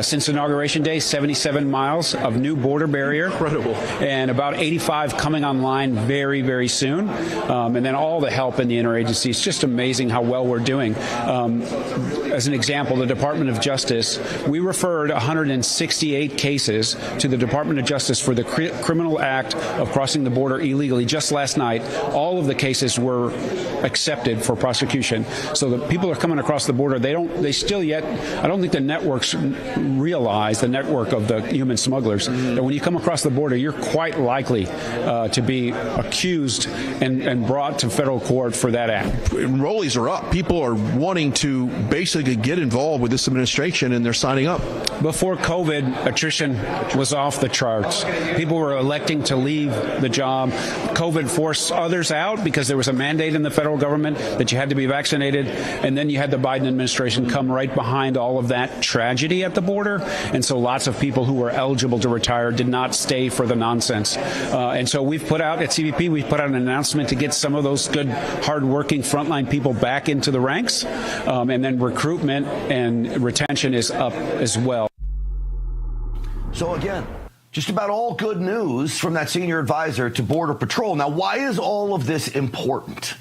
since Inauguration Day, 77 miles of new border barrier. Incredible. And about 85 coming online very, very soon. And then all the help in the interagency. It's just amazing how well we're doing. As an example, the Department of Justice, we referred 168 cases to the Department of Justice for the criminal act of crossing the border illegally just last night. All of the cases were accepted for prosecution. So the people are coming across the border. I don't think the networks realize, the network of the human smugglers, that when you come across the border, you're quite likely to be accused and brought to federal court for that act. Enrollees are up. People are wanting to basically get involved with this administration, and they're signing up. Before COVID, attrition was off the charts. People were electing to leave the job. COVID forced others out because there was a mandate in the federal government that you had to be vaccinated. And then you had the Biden administration come right behind all of that tragedy at the border. And so lots of people who were eligible to retire did not stay for the nonsense. And so we've put out, at CBP, we've put out an announcement to get some of those good, hardworking frontline people back into the ranks. And then recruitment and retention is up as well. So again, just about all good news from that senior advisor to Border Patrol. Now, why is all of this important?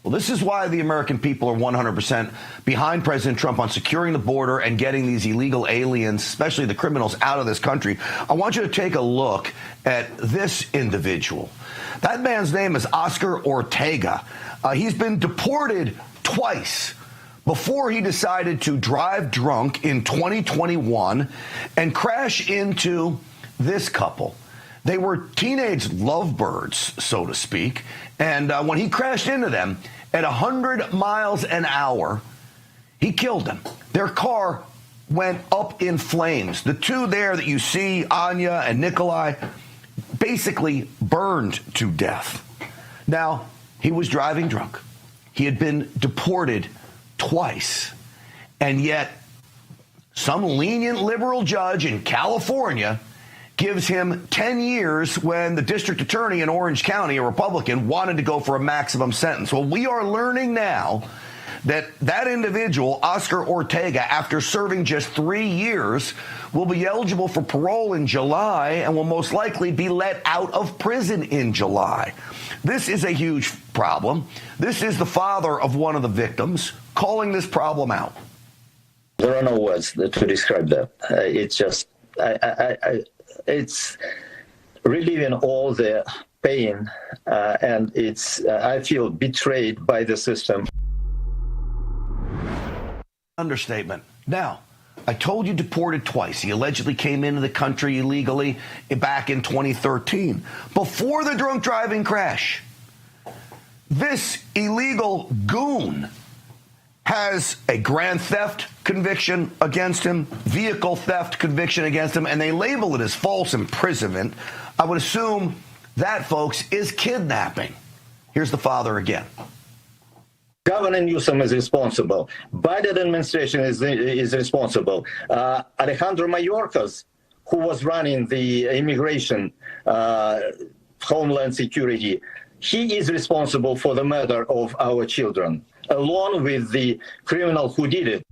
Well, this is why the American people are 100% behind President Trump on securing the border and getting these illegal aliens, especially the criminals, out of this country. I want you to take a look at this individual. That man's name is Oscar Ortega. He's been deported twice before he decided to drive drunk in 2021 and crash into this couple. They were teenage lovebirds, so to speak. And when he crashed into them at 100 miles an hour, he killed them. Their car went up in flames. The two there that you see, Anya and Nikolai, basically burned to death. Now, he was driving drunk. He had been deported twice. And yet, some lenient liberal judge in California gives him 10 years when the district attorney in Orange County, a Republican, wanted to go for a maximum sentence. Well, we are learning now that that individual, Oscar Ortega, after serving just 3 years, will be eligible for parole in July and will most likely be let out of prison in July. This is a huge problem. This is the father of one of the victims calling this problem out. There are no words to describe that. It's just, it's relieving all the pain, and I feel betrayed by the system. Understatement. Now, I told you deported twice. He allegedly came into the country illegally back in 2013, before the drunk driving crash. This illegal goon has a grand theft conviction against him, vehicle theft conviction against him, and they label it as false imprisonment. I would assume that, folks, is kidnapping. Here's the father again. Governor Newsom is responsible. Biden administration is responsible. Alejandro Mayorkas, who was running the immigration, homeland security, he is responsible for the murder of our children, along with the criminal who did it.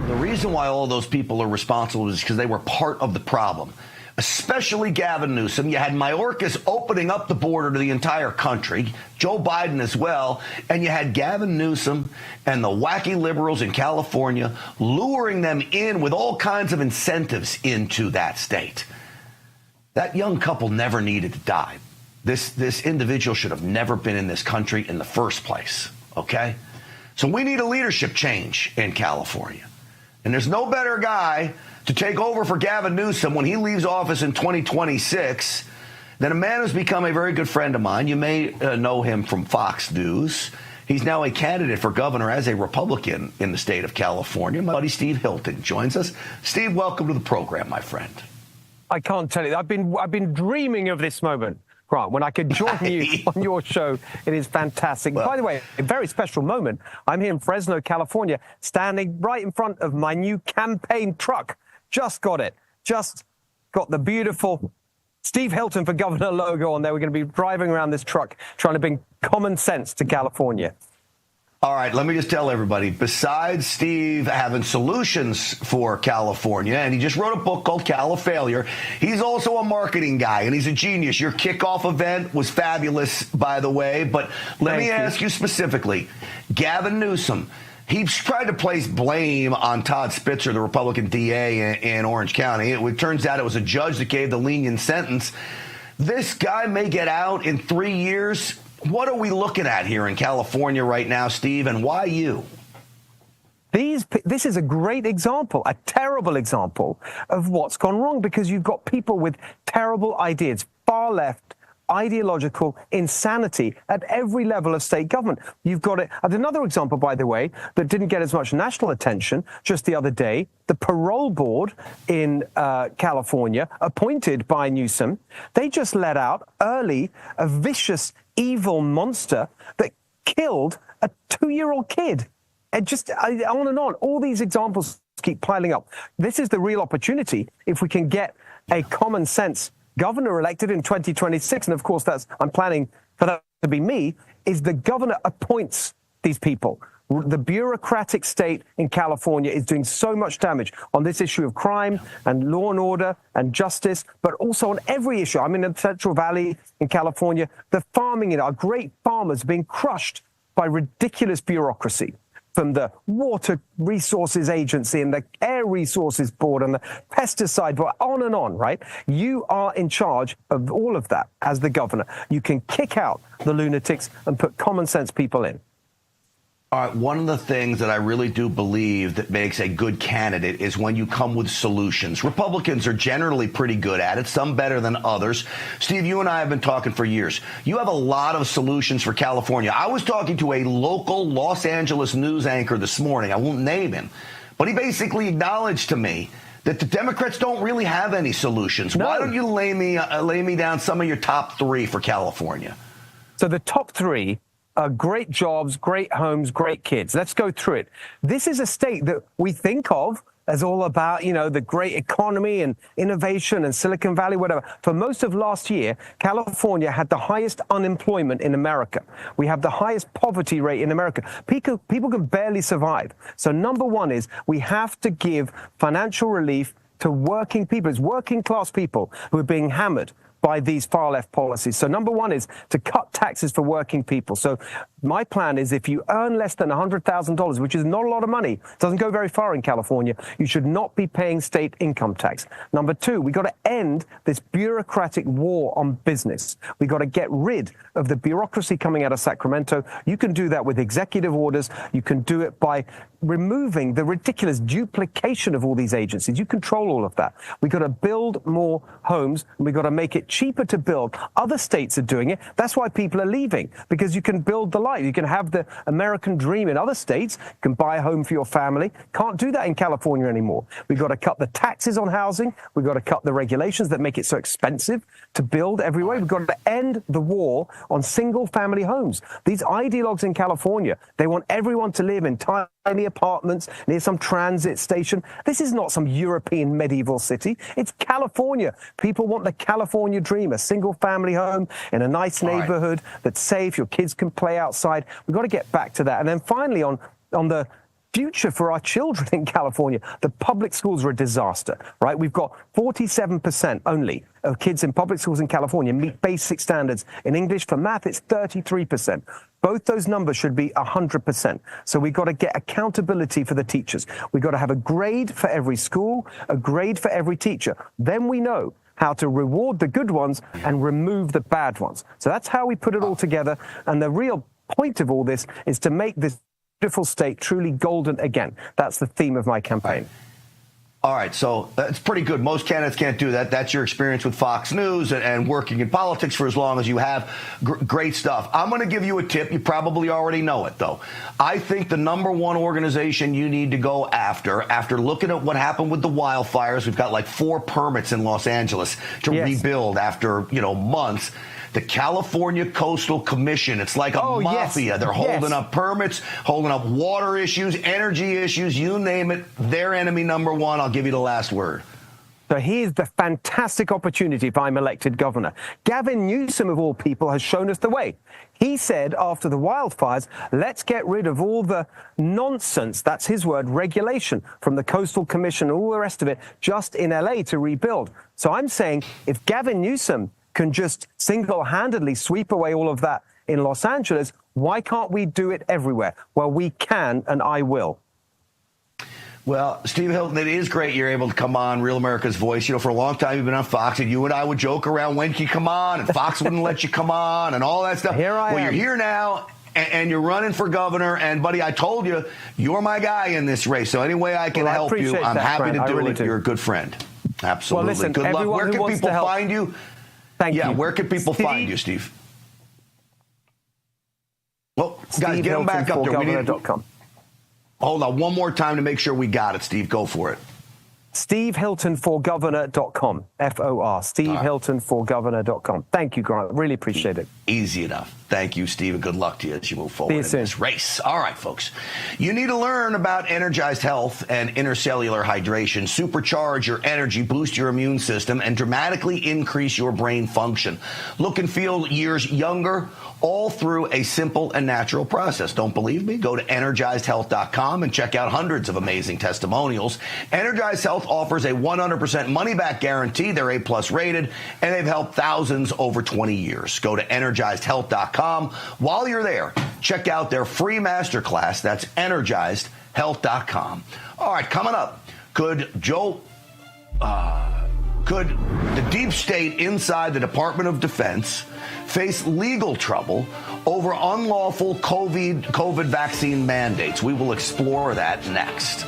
The reason why all those people are responsible is because they were part of the problem, especially Gavin Newsom. You had Mayorkas opening up the border to the entire country, Joe Biden as well, and you had Gavin Newsom and the wacky liberals in California luring them in with all kinds of incentives into that state. That young couple never needed to die. This individual should have never been in this country in the first place, okay? So we need a leadership change in California. And there's no better guy to take over for Gavin Newsom when he leaves office in 2026 than a man who's become a very good friend of mine. You may know him from Fox News. He's now a candidate for governor as a Republican in the state of California. My buddy Steve Hilton joins us. Steve, welcome to the program, my friend. I can't tell you. I've been dreaming of this moment, Grant, when I could join you on your show. It is fantastic. Well, by the way, a very special moment. I'm here in Fresno, California, standing right in front of my new campaign truck. Just got it. Just got the beautiful Steve Hilton for Governor logo on there. We're going to be driving around this truck, trying to bring common sense to California. All right, let me just tell everybody, besides Steve having solutions for California, and he just wrote a book called Califailure, he's also a marketing guy, and he's a genius. Your kickoff event was fabulous, by the way, but let me ask you specifically, Gavin Newsom, he's tried to place blame on Todd Spitzer, the Republican DA in Orange County. It turns out it was a judge that gave the lenient sentence. This guy may get out in 3 years. What are we looking at here in California right now, Steve, and why you? This is a great example, a terrible example of what's gone wrong, because you've got people with terrible ideas, far left, ideological insanity at every level of state government. You've got it. And another example, by the way, that didn't get as much national attention just the other day, the parole board in California, appointed by Newsom, they just let out early a vicious, evil monster that killed a 2-year-old kid. And just on and on. All these examples keep piling up. This is the real opportunity if we can get a common sense governor elected in 2026, and of course I'm planning for that to be me, is the governor appoints these people. The bureaucratic state in California is doing so much damage on this issue of crime and law and order and justice, but also on every issue. I'm in the Central Valley in California. The farming, our great farmers being crushed by ridiculous bureaucracy, from the Water Resources Agency and the Air Resources Board and the Pesticide Board, on and on, right? You are in charge of all of that as the governor. You can kick out the lunatics and put common sense people in. All right, one of the things that I really do believe that makes a good candidate is when you come with solutions. Republicans are generally pretty good at it, some better than others. Steve, you and I have been talking for years. You have a lot of solutions for California. I was talking to a local Los Angeles news anchor this morning. I won't name him, but he basically acknowledged to me that the Democrats don't really have any solutions. No. Why don't you lay me down some of your top 3 for California? So the top 3 are great jobs, great homes, great kids. Let's go through it. This is a state that we think of as all about, the great economy and innovation and Silicon Valley, whatever. For most of last year, California had the highest unemployment in America. We have the highest poverty rate in America. People can barely survive. So number 1 is we have to give financial relief to working people. It's working class people who are being hammered by these far left policies. So number 1 is to cut taxes for working people. So my plan is if you earn less than $100,000, which is not a lot of money, doesn't go very far in California, you should not be paying state income tax. Number 2, we got to end this bureaucratic war on business. We got to get rid of the bureaucracy coming out of Sacramento. You can do that with executive orders. You can do it by removing the ridiculous duplication of all these agencies. You control all of that. We got to build more homes, and we got to make it cheaper to build. Other states are doing it. That's why people are leaving, because you can build the life. You can have the American dream in other states. You can buy a home for your family. Can't do that in California anymore. We've got to cut the taxes on housing. We've got to cut the regulations that make it so expensive to build everywhere. We've got to end the war on single-family homes. These ideologues in California, they want everyone to live in tiny apartments near some transit station. This is not some European medieval city. It's California. People want the California dream, a single-family home in a nice neighborhood that's safe. Your kids can play outside. We've got to get back to that. And then finally, on the future for our children in California, the public schools are a disaster, right? We've got 47% only of kids in public schools in California meet basic standards. In English, for math, it's 33%. Both those numbers should be 100%. So we've got to get accountability for the teachers. We've got to have a grade for every school, a grade for every teacher. Then we know how to reward the good ones and remove the bad ones. So that's how we put it all together. And the real point of all this is to make this beautiful state truly golden again. That's the theme of my campaign. All right, so that's pretty good. Most candidates can't do that. That's your experience with Fox News and working in politics for as long as you have. Great stuff. I'm going to give you a tip. You probably already know it, though. I think the number 1 organization you need to go after looking at what happened with the wildfires, we've got like 4 permits in Los Angeles to rebuild after, months. The California Coastal Commission. It's like a mafia. Yes. They're holding up permits, holding up water issues, energy issues, you name it. Their enemy number 1. I'll give you the last word. So here's the fantastic opportunity if I'm elected governor. Gavin Newsom, of all people, has shown us the way. He said after the wildfires, let's get rid of all the nonsense, that's his word, regulation from the Coastal Commission and all the rest of it just in LA to rebuild. So I'm saying if Gavin Newsom can just single-handedly sweep away all of that in Los Angeles, why can't we do it everywhere? Well, we can, and I will. Well, Steve Hilton, it is great you're able to come on Real America's Voice. You know, for a long time you've been on Fox, and you and I would joke around when can you come on, and Fox wouldn't let you come on, and all that stuff. Here I am. Well, you're here now, and you're running for governor, and, buddy, I told you, you're my guy in this race, so any way I can help you, I'm happy to do it. You're a good friend. Absolutely. Well, listen, good luck. Where can people find you? Thank you. Yeah, where can people find you, Steve? Well, guys, get them back up there. We need to... Hold on one more time to make sure we got it, Steve. Go for it. SteveHiltonforGovernor.com. F-O-R. SteveHiltonforGovernor.com. Thank you, Grant. Really appreciate it. Easy enough. Thank you, Steve, and good luck to you as you move forward in this race. All right, folks. You need to learn about Energized Health and intercellular hydration. Supercharge your energy, boost your immune system, and dramatically increase your brain function. Look and feel years younger, all through a simple and natural process. Don't believe me? Go to EnergizedHealth.com and check out hundreds of amazing testimonials. Energized Health offers a 100% money-back guarantee. They're A+ rated, and they've helped thousands over 20 years. Go to EnergizedHealth.com. While you're there, check out their free masterclass. That's EnergizedHealth.com. All right, coming up, could the deep state inside the Department of Defense face legal trouble over unlawful COVID vaccine mandates? We will explore that next.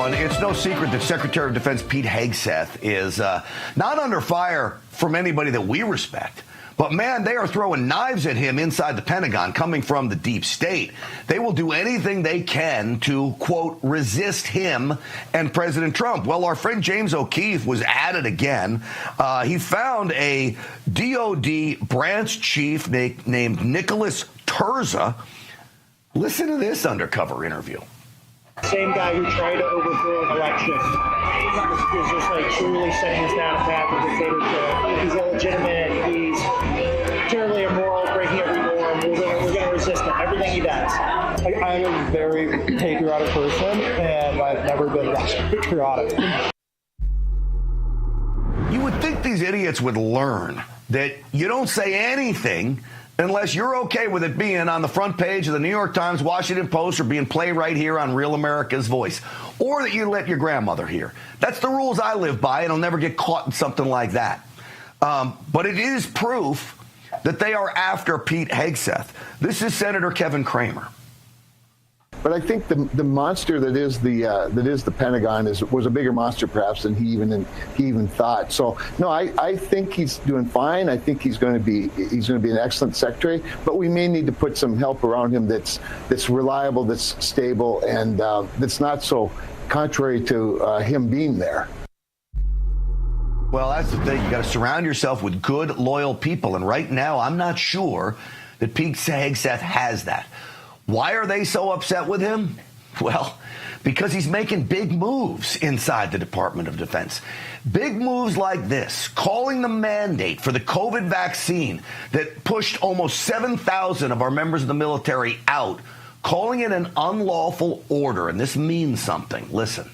everyone. It's no secret that Secretary of Defense Pete Hegseth is not under fire from anybody that we respect. But, man, they are throwing knives at him inside the Pentagon coming from the deep state. They will do anything they can to, quote, resist him and President Trump. Well, our friend James O'Keefe was at it again. He found a DoD branch chief named Nicholas Terza. Listen to this undercover interview. Same guy who tried to overthrow an election is just like truly setting us down a path of dictatorship. He's illegitimate. He's terribly immoral, breaking every norm. We're going to resist him. Everything he does. I'm a very patriotic person, and I've never been less patriotic. You would think these idiots would learn that you don't say anything unless you're okay with it being on the front page of the New York Times, Washington Post, or being played right here on Real America's Voice, or that you let your grandmother hear. That's the rules I live by, and I'll never get caught in something like that. But it is proof that they are after Pete Hegseth. This is Senator Kevin Cramer. But I think the monster that is the Pentagon was a bigger monster perhaps than he even thought. So no, I think he's doing fine. I think he's going to be an excellent secretary. But we may need to put some help around him that's reliable, that's stable, and that's not so contrary to him being there. Well, that's the thing. You got to surround yourself with good, loyal people. And right now, I'm not sure that Pete Hegseth has that. Why are they so upset with him? Well, because he's making big moves inside the Department of Defense. Big moves like this, calling the mandate for the COVID vaccine that pushed almost 7,000 of our members of the military out, calling it an unlawful order. And this means something. Listen.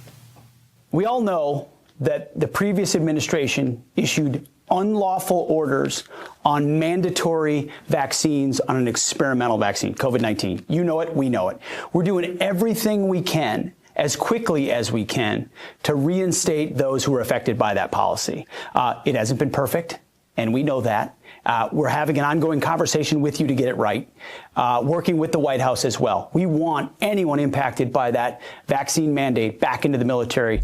We all know that the previous administration issued unlawful orders on mandatory vaccines on an experimental vaccine, COVID-19. You know it, we know it. We're doing everything we can, as quickly as we can, to reinstate those who were affected by that policy. It hasn't been perfect, and we know that. We're having an ongoing conversation with you to get it right, working with the White House as well. We want anyone impacted by that vaccine mandate back into the military.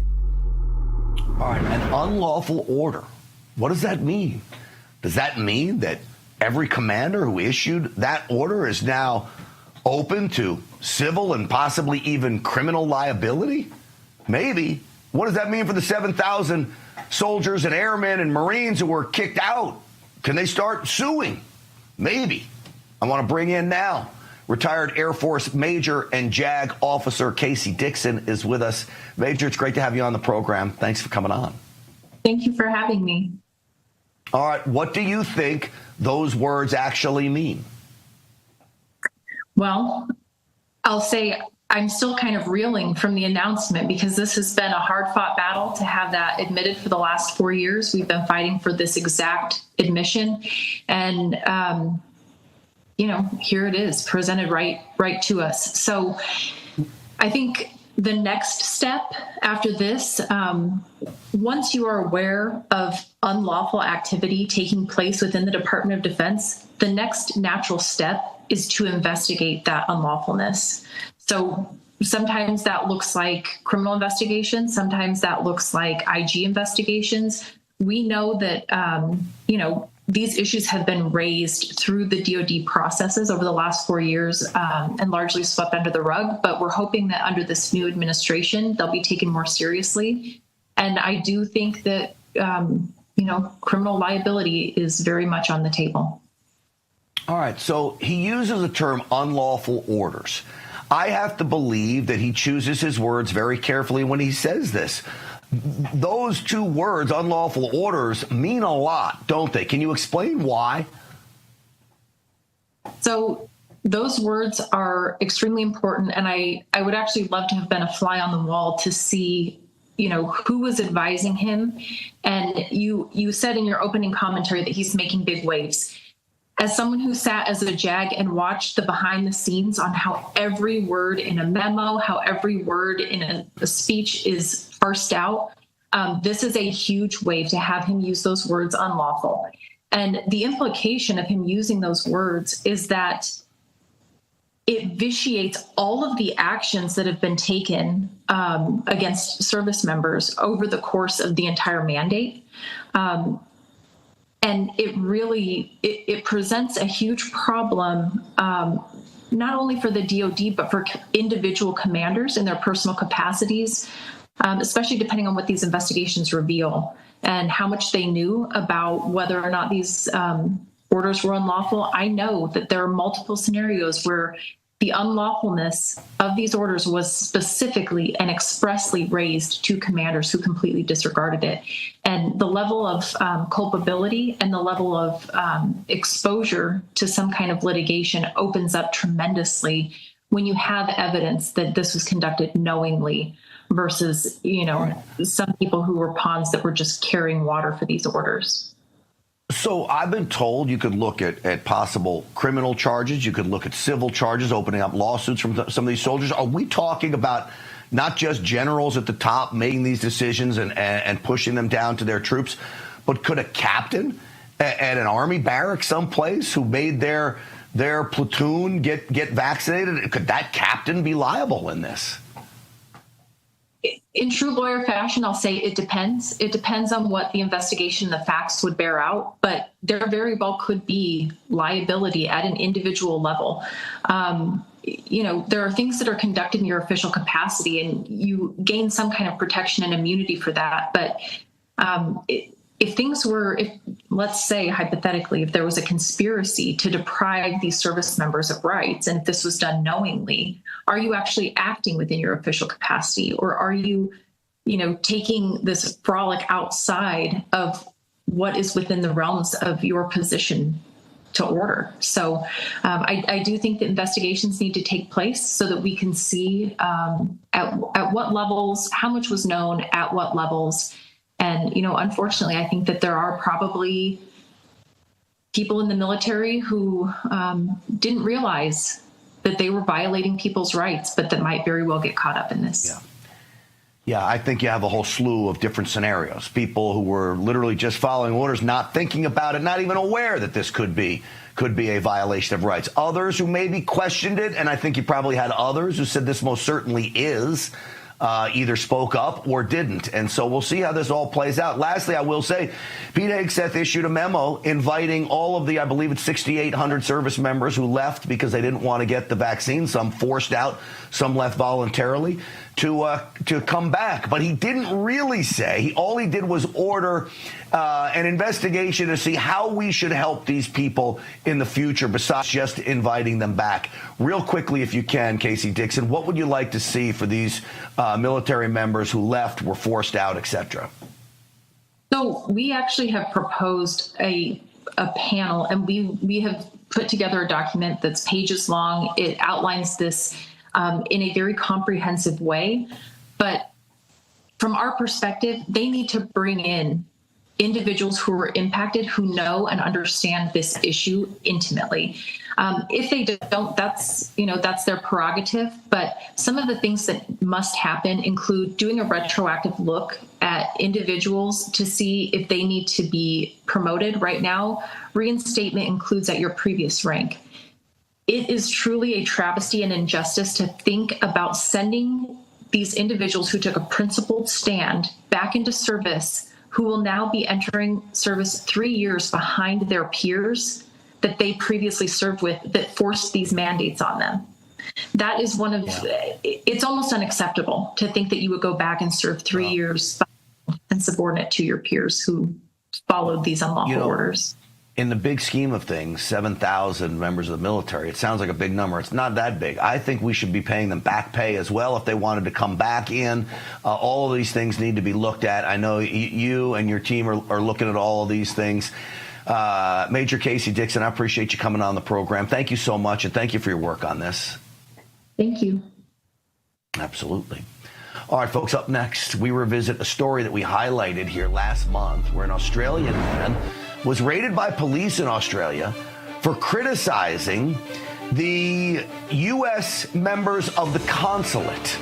All right, an unlawful order. What does that mean? Does that mean that every commander who issued that order is now open to civil and possibly even criminal liability? Maybe. What does that mean for the 7,000 soldiers and airmen and Marines who were kicked out? Can they start suing? Maybe. I want to bring in now retired Air Force Major and JAG Officer Casey Dixon is with us. Major, it's great to have you on the program. Thanks for coming on. Thank you for having me. All right. What do you think those words actually mean? Well, I'll say I'm still kind of reeling from the announcement because this has been a hard-fought battle to have that admitted for the last 4 years. We've been fighting for this exact admission. And, here it is presented right to us. So I think the next step after this, once you are aware of unlawful activity taking place within the Department of Defense, the next natural step is to investigate that unlawfulness. So sometimes that looks like criminal investigations. Sometimes that looks like IG investigations. We know that, these issues have been raised through the DoD processes over the last 4 years and largely swept under the rug. But we're hoping that under this new administration, they'll be taken more seriously. And I do think that, criminal liability is very much on the table. All right. So he uses the term unlawful orders. I have to believe that he chooses his words very carefully when he says this. Those two words, unlawful orders, mean a lot, don't they? Can you explain why? So those words are extremely important. And I would actually love to have been a fly on the wall to see, who was advising him. And you said in your opening commentary that he's making big waves. As someone who sat as a JAG and watched the behind the scenes on how every word in a memo, how every word in a speech is parsed out, this is a huge wave to have him use those words unlawful. And the implication of him using those words is that it vitiates all of the actions that have been taken against service members over the course of the entire mandate. And it really, it presents a huge problem, not only for the DoD, but for individual commanders in their personal capacities, especially depending on what these investigations reveal and how much they knew about whether or not these orders were unlawful. I know that there are multiple scenarios where the unlawfulness of these orders was specifically and expressly raised to commanders who completely disregarded it. And the level of culpability and the level of exposure to some kind of litigation opens up tremendously when you have evidence that this was conducted knowingly versus, some people who were pawns that were just carrying water for these orders. So I've been told you could look at possible criminal charges. You could look at civil charges, opening up lawsuits from some of these soldiers. Are we talking about not just generals at the top making these decisions and pushing them down to their troops, but could a captain at an army barracks someplace who made their platoon get vaccinated, could that captain be liable in this? In true lawyer fashion, I'll say it depends. It depends on what the investigation, the facts would bear out, but there very well could be liability at an individual level. There are things that are conducted in your official capacity and you gain some kind of protection and immunity for that. But if let's say hypothetically, if there was a conspiracy to deprive these service members of rights, and if this was done knowingly, are you actually acting within your official capacity, or are you, taking this frolic outside of what is within the realms of your position to order? So I do think that investigations need to take place so that we can see at what levels, how much was known, at what levels. And, unfortunately, I think that there are probably people in the military who didn't realize that they were violating people's rights, but that might very well get caught up in this. Yeah, I think you have a whole slew of different scenarios. People who were literally just following orders, not thinking about it, not even aware that this could be a violation of rights. Others who maybe questioned it, and I think you probably had others who said this most certainly is, either spoke up or didn't. And so we'll see how this all plays out. Lastly, I will say, Pete Hegseth issued a memo inviting all of the, I believe it's 6,800 service members who left because they didn't want to get the vaccine, some forced out, some left voluntarily, to come back. But he didn't really say. All he did was order an investigation to see how we should help these people in the future besides just inviting them back. Real quickly, if you can, Casey Dixon, what would you like to see for these military members who left, were forced out, etc.? So we actually have proposed a panel, and we have put together a document that's pages long. It outlines this in a very comprehensive way. But from our perspective, they need to bring in individuals who were impacted, who know and understand this issue intimately. If they don't, that's their prerogative. But some of the things that must happen include doing a retroactive look at individuals to see if they need to be promoted. Right now, reinstatement includes at your previous rank. It is truly a travesty and injustice to think about sending these individuals who took a principled stand back into service, who will now be entering service 3 years behind their peers that they previously served with, that forced these mandates on them. That is it's almost unacceptable to think that you would go back and serve 3 years and subordinate to your peers who followed these unlawful orders. In the big scheme of things, 7,000 members of the military, it sounds like a big number. It's not that big. I think we should be paying them back pay as well if they wanted to come back in. All of these things need to be looked at. I know you and your team are looking at all of these things. Major Casey Dixon, I appreciate you coming on the program. Thank you so much, and thank you for your work on this. Thank you. Absolutely. All right, folks, up next, we revisit a story that we highlighted here last month where an Australian man was raided by police in Australia for criticizing the U.S. members of the consulate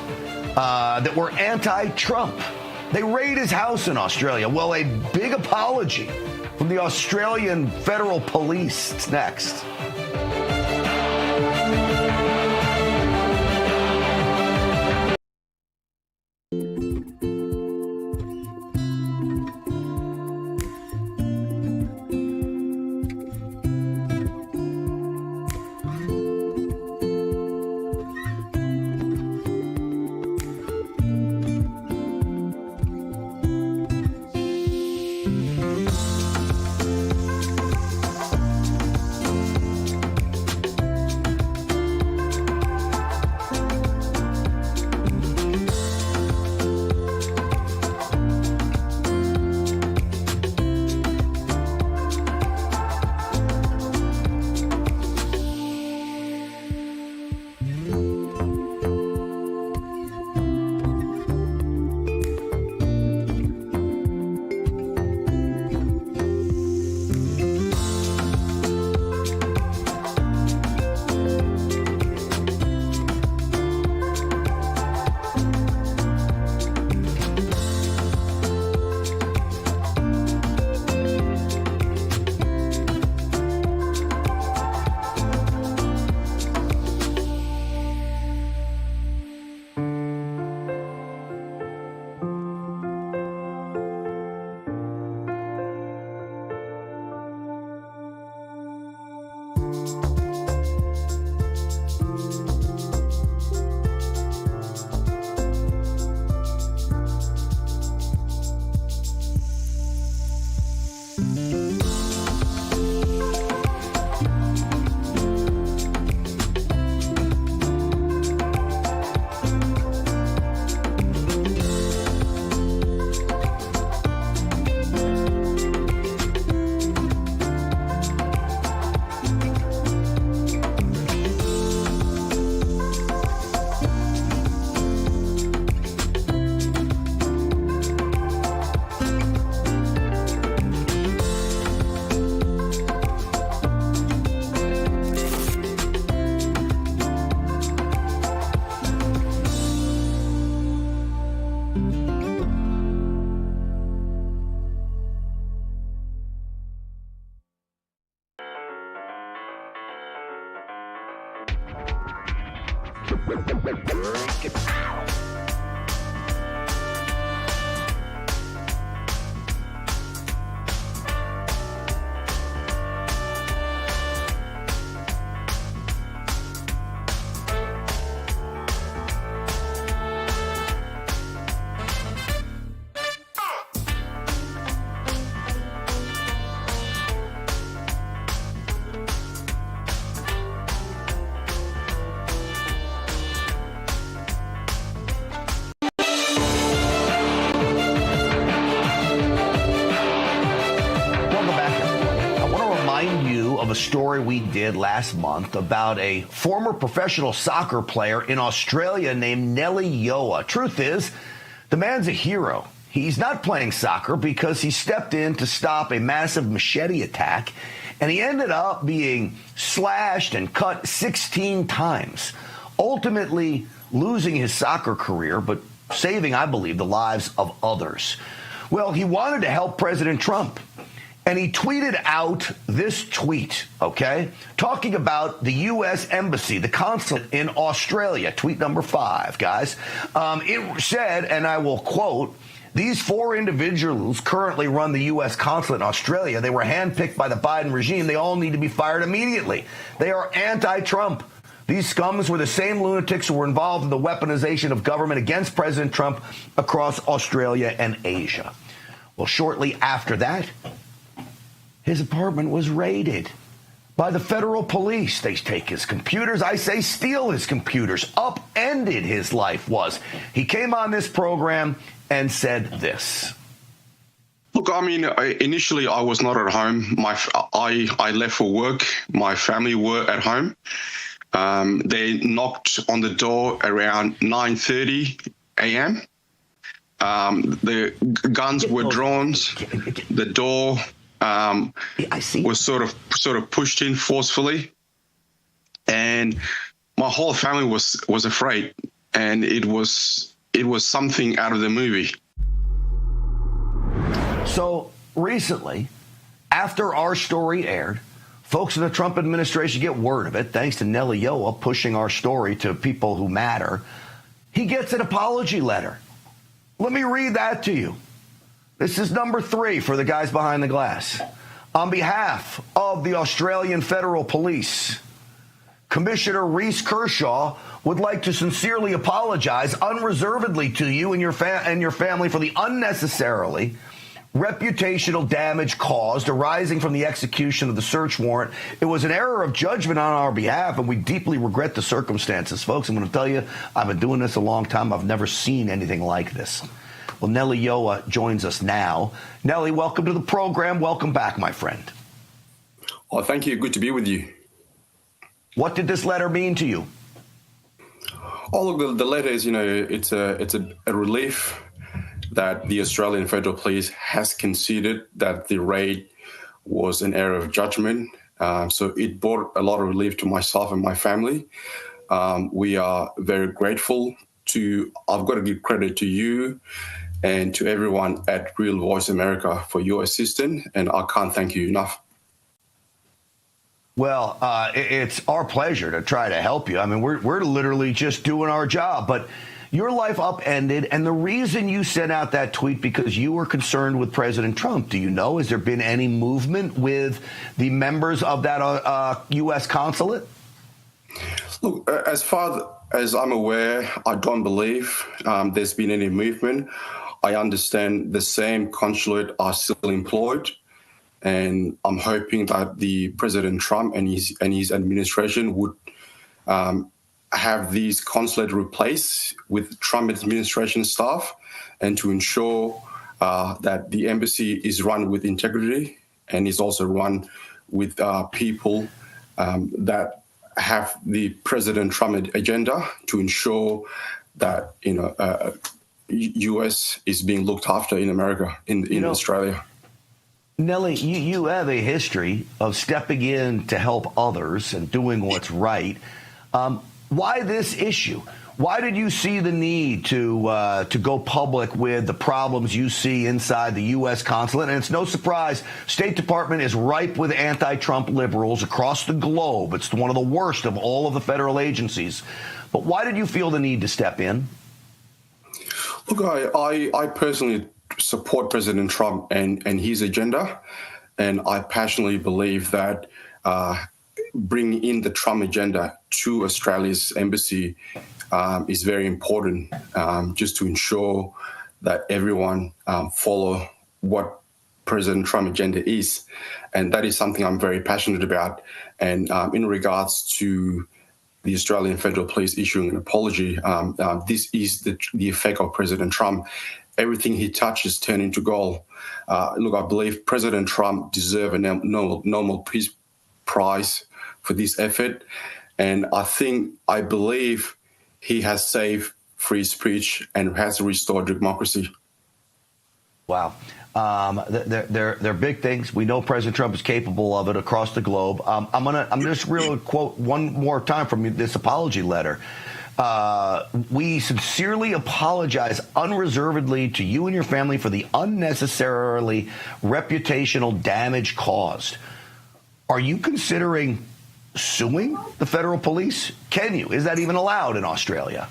that were anti-Trump. They raided his house in Australia. Well, a big apology from the Australian Federal Police. It's next. Story we did last month about a former professional soccer player in Australia named Nelly Yoa. Truth is, the man's a hero. He's not playing soccer because he stepped in to stop a massive machete attack, and he ended up being slashed and cut 16 times, ultimately losing his soccer career, but saving, I believe, the lives of others. Well, he wanted to help President Trump. And he tweeted out this tweet, okay, talking about the U.S. Embassy, the consulate in Australia, tweet number 5, guys. It said, and I will quote, "These 4 individuals currently run the U.S. consulate in Australia. They were handpicked by the Biden regime. They all need to be fired immediately. They are anti-Trump. These scums were the same lunatics who were involved in the weaponization of government against President Trump across Australia and Asia." Well, shortly after that, his apartment was raided by the federal police. They take his computers. I say steal his computers. Upended his life was. He came on this program and said this. Look, I mean, initially I was not at home. I left for work. My family were at home. They knocked on the door around 9:30 a.m. The guns were drawn. The door was sort of pushed in forcefully, and my whole family was afraid, and it was something out of the movie. So recently, after our story aired, folks in the Trump administration get word of it, thanks to Nelly Yoa pushing our story to people who matter. He gets an apology letter. Let me read that to you. This is number 3 for the guys behind the glass. On behalf of the Australian Federal Police, Commissioner Reece Kershaw would like to sincerely apologize unreservedly to you and your family for the unnecessarily reputational damage caused arising from the execution of the search warrant. It was an error of judgment on our behalf, and we deeply regret the circumstances. Folks, I'm going to tell you, I've been doing this a long time. I've never seen anything like this. Well, Nelly Yoa joins us now. Nelly, welcome to the program. Welcome back, my friend. Oh, thank you. Good to be with you. What did this letter mean to you? Oh, look, the letter is, it's a relief that the Australian Federal Police has considered that the raid was an error of judgment. So it brought a lot of relief to myself and my family. We are very grateful I've got to give credit to you and to everyone at Real Voice America for your assistance, and I can't thank you enough. Well, it's our pleasure to try to help you. I mean, we're literally just doing our job, but your life upended, and the reason you sent out that tweet because you were concerned with President Trump. Do you know, has there been any movement with the members of that U.S. consulate? Look, as far as I'm aware, I don't believe there's been any movement. I understand the same consulate are still employed, and I'm hoping that the President Trump and his administration would have these consulate replaced with Trump administration staff, and to ensure that the embassy is run with integrity and is also run with people that have the President Trump agenda to ensure that U.S. is being looked after in America, in Australia. Nelly, you have a history of stepping in to help others and doing what's right. Why this issue? Why did you see the need to go public with the problems you see inside the U.S. consulate? And it's no surprise, State Department is ripe with anti-Trump liberals across the globe. It's one of the worst of all of the federal agencies. But why did you feel the need to step in? Look, I personally support President Trump and his agenda, and I passionately believe that bringing in the Trump agenda to Australia's embassy is very important, just to ensure that everyone follow what President Trump agenda is. And that is something I'm very passionate about. And in regards to the Australian Federal Police issuing an apology, this is the effect of President Trump. Everything he touches turns into gold. Look, I believe President Trump deserves a Nobel Peace Prize for this effort. And I believe he has saved free speech and has restored democracy. Wow. They're big things. We know President Trump is capable of it across the globe. I'm just really quote one more time from this apology letter. We sincerely apologize unreservedly to you and your family for the unnecessarily reputational damage caused. Are you considering suing the federal police? Can you? Is that even allowed in Australia?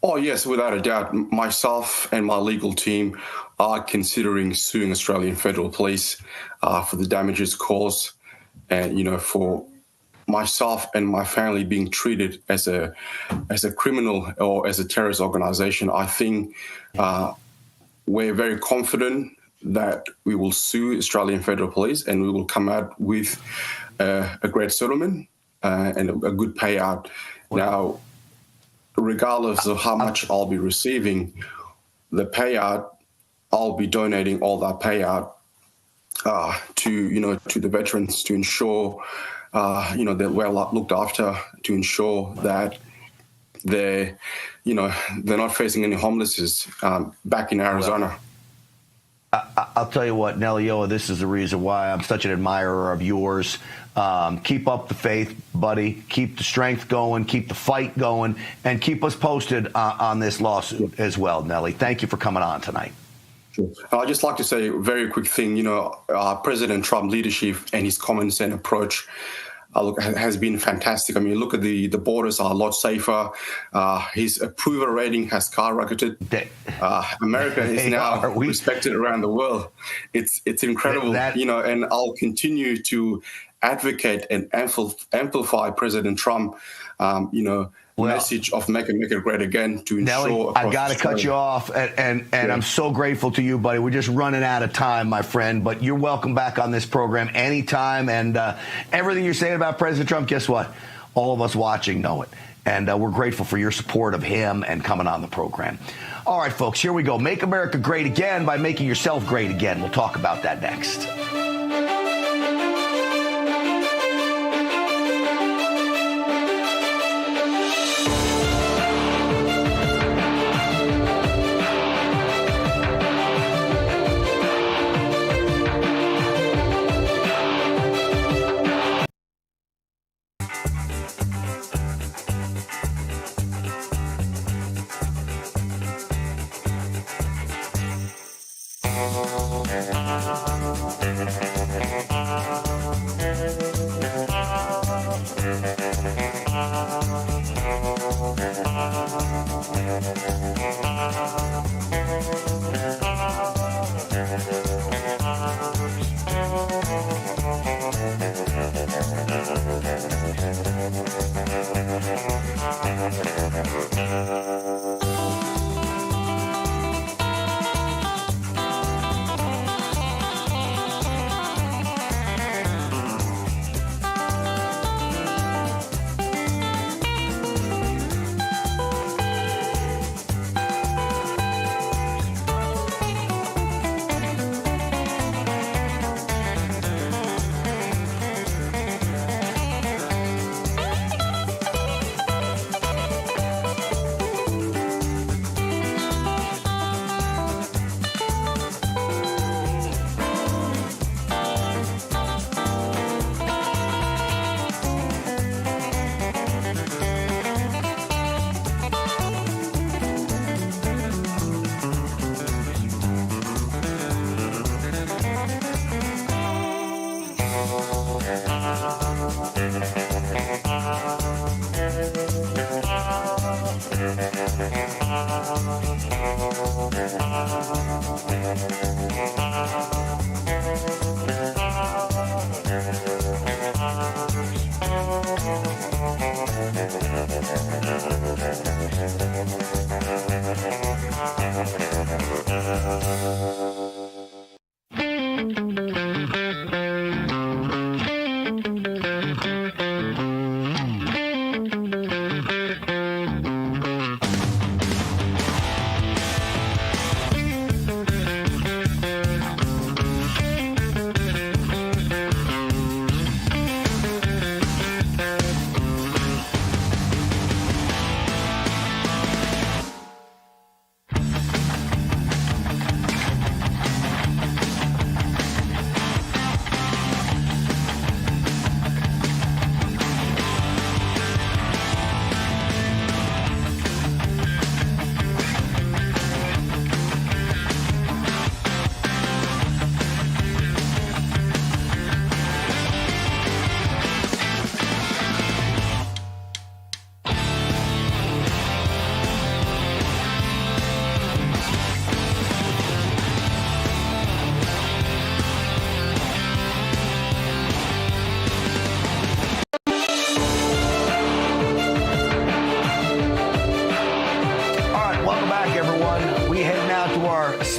Oh, yes, without a doubt. Myself and my legal team are considering suing Australian Federal Police for the damages caused, and, for myself and my family being treated as a criminal or as a terrorist organization. I think we're very confident that we will sue Australian Federal Police and we will come out with a great settlement and a good payout. Now, regardless of how much I'll be receiving, the payout, I'll be donating all that payout to the veterans to ensure they're well looked after, to ensure that they're not facing any homelessness back in Arizona. I'll tell you what, Nelio, this is the reason why I'm such an admirer of yours. Keep up the faith, buddy. Keep the strength going. Keep the fight going. And keep us posted on this lawsuit as well, Nelly. Thank you for coming on tonight. Sure. I'd just like to say a very quick thing. President Trump leadership and his common sense approach has been fantastic. I mean, look at the borders are a lot safer. His approval rating has skyrocketed. America is now respected around the world. It's incredible, and I'll continue to advocate and amplify President Trump, message of make America great again to ensure. Nelly, I've got to cut you off, and I'm so grateful to you, buddy. We're just running out of time, my friend, but you're welcome back on this program anytime. And everything you're saying about President Trump, guess what? All of us watching know it. And we're grateful for your support of him and coming on the program. All right, folks, here we go. Make America great again by making yourself great again. We'll talk about that next.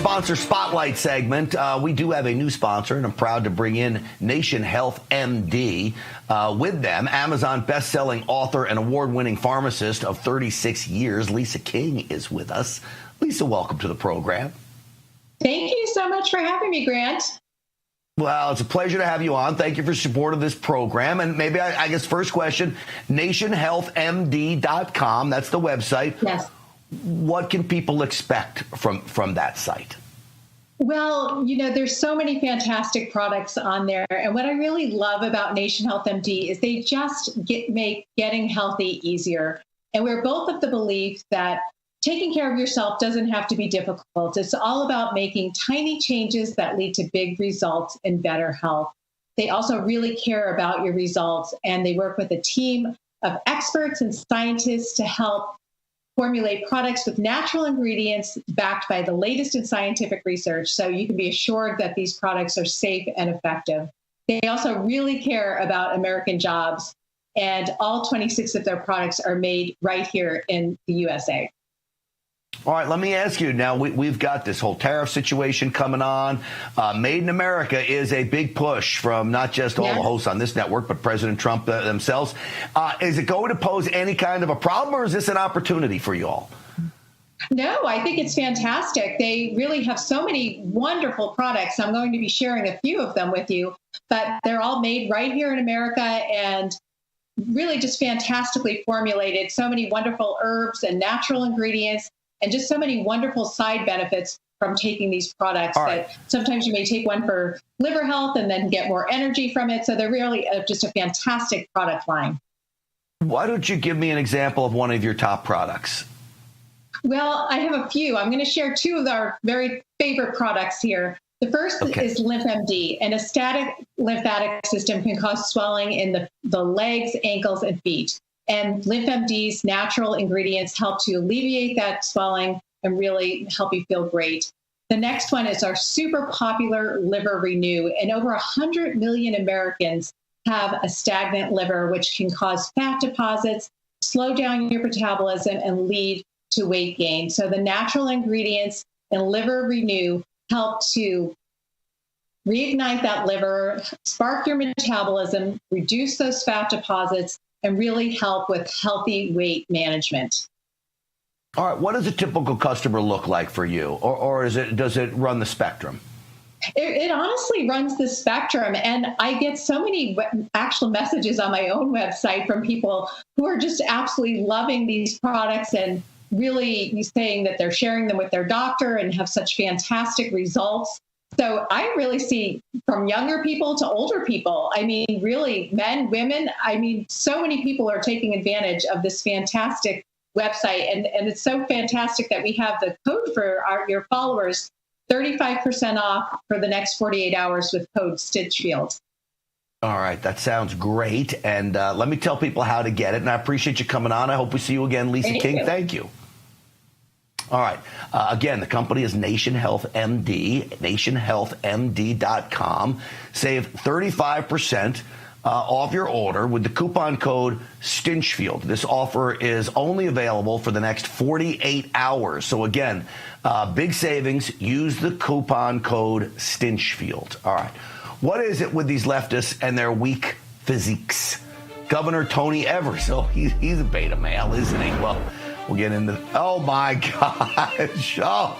sponsor spotlight segment. We do have a new sponsor, and I'm proud to bring in Nation Health MD. With them, Amazon best-selling author and award-winning pharmacist of 36 years, Lisa King, is with us. Lisa, welcome to the program. Thank you so much for having me, Grant. Well, it's a pleasure to have you on. Thank you for support of this program. And maybe, I guess, first question, nationhealthmd.com, that's the website. Yes. What can people expect from that site? Well, there's so many fantastic products on there. And what I really love about Nation Health MD is they just make getting healthy easier. And we're both of the belief that taking care of yourself doesn't have to be difficult. It's all about making tiny changes that lead to big results and better health. They also really care about your results, and they work with a team of experts and scientists to help formulate products with natural ingredients backed by the latest in scientific research, so you can be assured that these products are safe and effective. They also really care about American jobs, and all 26 of their products are made right here in the USA. All right, let me ask you now, we've got this whole tariff situation coming on. Made in America is a big push from not just all the hosts on this network, but President Trump themselves. Is it going to pose any kind of a problem, or is this an opportunity for you all? No, I think it's fantastic. They really have so many wonderful products. I'm going to be sharing a few of them with you, but they're all made right here in America and really just fantastically formulated. So many wonderful herbs and natural ingredients, and just so many wonderful side benefits from taking these products that sometimes you may take one for liver health and then get more energy from it. So they're really just a fantastic product line. Why don't you give me an example of one of your top products? Well, I have a few. I'm going to share two of our very favorite products here. The first is LymphMD. An static lymphatic system can cause swelling in the legs, ankles, and feet. And LymphMD's natural ingredients help to alleviate that swelling and really help you feel great. The next one is our super popular Liver Renew. And over 100 million Americans have a stagnant liver, which can cause fat deposits, slow down your metabolism, and lead to weight gain. So the natural ingredients in Liver Renew help to reignite that liver, spark your metabolism, reduce those fat deposits, and really help with healthy weight management. All right, what does a typical customer look like for you? Or does it run the spectrum? It honestly runs the spectrum. And I get so many actual messages on my own website from people who are just absolutely loving these products and really saying that they're sharing them with their doctor and have such fantastic results. So I really see from younger people to older people, I mean, really men, women, I mean, so many people are taking advantage of this fantastic website. And it's so fantastic that we have the code for your followers, 35% off for the next 48 hours with code Stinchfield. All right, that sounds great. And let me tell people how to get it. And I appreciate you coming on. I hope we see you again, Lisa King. Thank you. All right. Again, the company is Nation Health MD, nationhealthmd.com. Save 35% off your order with the coupon code Stinchfield. This offer is only available for the next 48 hours. So again, big savings. Use the coupon code Stinchfield. All right. What is it with these leftists and their weak physiques? Governor Tony Evers, he's a beta male, isn't he? Well, we'll get into... Oh, my gosh. Oh.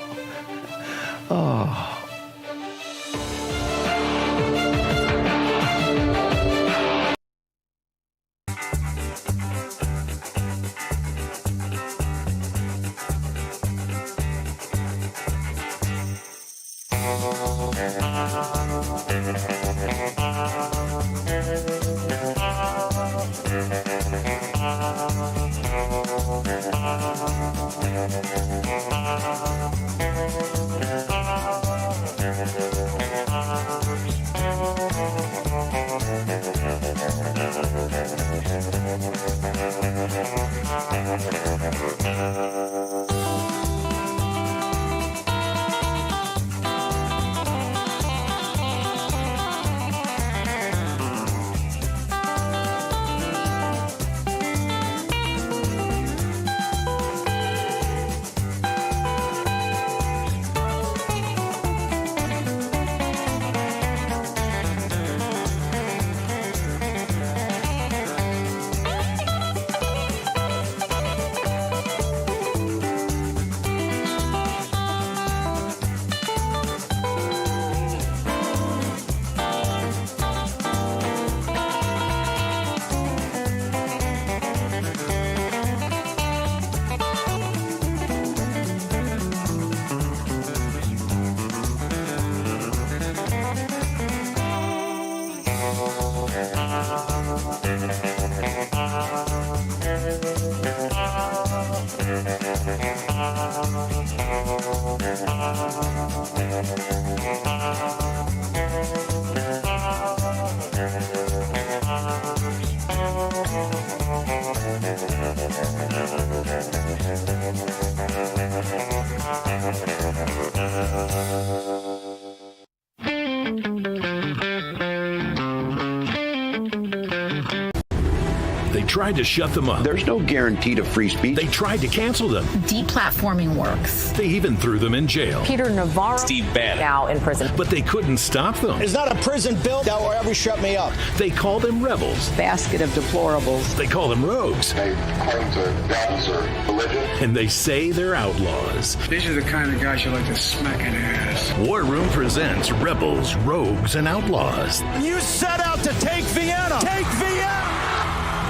Tried to shut them up. There's no guarantee to free speech. They tried to cancel them. Deplatforming works. They even threw them in jail. Peter Navarro, Steve Bannon, now in prison. But they couldn't stop them. It's not a prison bill that will ever shut me up. They call them rebels. Basket of deplorables. They call them rogues. They claim to values or religion. And they say they're outlaws. These are the kind of guys you like to smack in the ass. War Room presents Rebels, Rogues, and Outlaws. You set out to take Vienna. Take Vienna!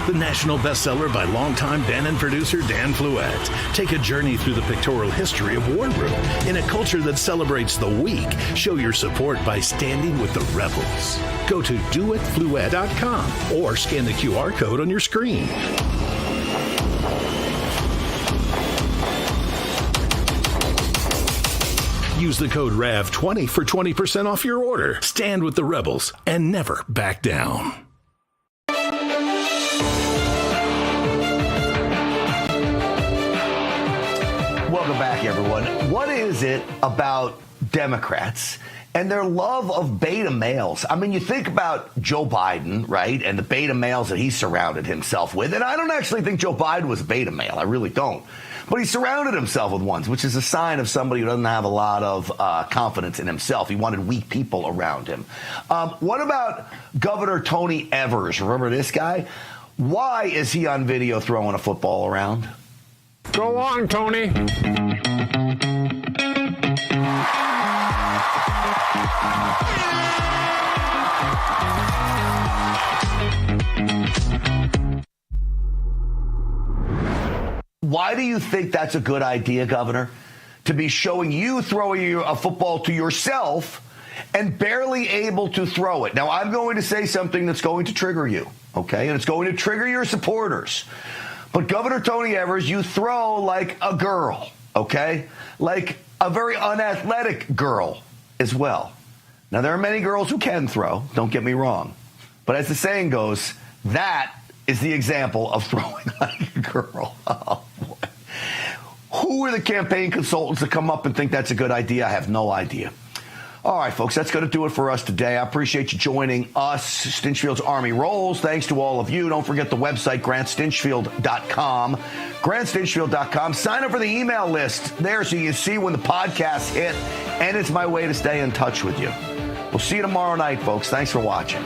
The national bestseller by longtime Bannon producer Dan Fluette. Take a journey through the pictorial history of War Room. In a culture that celebrates the weak, show your support by standing with the rebels. Go to doitfluette.com or scan the QR code on your screen. Use the code RAV20 for 20% off your order. Stand with the rebels and never back down. Welcome back, everyone. What is it about Democrats and their love of beta males? I mean, you think about Joe Biden, right, and the beta males that he surrounded himself with. And I don't actually think Joe Biden was a beta male. I really don't. But he surrounded himself with ones, which is a sign of somebody who doesn't have a lot of confidence in himself. He wanted weak people around him. What about Governor Tony Evers? Remember this guy? Why is he on video throwing a football around? Go on, Tony. Why do you think that's a good idea, Governor? To be showing you throwing a football to yourself and barely able to throw it. Now, I'm going to say something that's going to trigger you, okay? And it's going to trigger your supporters. But Governor Tony Evers, you throw like a girl, okay? Like a very unathletic girl as well. Now, there are many girls who can throw, don't get me wrong. But as the saying goes, that is the example of throwing like a girl. Oh, boy. Who are the campaign consultants that come up and think that's a good idea? I have no idea. All right, folks, that's going to do it for us today. I appreciate you joining us. Stinchfield's Army rolls. Thanks to all of you. Don't forget the website, GrantStinchfield.com. GrantStinchfield.com. Sign up for the email list there so you see when the podcasts hit, and it's my way to stay in touch with you. We'll see you tomorrow night, folks. Thanks for watching.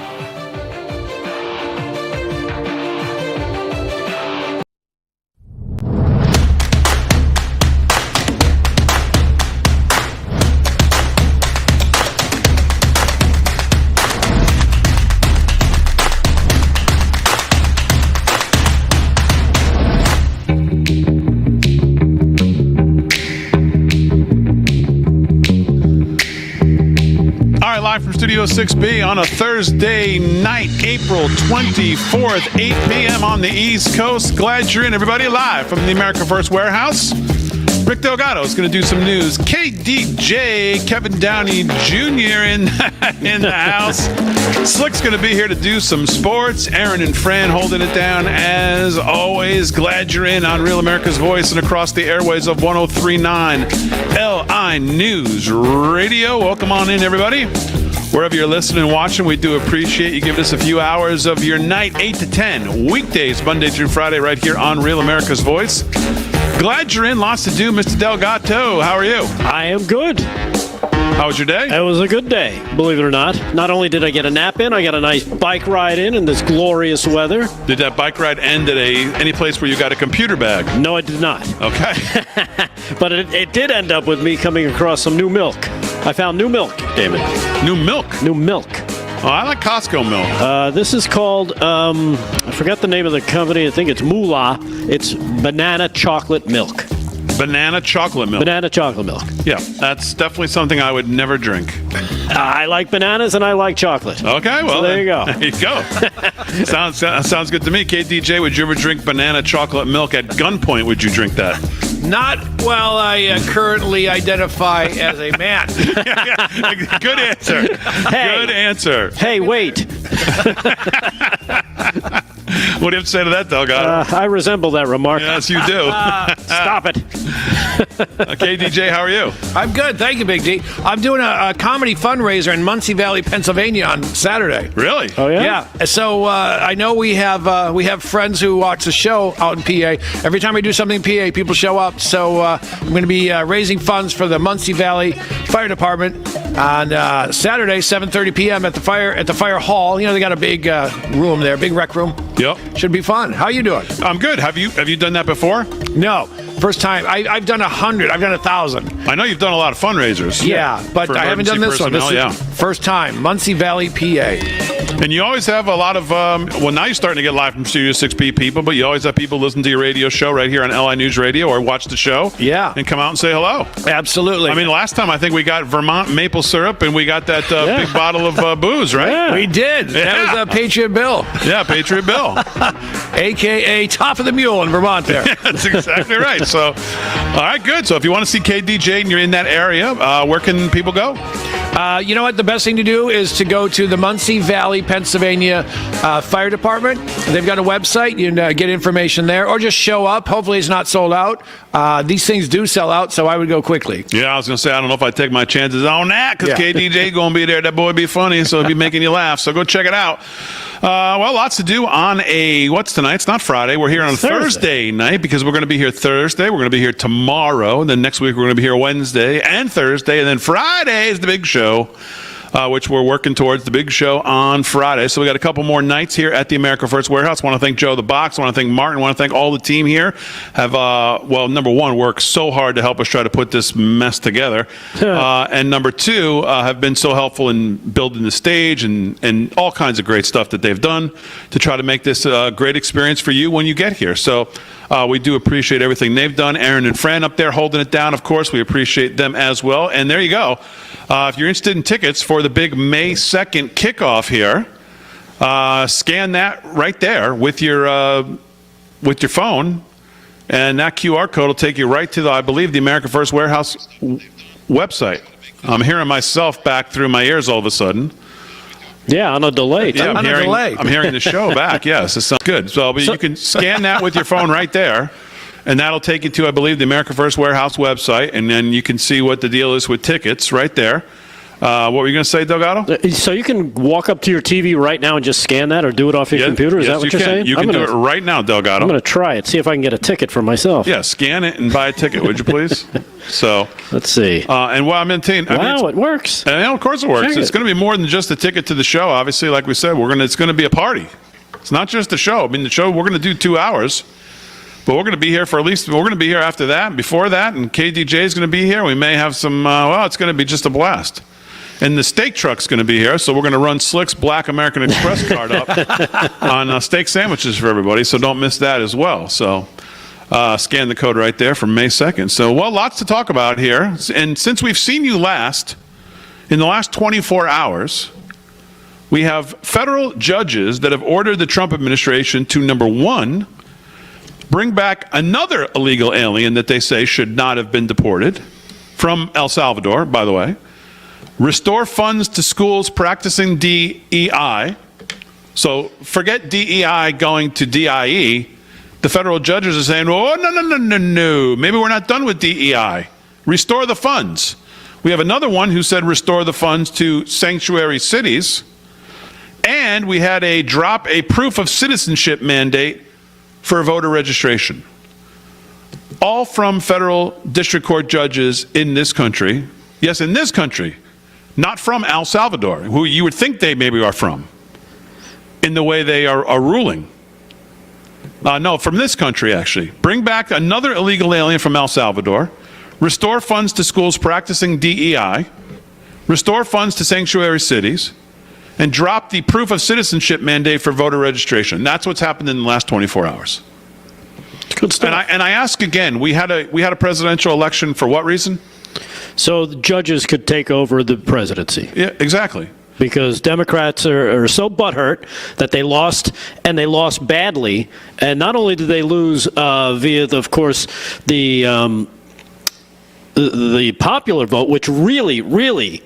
Live from Studio 6B on a Thursday night, April 24th, 8 p.m. on the East Coast. Glad you're in, everybody. Live from the America First Warehouse. Rick Delgado is going to do some news. KDJ, Kevin Downey Jr. in the house. Slick's going to be here to do some sports. Aaron and Fran holding it down as always. Glad you're in on Real America's Voice and across the airways of 103.9 LI News Radio. Welcome on in, everybody. Wherever you're listening and watching, we do appreciate you giving us a few hours of your night, 8 to 10, weekdays, Monday through Friday, right here on Real America's Voice. Glad you're in. Lots to do, Mr. Delgado. How are you? I am good. How was your day? It was a good day, believe it or not. Not only did I get a nap in, I got a nice bike ride in this glorious weather. Did that bike ride end at any place where you got a computer bag? No, it did not. Okay. But it did end up with me coming across some new milk. I found new milk, David. New milk? New milk. Oh, I like Costco milk. This is called, I forgot the name of the company. I think it's Moolah. It's banana chocolate milk. Banana chocolate milk. Banana chocolate milk. Yeah, that's definitely something I would never drink. I like bananas and I like chocolate. Okay, well, so there you go. There you go. sounds good to me. KDJ, would you ever drink banana chocolate milk at gunpoint? Would you drink that? Not while I currently identify as a man. Good answer. Good answer. Hey, wait. What do you have to say to that, Delgado? I resemble that remark. Yes, you do. Stop it. Okay, DJ, how are you? I'm good. Thank you, Big D. I'm doing a comedy fundraiser in Muncie Valley, Pennsylvania on Saturday. Really? Oh, yeah? Yeah. So I know we have friends who watch the show out in PA. Every time we do something in PA, people show up. So I'm going to be raising funds for the Muncie Valley Fire Department on Saturday, 7:30 p.m. at the fire hall. You know, they got a big room there, big rec room. Yep. Should be fun. How you doing? I'm good. Have you done that before? No. First time. I've done 100. I've done 1,000. I know you've done a lot of fundraisers. Yeah, but I haven't done this one. This is first time. Muncie Valley, PA. And you always have a lot of, well, now you're starting to get live from Studio 6B people, but you always have people listen to your radio show right here on LI News Radio or watch the show. Yeah. And come out and say hello. Absolutely. I mean, last time I think we got Vermont maple syrup and we got that big bottle of booze, right? Yeah. We did. Yeah. That was Patriot Bill. Yeah, Patriot Bill. A.K.A. Top of the Mule in Vermont there. That's exactly right. So, all right, good. So if you want to see KDJ and you're in that area, where can people go? You know what? The best thing to do is to go to the Muncie Valley, Pennsylvania Fire Department. They've got a website. You can get information there or just show up. Hopefully it's not sold out. These things do sell out, so I would go quickly. Yeah, I was going to say, I don't know if I'd take my chances on that because KDJ going to be there. That boy be funny, so he'll be making you laugh. So go check it out. Well, lots to do on what's tonight? It's not Friday. We're here on Thursday night because we're going to be here Thursday. We're going to be here tomorrow. And then next week we're going to be here Wednesday and Thursday. And then Friday is the big show, which we're working towards the big show on Friday. So we got a couple more nights here at the America First Warehouse. I want to thank Joe the Box. I want to thank Martin. I want to thank all the team here. Have, well, number one, worked so hard to help us try to put this mess together. And number two, have been so helpful in building the stage and all kinds of great stuff that they've done to try to make this a great experience for you when you get here. So we do appreciate everything they've done. Aaron and Fran up there holding it down, of course. We appreciate them as well. And there you go. If you're interested in tickets for the big May 2nd kickoff here, scan that right there with your phone, and that QR code will take you right to I believe, the America First Warehouse website. I'm hearing myself back through my ears all of a sudden. Yeah, on a delay. Yeah, I'm hearing the show back. Yes, it sounds good. So you can scan that with your phone right there. And that'll take you to, I believe, the America First Warehouse website, and then you can see what the deal is with tickets right there. What were you going to say, Delgado? So you can walk up to your TV right now and just scan that or do it off your computer? Is that what you're saying? You can do it right now, Delgado. I'm going to try it, see if I can get a ticket for myself. Yeah, scan it and buy a ticket, would you please? So let's see. And what I'm intending. Wow, it works. And of course it works. It's going to be more than just a ticket to the show. Obviously, like we said, it's going to be a party. It's not just a show. I mean, the show, we're going to do 2 hours. But we're going to be here for we're going to be here after that and before that, and KDJ is going to be here. We may have some, it's going to be just a blast. And the steak truck's going to be here, so we're going to run Slick's Black American Express card up on steak sandwiches for everybody, so don't miss that as well. So scan the code right there for May 2nd. So, well, lots to talk about here. And since we've seen you last, in the last 24 hours, we have federal judges that have ordered the Trump administration to, number one, bring back another illegal alien that they say should not have been deported from El Salvador, by the way. Restore funds to schools practicing DEI. So forget DEI going to DIE. The federal judges are saying, oh, no. Maybe we're not done with DEI. Restore the funds. We have another one who said restore the funds to sanctuary cities. And we had a proof of citizenship mandate for voter registration. All from federal district court judges in this country. Yes, in this country. Not from El Salvador, who you would think they maybe are from, in the way they are ruling. No, from this country, actually. Bring back another illegal alien from El Salvador. Restore funds to schools practicing DEI. Restore funds to sanctuary cities. And drop the proof of citizenship mandate for voter registration. That's what's happened in the last 24 hours. Good stuff. And I ask again, we had a presidential election for what reason? So the judges could take over the presidency. Yeah, exactly. Because Democrats are so butthurt that they lost, and they lost badly. And not only did they lose via, of course, the popular vote, which really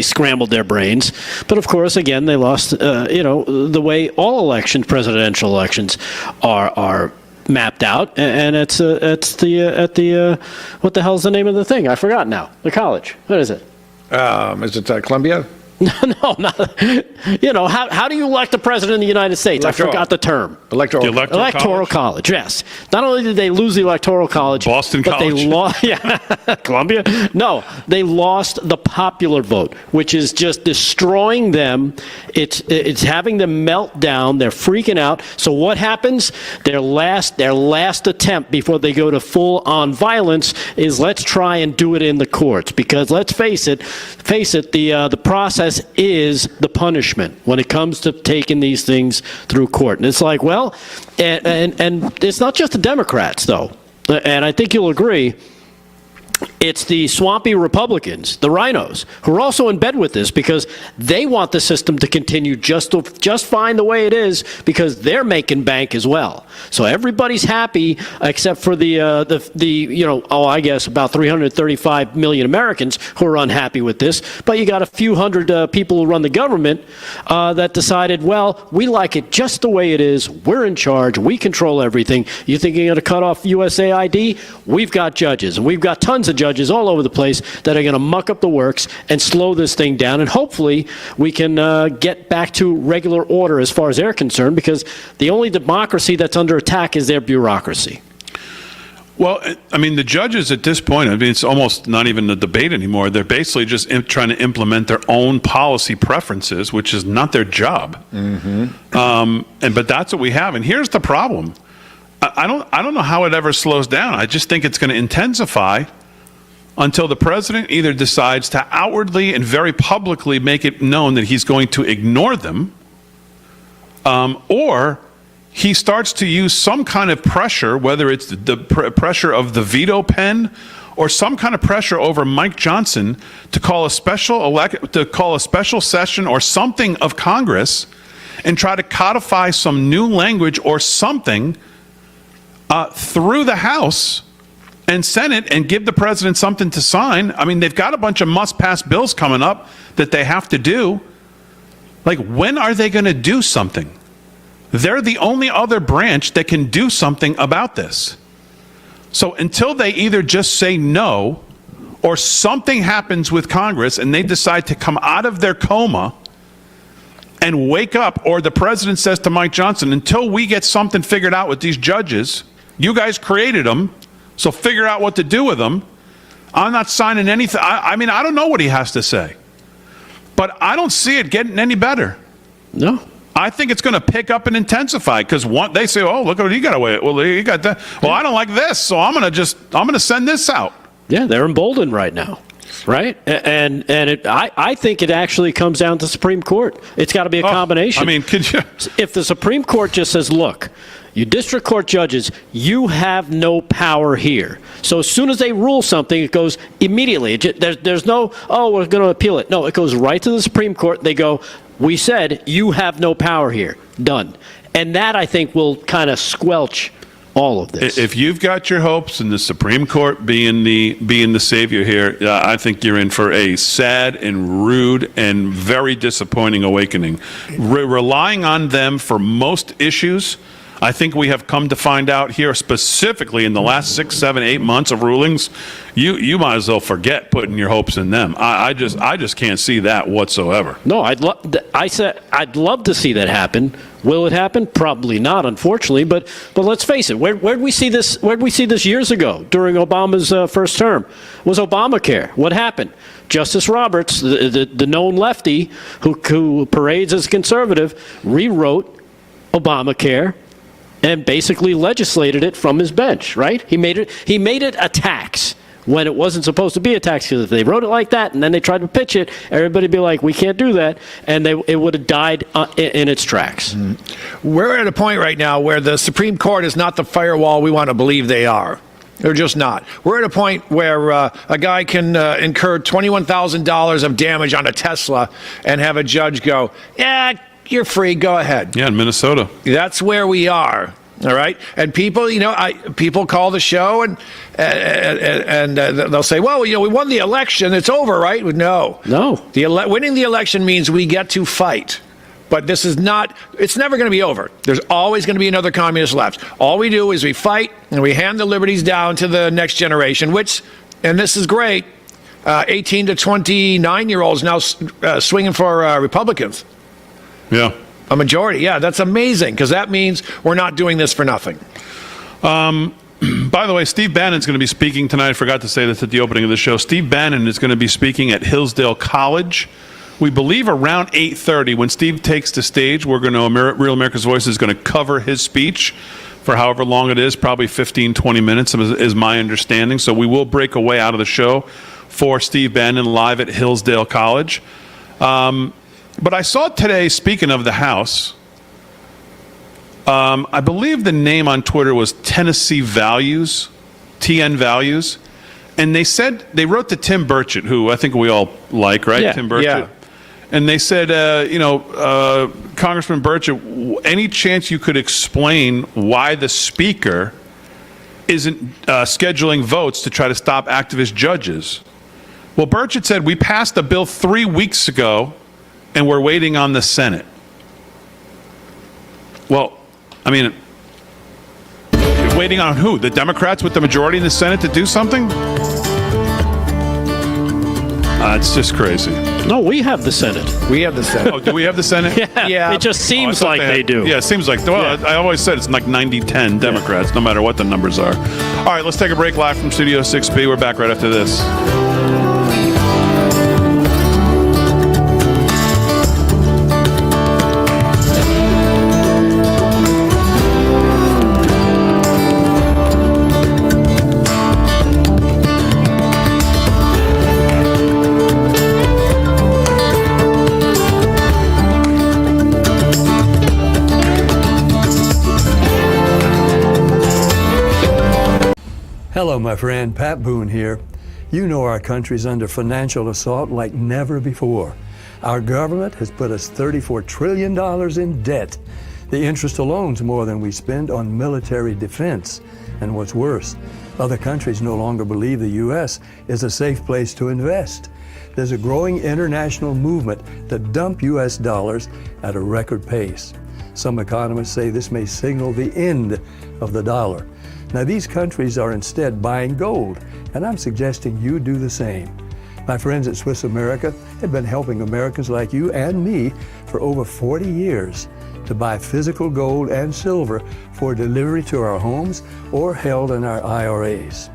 scrambled their brains. But of course, again, they lost. The way all presidential elections are mapped out, and it's the what the hell's the name of the thing? I forgot now. The college. What is it? Is it Columbia? No, not. How do you elect the president of the United States? Electoral. I forgot the term. Electoral college. Yes. Not only did they lose the electoral college, Boston but College. they lost. Columbia. No, they lost the popular vote, which is just destroying them. It's having them melt down. They're freaking out. So what happens? Their last attempt before they go to full on violence is let's try and do it in the courts, because let's face it, the process is the punishment when it comes to taking these things through court. And it's like, well, and it's not just the Democrats, though. And I think you'll agree, it's the swampy Republicans, the rhinos, who are also in bed with this because they want the system to continue just fine the way it is, because they're making bank as well. So everybody's happy except for I guess about 335 million Americans who are unhappy with this. But you got a few hundred people who run the government that decided, well, we like it just the way it is. We're in charge. We control everything. You think you're going to cut off USAID? We've got judges, and we've got tons of judges all over the place that are going to muck up the works and slow this thing down. And hopefully we can get back to regular order as far as they're concerned, because the only democracy that's under attack is their bureaucracy. Well, I mean, the judges at this point, I mean, it's almost not even a debate anymore. They're basically just trying to implement their own policy preferences, which is not their job. Mm-hmm. But that's what we have. And here's the problem. I don't know how it ever slows down. I just think it's going to intensify until the president either decides to outwardly and very publicly make it known that he's going to ignore them, or he starts to use some kind of pressure, whether it's the pressure of the veto pen or some kind of pressure over Mike Johnson to call a special session or something of Congress and try to codify some new language or something through the House and Senate and give the president something to sign. I mean, they've got a bunch of must-pass bills coming up that they have to do. Like, when are they going to do something? They're the only other branch that can do something about this. So until they either just say no, or something happens with Congress and they decide to come out of their coma and wake up, or the president says to Mike Johnson, until we get something figured out with these judges, you guys created them, so figure out what to do with them. I'm not signing anything. I mean, I don't know what he has to say. But I don't see it getting any better. No. I think it's going to pick up and intensify, because they say, oh, look what he got away with. Well, he got that. Well, I don't like this, so I'm going to send this out. Yeah, they're emboldened right now. Right? And I think it actually comes down to Supreme Court. It's got to be a combination. I mean, if the Supreme Court just says, look, you district court judges, you have no power here. So as soon as they rule something, it goes immediately. There's no, we're going to appeal it. No, it goes right to the Supreme Court. They go, we said you have no power here. Done. And that, I think, will kind of squelch all of this. If you've got your hopes in the Supreme Court being the savior here, I think you're in for a sad and rude and very disappointing awakening. Relying on them for most issues, I think we have come to find out here, specifically in the last 6, 7, 8 months of rulings, you might as well forget putting your hopes in them. I just can't see that whatsoever. No, I'd love to see that happen. Will it happen? Probably not, unfortunately. But let's face it. Where'd we see this? Where'd we see this years ago during Obama's first term? It was Obamacare. What happened? Justice Roberts, the known lefty who parades as a conservative, rewrote Obamacare and basically legislated it from his bench, right? He made it a tax, when it wasn't supposed to be a tax. Because if they wrote it like that and then they tried to pitch it, everybody would be like, we can't do that. And it would have died in its tracks. We're at a point right now where the Supreme Court is not the firewall we want to believe they are. They're just not. We're at a point where a guy can incur $21,000 of damage on a Tesla and have a judge go, yeah, you're free, go ahead. Yeah, in Minnesota. That's where we are. All right, and people, people call the show and they'll say, "Well, we won the election; it's over, right?" No. Winning the election means we get to fight, but this is not. It's never going to be over. There's always going to be another communist left. All we do is we fight and we hand the liberties down to the next generation. And this is great. 18 to 29-year-olds now swinging for Republicans. Yeah. A majority, yeah, that's amazing because that means we're not doing this for nothing. By the way, Steve Bannon's going to be speaking tonight. I forgot to say this at the opening of the show. Steve Bannon is going to be speaking at Hillsdale College. We believe around 8:30. When Steve takes the stage, we're going to, Real America's Voice is going to cover his speech for however long it is, probably 15, 20 minutes is my understanding. So we will break away out of the show for Steve Bannon live at Hillsdale College. But I saw today, speaking of the House, I believe the name on Twitter was Tennessee Values, TN Values, and they wrote to Tim Burchett, who I think we all like, right? Yeah, Tim Burchett. yeah. And they said, Congressman Burchett, any chance you could explain why the Speaker isn't scheduling votes to try to stop activist judges? Well, Burchett said, we passed a bill 3 weeks ago, and we're waiting on the Senate. Well, I mean, waiting on who? The Democrats with the majority in the Senate to do something? It's just crazy. No, we have the Senate. We have the Senate. Oh, do we have the Senate? Yeah. It just seems like they do. Yeah, it seems like. Well, I always said it's like 90-10 Democrats, no matter what the numbers are. All right, let's take a break live from Studio 6B. We're back right after this. Hello, my friend. Pat Boone here. You know our country's under financial assault like never before. Our government has put us $34 trillion in debt. The interest alone's more than we spend on military defense. And what's worse, other countries no longer believe the U.S. is a safe place to invest. There's a growing international movement to dump U.S. dollars at a record pace. Some economists say this may signal the end of the dollar. Now, these countries are instead buying gold, and I'm suggesting you do the same. My friends at Swiss America have been helping Americans like you and me for over 40 years to buy physical gold and silver for delivery to our homes or held in our IRAs.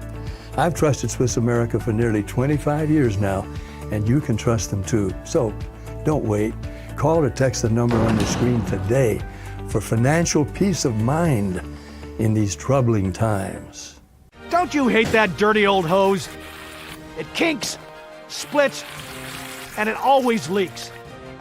I've trusted Swiss America for nearly 25 years now, and you can trust them too. So don't wait. Call or text the number on the screen today for financial peace of mind in these troubling times. Don't you hate that dirty old hose? It kinks, splits, and it always leaks.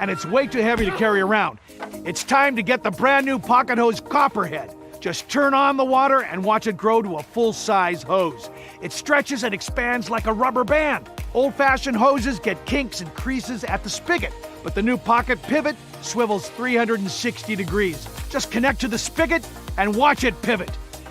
And it's way too heavy to carry around. It's time to get the brand new Pocket Hose Copperhead. Just turn on the water and watch it grow to a full-size hose. It stretches and expands like a rubber band. Old-fashioned hoses get kinks and creases at the spigot, but the new Pocket Pivot swivels 360 degrees. Just connect to the spigot and watch it pivot.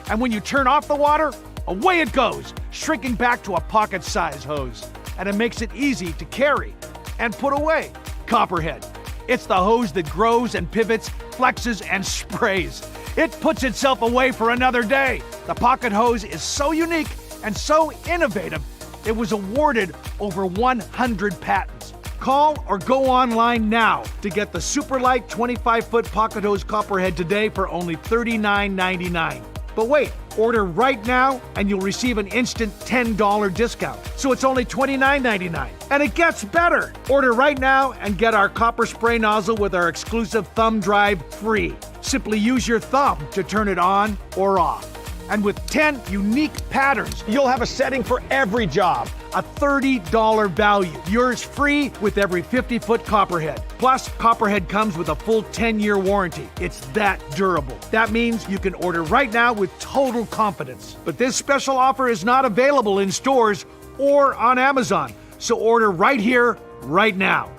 And when you turn off the water, away it goes, shrinking back to a pocket-size hose. And it makes it easy to carry and put away. Copperhead. It's the hose that grows and pivots, flexes, and sprays. It puts itself away for another day. The Pocket Hose is so unique and so innovative, it was awarded over 100 patents. Call or go online now to get the super light 25-foot Pocket Hose Copperhead today for only $39.99. But wait, order right now and you'll receive an instant $10 discount. So it's only $29.99. And it gets better. Order right now and get our copper spray nozzle with our exclusive thumb drive free. Simply use your thumb to turn it on or off. And with 10 unique patterns, you'll have a setting for every job. A $30 value. Yours free with every 50-foot Copperhead. Plus, Copperhead comes with a full 10-year warranty. It's that durable. That means you can order right now with total confidence. But this special offer is not available in stores or on Amazon. So order right here, right now.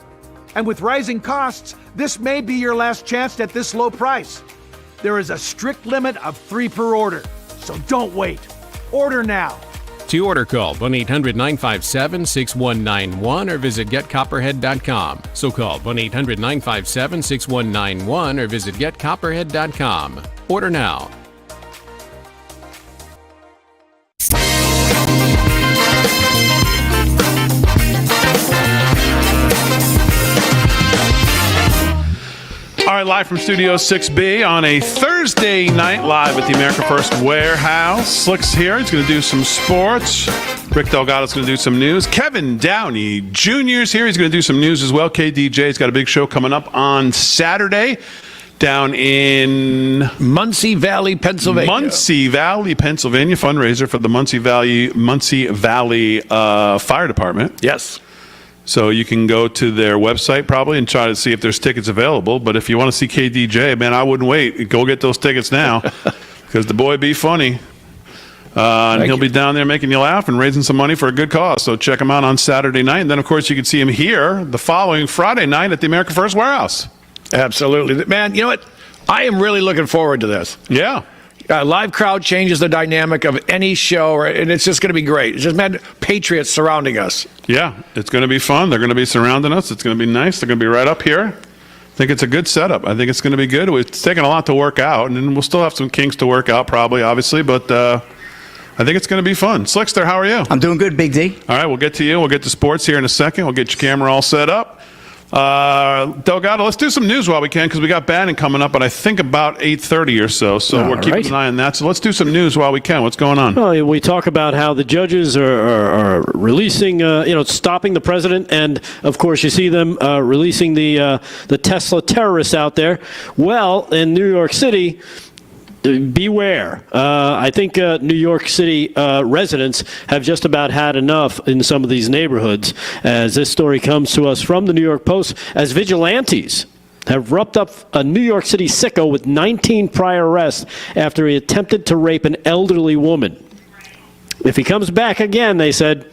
And with rising costs, this may be your last chance at this low price. There is a strict limit of 3 per order. So don't wait. Order now. To order, call 1-800-957-6191 or visit getcopperhead.com. So call 1-800-957-6191 or visit getcopperhead.com. Order now. All right, live from Studio 6B on a Thursday night, live at the America First Warehouse. Slick's here. He's going to do some sports. Rick Delgado's going to do some news. Kevin Downey Jr. is here. He's going to do some news as well. KDJ's got a big show coming up on Saturday down in Muncie Valley, Pennsylvania. Fundraiser for the Muncie Valley Fire Department. Yes. So you can go to their website probably and try to see if there's tickets available. But if you want to see KDJ, man, I wouldn't wait. Go get those tickets now because the boy be funny. And he'll be down there making you laugh and raising some money for a good cause. So check him out on Saturday night. And then, of course, you can see him here the following Friday night at the America First Warehouse. Absolutely. Man, you know what? I am really looking forward to this. Yeah. Live crowd changes the dynamic of any show, and it's just going to be great. It's just mad patriots surrounding us. Yeah, it's going to be fun. They're going to be surrounding us. It's going to be nice. They're going to be right up here. I think it's a good setup. I think it's going to be good. It's taken a lot to work out, and we'll still have some kinks to work out probably, obviously, but I think it's going to be fun. Slickster, how are you? I'm doing good, Big D. All right, we'll get to you. We'll get to sports here in a second. We'll get your camera all set up. Delgado, let's do some news while we can because we got Bannon coming up at I think about 8:30 or so. So we're keeping an eye on that. So let's do some news while we can. What's going on? Well, we talk about how the judges are releasing, stopping the president, and of course you see them releasing the Tesla terrorists out there. Well, in New York City, beware. I think New York City residents have just about had enough in some of these neighborhoods, as this story comes to us from the New York Post, as vigilantes have roughed up a New York City sicko with 19 prior arrests after he attempted to rape an elderly woman. If he comes back again, they said,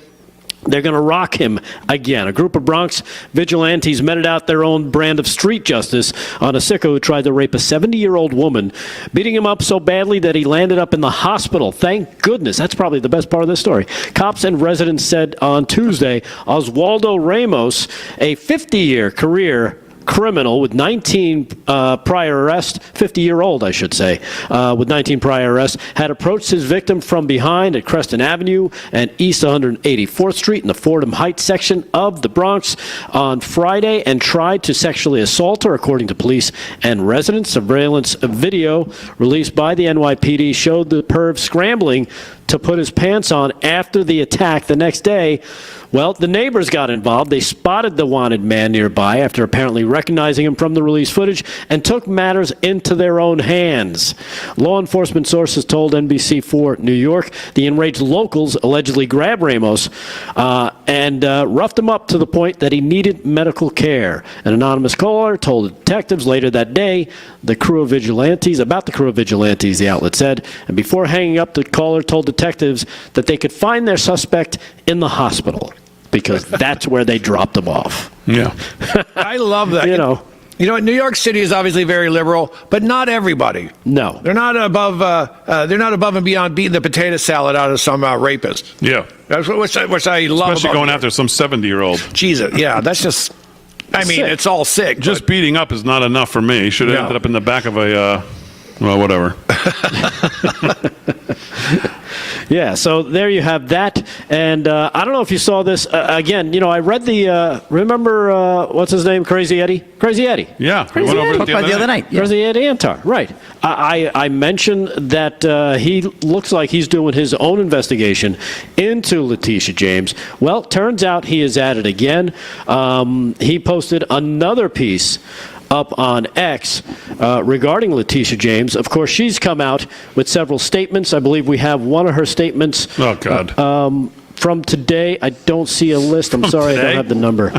they're going to rock him again. A group of Bronx vigilantes meted out their own brand of street justice on a sicko who tried to rape a 70-year-old woman, beating him up so badly that he landed up in the hospital. Thank goodness. That's probably the best part of this story. Cops and residents said on Tuesday, Oswaldo Ramos, a 50-year career criminal with 19 prior arrests, 50-year-old, I should say, with 19 prior arrests, had approached his victim from behind at Creston Avenue and East 184th Street in the Fordham Heights section of the Bronx on Friday and tried to sexually assault her, according to police and residents. Surveillance video released by the NYPD showed the perv scrambling to put his pants on after the attack the next day. Well, the neighbors got involved. They spotted the wanted man nearby after apparently recognizing him from the released footage and took matters into their own hands. Law enforcement sources told NBC4 New York the enraged locals allegedly grabbed Ramos and roughed him up to the point that he needed medical care. An anonymous caller told detectives later that day about the crew of vigilantes, the outlet said, and before hanging up, the caller told detectives that they could find their suspect in the hospital, because that's where they dropped him off. Yeah. I love that. You know, New York City is obviously very liberal, but not everybody. No. They're not above and beyond beating the potato salad out of some rapist. Yeah. That's which I love. Especially going after some 70-year-old. Jesus, yeah, that's just, it's all sick. Just beating up is not enough for me. Should have ended up in the back of a, well, whatever. Yeah, so there you have that. And I don't know if you saw this. Again, I read the, remember, what's his name? Crazy Eddie? Crazy Eddie. Yeah. Crazy Eddie. Talked about the other night. Yeah. Crazy Eddie Antar, right. I mentioned that he looks like he's doing his own investigation into Letitia James. Well, turns out he is at it again. He posted another piece up on X regarding Letitia James. Of course, she's come out with several statements. I believe we have one of her statements. Oh, God. From today. I don't see a list. I'm sorry, I don't have the number.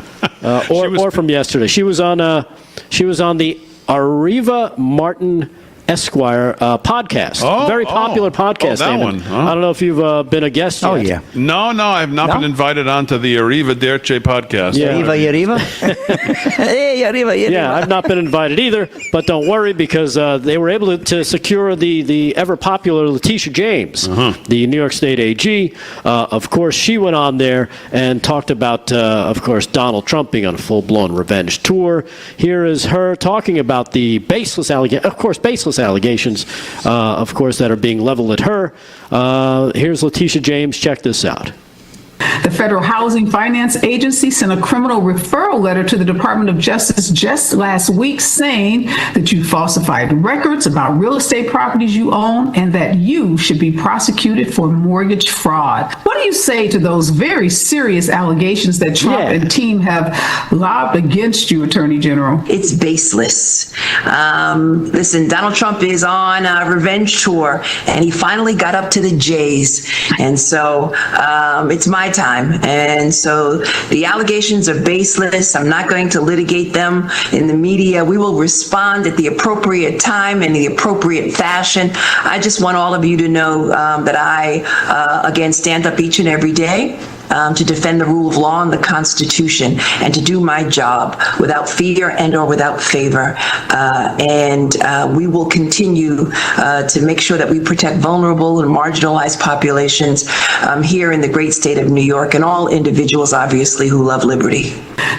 Or from yesterday. She was on the Areva Martin Esquire podcast. Very popular podcast. That one. I don't know if you've been a guest yet. Oh, yeah. No, I have not been invited onto the Arriva Derche podcast. Yeah. Arriva. Hey, Arriva. Yeah, I've not been invited either, but don't worry because they were able to secure the ever-popular Letitia James, the New York State AG. Of course, she went on there and talked about, of course, Donald Trump being on a full-blown revenge tour. Here is her talking about the baseless allegations, of course, that are being leveled at her. Here's Letitia James. Check this out. The Federal Housing Finance Agency sent a criminal referral letter to the Department of Justice just last week saying that you falsified records about real estate properties you own and that you should be prosecuted for mortgage fraud. What do you say to those very serious allegations that Trump and team have lobbed against you, Attorney General? It's baseless. Listen, Donald Trump is on a revenge tour, and he finally got up to the J's. And so it's my time. And so the allegations are baseless. I'm not going to litigate them in the media. We will respond at the appropriate time in the appropriate fashion. I just want all of you to know that I, again, stand up each and every day to defend the rule of law and the Constitution and to do my job without fear and or without favor. And we will continue to make sure that we protect vulnerable and marginalized populations here in the great state of New York and all individuals, obviously, who love liberty.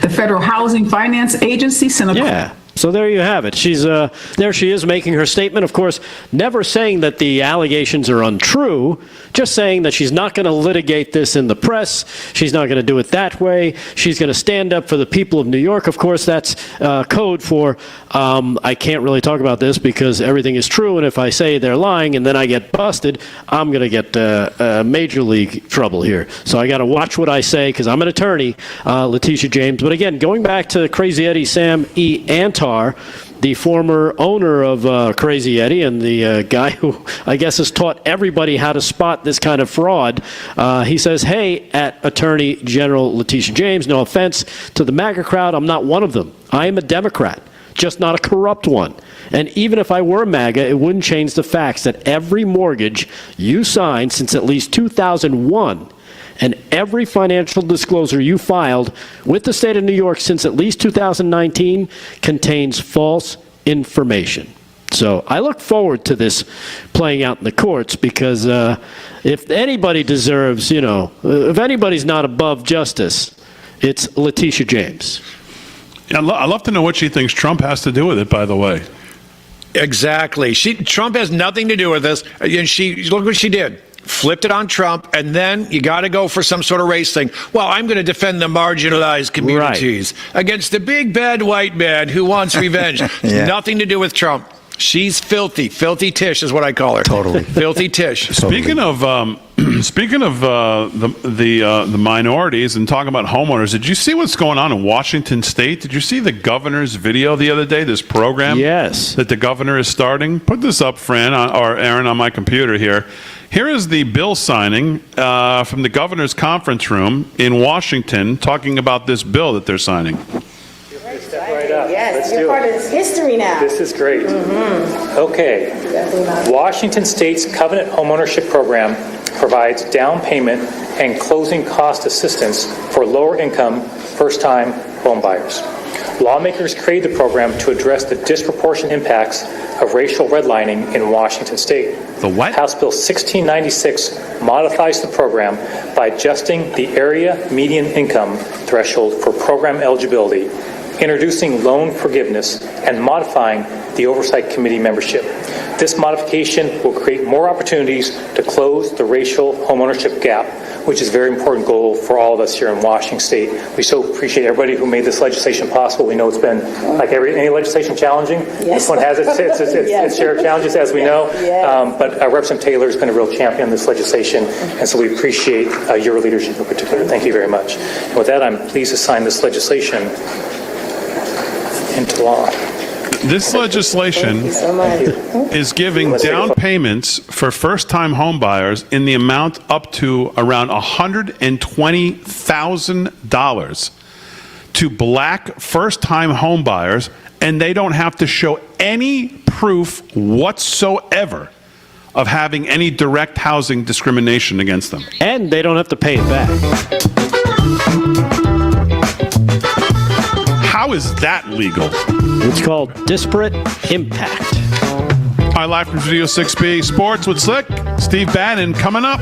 The Federal Housing Finance Agency sent a... So there you have it. She's there she is making her statement, of course, never saying that the allegations are untrue, just saying that she's not going to litigate this in the press. She's not going to do it that way. She's going to stand up for the people of New York. Of course, that's code for I can't really talk about this because everything is true, and if I say they're lying and then I get busted, I'm going to get major league trouble here. So I got to watch what I say because I'm an attorney, Letitia James. But again, going back to Crazy Eddie Sam E. Antar, the former owner of Crazy Eddie and the guy who I guess has taught everybody how to spot this kind of fraud. He says, hey, at Attorney General Letitia James, no offense to the MAGA crowd, I'm not one of them. I am a Democrat, just not a corrupt one. And even if I were MAGA, it wouldn't change the facts that every mortgage you signed since at least 2001 and every financial disclosure you filed with the state of New York since at least 2019 contains false information. So I look forward to this playing out in the courts because if anybody deserves, if anybody's not above justice, it's Letitia James. I'd love to know what she thinks Trump has to do with it, by the way. Exactly. Trump has nothing to do with this. And look what she did. Flipped it on Trump, and then you got to go for some sort of race thing. Well, I'm going to defend the marginalized communities against the big bad white man who wants revenge. Nothing to do with Trump. She's filthy. Filthy Tish is what I call her. Totally. Filthy Tish. Speaking of the minorities and talking about homeowners, did you see what's going on in Washington State? Did you see the governor's video the other day, this program? Yes. That the governor is starting? Put this up, Fran, or Aaron, on my computer here. Here is the bill signing from the governor's conference room in Washington talking about this bill that they're signing. Step right up. Yes, you're part of this history now. This is great. Okay. Washington State's Covenant Homeownership Program provides down payment and closing cost assistance for lower income, first-time home buyers. Lawmakers created the program to address the disproportionate impacts of racial redlining in Washington State. The what? House Bill 1696 modifies the program by adjusting the area median income threshold for program eligibility, introducing loan forgiveness, and modifying the Oversight Committee membership. This modification will create more opportunities to close the racial homeownership gap, which is a very important goal for all of us here in Washington State. We so appreciate everybody who made this legislation possible. We know it's been, like any legislation, challenging. Yes. This one has its share of challenges, as we know. Yes. But Representative Taylor has been a real champion of this legislation, and so we appreciate your leadership in particular. Thank you very much. And with that, I'm pleased to sign this legislation into law. go on. This legislation is giving down payments for first-time home buyers in the amount up to around $120,000 to black first-time home buyers, and they don't have to show any proof whatsoever of having any direct housing discrimination against them. And they don't have to pay it back. How is that legal? It's called disparate impact. All right, live from Studio 6B, Sports with Slick. Steve Bannon coming up.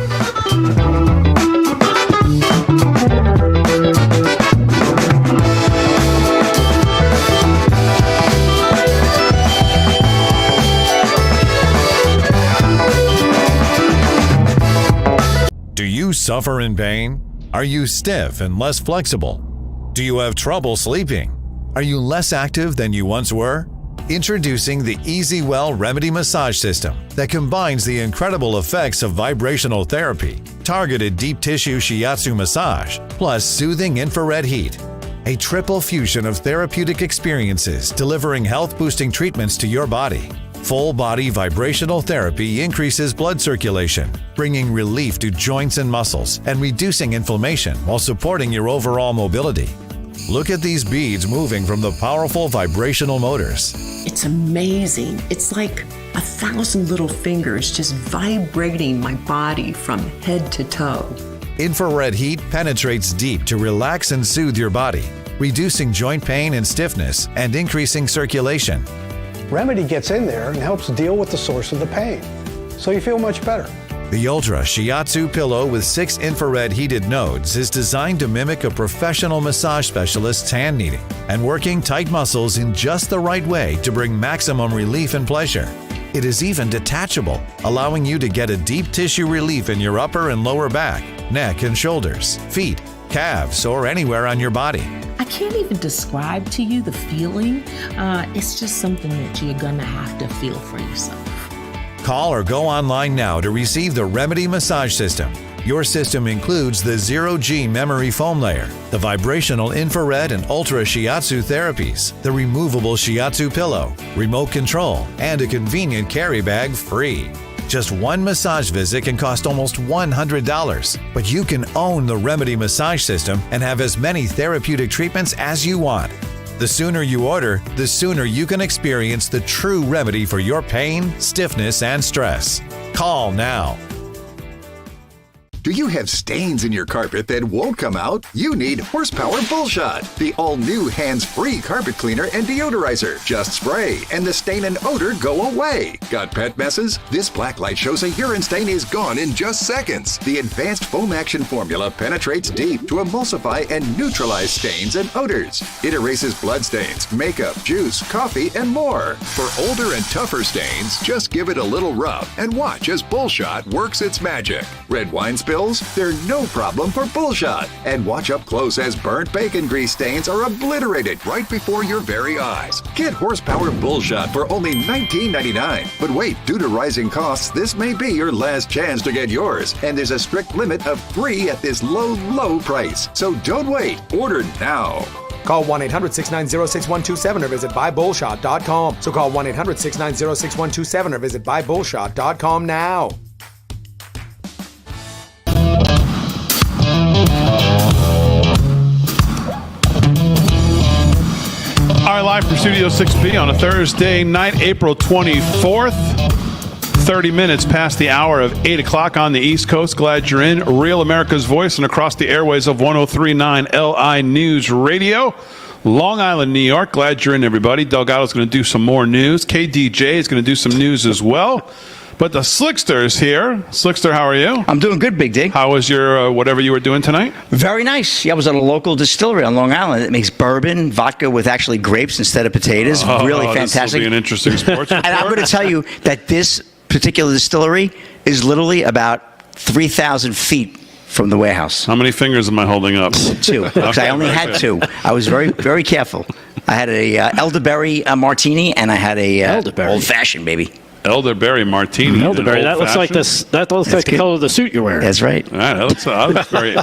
Do you suffer in pain? Are you stiff and less flexible? Do you have trouble sleeping? Are you less active than you once were? Introducing the EasyWell Remedy Massage System that combines the incredible effects of vibrational therapy, targeted deep tissue shiatsu massage, plus soothing infrared heat. A triple fusion of therapeutic experiences delivering health-boosting treatments to your body. Full-body vibrational therapy increases blood circulation, bringing relief to joints and muscles and reducing inflammation while supporting your overall mobility. Look at these beads moving from the powerful vibrational motors. It's amazing. It's like 1,000 little fingers just vibrating my body from head to toe. Infrared heat penetrates deep to relax and soothe your body, reducing joint pain and stiffness and increasing circulation. Remedy gets in there and helps deal with the source of the pain, so you feel much better. The Ultra Shiatsu pillow with 6 infrared heated nodes is designed to mimic a professional massage specialist's hand kneading and working tight muscles in just the right way to bring maximum relief and pleasure. It is even detachable, allowing you to get a deep tissue relief in your upper and lower back, neck and shoulders, feet, calves, or anywhere on your body. I can't even describe to you the feeling. It's just something that you're gonna have to feel for yourself. Call or go online now to receive the Remedy Massage System. Your system includes the Zero-G memory foam layer, the vibrational infrared and ultra shiatsu therapies, the removable shiatsu pillow, remote control, and a convenient carry bag free. Just one massage visit can cost almost $100, but you can own the Remedy Massage System and have as many therapeutic treatments as you want. The sooner you order, the sooner you can experience the true remedy for your pain, stiffness, and stress. Call now. Do you have stains in your carpet that won't come out? You need Horsepower Bullshot, the all-new hands-free carpet cleaner and deodorizer. Just spray, and the stain and odor go away. Got pet messes? This black light shows a urine stain is gone in just seconds. The advanced foam action formula penetrates deep to emulsify and neutralize stains and odors. It erases blood stains, makeup, juice, coffee, and more. For older and tougher stains, just give it a little rub and watch as Bullshot works its magic. Red wine spills? They're no problem for Bullshot. And watch up close as burnt bacon grease stains are obliterated right before your very eyes. Get Horsepower Bullshot for only $19.99. But wait, due to rising costs, this may be your last chance to get yours. And there's a strict limit of 3 at this low, low price. So don't wait. Order now. Call 1-800-690-6127 or visit buybullshot.com. So call 1-800-690-6127 or visit buybullshot.com now. All right, live from Studio 6B on a Thursday night, April 24th. 30 minutes past the hour of 8 o'clock on the East Coast. Glad you're in. Real America's Voice and across the airways of 103.9 LI News Radio. Long Island, New York. Glad you're in, everybody. Delgado's going to do some more news. KDJ is going to do some news as well. But the Slickster is here. Slickster, how are you? I'm doing good, Big D. How was your whatever you were doing tonight? Very nice. Yeah, I was at a local distillery on Long Island that makes bourbon, vodka with actually grapes instead of potatoes. Really fantastic. This will be an interesting sports report. And I'm going to tell you that this particular distillery is literally about 3,000 feet from the warehouse. How many fingers am I holding up? 2. Because I only had 2. I was very, very careful. I had a elderberry martini and I had a old-fashioned, baby. elderberry martini. Elderberry. That looks like this. That looks like the color of the suit you're wearing. That's right. All right, that looks very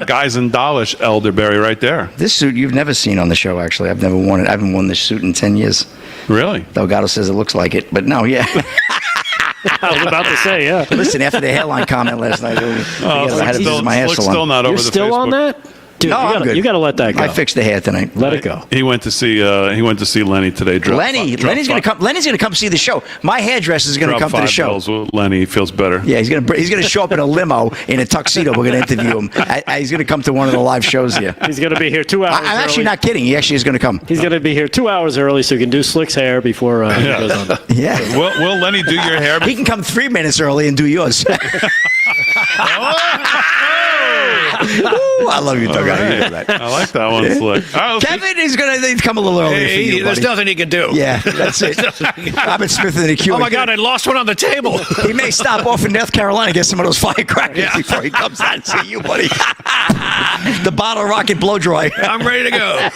guys and dollish elderberry right there. This suit you've never seen on the show. Actually, I've never worn it. I haven't worn this suit in 10 years. Really? Delgado says it looks like it, but no, yeah. I was about to say, yeah. Listen, after the hairline comment last night, I had to visit my hair salon. Still not over You're still on that? Dude, No, you got to let that go. I fixed the hair tonight. Let it go. He went to see Lenny today. Lenny's going to come see the show. My hairdresser is going to come to the show. With Lenny feels better. Yeah, he's going to show up in a limo in a tuxedo. We're going to interview him. He's going to come to one of the live shows here. He's going to be here 2 hours. I'm actually not kidding. He actually is going to come. He's going to be here 2 hours early so he can do Slick's hair before he goes on. Yeah. Will Lenny do your hair? He can come 3 minutes early and do yours. Ooh, I love you, Doug. Right. I like that one, Slick. Right, Kevin is going to come a little early for you, There's buddy. nothing he can do. Yeah, that's it. Robert Smith in the queue. Oh, my God, I lost one on the table. He may stop off in North Carolina and get some of those firecrackers before he comes out and see you, buddy. The bottle rocket blow dry. I'm ready to go.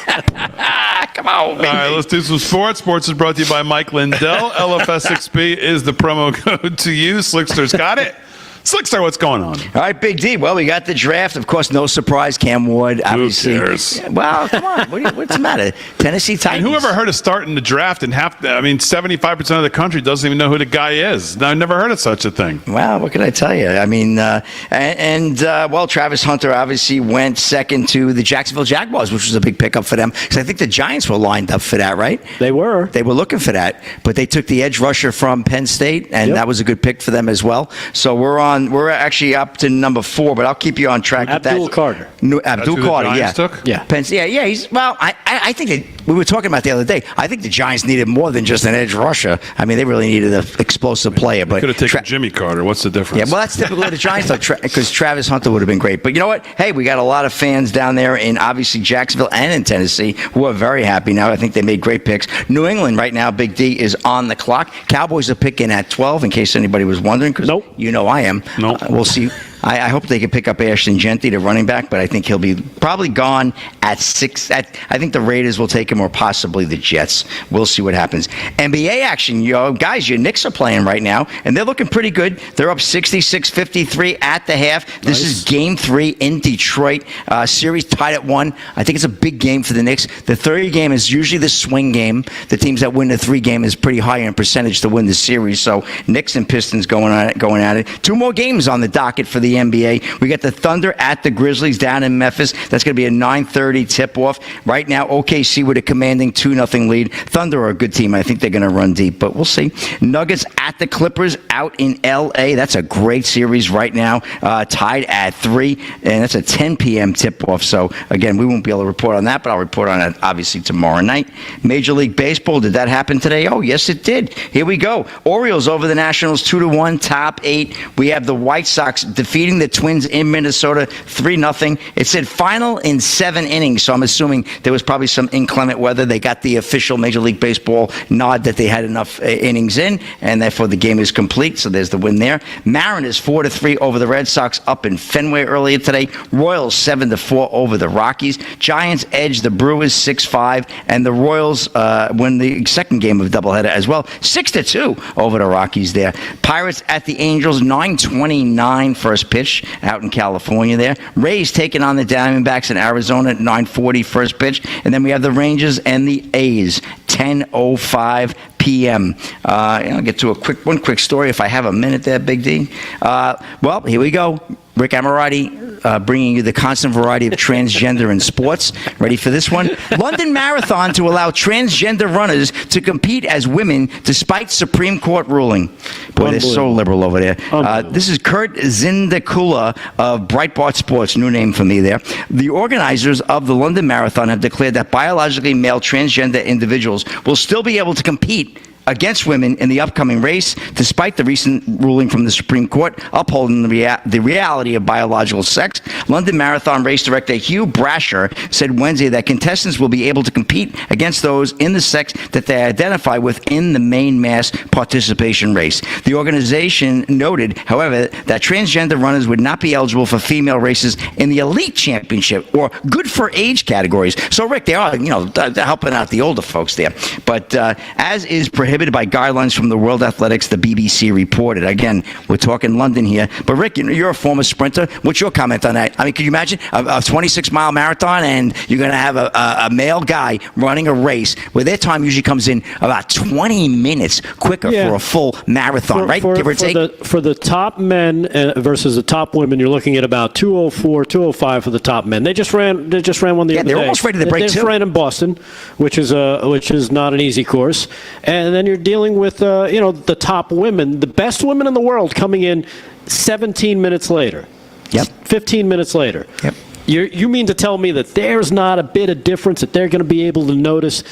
Come on, baby. All right, let's do some sports. Sports is brought to you by Mike Lindell. LFS6B is the promo code to use. Slickster's got it. Slickster, what's going on? All right, Big D. Well, we got the draft. Of course, no surprise. Cam Ward, obviously. Who cares? Well, come on. What's the matter? Tennessee Titans. And whoever heard of starting the draft and 75% of the country doesn't even know who the guy is. I've never heard of such a thing. Well, what can I tell you? I mean, well, Travis Hunter obviously went second to the Jacksonville Jaguars, which was a big pickup for them. Because I think the Giants were lined up for that, right? They were. They were looking for that. But they took the edge rusher from Penn State, and that was a good pick for them as well. So we're actually up to number 4, but I'll keep you on track with that. Abdul Carter. Abdul Carter, yeah. Took? Yeah. Yeah. I think we were talking about the other day. I think the Giants needed more than just an edge rusher. I mean, they really needed an explosive player. But could have taken Jimmy Carter. What's the difference? Yeah, well, that's typical of the Giants, because Travis Hunter would have been great. But you know what? Hey, we got a lot of fans down there in obviously Jacksonville and in Tennessee who are very happy now. I think they made great picks. New England right now, Big D, is on the clock. Cowboys are picking at 12, in case anybody was wondering. Because you know I am. Nope. We'll see. I hope they can pick up Ashton Genty, the running back, but I think he'll be probably gone at 6. I think the Raiders will take him, or possibly the Jets. We'll see what happens. NBA action, guys, your Knicks are playing right now, and they're looking pretty good. They're up 66-53 at the half. This is Game 3 in Detroit. Series tied at 1. I think it's a big game for the Knicks. The third game is usually the swing game. The teams that win the 3 game is pretty high in percentage to win the series. So Knicks and Pistons going at it. 2 more games on the docket for the NBA. We got the Thunder at the Grizzlies down in Memphis. That's going to be a 9:30 tip-off. Right now, OKC with a commanding 2-0 lead. Thunder are a good team. I think they're going to run deep, but we'll see. Nuggets at the Clippers out in L.A. That's a great series right now, tied at 3, and that's a 10 p.m. tip-off. So, again, we won't be able to report on that, but I'll report on it, obviously, tomorrow night. Major League Baseball, did that happen today? Oh, yes, it did. Here we go. Orioles over the Nationals 2-1, top 8. We have the White Sox defeating the Twins in Minnesota 3-0. It said final in 7 innings, so I'm assuming there was probably some inclement weather. They got the official Major League Baseball nod that they had enough innings in, and therefore the game is complete. So there's the win there. Mariners 4-3 over the Red Sox up in Fenway earlier today. Royals 7-4 over the Rockies. Giants edge the Brewers 6-5, and the Royals win the second game of doubleheader as well, 6-2 over the Rockies there. Pirates at the Angels 9:29 first pitch out in California there. Rays taking on the Diamondbacks in Arizona at 9:40 first pitch. And then we have the Rangers and the A's, 10:05 p.m. I'll get to one quick story if I have a minute there, Big D. Well, here we go. Rick Amorati bringing you the constant variety of transgender in sports. Ready for this one? London Marathon to allow transgender runners to compete as women despite Supreme Court ruling. Boy, they're so liberal over there. This is Kurt Zindakula of Breitbart Sports, new name for me there. The organizers of the London Marathon have declared that biologically male transgender individuals will still be able to compete against women in the upcoming race, despite the recent ruling from the Supreme Court upholding the reality of biological sex. London Marathon race director Hugh Brasher said Wednesday that contestants will be able to compete against those in the sex that they identify with in the main mass participation race. The organization noted, however, that transgender runners would not be eligible for female races in the elite championship or good for age categories. So, Rick, they are, they're helping out the older folks there. But as is prohibited prohibited by guidelines from the World Athletics, the BBC reported. Again, we're talking London here. But Rick, you're a former sprinter. What's your comment on that? I mean, can you imagine a 26-mile marathon and you're going to have a male guy running a race where their time usually comes in about 20 minutes quicker for a full marathon, right? Give or take. For the top men versus the top women, you're looking at about 2:04, 2:05 for the top men. They just ran one the other day. They're almost ready to break They just ran in Boston, which is not an easy course. And then you're dealing with the top women, the best women in the world, coming in 17 minutes later. Yep. 15 minutes later. Yep. You mean to tell me that there's not a bit of difference that they're going to be able to notice?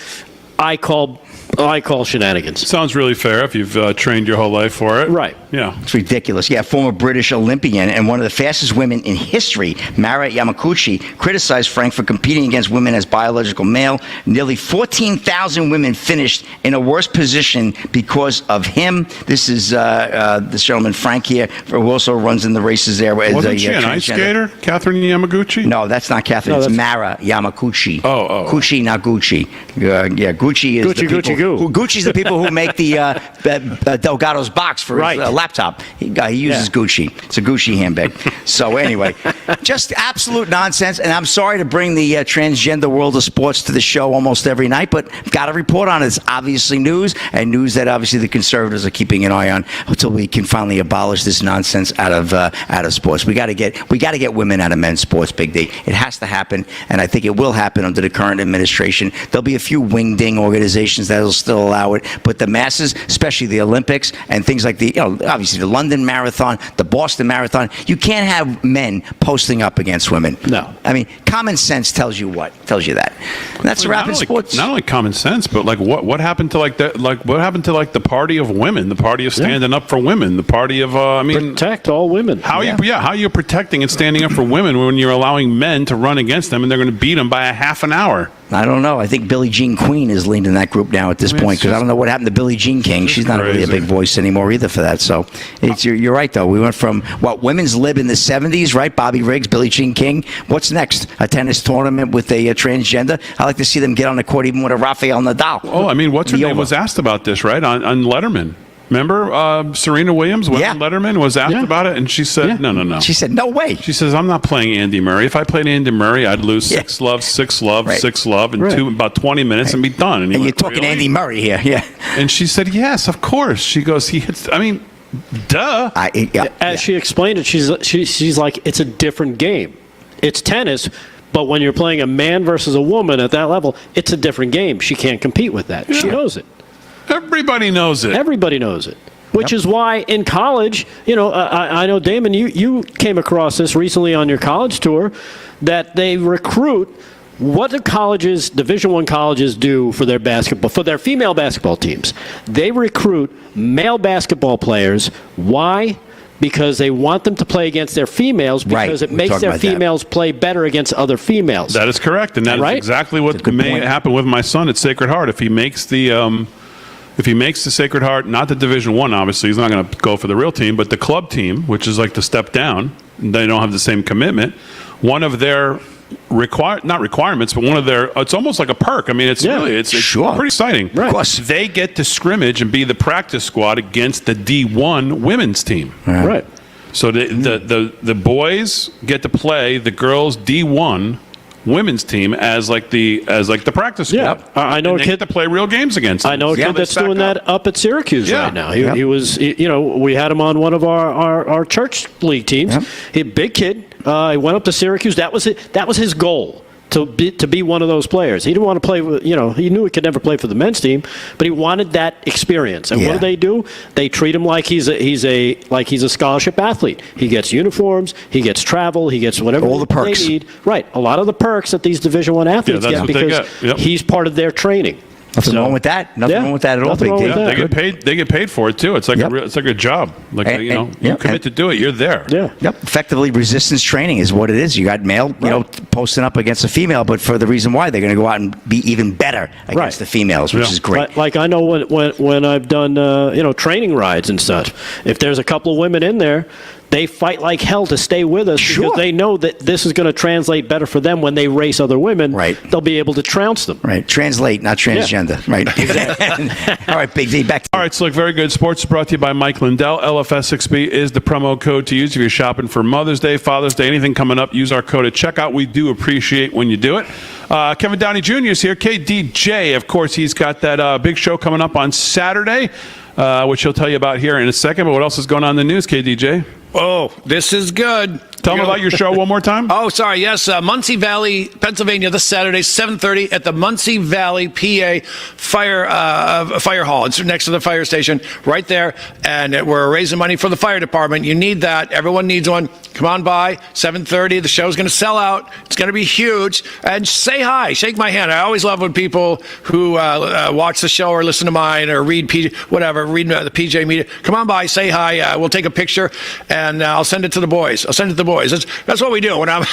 I call shenanigans. Sounds really fair if you've trained your whole life for it. Right. Yeah. It's ridiculous. Yeah, former British Olympian and one of the fastest women in history, Mara Yamaguchi, criticized Frank for competing against women as biological male. Nearly 14,000 women finished in a worse position because of him. This is this gentleman, Frank here, who also runs in the races there. Wasn't she an ice skater, Catherine Yamaguchi? No, that's not Catherine. It's Mara Yamaguchi. Oh. Gucci, not Gucci. Yeah, Gucci is the people. Gucci's the people who make the Delgado's box for his laptop. He uses Gucci. It's a Gucci handbag. So anyway, just absolute nonsense. And I'm sorry to bring the transgender world of sports to the show almost every night, but got to report on it. It's obviously news, and news that obviously the conservatives are keeping an eye on until we can finally abolish this nonsense out of sports. We got to get women out of men's sports, Big D. It has to happen, and I think it will happen under the current administration. There'll be a few wing-ding organizations that will still allow it, but the masses, especially the Olympics and things like obviously the London Marathon, the Boston Marathon, you can't have men posting up against women. No. I mean, common sense tells you what? Tells you that. And that's a wrap in sports. Not only common sense, but what happened to what happened to the party of women, the party of standing up for women, the party of protect all women. How are you protecting and standing up for women when you're allowing men to run against them and they're going to beat them by a half an hour? I don't know. I think Billie Jean Queen is leading that group now at this point because I don't know what happened to Billie Jean King. She's not really a big voice anymore either for that. So you're right, though. We went from women's lib in the 70s, right? Bobby Riggs, Billie Jean King. What's next? A tennis tournament with a transgender? I like to see them get on the court even with a Rafael Nadal. Oh, I mean, what's her name was asked about this, right, on Letterman. Remember Serena Williams went on Letterman, was asked about it, and she said, no. She said, no way. She says, I'm not playing Andy Murray. If I played Andy Murray, I'd lose 6-love, 6-love, 6-love in about 20 minutes and be done. And you're talking Andy Murray here, yeah. And she said, yes, of course. She goes, he hits, I mean, duh. As she explained it, she's like, it's a different game. It's tennis, but when you're playing a man versus a woman at that level, it's a different game. She can't compete with that. She knows it. Everybody knows it. Everybody knows it. Which is why in college, I know, Damon, you came across this recently on your college tour, that they recruit. What do colleges, Division I colleges, do for their female basketball teams? They recruit male basketball players. Why? Because they want them to play against their females because it makes their females play better against other females. That is correct, and that is exactly what may happen with my son at Sacred Heart. If he makes the Sacred Heart, not the Division I, obviously, he's not going to go for the real team, but the club team, which is like the step down, they don't have the same commitment. One of their not requirements, but one of their, it's almost like a perk. I mean, it's pretty exciting. Right. Of course. They get to scrimmage and be the practice squad against the D1 women's team. Right. So the boys get to play the girls D1 women's team as the practice squad. Yeah, I know a kid get to play real games against them. I know a kid that's doing that up at Syracuse right now. He was, we had him on one of our church league teams. He big kid. He went up to Syracuse. That was his goal. To be one of those players. He didn't want to play with, he knew he could never play for the men's team, but he wanted that experience. And what do? They treat him like he's a scholarship athlete. He gets uniforms, he gets travel, he gets whatever all the perks they need. Right. A lot of the perks that these Division I athletes get because he's part of their training. Nothing wrong with that. Nothing wrong with that at all. Big deal. They get paid. They get paid for it too. It's like it's like a job. Like you commit to do it, you're there. Yeah. Yep. Effectively, resistance training is what it is. You got male, posting up against a female, but for the reason why they're going to go out and be even better against the females, which is great. Like I know when I've done training rides and such. If there's a couple of women in there, they fight like hell to stay with us because they know that this is going to translate better for them when they race other women. Right. They'll be able to trounce them. Right. Translate, not transgender. Yeah. Right. Exactly. All right, Big D, back to you. All right, so look, very good. Sports is brought to you by Mike Lindell. LFS6B is the promo code to use if you're shopping for Mother's Day, Father's Day, anything coming up. Use our code at checkout. We do appreciate when you do it. Kevin Downey Jr. is here. KDJ, of course, he's got that big show coming up on Saturday, which he'll tell you about here in a second. But what else is going on in the news, KDJ? Oh, this is good. Tell them about your show one more time. Oh, sorry. Yes, Muncie Valley, Pennsylvania, this Saturday, 7:30 at the Muncie Valley, PA fire hall. It's next to the fire station, right there. And we're raising money for the fire department. You need that. Everyone needs one. Come on by, 7:30. The show's going to sell out. It's going to be huge. And say hi. Shake my hand. I always love when people who watch the show or listen to mine or read the PJ media. Come on by, say hi. We'll take a picture, and I'll send it to the boys. That's what we do when I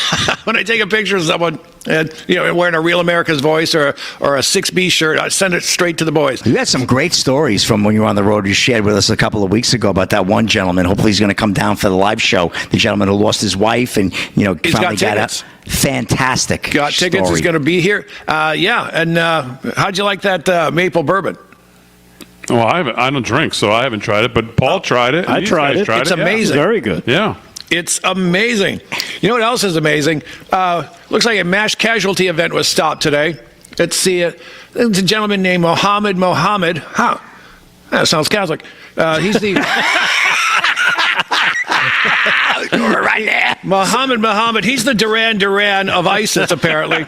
take a picture of someone, wearing a Real America's Voice or a 6B shirt. I send it straight to the boys. You had some great stories from when you were on the road. You shared with us a couple of weeks ago about that one gentleman. Hopefully, he's going to come down for the live show. The gentleman who lost his wife and he's finally got tickets. Fantastic. Got tickets. Story. He's going to be here. And how'd you like that maple bourbon? Well, I don't drink, so I haven't tried it. But Paul tried it. I tried it. It's amazing. Yeah. Very good. Yeah. It's amazing. You know what else is amazing? Looks like a mass casualty event was stopped today. It's a gentleman named Mohammed. Huh. That sounds Catholic. He's the... right there. Muhammad. He's the Duran of ISIS, apparently.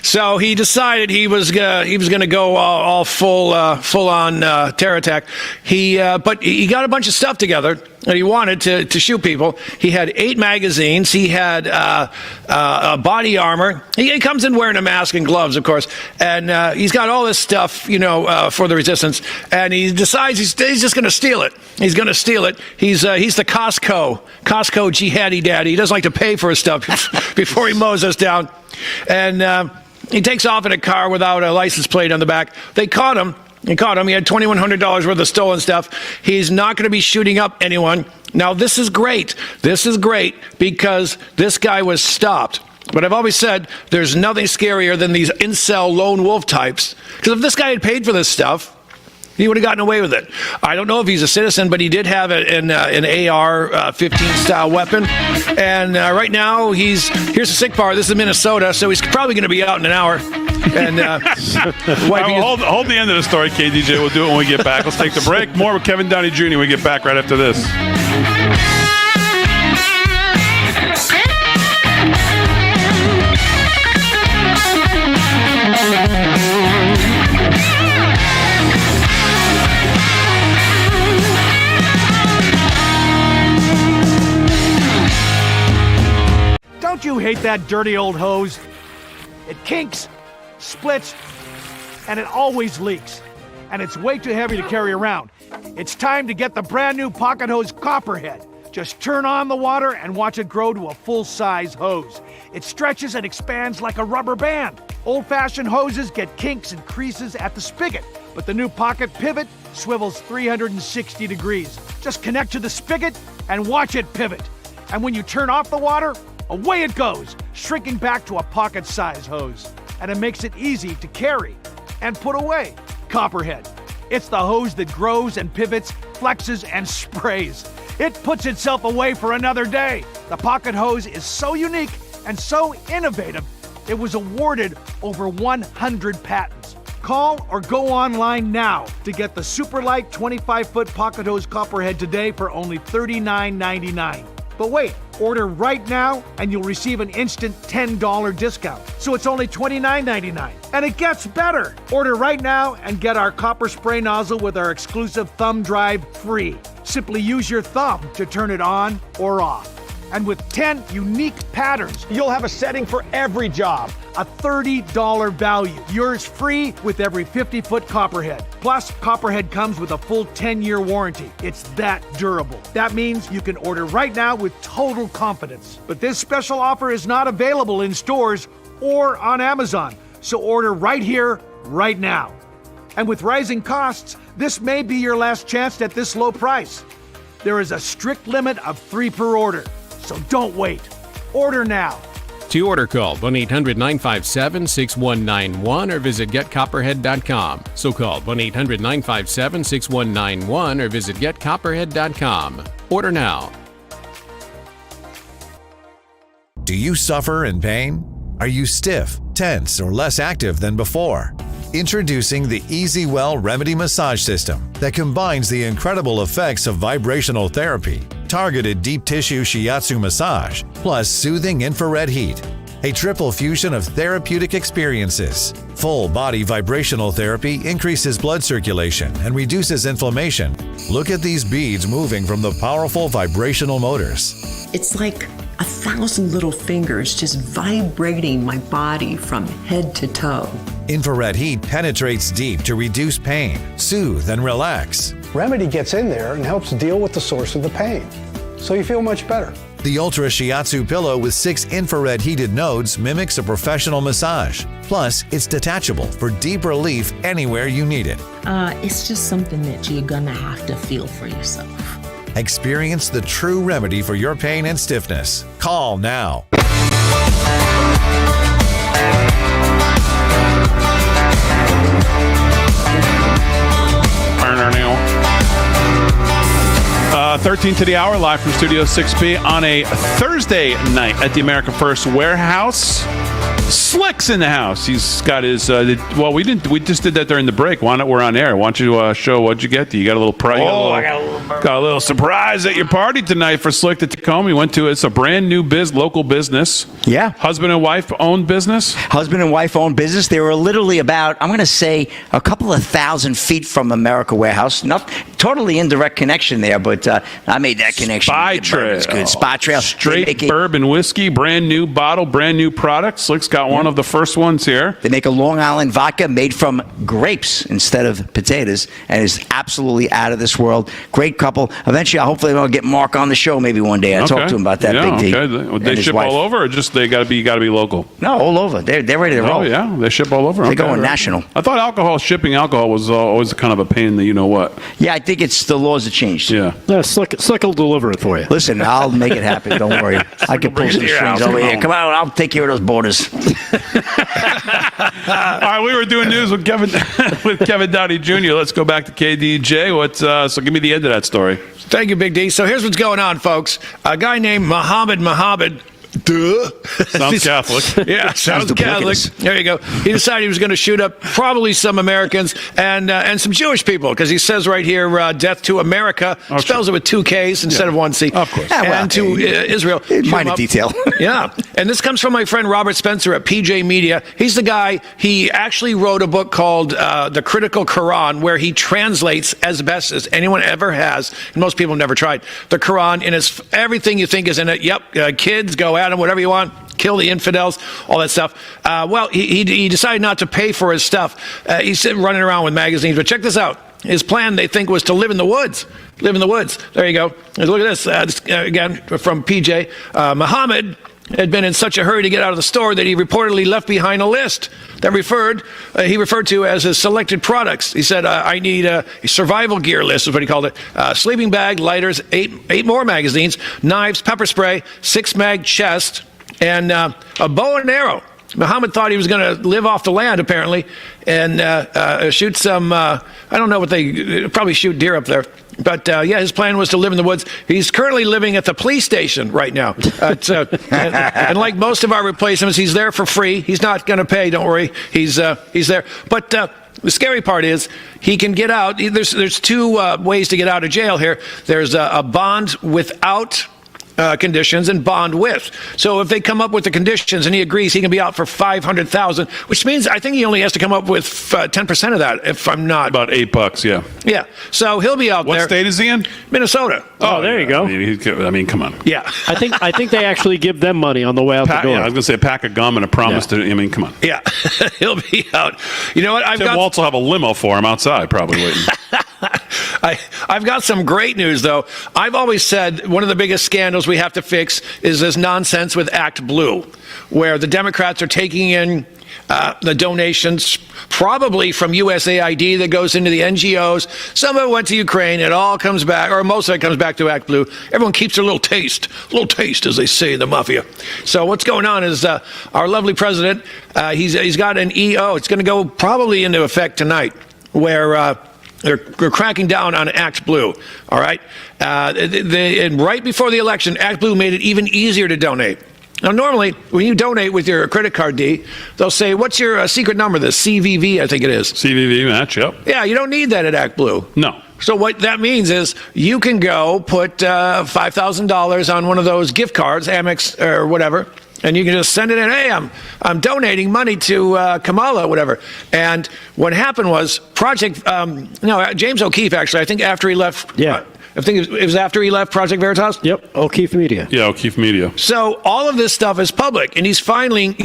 So he decided he was going to go all full on terror attack. But he got a bunch of stuff together and he wanted to shoot people. He had 8 magazines. He had body armor. He comes in wearing a mask and gloves, of course, and he's got all this stuff, for the resistance. And he decides he's just going to steal it. He's going to steal it. He's the Costco jihadi daddy. He doesn't like to pay for his stuff before he mows us down. And he takes off in a car without a license plate on the back. They caught him. He had $2,100 worth of stolen stuff. He's not going to be shooting up anyone. Now, this is great. This is great because this guy was stopped. But I've always said there's nothing scarier than these incel lone wolf types. Because if this guy had paid for this stuff, he would have gotten away with it. I don't know if he's a citizen, but he did have an AR-15 style weapon. And right now, here's the sick part. This is Minnesota, so he's probably going to be out in an hour. And hold the end of the story, KDJ. We'll do it when we get back. Let's take the break. More with Kevin Downey Jr. when we get back right after this. Don't you hate that dirty old hose? It kinks, splits, and it always leaks. And it's way too heavy to carry around. It's time to get the brand new Pocket Hose Copperhead. Just turn on the water and watch it grow to a full-size hose. It stretches and expands like a rubber band. Old-fashioned hoses get kinks and creases at the spigot, but the new Pocket Pivot swivels 360 degrees. Just connect to the spigot and watch it pivot. And when you turn off the water, away it goes, shrinking back to a pocket-size hose. And it makes it easy to carry and put away. Copperhead. It's the hose that grows and pivots, flexes, and sprays. It puts itself away for another day. The Pocket Hose is so unique and so innovative, it was awarded over 100 patents. Call or go online now to get the super light 25-foot Pocket Hose Copperhead today for only $39.99. But wait, order right now and you'll receive an instant $10 discount. So it's only $29.99. And it gets better. Order right now and get our copper spray nozzle with our exclusive thumb drive free. Simply use your thumb to turn it on or off. And with 10 unique patterns, you'll have a setting for every job. A $30 value. Yours free with every 50-foot Copperhead. Plus, Copperhead comes with a full 10-year warranty. It's that durable. That means you can order right now with total confidence. But this special offer is not available in stores or on Amazon. So order right here, right now. And with rising costs, this may be your last chance at this low price. There is a strict limit of 3 per order, so don't wait. Order now. To order, call 1-800-957-6191 or visit getcopperhead.com. So call 1-800-957-6191 or visit getcopperhead.com. Order now. Do you suffer in pain? Are you stiff, tense, or less active than before? Introducing the EasyWell Remedy Massage System that combines the incredible effects of vibrational therapy, targeted deep tissue shiatsu massage, plus soothing infrared heat. A triple fusion of therapeutic experiences. Full body vibrational therapy increases blood circulation and reduces inflammation. Look at these beads moving from the powerful vibrational motors. It's like 1,000 little fingers just vibrating my body from head to toe. Infrared heat penetrates deep to reduce pain, soothe, and relax. Remedy gets in there and helps deal with the source of the pain, so you feel much better. The Ultra Shiatsu pillow with 6 infrared heated nodes mimics a professional massage. Plus, it's detachable for deep relief anywhere you need it. It's just something that you're gonna have to feel for yourself. Experience the true remedy for your pain and stiffness. Call now. Uh, 13 to the hour, live from Studio 6B on a Thursday night at the America First Warehouse. Slick's in the house. He's got his. We just did that during the break. Why not? We're on air. Why don't you show what'd you get? You got a little prize. Got a little surprise at your party tonight for Slick to Tacoma. You went to. It's a brand new local business. Yeah. Husband and wife owned business. Husband and wife owned business. They were literally about, I'm going to say, a couple of 1,000 feet from America Warehouse. Not totally indirect connection there, but I made that connection. Spy Trail. Good. Spy Trail. Straight bourbon whiskey, brand new bottle, brand new product. Slick's got one of the first ones here. They make a Long Island vodka made from grapes instead of potatoes, and is absolutely out of this world. Great couple. Eventually, hopefully, I'll get Mark on the show maybe one day. I'll talk to him about that. Big D. Okay. They ship all over, or just they got to be local? No, all over. They're ready to roll. Oh yeah, they ship all over. They're going national. I thought shipping alcohol was always kind of a pain in the you know what. Yeah, I think it's the laws have changed. Yeah, Slick will deliver it for you. Listen, I'll make it happen. Don't worry. I can pull some strings over here. Come on, I'll take care of those borders. All right, we were doing news with Kevin Downey Jr. Let's go back to KDJ. So give me the end of that story. Thank you, Big D. So here's what's going on, folks. A guy named Muhammad. Sounds Catholic. Yeah, sounds Catholic. There you go. He decided he was going to shoot up probably some Americans and some Jewish people, because he says right here, death to America. Spells it with 2 Ks instead of 1 C. Of course. And to Israel. Minor detail. Yeah. And this comes from my friend Robert Spencer at PJ Media. He's the guy, he actually wrote a book called The Critical Quran, where he translates as best as anyone ever has, and most people have never tried, the Quran, and it's everything you think is in it. Yep, kids, go at them, whatever you want, kill the infidels, all that stuff. Well, he decided not to pay for his stuff. He's running around with magazines, but check this out. His plan, they think, was to live in the woods. Live in the woods. There you go. Look at this. Again, from PJ. Muhammad had been in such a hurry to get out of the store that he reportedly left behind a list that he referred to as his selected products. He said, I need a survival gear list, is what he called it. Sleeping bag, lighters, eight more magazines, knives, pepper spray, 6-mag chest, and a bow and arrow. Muhammad thought he was going to live off the land, apparently, and shoot some, I don't know what they probably shoot deer up there. But, yeah, his plan was to live in the woods. He's currently living at the police station right now. And like most of our replacements, he's there for free. He's not going to pay. Don't worry. He's there. But the scary part is he can get out. There's 2 ways to get out of jail here. There's a bond without conditions and bond with. So if they come up with the conditions and he agrees, he can be out for $500,000, which means I think he only has to come up with 10% of that. If I'm not about $8, yeah. Yeah. So he'll be out there. What state is he in? Minnesota. Oh, there you go. I mean, come on. Yeah. I think they actually give them money on the way out the door. Yeah, I was going to say a pack of gum and a promise to. I mean, come on. Yeah. He'll be out. You know what? Tim Waltz will have a limo for him outside, probably waiting. I've got some great news, though. I've always said one of the biggest scandals we have to fix is this nonsense with Act Blue, where the Democrats are taking in the donations, probably from USAID that goes into the NGOs. Some of it went to Ukraine. It all comes back, or most of it comes back to Act Blue. Everyone keeps their little taste, as they say in the mafia. So what's going on is our lovely president, he's got an EO. It's going to go probably into effect tonight, where they're cracking down on Act Blue. All right, and right before the election, Act Blue made it even easier to donate. Now, normally, when you donate with your credit card, they'll say, what's your secret number? The CVV, I think it is. CVV match, yep. Yeah, you don't need that at Act Blue. No. So what that means is you can go put $5,000 on one of those gift cards, Amex or whatever, and you can just send it in. Hey, I'm donating money to Kamala, whatever. And what happened was James O'Keefe, actually, I think after he left. Yeah. I think it was after he left Project Veritas. Yep, O'Keefe Media. Yeah, O'Keefe Media. So all of this stuff is public, and he's finding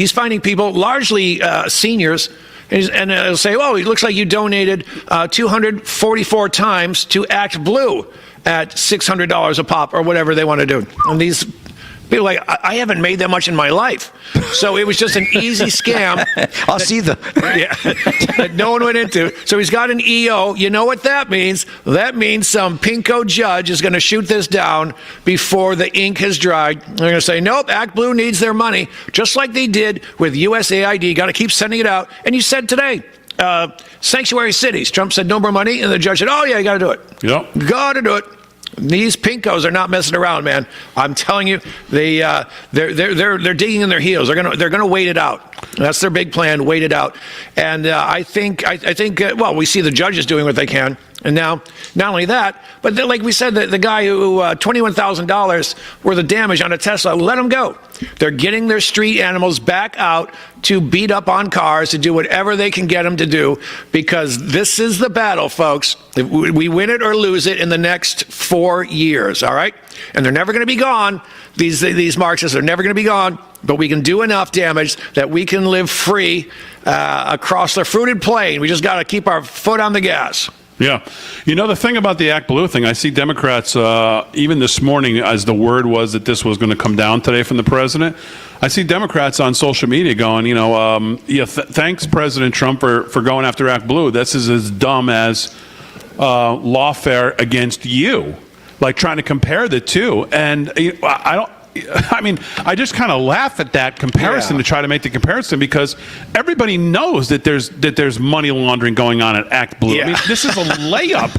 people, largely seniors, and they'll say, "Oh, it looks like you donated 244 times to Act Blue at $600 a pop," or whatever they want to do. And these people are like, I haven't made that much in my life. So it was just an easy scam. I'll see them. Yeah, that no one went into. So he's got an EO. You know what that means? That means some pinko judge is going to shoot this down before the ink has dried. They're going to say, nope, Act Blue needs their money, just like they did with USAID. Got to keep sending it out. And you said today, sanctuary cities. Trump said no more money, and the judge said, oh, yeah, you got to do it. Yep. Got to do it. These pinkos are not messing around, man. I'm telling you, they're digging in their heels. They're gonna wait it out. That's their big plan. Wait it out. And I think we see the judges doing what they can. And now, not only that, but like we said, the guy who $21,000 worth of damage on a Tesla, let him go. They're getting their street animals back out to beat up on cars, to do whatever they can get them to do, because this is the battle, folks. We win it or lose it in the next 4 years, all right? And they're never going to be gone. These Marxists are never going to be gone, but we can do enough damage that we can live free across the fruited plain. We just got to keep our foot on the gas. Yeah. You know, the thing about the Act Blue thing, I see Democrats, even this morning, as the word was that this was going to come down today from the president, I see Democrats on social media going, thanks, President Trump, for going after Act Blue. This is as dumb as lawfare against you, like trying to compare the two. And I just kind of laugh at that comparison to try to make the comparison, because everybody knows that there's money laundering going on at Act Blue. Yeah. I mean, this is a layup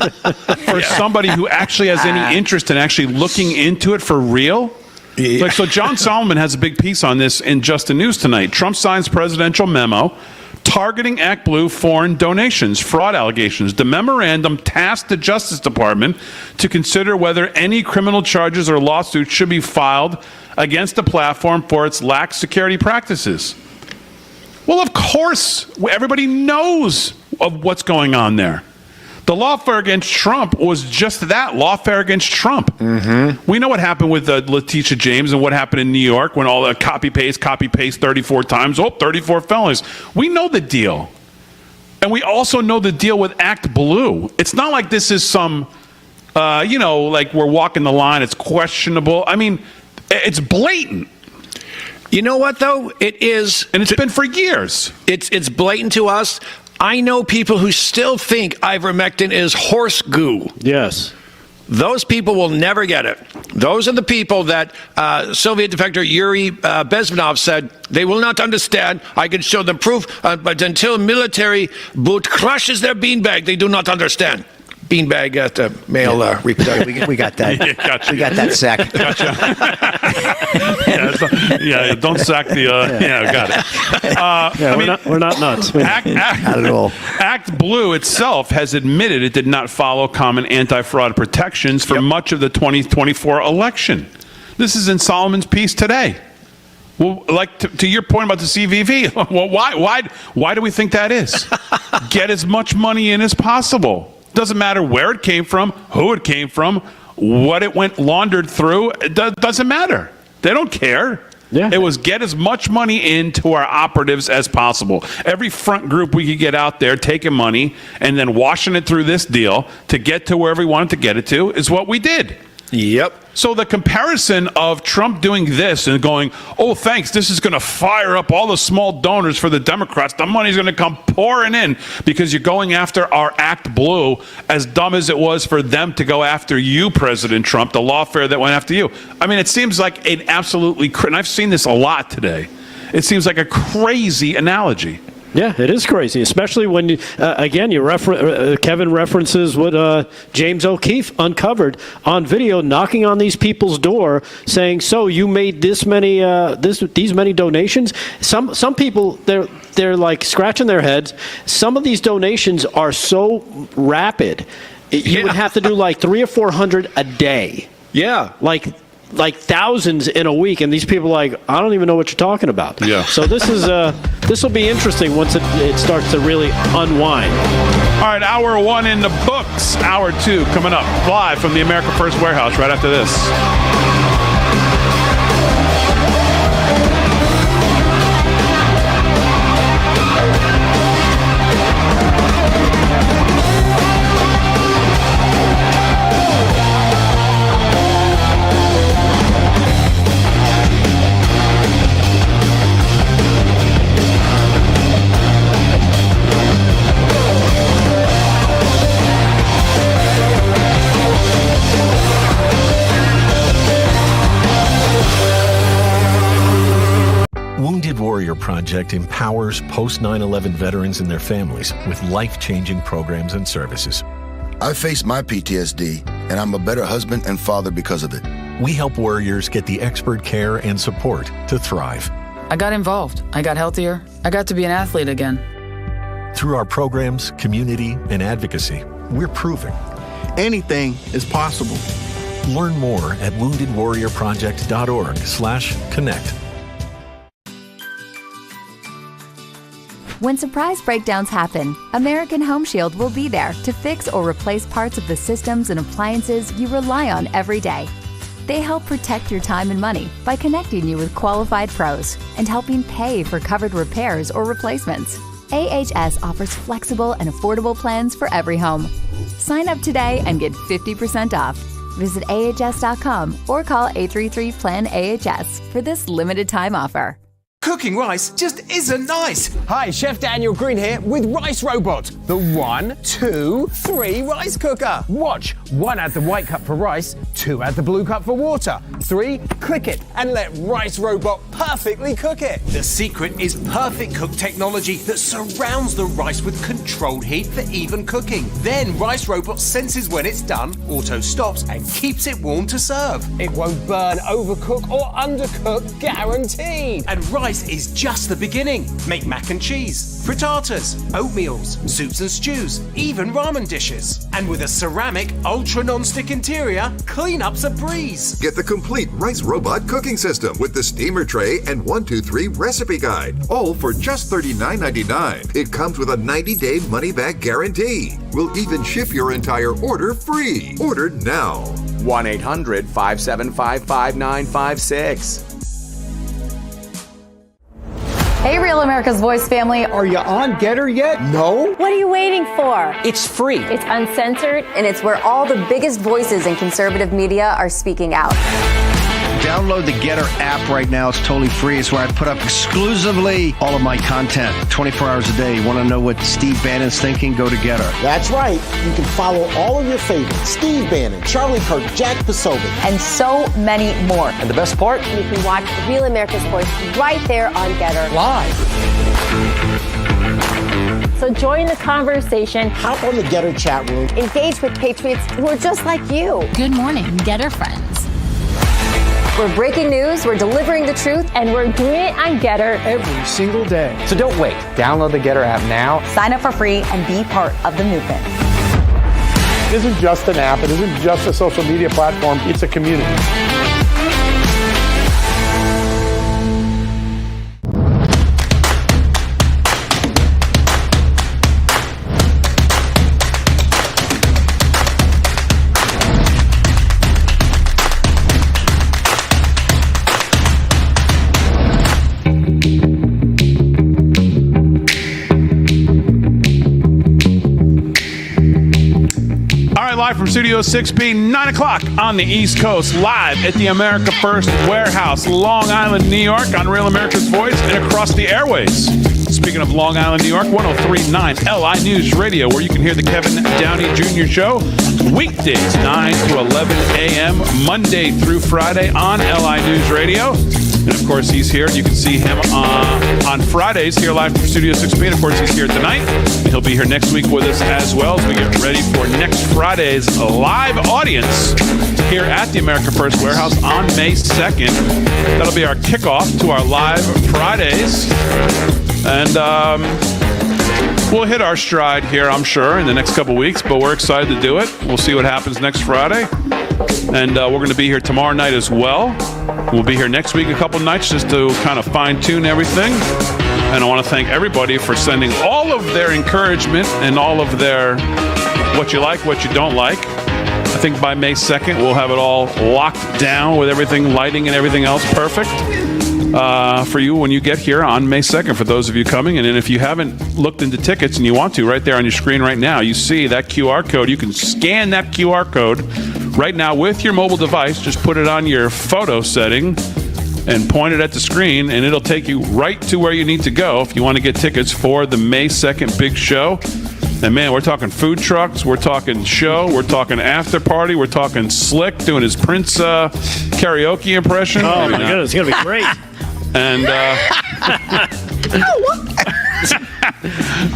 for somebody who actually has any interest in actually looking into it for real. Yeah. So John Solomon has a big piece on this in Just the News tonight. Trump signs presidential memo targeting Act Blue foreign donations, fraud allegations. The memorandum tasked the Justice Department to consider whether any criminal charges or lawsuits should be filed against the platform for its lax security practices. Well, of course, everybody knows of what's going on there. The lawfare against Trump was just that, lawfare against Trump. Mm-hmm. We know what happened with Letitia James and what happened in New York when all the copy-paste 34 times. 34 felonies. We know the deal. And we also know the deal with Act Blue. It's not like this is some, like we're walking the line. It's questionable. I mean, it's blatant. You know what, though? It is. And it's been for years. It's blatant to us. I know people who still think ivermectin is horse goo. Yes. Those people will never get it. Those are the people that Soviet defector Yuri Bezmenov said they will not understand. I can show them proof, but until military boot crushes their beanbag, they do not understand. Beanbag at the male reproductive. We got that. Yeah, gotcha. We got that sack. Gotcha. Don't sack the. Got it. We're not nuts. Not at all. Act Blue itself has admitted it did not follow common anti-fraud protections for much of the 2024 election. This is in Solomon's piece today. Well, like to your point about the CVV, well, why do we think that is? Get as much money in as possible. Doesn't matter where it came from, who it came from, what it went laundered through. It doesn't matter. They don't care. Yeah. It was get as much money into our operatives as possible. Every front group we could get out there taking money and then washing it through this deal to get to wherever we wanted to get it to is what we did. Yep. So the comparison of Trump doing this and going, oh, thanks, this is going to fire up all the small donors for the Democrats. The money's going to come pouring in because you're going after our Act Blue, as dumb as it was for them to go after you, President Trump, the lawfare that went after you. I mean, it seems like an absolutely, and I've seen this a lot today, it seems like a crazy analogy. Yeah, it is crazy, especially when, again, Kevin references what James O'Keefe uncovered on video, knocking on these people's door, saying, "So you made these many donations?" Some people they're like scratching their heads. Some of these donations are so rapid, you would have to do like 300 or 400 a day. Yeah, like thousands in a week, and these people are like, I don't even know what you're talking about. Yeah. So this will be interesting once it starts to really unwind. All right, hour 1 in the books. Hour 2 coming up live from the America First Warehouse right after this. Wounded Warrior Project empowers post-9/11 veterans and their families with life-changing programs and services. I faced my PTSD, and I'm a better husband and father because of it. We help warriors get the expert care and support to thrive. I got involved. I got healthier. I got to be an athlete again. Through our programs, community, and advocacy, we're proving anything is possible. Learn more at woundedwarriorproject.org/connect. When surprise breakdowns happen, American Home Shield will be there to fix or replace parts of the systems and appliances you rely on every day. They help protect your time and money by connecting you with qualified pros and helping pay for covered repairs or replacements. AHS offers flexible and affordable plans for every home. Sign up today and get 50% off. Visit ahs.com or call 833-PLAN-AHS for this limited time offer. Cooking rice just isn't nice. Hi, Chef Daniel Green here with Rice Robot, the 1, 2, 3 rice cooker. Watch, 1 add the white cup for rice, 2 add the blue cup for water, 3 click it and let Rice Robot perfectly cook it. The secret is Perfect Cook technology that surrounds the rice with controlled heat for even cooking. Then Rice Robot senses when it's done, auto stops and keeps it warm to serve. It won't burn, overcook or undercook, guaranteed. And rice is just the beginning. Make mac and cheese, frittatas, oatmeals, soups and stews, even ramen dishes. And with a ceramic, ultra non-stick interior, cleanup's a breeze. Get the complete Rice Robot cooking system with the steamer tray and 1-2-3 recipe guide, all for just $39.99. It comes with a 90-day money-back guarantee. We'll even ship your entire order free. Order now. 1-800-575-5956. Hey, Real America's Voice family. Are you on Getter yet? No? What are you waiting for? It's free. It's uncensored, and it's where all the biggest voices in conservative media are speaking out. Download the Getter app right now. It's totally free. It's where I put up exclusively all of my content 24 hours a day. You want to know what Steve Bannon's thinking? Go to Getter. That's right. You can follow all of your favorites. Steve Bannon, Charlie Kirk, Jack Posobiec. And so many more. And the best part? You can watch Real America's Voice right there on Getter. Live. So join the conversation. Hop on the Getter chat room. Engage with patriots who are just like you. Good morning, Getter friends. We're breaking news, we're delivering the truth, and we're doing it on Getter every single day. So don't wait. Download the Getter app now. Sign up for free and be part of the movement. It isn't just an app. It isn't just a social media platform. It's a community. live from Studio 6B, 9 o'clock on the East Coast, live at the America First Warehouse, Long Island, New York, on Real America's Voice and across the airways. Speaking of Long Island, New York, 103.9 LI News Radio, where you can hear the Kevin Downey Jr. Show weekdays 9 to 11 a.m., Monday through Friday on LI News Radio. And, of course, he's here. You can see him on Fridays here live from Studio 6B. And, of course, he's here tonight. And he'll be here next week with us as well as we get ready for next Friday's live audience here at the America First Warehouse on May 2nd. That'll be our kickoff to our live Fridays. And we'll hit our stride here, I'm sure, in the next couple weeks. But we're excited to do it. We'll see what happens next Friday. And we're going to be here tomorrow night as well. We'll be here next week a couple nights just to kind of fine-tune everything. And I want to thank everybody for sending all of their encouragement and all of their what you like, what you don't like. I think by May 2nd, we'll have it all locked down with everything, lighting and everything else perfect for you when you get here on May 2nd, for those of you coming. And then if you haven't looked into tickets and you want to, right there on your screen right now, you see that QR code. You can scan that QR code right now with your mobile device. Just put it on your photo setting and point it at the screen, and it'll take you right to where you need to go if you want to get tickets for the May 2nd big show. And, man, we're talking food trucks, we're talking show, we're talking after party, we're talking Slick doing his Prince karaoke impression. Oh, my goodness, it's going to be great. And,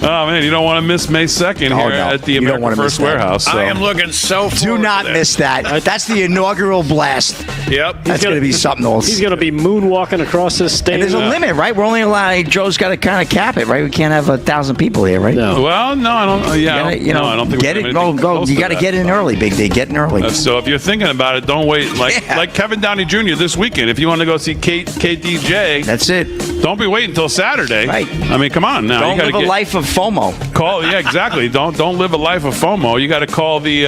oh, man, you don't want to miss May 2nd here at the America First Warehouse. So. I am looking so forward Do not to miss that. That's the inaugural blast. Yep. That's going to be something else. He's going to be moonwalking across this stage. And there's a limit, right? We're only allowed, Joe's got to kind of cap it, right? We can't have 1,000 people here, right? No. Well, no, I don't. Yeah, I don't think get we it. have Go. You got to get in early, Big D. Get in early. So if you're thinking about it, don't wait. Like Kevin Downey Jr. this weekend. If you want to go see KDJ, that's it. Don't be waiting until Saturday. Right. I mean, come on now. Don't live a life of FOMO. Yeah, exactly. Don't live a life of FOMO. You got to call the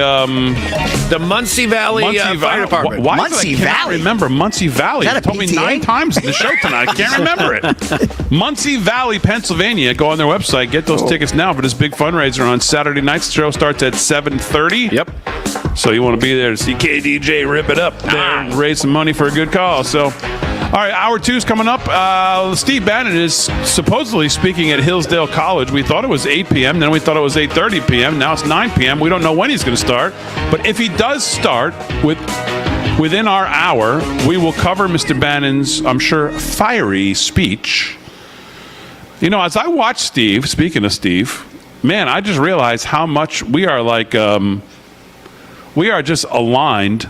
Muncie Valley Fire Department. Why Muncie I cannot Valley. Remember Muncie Valley? Is that You a told me PTA? 9 times in the show tonight. I can't remember it. Muncie Valley, Pennsylvania. Go on their website. Get those tickets now for this big fundraiser on Saturday night. The show starts at 7:30. Yep. So you want to be there to see KDJ rip it up there and raise some money for a good cause. So, all right, hour 2's coming up. Steve Bannon is supposedly speaking at Hillsdale College. We thought it was 8 p.m., then we thought it was 8:30 p.m. Now it's 9 p.m. We don't know when he's going to start. But if he does start within our hour, we will cover Mr. Bannon's, I'm sure, fiery speech. You know, as I watch Steve, speaking of Steve, man, I just realized how much we are like, we are just aligned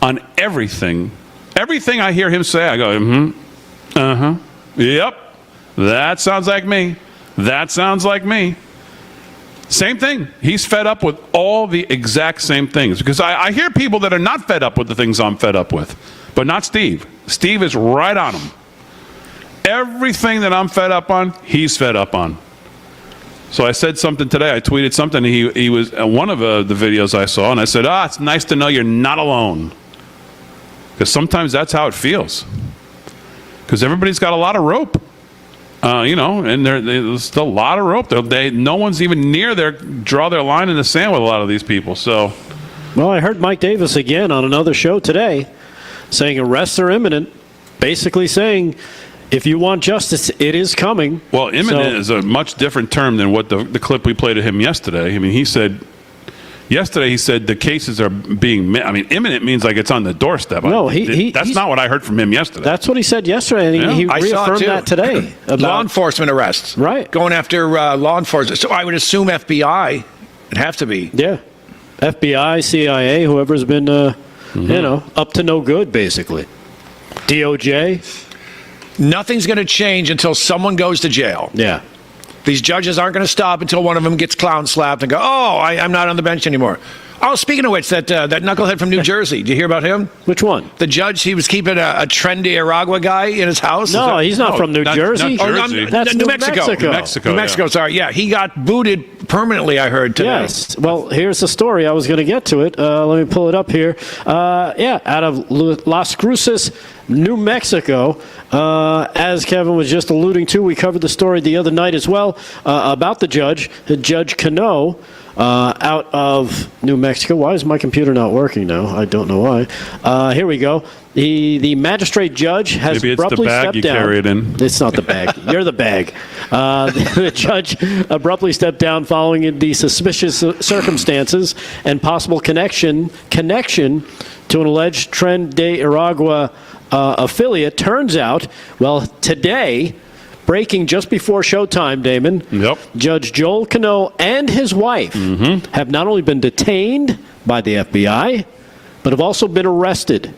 on everything. Everything I hear him say, I go, yep, that sounds like me. That sounds like me. Same thing. He's fed up with all the exact same things. Because I hear people that are not fed up with the things I'm fed up with. But not Steve. Steve is right on them. Everything that I'm fed up on, he's fed up on. So I said something today. I tweeted something. He was one of the videos I saw. And I said, it's nice to know you're not alone. Because sometimes that's how it feels. Because everybody's got a lot of rope. And there's a lot of rope. No one's even near draw their line in the sand with a lot of these people. So, well, I heard Mike Davis again on another show today saying arrests are imminent, basically saying if you want justice, it is coming. Well, imminent is a much different term than what the clip we played of him yesterday. I mean, yesterday he said the cases are being. I mean, imminent means like it's on the doorstep. No, that's not what I heard from him yesterday. That's what he said yesterday, and he reaffirmed that today. About law enforcement arrests, right? Going after law enforcement. So I would assume FBI. It'd have to be. Yeah, FBI, CIA, whoever's been, up to no good, basically. DOJ. Nothing's going to change until someone goes to jail. Yeah. These judges aren't going to stop until one of them gets clown slapped and go, I'm not on the bench anymore. Oh, speaking of which, that knucklehead from New Jersey, did you hear about him? Which one? The judge, he was keeping a trendy Aragua guy in his house. No, he's not from New Jersey. Not Jersey. That's New Mexico. New Mexico, sorry. Yeah, he got booted permanently, I heard today. Yes. Well, here's the story. I was going to get to it. Let me pull it up here. Out of Las Cruces, New Mexico. As Kevin was just alluding to, we covered the story the other night as well about the judge, Judge Cano. out of New Mexico. Why is my computer not working now? I don't know why. Here we go. The magistrate judge has abruptly stepped down. Maybe it's the bag you carry it in. It's not the bag. You're the bag. The judge abruptly stepped down following the suspicious circumstances and possible connection to an alleged Tren de Aragua affiliate. Turns out, well, today, breaking just before showtime, Damon, Judge Joel Cano and his wife have not only been detained by the FBI, but have also been arrested.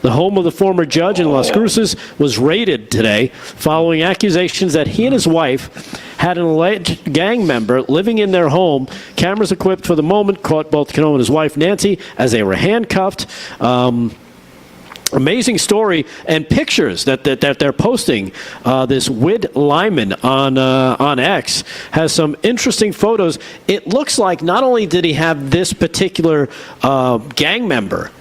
The home of the former judge in Las Cruces was raided today following accusations that he and his wife had an alleged gang member living in their home. Cameras equipped for the moment caught both Cano and his wife, Nancy, as they were handcuffed. Amazing story and pictures that they're posting. This Wid Lyman on X has some interesting photos. It looks like not only did he have this particular gang member,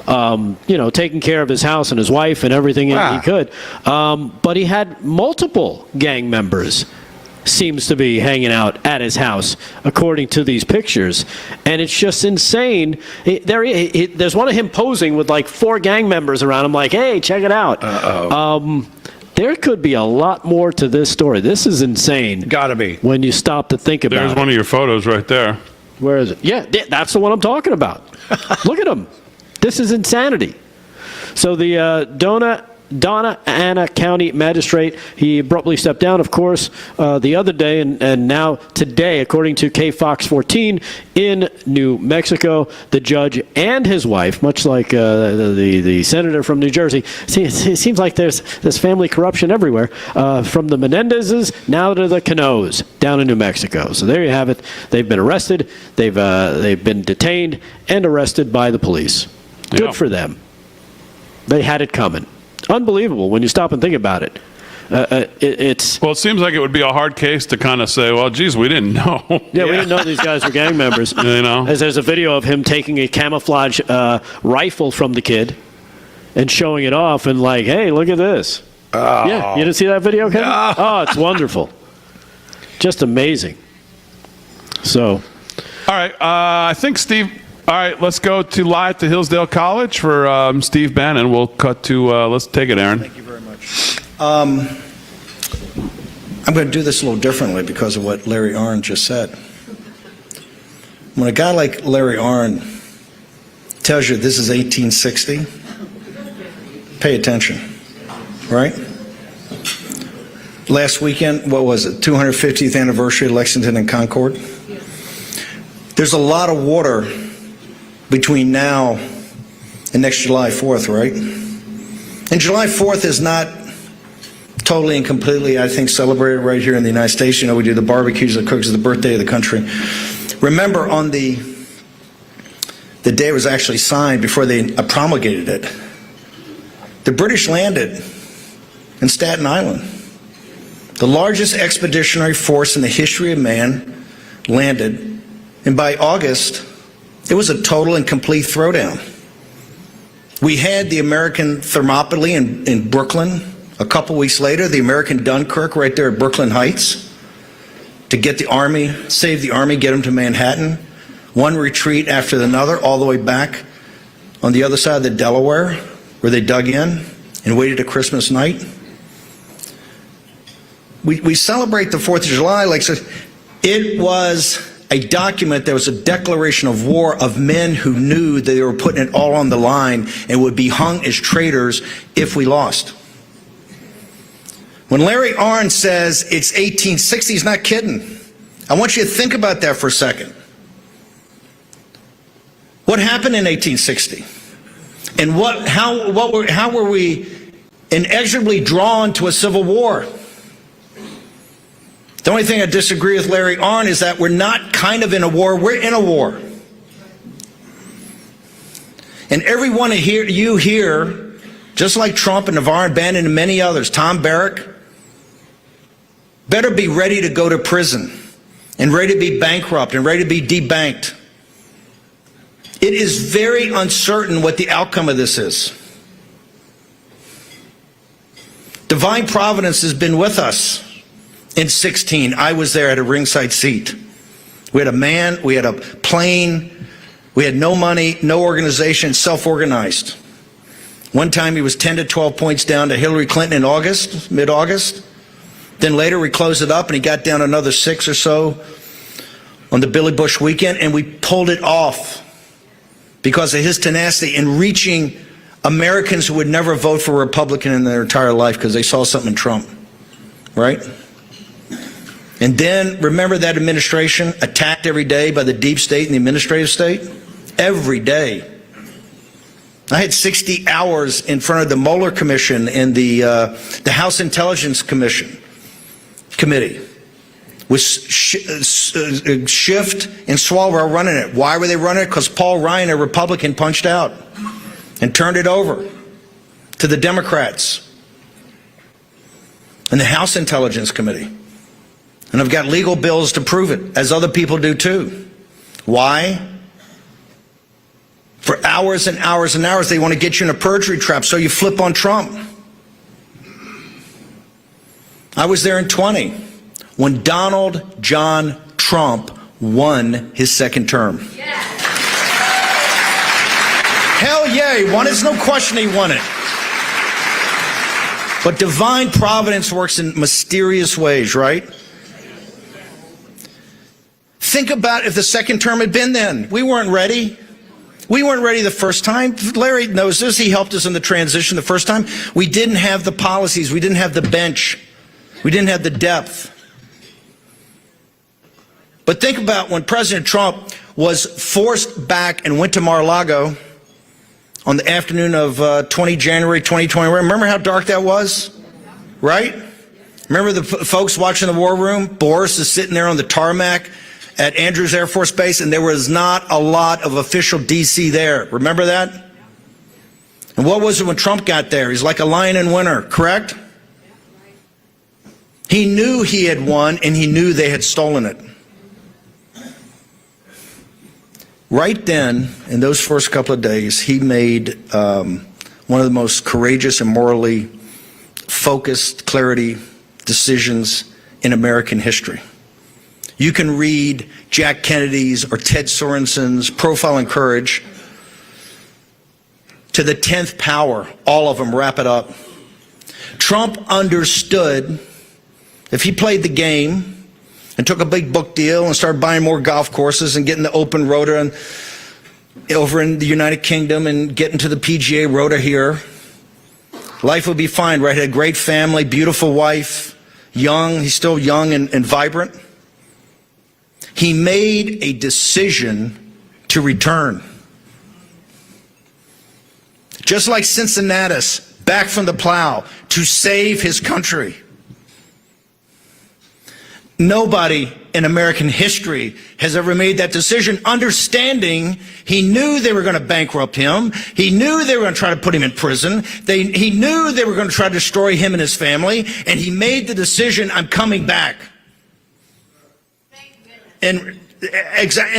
taking care of his house and his wife and everything he could, but he had multiple gang members. Seems to be hanging out at his house, according to these pictures. And it's just insane. There's one of him posing with like 4 gang members around him, like, hey, check it out. There could be a lot more to this story. This is insane. Gotta be. When you stop to think about it. There's one of your photos right there. Where is it? Yeah, that's the one I'm talking about. Look at him. This is insanity. So the Donna Ana County magistrate, he abruptly stepped down, of course, the other day, and now today, according to KFOX 14 in New Mexico, the judge and his wife, much like the senator from New Jersey, it seems like there's family corruption everywhere, from the Menendezes now to the Canos down in New Mexico. So there you have it. They've been arrested, they've been detained and arrested by the police. Good for them. They had it coming. Unbelievable when you stop and think about it. It seems like it would be a hard case to kind of say, well, geez, we didn't know. Yeah, we didn't know these guys were gang members. As there's a video of him taking a camouflage rifle from the kid and showing it off and like, hey, look at this. Yeah, you didn't see that video, Kevin? No. Oh, it's wonderful. Just amazing. So. All right, I think Steve... All right, let's go to live to Hillsdale College for Steve Bannon. We'll cut to, let's take it, Aaron. Thank you very much. I'm going to do this a little differently because of what Larry Arnn just said. When a guy like Larry Arnn tells you this is 1860, pay attention, right? Last weekend, what was it, 250th anniversary of Lexington and Concord? There's a lot of water between now and next July 4th, right? And July 4th is not totally and completely, I think, celebrated right here in the United States. You know, we do the barbecues, the cookies, the birthday of the country. Remember, on the day it was actually signed, before they promulgated it, the British landed in Staten Island. The largest expeditionary force in the history of man landed, and by August, it was a total and complete throwdown. We had the American Thermopylae in Brooklyn. A couple weeks later, the American Dunkirk right there at Brooklyn Heights to get the Army, save the Army, get them to Manhattan. One retreat after another, all the way back on the other side of the Delaware, where they dug in and waited to Christmas night. We celebrate the 4th of July like it was a document that was a declaration of war of men who knew that they were putting it all on the line and would be hung as traitors if we lost. When Larry Arnn says it's 1860, he's not kidding. I want you to think about that for a second. What happened in 1860? And how were we inexorably drawn to a civil war? The only thing I disagree with Larry Arnn is that we're not kind of in a war, we're in a war. And every one of you here, just like Trump and Navarro and Bannon and many others, Tom Barrack, better be ready to go to prison and ready to be bankrupt and ready to be debanked. It is very uncertain what the outcome of this is. Divine providence has been with us. In 16, I was there at a ringside seat. We had a man, we had a plane, we had no money, no organization, self-organized. One time he was 10 to 12 points down to Hillary Clinton in August, mid-August. Then later we closed it up and he got down another 6 or so on the Billy Bush weekend, and we pulled it off because of his tenacity in reaching Americans who would never vote for a Republican in their entire life because they saw something in Trump, right? And then, remember that administration attacked every day by the deep state and the administrative state? Every day. I had 60 hours in front of the Mueller Commission and the House Intelligence Committee with Schiff and Swalwell running it. Why were they running it? Because Paul Ryan, a Republican, punched out and turned it over to the Democrats and the House Intelligence Committee. And I've got legal bills to prove it, as other people do too. Why? For hours and hours and hours, they want to get you in a perjury trap, so you flip on Trump. I was there in 20 when Donald John Trump won his second term. Yeah. Hell yeah, he won it. There's no question he won it. But divine providence works in mysterious ways, right? Think about if the second term had been then. We weren't ready. We weren't ready the first time. Larry knows this. He helped us in the transition the first time. We didn't have the policies. We didn't have the bench. We didn't have the depth. But think about when President Trump was forced back and went to Mar-a-Lago on the afternoon of 20 January 2020. Remember how dark that was? Right? Remember the folks watching the war room? Boris is sitting there on the tarmac at Andrews Air Force Base, and there was not a lot of official DC there. Remember that? And what was it when Trump got there? He's like a lion in winter, correct? He knew he had won, and he knew they had stolen it. Right then, in those first couple of days, he made one of the most courageous and morally focused clarity decisions in American history. You can read Jack Kennedy's or Ted Sorensen's Profile in Courage to the 10th power, all of them, wrap it up. Trump understood if he played the game and took a big book deal and started buying more golf courses and getting the open rota and over in the United Kingdom and getting to the PGA rota here, life would be fine, right? He had a great family, beautiful wife, young. He's still young and vibrant. He made a decision to return. Just like Cincinnatus, back from the plow to save his country. Nobody in American history has ever made that decision, understanding he knew they were going to bankrupt him. He knew they were going to try to put him in prison. He knew they were going to try to destroy him and his family. And he made the decision, I'm coming back. And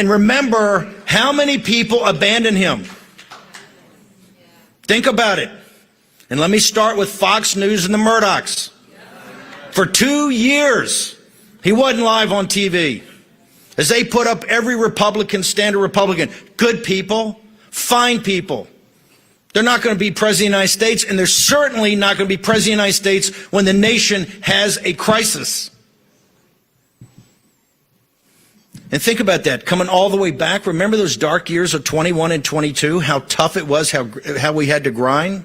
remember how many people abandoned him. Think about it. And let me start with Fox News and the Murdochs. For 2 years, he wasn't live on TV. As they put up every Republican, standard Republican, good people, fine people. They're not going to be president of the United States, and they're certainly not going to be president of the United States when the nation has a crisis. And think about that, coming all the way back. Remember those dark years of 21 and 22, how tough it was, how we had to grind?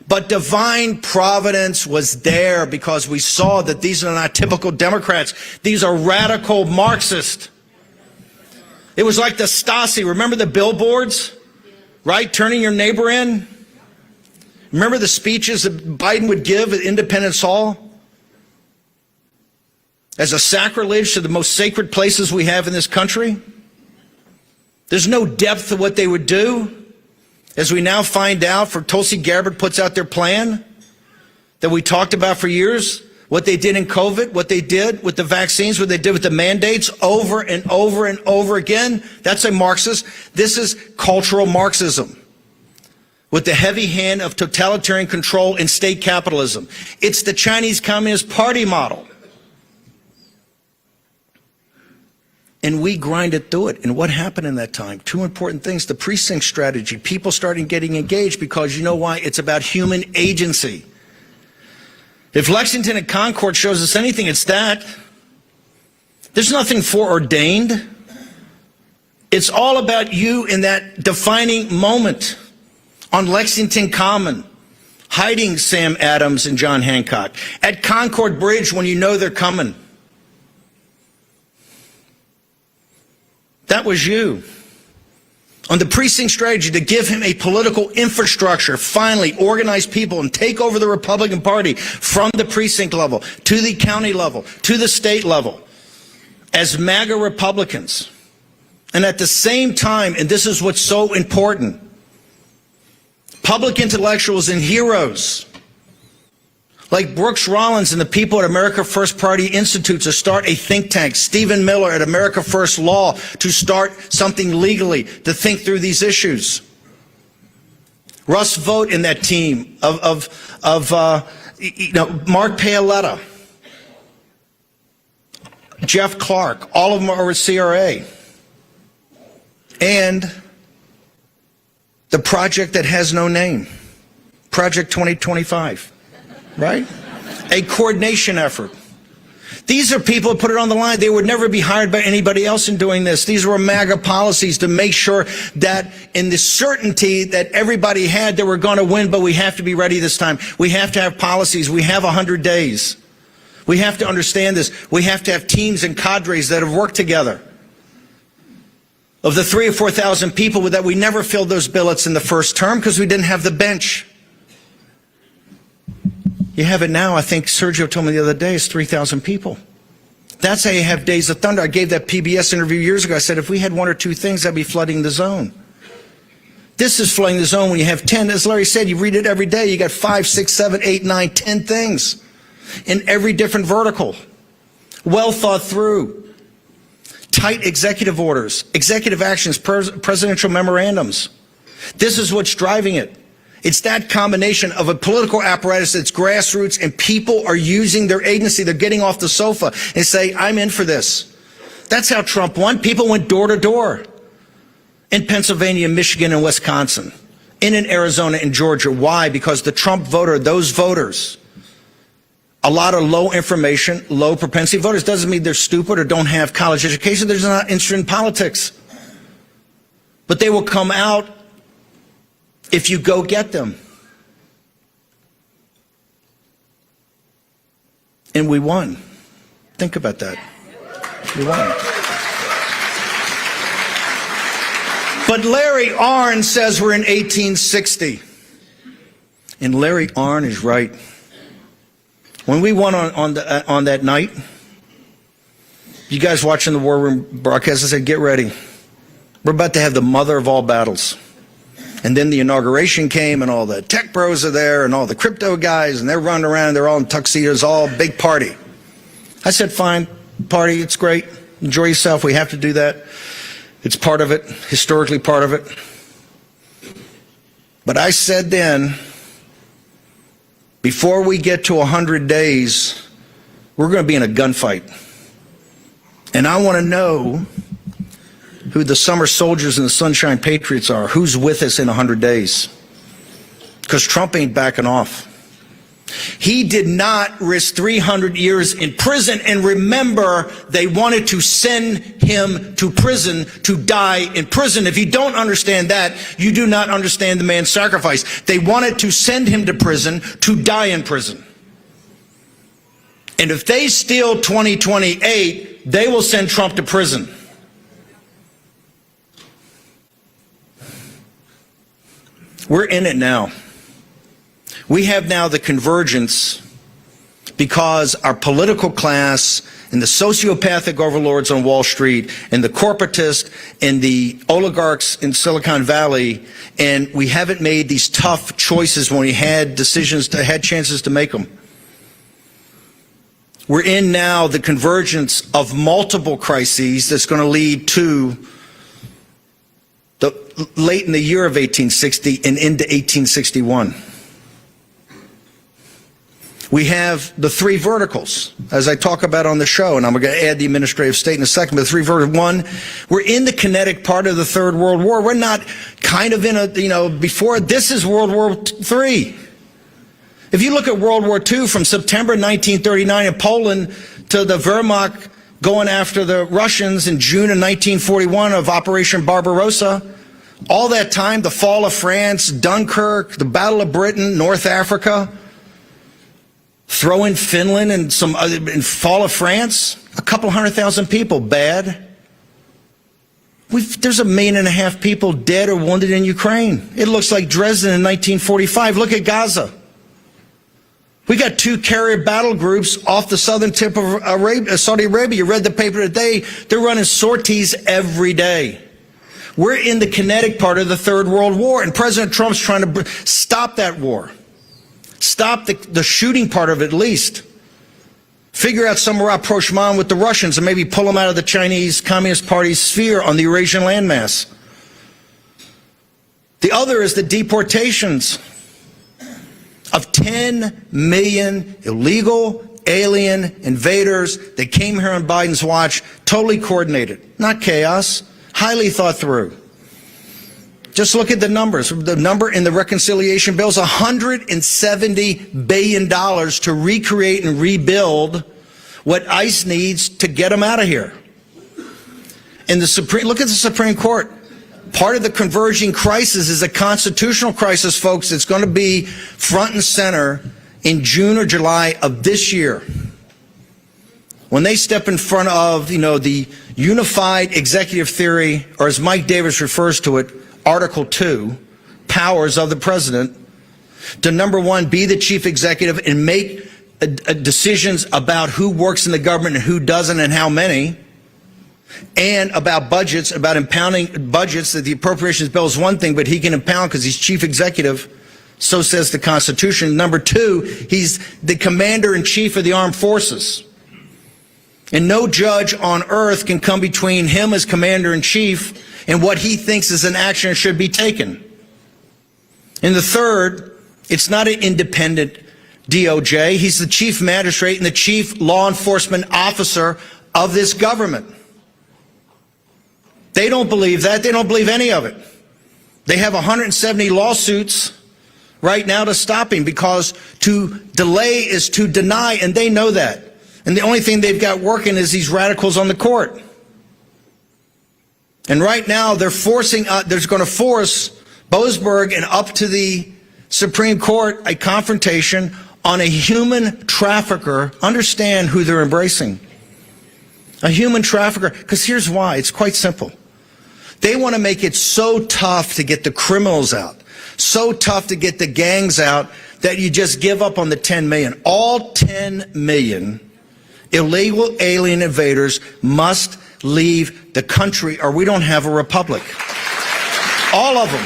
But divine providence was there because we saw that these are not typical Democrats. These are radical Marxists. It was like the Stasi. Remember the billboards, right? Turning your neighbor in. Remember the speeches that Biden would give at Independence Hall? As a sacrilege to the most sacred places we have in this country? There's no depth to what they would do. As we now find out, for Tulsi Gabbard puts out their plan that we talked about for years, what they did in COVID, what they did with the vaccines, what they did with the mandates over and over and over again. That's a Marxist. This is cultural Marxism with the heavy hand of totalitarian control and state capitalism. It's the Chinese Communist Party model. And we grinded through it. And what happened in that time? Two important things. The precinct strategy. People started getting engaged because you know why? It's about human agency. If Lexington and Concord shows us anything, it's that. There's nothing foreordained. It's all about you in that defining moment on Lexington Common, hiding Sam Adams and John Hancock. At Concord Bridge when you know they're coming. That was you. On the precinct strategy to give him a political infrastructure, finally organize people and take over the Republican Party from the precinct level to the county level to the state level as MAGA Republicans. And at the same time, and this is what's so important, public intellectuals and heroes like Brooks Rollins and the people at America First Party Institute to start a think tank, Stephen Miller at America First Law to start something legally to think through these issues. Russ Vogt in that team of Mark Paoletta, Jeff Clark, all of them are with CRA. And the project that has no name, Project 2025. Right? A coordination effort. These are people who put it on the line. They would never be hired by anybody else in doing this. These were MAGA policies to make sure that in the certainty that everybody had that we're going to win, but we have to be ready this time. We have to have policies. We have 100 days. We have to understand this. We have to have teams and cadres that have worked together. Of the 3,000 or 4,000 people that we never filled those billets in the first term because we didn't have the bench. You have it now. I think Sergio told me the other day it's 3,000 people. That's how you have Days of Thunder. I gave that PBS interview years ago. I said if we had one or two things, that'd be flooding the zone. This is flooding the zone when you have 10. As Larry said, you read it every day. You got 5, 6, 7, 8, 9, 10 things in every different vertical. Well thought through. Tight executive orders, executive actions, presidential memorandums. This is what's driving it. It's that combination of a political apparatus that's grassroots and people are using their agency. They're getting off the sofa and say, I'm in for this. That's how Trump won. People went door to door in Pennsylvania, Michigan, and Wisconsin, in Arizona and Georgia. Why? Because the Trump voter, those voters, a lot of low information, low propensity voters. Doesn't mean they're stupid or don't have college education. They're just not interested in politics. But they will come out if you go get them. And we won. Think about that. We won. But Larry Arnn says we're in 1860. And Larry Arnn is right. When we won on that night, you guys watching the War Room broadcast, I said, get ready. We're about to have the mother of all battles. And then the inauguration came and all the tech bros are there and all the crypto guys and they're running around, they're all in tuxedos, all big party. I said, fine, party, it's great. Enjoy yourself, we have to do that. It's part of it, historically part of it. But I said then, before we get to 100 days, we're going to be in a gunfight. And I want to know who the summer soldiers and the sunshine patriots are, who's with us in 100 days. Because Trump ain't backing off. He did not risk 300 years in prison. And remember, they wanted to send him to prison to die in prison. If you don't understand that, you do not understand the man's sacrifice. They wanted to send him to prison to die in prison. And if they steal 2028, they will send Trump to prison. We're in it now. We have now the convergence because our political class and the sociopathic overlords on Wall Street and the corporatists and the oligarchs in Silicon Valley, and we haven't made these tough choices when we had had chances to make them. We're in now the convergence of multiple crises that's going to lead to late in the year of 1860 and into 1861. We have the three verticals, as I talk about on the show, and I'm going to add the administrative state in a second, but the three verticals. One, we're in the kinetic part of the Third World War. We're not kind of in a, before, this is World War III. If you look at World War II from September 1939 in Poland to the Wehrmacht going after the Russians in June of 1941 of Operation Barbarossa, all that time, the fall of France, Dunkirk, the Battle of Britain, North Africa, throw in Finland and some other, in fall of France, a couple 100,000 people, bad. There's 1.5 million people dead or wounded in Ukraine. It looks like Dresden in 1945. Look at Gaza. We got 2 carrier battle groups off the southern tip of Saudi Arabia. You read the paper today. They're running sorties every day. We're in the kinetic part of the Third World War, and President Trump's trying to stop that war. Stop the shooting part of it at least. Figure out some rapprochement with the Russians and maybe pull them out of the Chinese Communist Party's sphere on the Eurasian landmass. The other is the deportations of 10 million illegal alien invaders that came here on Biden's watch, totally coordinated, not chaos, highly thought through. Just look at the numbers. The number in the reconciliation bill is $170 billion to recreate and rebuild what ICE needs to get them out of here. And look at the Supreme Court. Part of the converging crisis is a constitutional crisis, folks. It's going to be front and center in June or July of this year. When they step in front of, the unified executive theory, or as Mike Davis refers to it, Article 2, powers of the president, to number one, be the chief executive and make decisions about who works in the government and who doesn't and how many, and about budgets, about impounding budgets. That the appropriations bill is one thing, but he can impound because he's chief executive. So says the Constitution. Number two, he's the commander-in-chief of the armed forces. And no judge on earth can come between him as commander-in-chief and what he thinks is an action that should be taken. And the third, it's not an independent DOJ. He's the chief magistrate and the chief law enforcement officer of this government. They don't believe that. They don't believe any of it. They have 170 lawsuits right now to stop him because to delay is to deny, and they know that. And the only thing they've got working is these radicals on the court. And right now they're going to force Boasberg and up to the Supreme Court a confrontation on a human trafficker. Understand who they're embracing. A human trafficker. Because here's why. It's quite simple. They want to make it so tough to get the criminals out, so tough to get the gangs out, that you just give up on the 10 million. All 10 million illegal alien invaders must leave the country or we don't have a republic. All of them.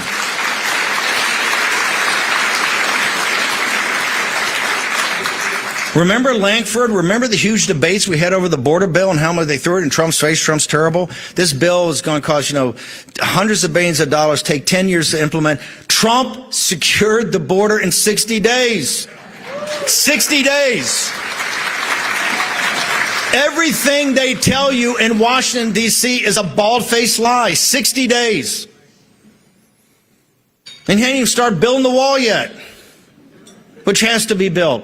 Remember Langford? Remember the huge debates we had over the border bill and how much they threw it in Trump's face? Trump's terrible. This bill is going to cost, hundreds of billions of dollars, take 10 years to implement. Trump secured the border in 60 days. 60 days. Everything they tell you in Washington, D.C. is a bald-faced lie. 60 days. And he didn't even start building the wall yet, which has to be built.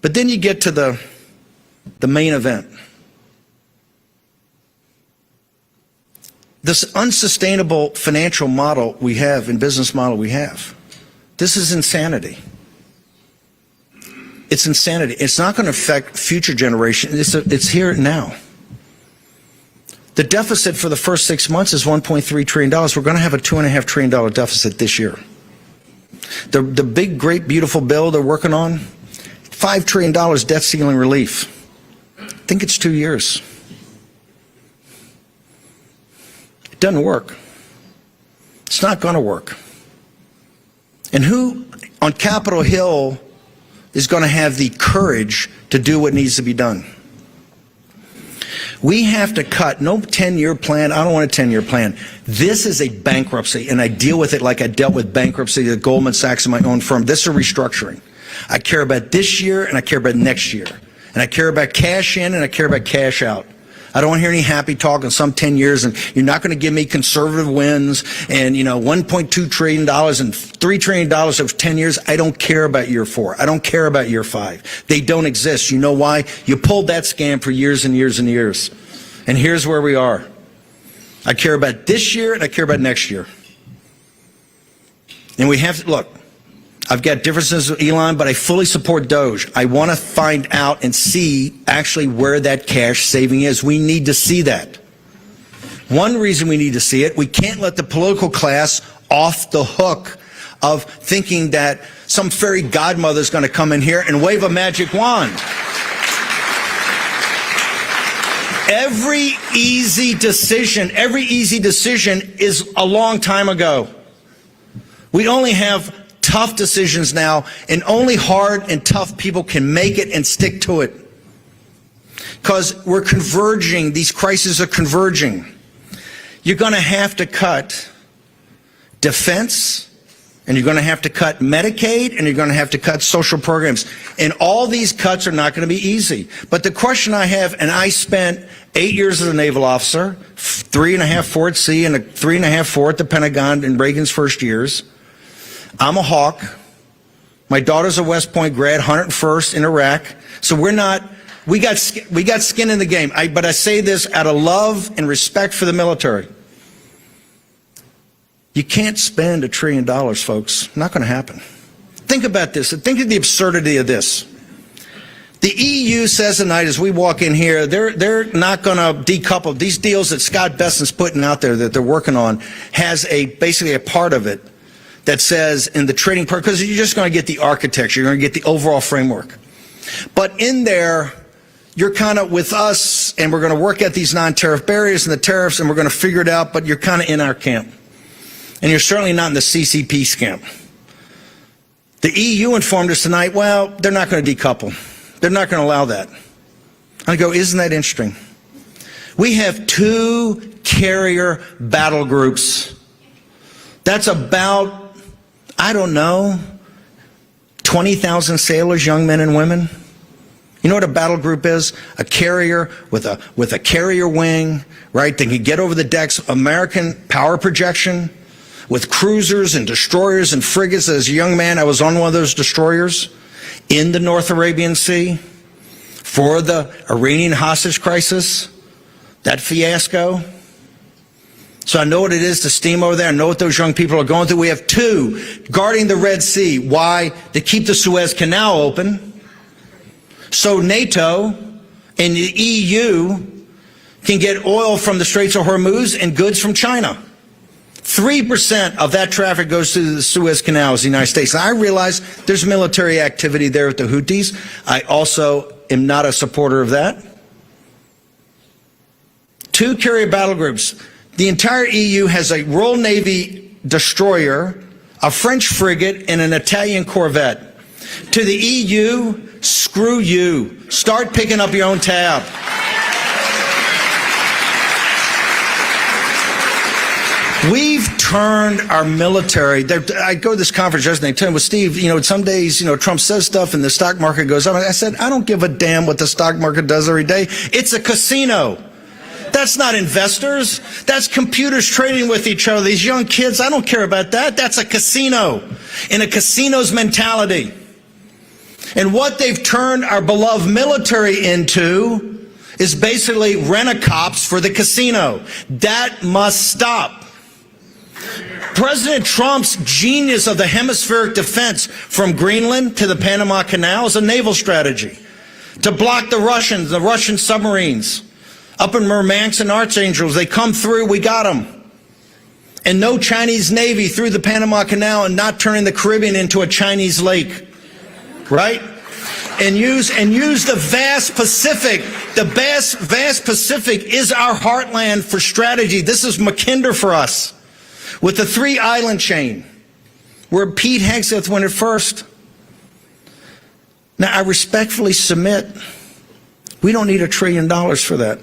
But then you get to the main event. This unsustainable financial model we have and business model we have. This is insanity. It's insanity. It's not going to affect future generations. It's here now. The deficit for the first 6 months is $1.3 trillion. We're going to have a $2.5 trillion deficit this year. The big, great, beautiful bill they're working on, $5 trillion debt ceiling relief. I think it's 2 years. It doesn't work. It's not going to work. And who on Capitol Hill is going to have the courage to do what needs to be done? We have to cut. No 10-year plan. I don't want a 10-year plan. This is a bankruptcy, and I deal with it like I dealt with bankruptcy at Goldman Sachs in my own firm. This is a restructuring. I care about this year, and I care about next year. And I care about cash in, and I care about cash out. I don't want to hear any happy talk in some 10 years, and you're not going to give me conservative wins and, $1.2 trillion and $3 trillion over 10 years. I don't care about year 4. I don't care about year 5. They don't exist. You know why? You pulled that scam for years and years and years. And here's where we are. I care about this year, and I care about next year. And we have to, look, I've got differences with Elon, but I fully support Doge. I want to find out and see actually where that cash saving is. We need to see that. One reason we need to see it, we can't let the political class off the hook of thinking that some fairy godmother is going to come in here and wave a magic wand. Every easy decision is a long time ago. We only have tough decisions now, and only hard and tough people can make it and stick to it. Because we're converging, these crises are converging. You're going to have to cut defense, and you're going to have to cut Medicaid, and you're going to have to cut social programs. And all these cuts are not going to be easy. But the question I have, and I spent 8 years as a naval officer, 3.5, 4 at sea, and 3.5, 4 at the Pentagon in Reagan's first years. I'm a Hawk. My daughter's a West Point grad, 101st in Iraq. So we got skin in the game. But I say this out of love and respect for the military. You can't spend $1 trillion, folks. Not going to happen. Think about this. Think of the absurdity of this. The EU says tonight as we walk in here, they're not going to decouple. These deals that Scott Bessent's putting out there that they're working on has basically a part of it that says in the trading part, because you're just going to get the architecture, you're going to get the overall framework. But in there, you're kind of with us, and we're going to work at these non-tariff barriers and the tariffs, and we're going to figure it out, but you're kind of in our camp. And you're certainly not in the CCP camp. The EU informed us tonight, well, they're not going to decouple. They're not going to allow that. I go, isn't that interesting? We have 2 carrier battle groups. That's about, I don't know, 20,000 sailors, young men and women. You know what a battle group is? A carrier with a carrier wing, right? They can get over the decks, American power projection with cruisers and destroyers and frigates. As a young man, I was on one of those destroyers in the North Arabian Sea for the Iranian hostage crisis, that fiasco. So I know what it is to steam over there. I know what those young people are going through. We have 2 guarding the Red Sea. Why? To keep the Suez Canal open. So NATO and the EU can get oil from the Straits of Hormuz and goods from China. 3% of that traffic goes through the Suez Canal as the United States. And I realize there's military activity there with the Houthis. I also am not a supporter of that. 2 carrier battle groups. The entire EU has a Royal Navy destroyer, a French frigate, and an Italian corvette. To the EU, screw you. Start picking up your own tab. We've turned our military. I go to this conference yesterday, telling with Steve, some days, Trump says stuff and the stock market goes up. I said, I don't give a damn what the stock market does every day. It's a casino. That's not investors. That's computers trading with each other. These young kids, I don't care about that. That's a casino. And a casino's mentality. And what they've turned our beloved military into is basically rent-a-cops for the casino. That must stop. President Trump's genius of the hemispheric defense from Greenland to the Panama Canal is a naval strategy to block the Russian submarines. Up in Murmansk and Archangels, they come through, we got them. And no Chinese Navy through the Panama Canal and not turning the Caribbean into a Chinese lake, right? And use the vast Pacific. The vast Pacific is our heartland for strategy. This is McKinder for us. With the 3-island chain, where Pete Hegseth went at first. Now, I respectfully submit, we don't need $1 trillion for that,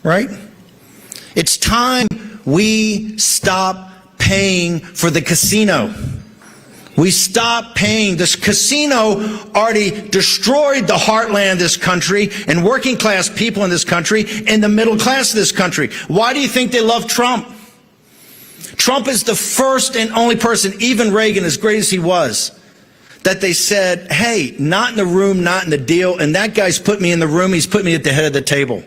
right? It's time we stop paying for the casino. We stop paying. This casino already destroyed the heartland of this country and working class people in this country and the middle class of this country. Why do you think they love Trump? Trump is the first and only person, even Reagan, as great as he was, that they said, hey, not in the room, not in the deal, and that guy's put me in the room, he's put me at the head of the table.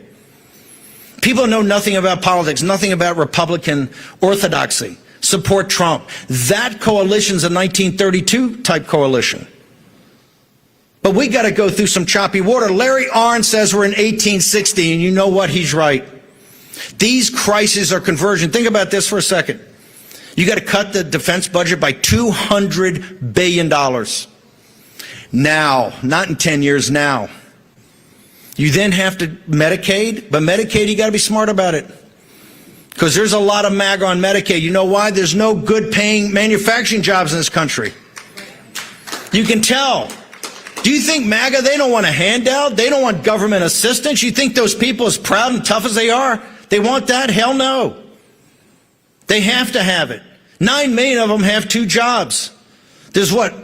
People know nothing about politics, nothing about Republican orthodoxy, support Trump. That coalition's a 1932 type coalition. But we got to go through some choppy water. Larry Arnn says we're in 1860, and you know what? He's right. These crises are convergent. Think about this for a second. You got to cut the defense budget by $200 billion. Now, not in 10 years, now. You then have to Medicaid, but Medicaid, you got to be smart about it. Because there's a lot of MAGA on Medicaid. You know why? There's no good paying manufacturing jobs in this country. You can tell. Do you think MAGA, they don't want a handout? They don't want government assistance? You think those people, as proud and tough as they are, they want that? Hell no. They have to have it. 9 million of them have 2 jobs. There's what?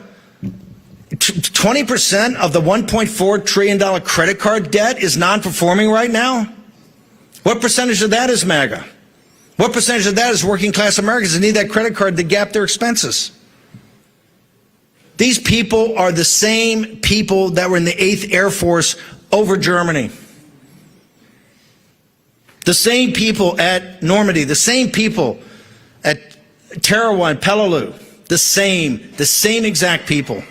20% of the $1.4 trillion credit card debt is non-performing right now? What percentage of that is MAGA? What percentage of that is working class Americans that need that credit card to gap their expenses? These people are the same people that were in the 8th Air Force over Germany. The same people at Normandy, the same people at Tarawa and Peleliu, the same exact people.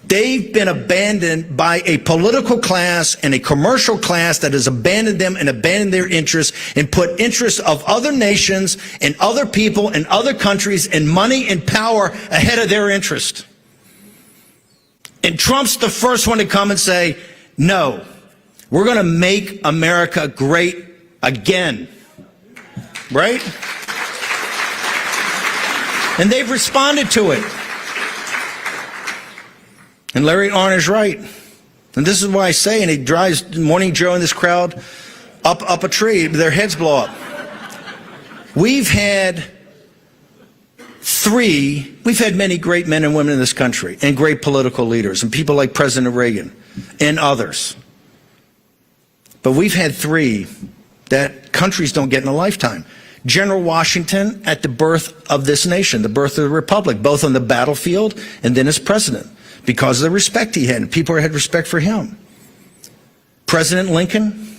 They've been abandoned by a political class and a commercial class that has abandoned them and abandoned their interests and put interests of other nations and other people and other countries and money and power ahead of their interest. And Trump's the first one to come and say, no, we're going to make America great again. Right? And they've responded to it. And Larry Arnn is right. And this is why I say, and he drives Morning Joe and this crowd up a tree, their heads blow up. We've had many great men and women in this country and great political leaders and people like President Reagan and others. But we've had 3 that countries don't get in a lifetime. General Washington at the birth of this nation, the birth of the republic, both on the battlefield and then as president, because of the respect he had, and people had respect for him. President Lincoln,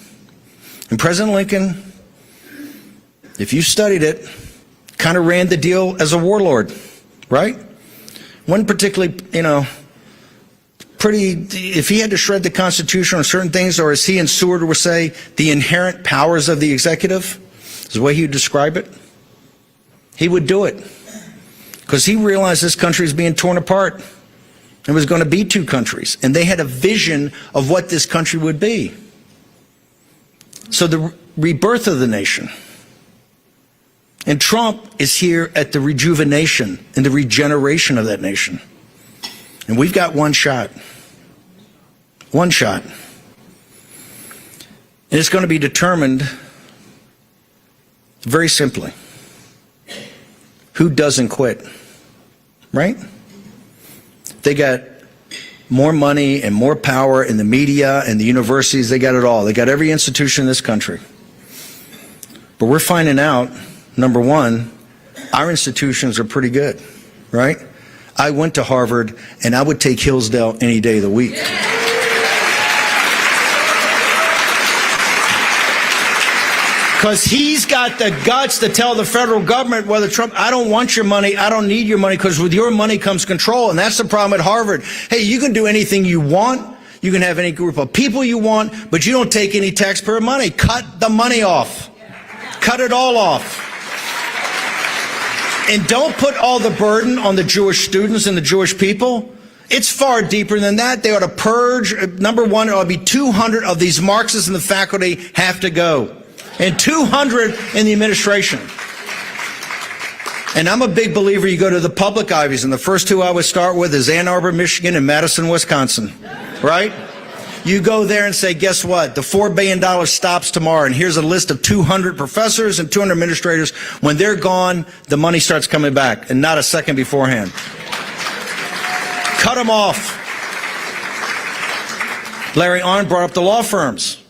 if you studied it, kind of ran the deal as a warlord, right? One particularly, if he had to shred the Constitution on certain things, or as he and Seward would say, the inherent powers of the executive, is the way he would describe it, he would do it. Because he realized this country is being torn apart. There was going to be 2 countries, and they had a vision of what this country would be. So the rebirth of the nation. And Trump is here at the rejuvenation and the regeneration of that nation. And we've got one shot. One shot. And it's going to be determined very simply. Who doesn't quit? Right? They got more money and more power in the media and the universities. They got it all. They got every institution in this country. But we're finding out, number one, our institutions are pretty good, right? I went to Harvard, and I would take Hillsdale any day of the week. Because he's got the guts to tell the federal government, whether Trump, I don't want your money, I don't need your money, because with your money comes control. And that's the problem at Harvard. Hey, you can do anything you want. You can have any group of people you want, but you don't take any taxpayer money. Cut the money off. Cut it all off. And don't put all the burden on the Jewish students and the Jewish people. It's far deeper than that. They ought to purge. Number one, it ought to be 200 of these Marxists in the faculty have to go. And 200 in the administration. And I'm a big believer you go to the public Ivies, and the first 2 I would start with is Ann Arbor, Michigan, and Madison, Wisconsin. Right? You go there and say, guess what? The $4 billion stops tomorrow, and here's a list of 200 professors and 200 administrators. When they're gone, the money starts coming back, and not a second beforehand. Cut them off. Larry Arnn brought up the law firms.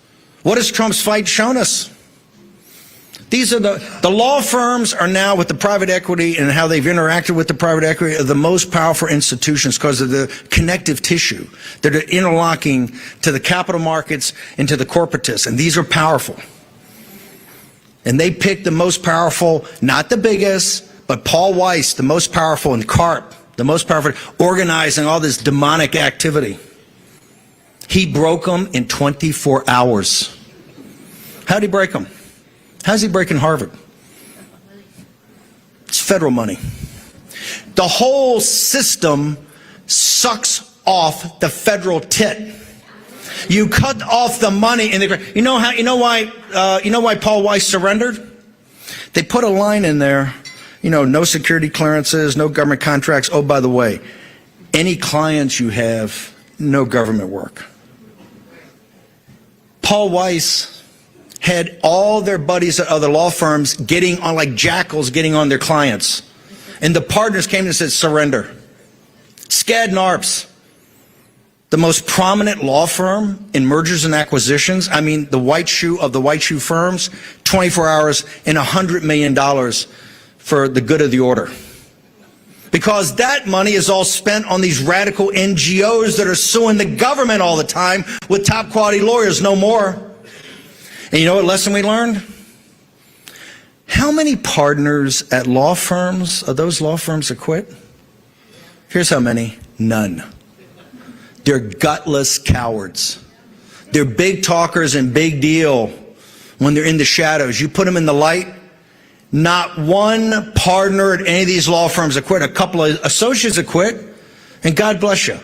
What has Trump's fight shown us? These are the law firms are now, with the private equity and how they've interacted with the private equity, are the most powerful institutions because of the connective tissue that are interlocking to the capital markets and to the corporatists. And these are powerful. And they picked the most powerful, not the biggest, but Paul Weiss, the most powerful, and CARP, the most powerful, organizing all this demonic activity. He broke them in 24 hours. How did he break them? How's he breaking Harvard? It's federal money. The whole system sucks off the federal tit. You cut off the money, and you know why Paul Weiss surrendered? They put a line in there, no security clearances, no government contracts. Oh, by the way, any clients you have, no government work. Paul Weiss had all their buddies at other law firms getting on like jackals, getting on their clients. And the partners came and said, surrender. Skadden Arps, the most prominent law firm in mergers and acquisitions, the white shoe of the white shoe firms, 24 hours and $100 million for the good of the order. Because that money is all spent on these radical NGOs that are suing the government all the time with top quality lawyers, no more. And you know what lesson we learned? How many partners at law firms, are those law firms that quit? Here's how many. None. They're gutless cowards. They're big talkers and big deal when they're in the shadows. You put them in the light, not one partner at any of these law firms that quit. A couple of associates that quit, and God bless you.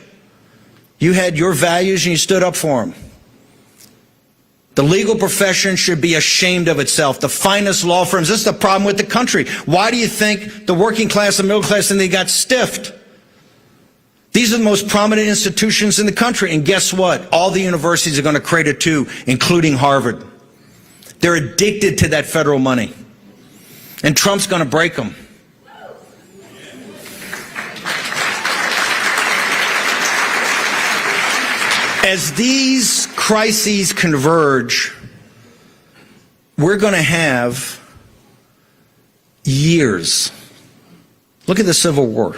You had your values and you stood up for them. The legal profession should be ashamed of itself. The finest law firms, this is the problem with the country. Why do you think the working class and middle class and they got stiffed? These are the most prominent institutions in the country. And guess what? All the universities are going to create it too, including Harvard. They're addicted to that federal money. And Trump's going to break them. As these crises converge, we're going to have years. Look at the Civil War.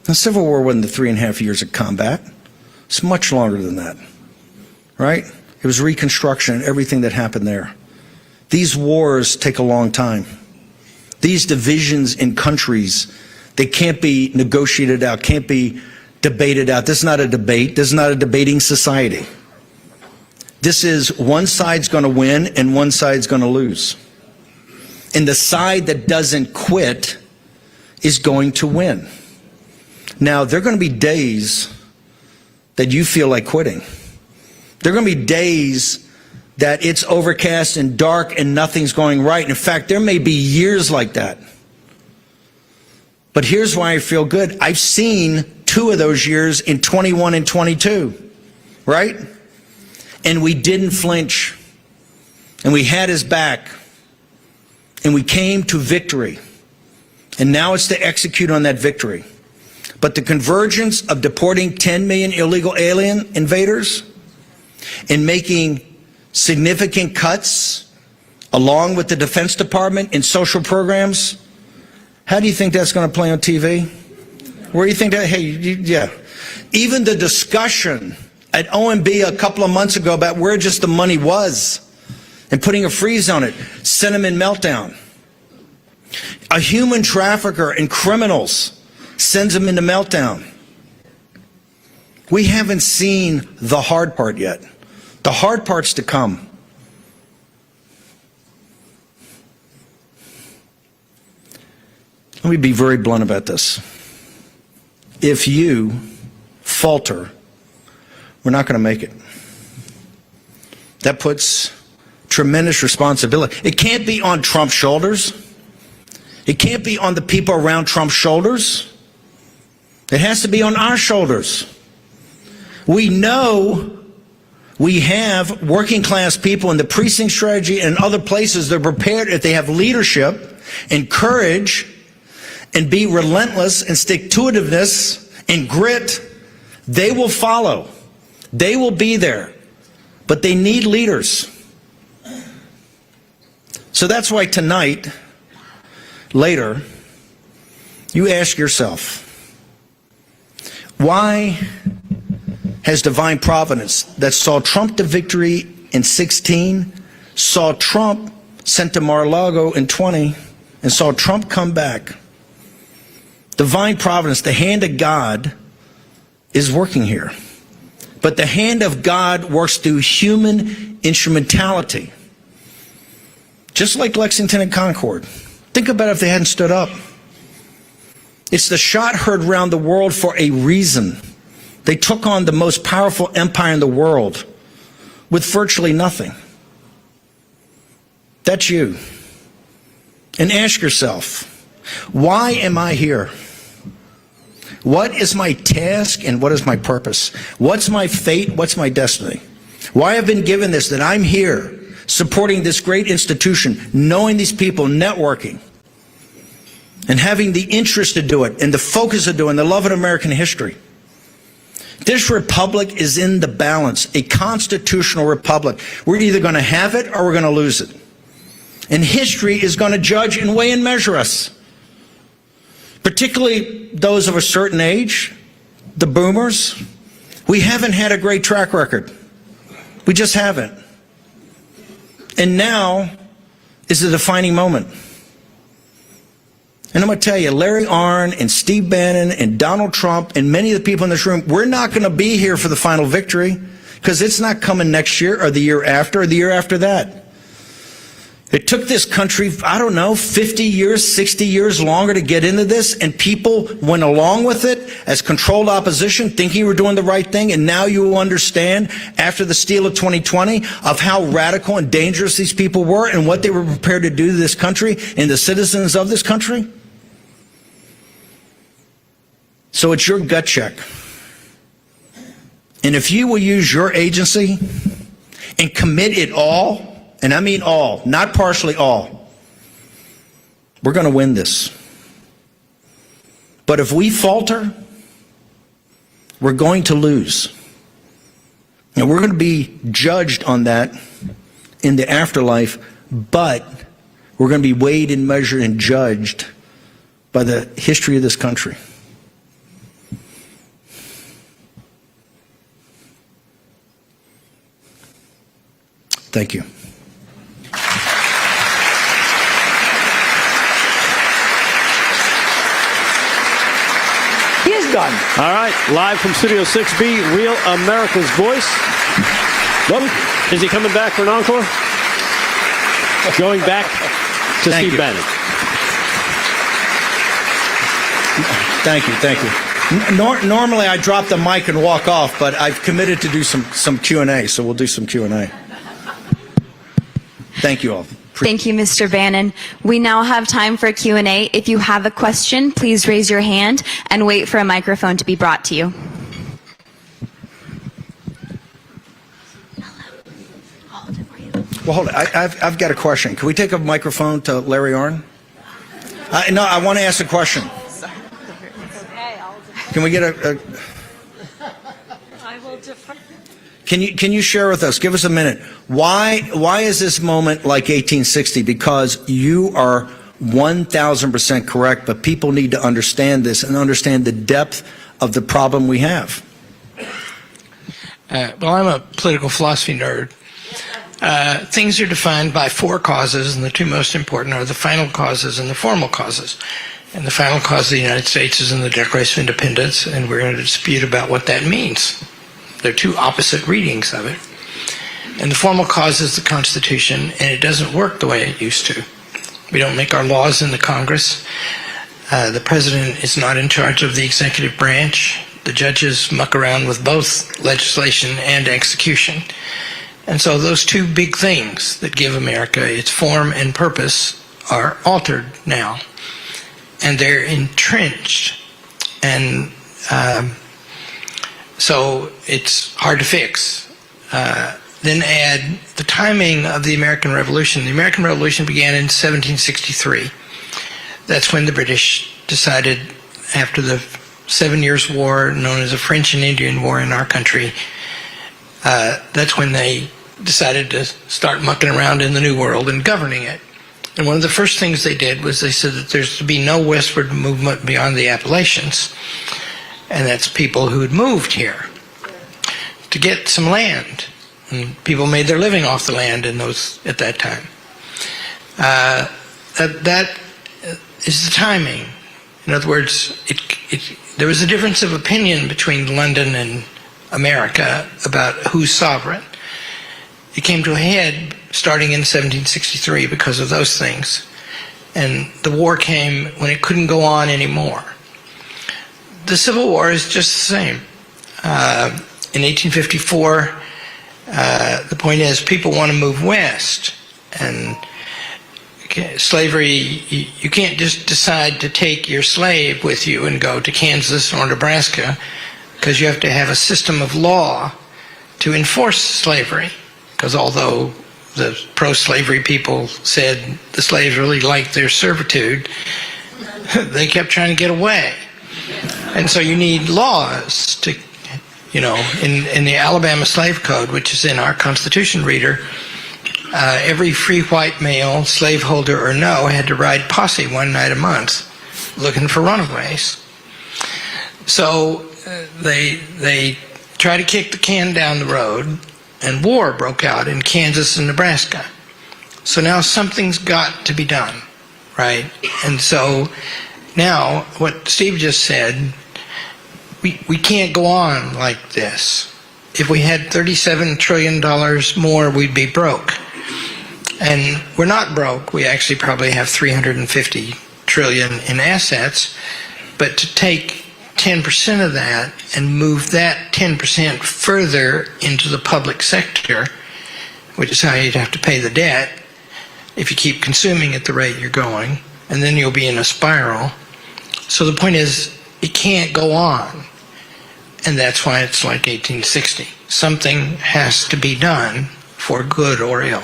The Civil War wasn't the 3.5 years of combat. It's much longer than that, right? It was Reconstruction and everything that happened there. These wars take a long time. These divisions in countries, they can't be negotiated out, can't be debated out. This is not a debate. This is not a debating society. This is one side's going to win and one side's going to lose. And the side that doesn't quit is going to win. Now, there are going to be days that you feel like quitting. There are going to be days that it's overcast and dark and nothing's going right. In fact, there may be years like that. But here's why I feel good. I've seen 2 of those years in 21 and 22, right? And we didn't flinch. And we had his back. And we came to victory. And now it's to execute on that victory. But the convergence of deporting 10 million illegal alien invaders and making significant cuts along with the Defense Department in social programs, how do you think that's going to play on TV? Where do you think that, yeah. Even the discussion at OMB a couple of months ago about where just the money was and putting a freeze on it, sentiment meltdown. A human trafficker and criminals sends them into meltdown. We haven't seen the hard part yet. The hard part's to come. Let me be very blunt about this. If you falter, we're not going to make it. That puts tremendous responsibility. It can't be on Trump's shoulders. It can't be on the people around Trump's shoulders. It has to be on our shoulders. We know We have working class people in the precinct strategy and other places. They're prepared if they have leadership and courage and be relentless and stick-to-itiveness and grit, they will follow. They will be there. But they need leaders. So that's why tonight, later, you ask yourself, why has divine providence that saw Trump to victory in 16, saw Trump sent to Mar-a-Lago in 20, and saw Trump come back? Divine providence, the hand of God, is working here. But the hand of God works through human instrumentality. Just like Lexington and Concord. Think about it if they hadn't stood up. It's the shot heard around the world for a reason. They took on the most powerful empire in the world with virtually nothing. That's you. And ask yourself, why am I here? What is my task and what is my purpose? What's my fate? What's my destiny? Why have I been given this, that I'm here supporting this great institution, knowing these people, networking, and having the interest to do it and the focus to do it and the love of American history? This republic is in the balance, a constitutional republic. We're either going to have it or we're going to lose it. And history is going to judge and weigh and measure us. Particularly those of a certain age, the boomers. We haven't had a great track record. We just haven't. And now is the defining moment. And I'm going to tell you, Larry Arnn and Steve Bannon and Donald Trump and many of the people in this room, we're not going to be here for the final victory because it's not coming next year or the year after or the year after that. It took this country, I don't know, 50 years, 60 years longer to get into this, and people went along with it as controlled opposition, thinking you were doing the right thing, and now you will understand, after the steal of 2020, of how radical and dangerous these people were and what they were prepared to do to this country and the citizens of this country. So it's your gut check. And if you will use your agency and commit it all, and I mean all, not partially all, we're going to win this. But if we falter, we're going to lose. And we're going to be judged on that in the afterlife, but we're going to be weighed and measured and judged by the history of this country. Thank you. He is done. All right, live from Studio 6B, Real America's Voice. Well, is he coming back for an encore? Going back to Steve Bannon. Thank you. Normally I drop the mic and walk off, but I've committed to do some Q&A, so we'll do some Q&A. Thank you all. Thank you, Mr. Bannon. We now have time for Q&A. If you have a question, please raise your hand and wait for a microphone to be brought to you. Well, hold it. I've got a question. Can we take a microphone to Larry Arnn? No, I want to ask a question. Can we get a I will defer. Can you share with us, give us a minute, why is this moment like 1860? Because you are 1,000% correct, but people need to understand this and understand the depth of the problem we have. Well, I'm a political philosophy nerd. Things are defined by four causes, and the two most important are the final causes and the formal causes. And the final cause of the United States is in the Declaration of Independence, and we're going to dispute about what that means. There are two opposite readings of it. And the formal cause is the Constitution, and it doesn't work the way it used to. We don't make our laws in the Congress. The president is not in charge of the executive branch. The judges muck around with both legislation and execution. And so those two big things that give America its form and purpose are altered now. And they're entrenched. And so it's hard to fix. then add the timing of the American Revolution. The American Revolution began in 1763. That's when the British decided, after the 7 Years' War, known as the French and Indian War in our country, that's when they decided to start mucking around in the New World and governing it. And one of the first things they did was they said that there's to be no westward movement beyond the Appalachians. And that's people who had moved here to get some land. And people made their living off the land in those at that time. That is the timing. In other words, there was a difference of opinion between London and America about who's sovereign. It came to a head starting in 1763 because of those things. And the war came when it couldn't go on anymore. The Civil War is just the same. In 1854, the point is people want to move west. And slavery, you can't just decide to take your slave with you and go to Kansas or Nebraska, because you have to have a system of law to enforce slavery. Because although the pro-slavery people said the slaves really liked their servitude, they kept trying to get away. And so you need laws to, in the Alabama Slave Code, which is in our Constitution reader, every free white male, slaveholder or no, had to ride posse one night a month looking for runaways. So they tried to kick the can down the road, and war broke out in Kansas and Nebraska. So now something's got to be done, right? And so now what Steve just said, we can't go on like this. If we had $37 trillion more, we'd be broke. And we're not broke. We actually probably have $350 trillion in assets. But to take 10% of that and move that 10% further into the public sector, which is how you'd have to pay the debt if you keep consuming at the rate you're going, and then you'll be in a spiral. So the point is, it can't go on. And that's why it's like 1860. Something has to be done for good or ill.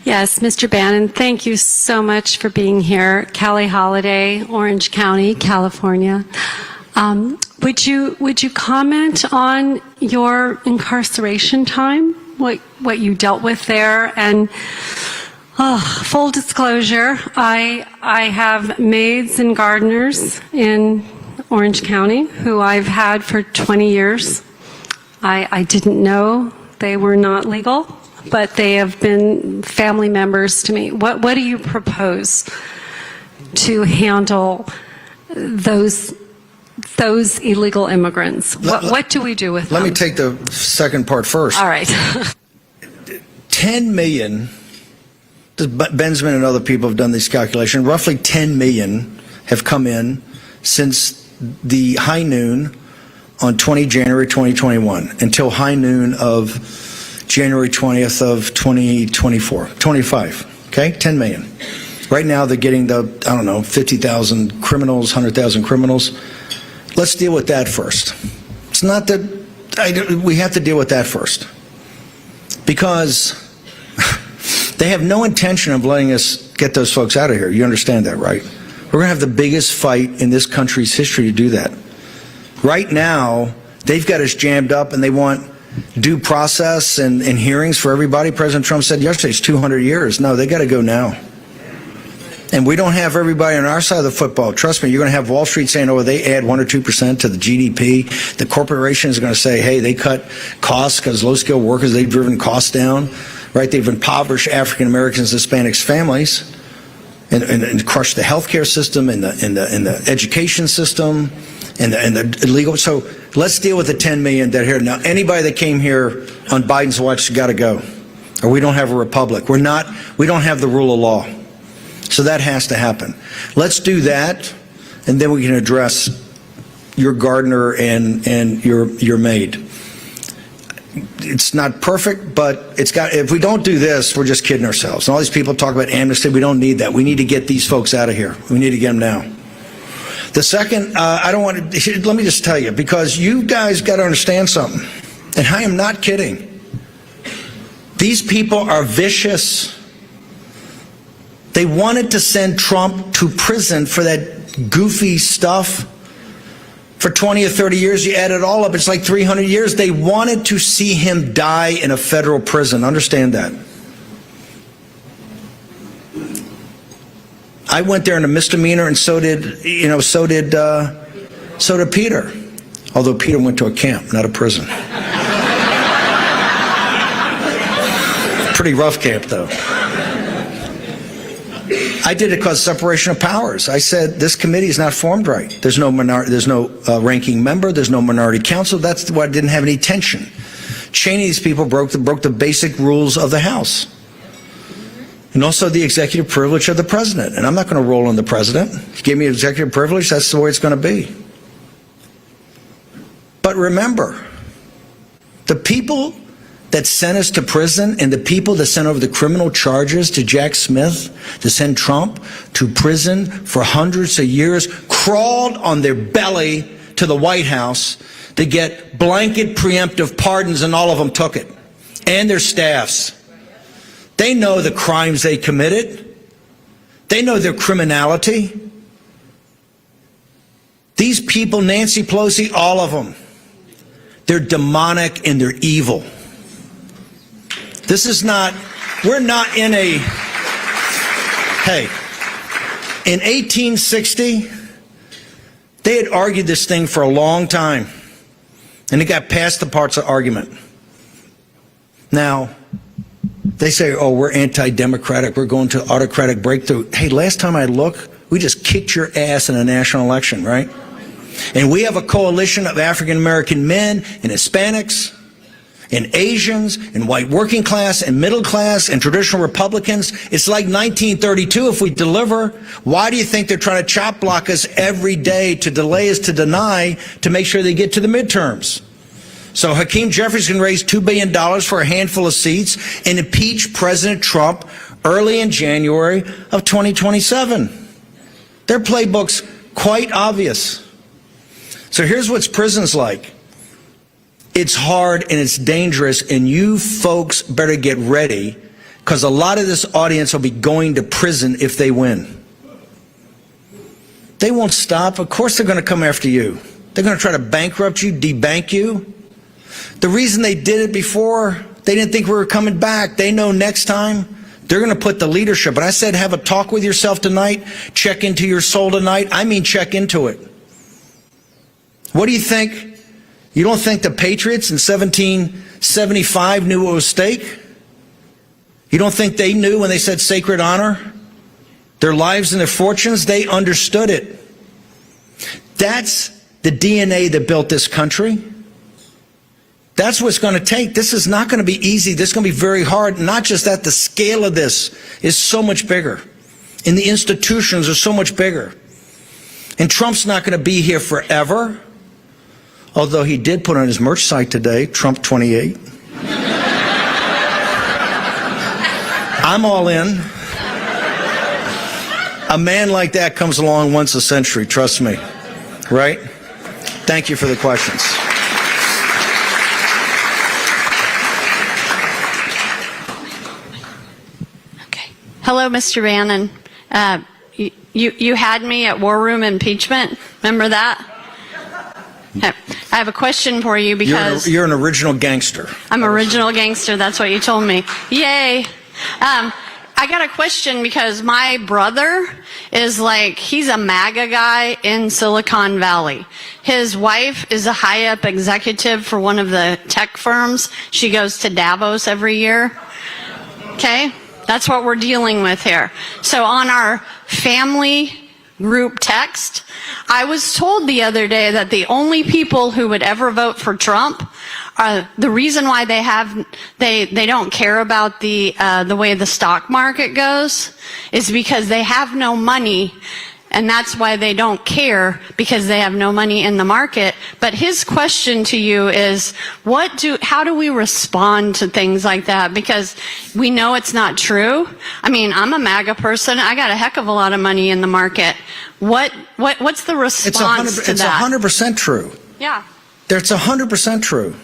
Yes, Mr. Bannon, thank you so much for being here. Callie Holiday, Orange County, California. Would you comment on your incarceration time, what you dealt with there? And full disclosure, I have maids and gardeners in Orange County who I've had for 20 years. I didn't know they were not legal, but they have been family members to me. What do you propose to handle those illegal immigrants? What do we do with them? Let me take the second part first. All right. 10 million, Bensman and other people have done this calculation, roughly 10 million have come in since the high noon on 20 January 2021 until high noon of January 20th of 25, okay? 10 million. Right now they're getting 50,000 criminals, 100,000 criminals. Let's deal with that first. It's not that, we have to deal with that first. Because they have no intention of letting us get those folks out of here. You understand that, right? We're going to have the biggest fight in this country's history to do that. Right now, they've got us jammed up and they want due process and hearings for everybody. President Trump said yesterday it's 200 years. No, they got to go now. And we don't have everybody on our side of the football. Trust me, you're going to have Wall Street saying, oh, they add 1 or 2% to the GDP. The corporations are going to say, hey, they cut costs because low-skilled workers, they've driven costs down. Right? They've impoverished African Americans, Hispanics, families, and crushed the healthcare system and the education system and the legal. So let's deal with the 10 million that are here now. Anybody that came here on Biden's watch has got to go, or we don't have a republic. We don't have the rule of law. So that has to happen. Let's do that, and then we can address your gardener and your maid. it's not perfect, but if we don't do this, we're just kidding ourselves. And all these people talk about amnesty. We don't need that. We need to get these folks out of here. We need to get them now. The second, let me just tell you, because you guys got to understand something, and I am not kidding. These people are vicious. They wanted to send Trump to prison for that goofy stuff. For 20 or 30 years, you add it all up, it's like 300 years. They wanted to see him die in a federal prison. Understand that. I went there in a misdemeanor, and so did Peter. Although Peter went to a camp, not a prison. Pretty rough camp, though. I did it because of separation of powers. I said this committee is not formed right. There's no ranking member. There's no minority counsel. That's why I didn't have any tension. Cheney, these people broke the basic rules of the House, and also the executive privilege of the president. And I'm not going to roll on the president. He gave me executive privilege. That's the way it's going to be. But remember, the people that sent us to prison and the people that sent over the criminal charges to Jack Smith to send Trump to prison for hundreds of years crawled on their belly to the White House to get blanket preemptive pardons, and all of them took it, and their staffs. They know the crimes they committed. They know their criminality. These people, Nancy Pelosi, all of them, they're demonic and they're evil. This is not, we're not in a, hey, in 1860, they had argued this thing for a long time, and it got past the parts of argument. Now, they say, oh, we're anti-democratic, we're going to autocratic breakthrough. Hey, last time I looked, we just kicked your ass in a national election, right? And we have a coalition of African-American men and Hispanics and Asians and white working class and middle class and traditional Republicans. It's like 1932 if we deliver. Why do you think they're trying to chop block us every day, to delay us, to deny, to make sure they get to the midterms? So Hakeem Jeffries can raise $2 billion for a handful of seats and impeach President Trump early in January of 2027. Their playbook's quite obvious. So here's what's prison's like. It's hard and it's dangerous, and you folks better get ready, because a lot of this audience will be going to prison if they win. They won't stop. Of course they're going to come after you. They're going to try to bankrupt you, debank you. The reason they did it before, they didn't think we were coming back. They know next time they're going to put the leadership. But I said, have a talk with yourself tonight. Check into your soul tonight. I mean, check into it. What do you think? You don't think the Patriots in 1775 knew what was stake? You don't think they knew when they said sacred honor? Their lives and their fortunes, they understood it. That's the DNA that built this country. That's what it's going to take. This is not going to be easy. This is going to be very hard. Not just that, the scale of this is so much bigger. And the institutions are so much bigger. And Trump's not going to be here forever. Although he did put on his merch site today, Trump 28. I'm all in. A man like that comes along once a century, trust me. Right? Thank you for the questions. Hello, Mr. Bannon. You had me at War Room Impeachment. Remember that? I have a question for you because you're an original gangster. I'm original gangster. That's what you told me. Yay. I got a question because my brother is he's a MAGA guy in Silicon Valley. His wife is a high up executive for one of the tech firms. She goes to Davos every year. Okay? That's what we're dealing with here. So on our family group text, I was told the other day that the only people who would ever vote for Trump are the reason why they don't care about the way the stock market goes is because they have no money and that's why they don't care, because they have no money in the market. But his question to you is, how do we respond to things like that? Because we know it's not true. I mean, I'm a MAGA person. I got a heck of a lot of money in the market. What's the response to that? It's 100% true. Yeah. It's 100% true.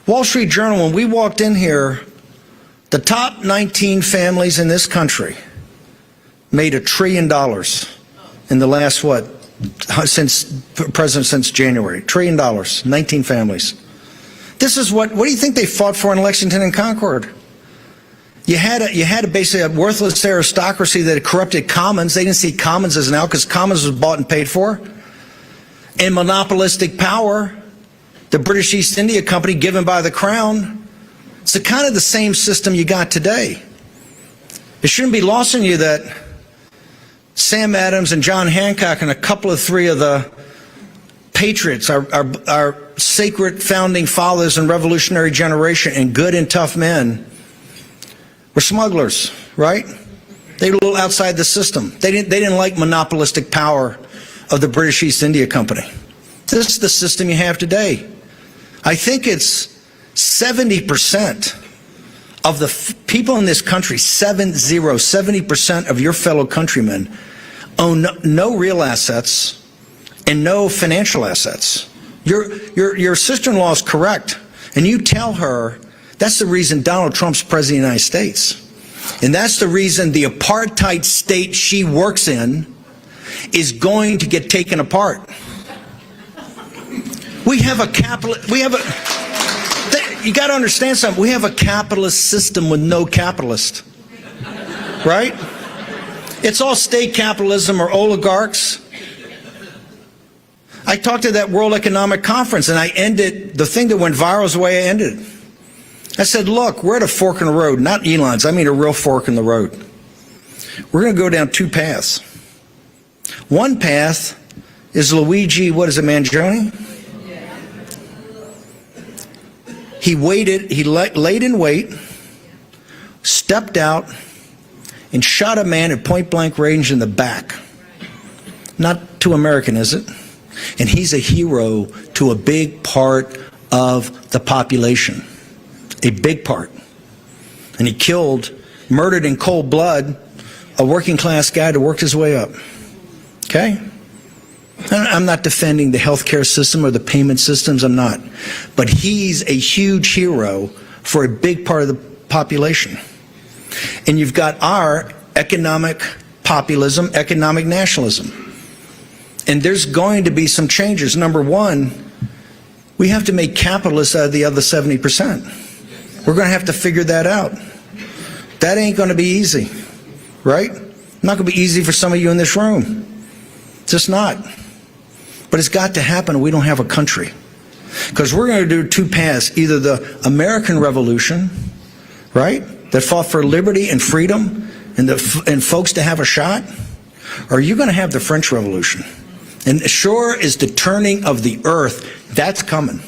Wall Street Journal, when we walked in here, the top 19 families in this country made $1 trillion in the last, since January. $1 trillion, 19 families. This is what do you think they fought for in Lexington and Concord? You had basically a worthless aristocracy that had corrupted Commons. They didn't see Commons as an out because Commons was bought and paid for. And monopolistic power, the British East India Company given by the Crown. It's kind of the same system you got today. It shouldn't be lost on you that Sam Adams and John Hancock and a couple of three of the patriots, our sacred founding fathers and revolutionary generation and good and tough men, were smugglers, right? They were a little outside the system. They didn't like monopolistic power of the British East India Company. This is the system you have today. I think it's 70% of the people in this country, 70% of your fellow countrymen own no real assets and no financial assets. Your sister-in-law is correct, and you tell her that's the reason Donald Trump's president of the United States. And that's the reason the apartheid state she works in is going to get taken apart. You got to understand something. We have a capitalist system with no capitalist, right? It's all state capitalism or oligarchs. I talked to that World Economic Conference, and I ended, the thing that went viral is the way I ended it. I said, look, we're at a fork in the road, not Elon's, I mean a real fork in the road. We're going to go down two paths. One path is Luigi, Mangione? He waited, he laid in wait, stepped out, and shot a man at point blank range in the back. Not too American, is it? And he's a hero to a big part of the population. A big part. And he murdered in cold blood, a working class guy that worked his way up. Okay? I'm not defending the healthcare system or the payment systems, I'm not. But he's a huge hero for a big part of the population. And you've got our economic populism, economic nationalism. And there's going to be some changes. Number one, we have to make capitalists out of the other 70%. We're going to have to figure that out. That ain't going to be easy, right? Not going to be easy for some of you in this room. Just not. But it's got to happen or we don't have a country. Because we're going to do two paths. Either the American Revolution, right, that fought for liberty and freedom and folks to have a shot, or you're going to have the French Revolution. And sure is the turning of the earth, that's coming.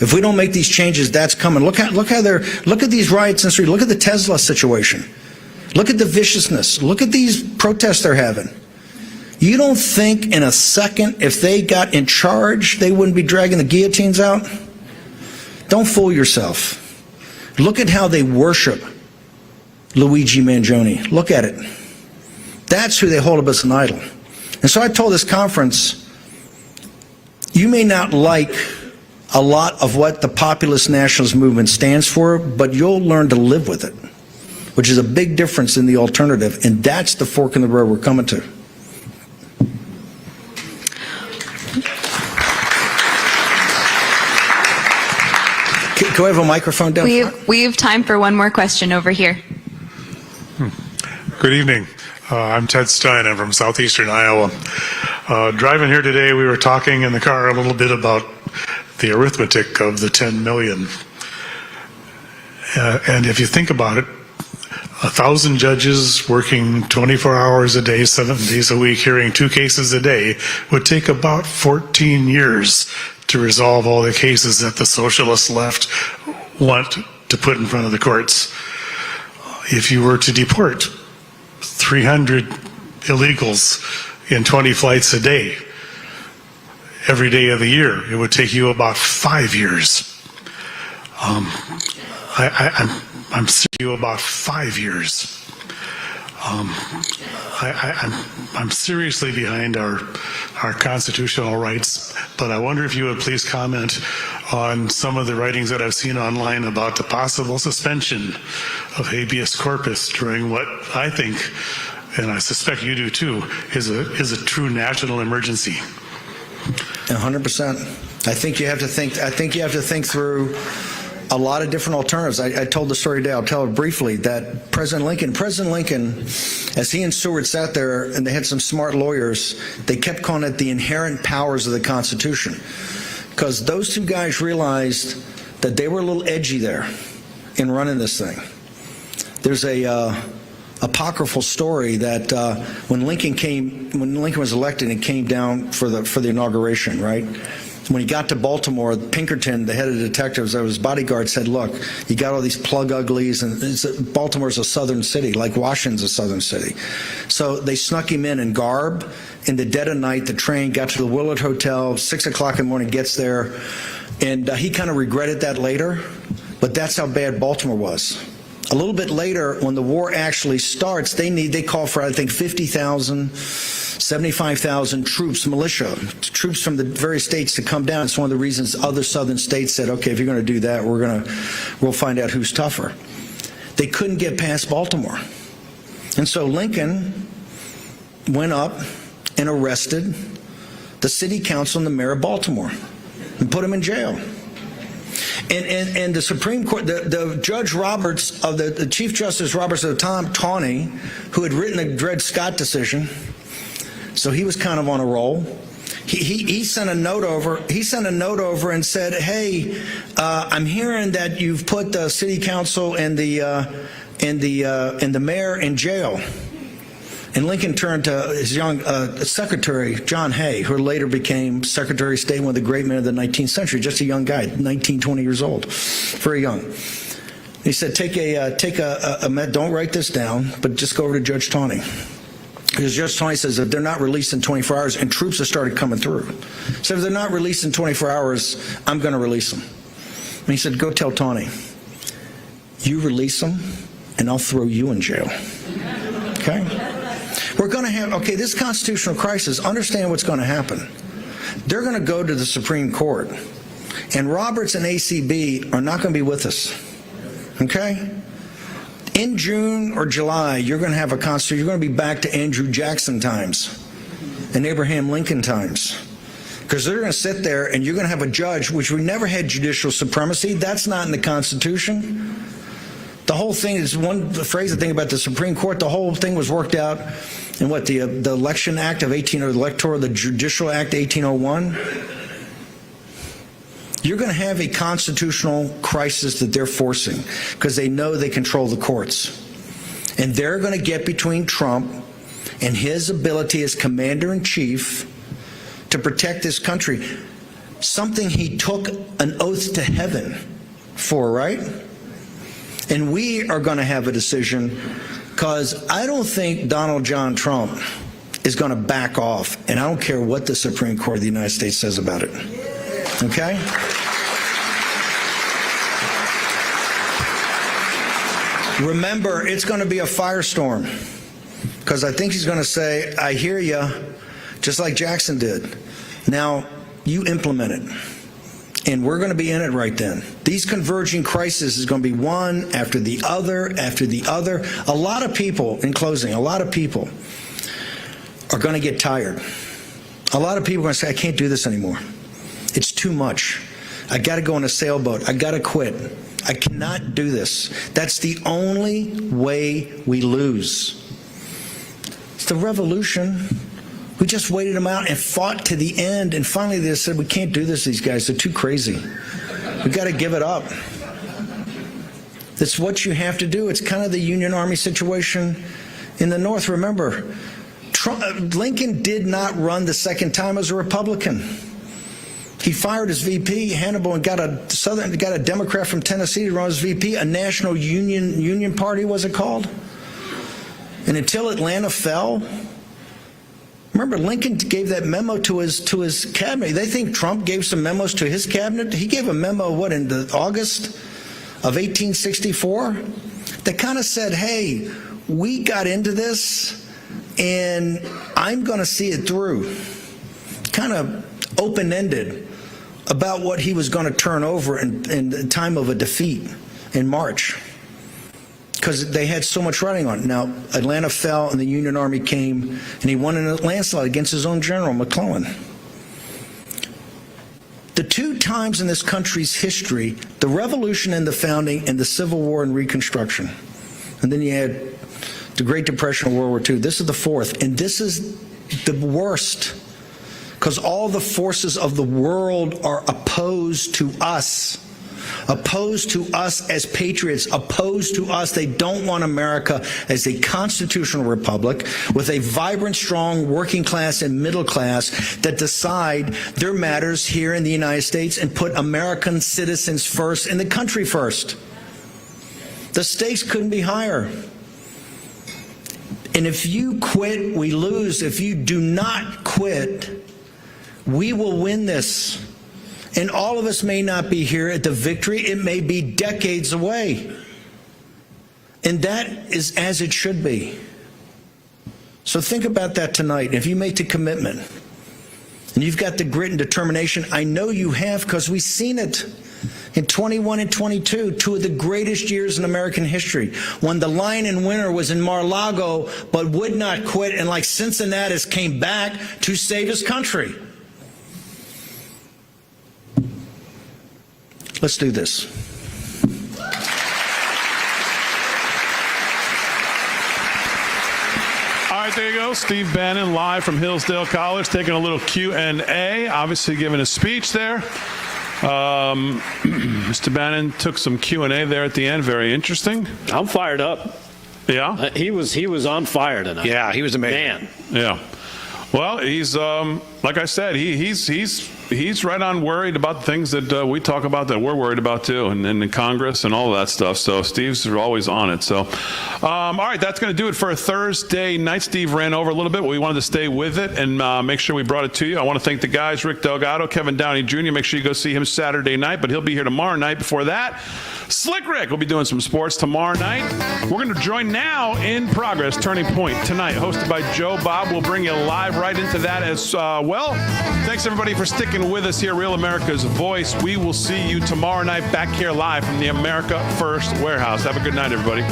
If we don't make these changes, that's coming. Look at these riots in the street. Look at the Tesla situation. Look at the viciousness. Look at these protests they're having. You don't think in a second, if they got in charge, they wouldn't be dragging the guillotines out? Don't fool yourself. Look at how they worship Luigi Mangione. Look at it. That's who they hold up as an idol. And so I told this conference, you may not like a lot of what the populist nationalist movement stands for, but you'll learn to live with it, which is a big difference in the alternative. And that's the fork in the road we're coming to. Can we have a microphone down front? We have time for one more question over here. Good evening. I'm Ted Stein. I'm from southeastern Iowa. Driving here today, we were talking in the car a little bit about the arithmetic of the 10 million. And if you think about it, 1,000 judges working 24 hours a day, 7 days a week, hearing 2 cases a day would take about 14 years to resolve all the cases that the socialist left want to put in front of the courts. If you were to deport 300 illegals in 20 flights a day every day of the year. It would take you about 5 years. I'm serious you about 5 years. I'm seriously behind our constitutional rights, but I wonder if you would please comment on some of the writings that I've seen online about the possible suspension of habeas corpus during what I think, and I suspect you do too, is a true national emergency. 100%. I think you have to think through a lot of different alternatives. I told the story today, I'll tell it briefly, that President Lincoln, as he and Seward sat there and they had some smart lawyers, they kept calling it the inherent powers of the Constitution. Because those two guys realized that they were a little edgy there in running this thing. There's a apocryphal story that when Lincoln was elected and came down for the inauguration, right? When he got to Baltimore, Pinkerton, the head of the detectives, his bodyguard said, look, you got all these plug uglies, and Baltimore's a southern city, like Washington's a southern city. So they snuck him in garb. In the dead of night, the train got to the Willard Hotel, 6 o'clock in the morning, gets there, and he kind of regretted that later, but that's how bad Baltimore was. A little bit later, when the war actually starts, they call for, I think, 50,000, 75,000 troops, militia, troops from the various states to come down. It's one of the reasons other southern states said, okay, if you're going to do that, we'll find out who's tougher. They couldn't get past Baltimore. And so Lincoln went up and arrested the city council and the mayor of Baltimore and put him in jail. And the Supreme Court, the Judge Roberts of the Chief Justice Roberts of the time, Tawney, who had written the Dred Scott decision, so he was kind of on a roll. He sent a note over. He sent a note over and said, "Hey, I'm hearing that you've put the city council and the mayor in jail." And Lincoln turned to his young secretary, John Hay, who later became Secretary of State, one of the great men of the 19th century, just a young guy, 19, 20 years old, very young. He said, don't write this down, but just go over to Judge Tawney. Because Judge Tawney says if they're not released in 24 hours, and troops have started coming through. So if they're not released in 24 hours, I'm going to release them. And he said, go tell Tawney, you release them, and I'll throw you in jail. Okay? We're going to have, this constitutional crisis, understand what's going to happen. They're going to go to the Supreme Court, and Roberts and ACB are not going to be with us. Okay? In June or July, you're going to have a constitution. You're going to be back to Andrew Jackson times and Abraham Lincoln times. Because they're going to sit there, and you're going to have a judge, which we never had judicial supremacy. That's not in the Constitution. The whole thing is the phrase I think about the Supreme Court. The whole thing was worked out in the Election Act of the Judicial Act 1801. You're going to have a constitutional crisis that they're forcing because they know they control the courts, and they're going to get between Trump and his ability as commander-in-chief to protect this country, something he took an oath to heaven for, right? And we are going to have a decision because I don't think Donald John Trump is going to back off, and I don't care what the Supreme Court of the United States says about it. Okay? Remember, it's going to be a firestorm because I think he's going to say, I hear you, just like Jackson did. Now, you implement it. And we're going to be in it right then. These converging crises is going to be one after the other after the other. A lot of people, in closing, a lot of people are going to get tired. A lot of people are going to say, I can't do this anymore. It's too much. I got to go on a sailboat. I got to quit. I cannot do this. That's the only way we lose. It's the revolution. We just waited them out and fought to the end, and finally they said, we can't do this, these guys, they're too crazy. We got to give it up. That's what you have to do. It's kind of the Union Army situation in the North. Remember, Lincoln did not run the second time as a Republican. He fired his VP, Hannibal, and got a Democrat from Tennessee to run as VP, a National Union Party, was it called? And until Atlanta fell, Remember, Lincoln gave that memo to his cabinet. They think Trump gave some memos to his cabinet. He gave a memo, in August of 1864? That kind of said, hey, we got into this, and I'm going to see it through. Kind of open-ended about what he was going to turn over in the time of a defeat in March, because they had so much riding on it. Now, Atlanta fell and the Union Army came, and he won in a landslide against his own general, McClellan. The two times in this country's history, the Revolution and the Founding and the Civil War and Reconstruction, and then you had the Great Depression and World War II. This is the fourth, and this is the worst, because all the forces of the world are opposed to us as patriots, opposed to us. They don't want America as a constitutional republic with a vibrant, strong working class and middle class that decide their matters here in the United States and put American citizens first and the country first. The stakes couldn't be higher. And if you quit, we lose. If you do not quit, we will win this. And all of us may not be here at the victory. It may be decades away. And that is as it should be. So think about that tonight. If you make the commitment and you've got the grit and determination, I know you have, because we've seen it in 21 and 22, two of the greatest years in American history, when the lion and winner was in Mar-a-Lago but would not quit, and like Cincinnatus came back to save his country. Let's do this. All right, there you go. Steve Bannon live from Hillsdale College, taking a little Q&A, obviously giving a speech there. Mr. Bannon took some Q&A there at the end. Very interesting. I'm fired up. Yeah? He was on fire tonight. Yeah, he was amazing. Man. Yeah. Well, he's like I said, he's right on worried about things that we talk about that we're worried about too, and in Congress and all of that stuff. So Steve's always on it. So, all right, that's going to do it for a Thursday night. Steve ran over a little bit, but we wanted to stay with it and make sure we brought it to you. I want to thank the guys, Rick Delgado, Kevin Downey Jr. Make sure you go see him Saturday night, but he'll be here tomorrow night. Before that, Slick Rick will be doing some sports tomorrow night. We're going to join Now in Progress, Turning Point, tonight, hosted by Joe Bob. We'll bring you live right into that as well. Thanks, everybody, for sticking with us here, Real America's Voice. We will see you tomorrow night back here live from the America First Warehouse. Have a good night, everybody.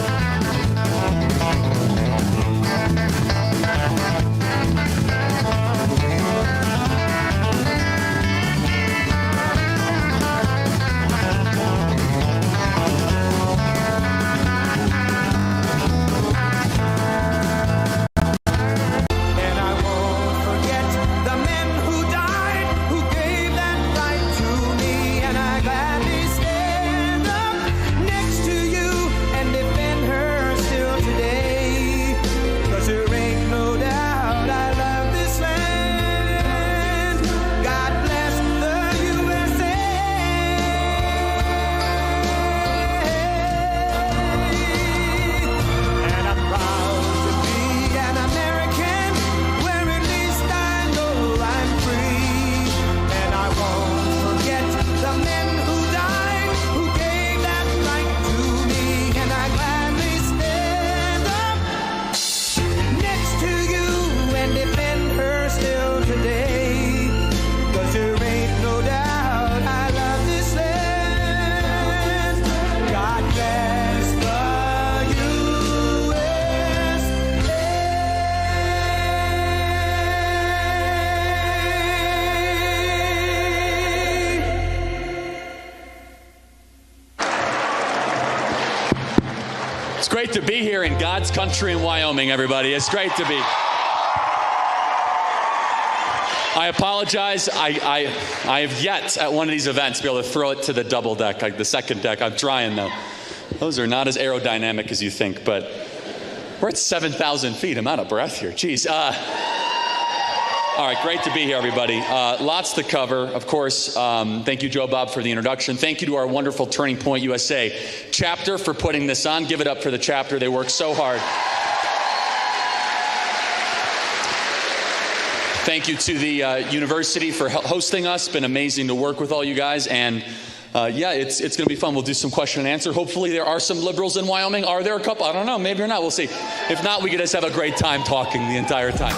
Great to be here in God's country in Wyoming, everybody. It's great to be. I apologize. I have yet at one of these events to be able to throw it to the double deck, like the second deck. I'm trying though. Those are not as aerodynamic as you think, but we're at 7,000 feet. I'm out of breath here. Jeez. All right, great to be here, everybody. Lots to cover. Of course, thank you, Joe Bob, for the introduction. Thank you to our wonderful Turning Point USA chapter for putting this on. Give it up for the chapter. They work so hard. Thank you to the university for hosting us. It's been amazing to work with all you guys. And yeah, it's going to be fun. We'll do some question and answer. Hopefully there are some liberals in Wyoming. Are there a couple? I don't know. Maybe or not. We'll see. If not, we can just have a great time talking the entire time.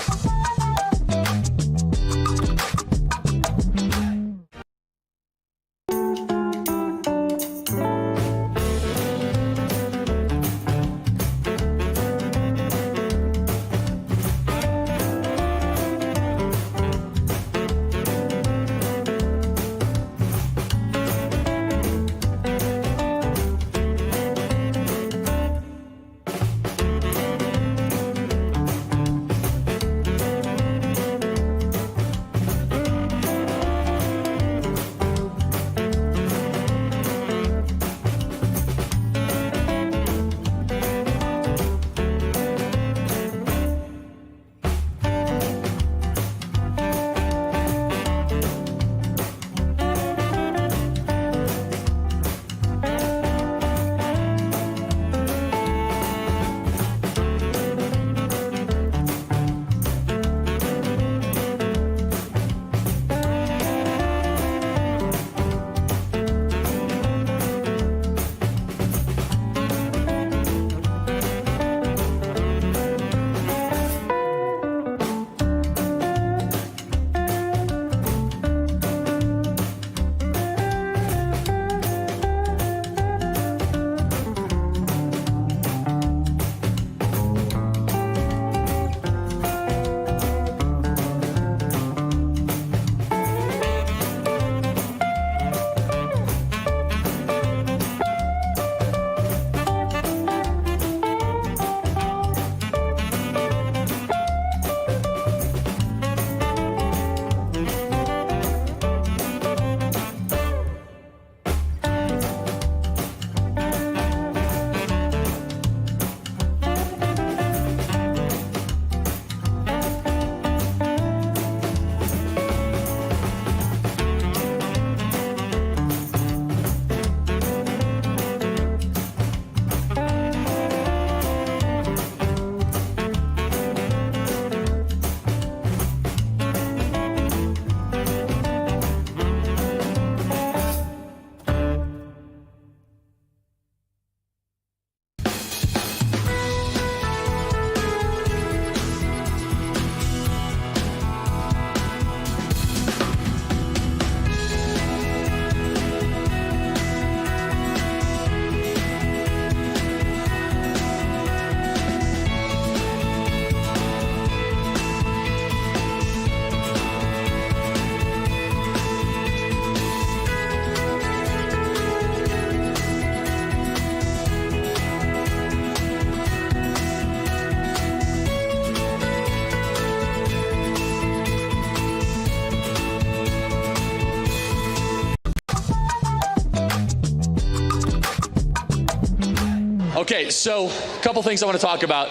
Okay, so a couple things I want to talk about.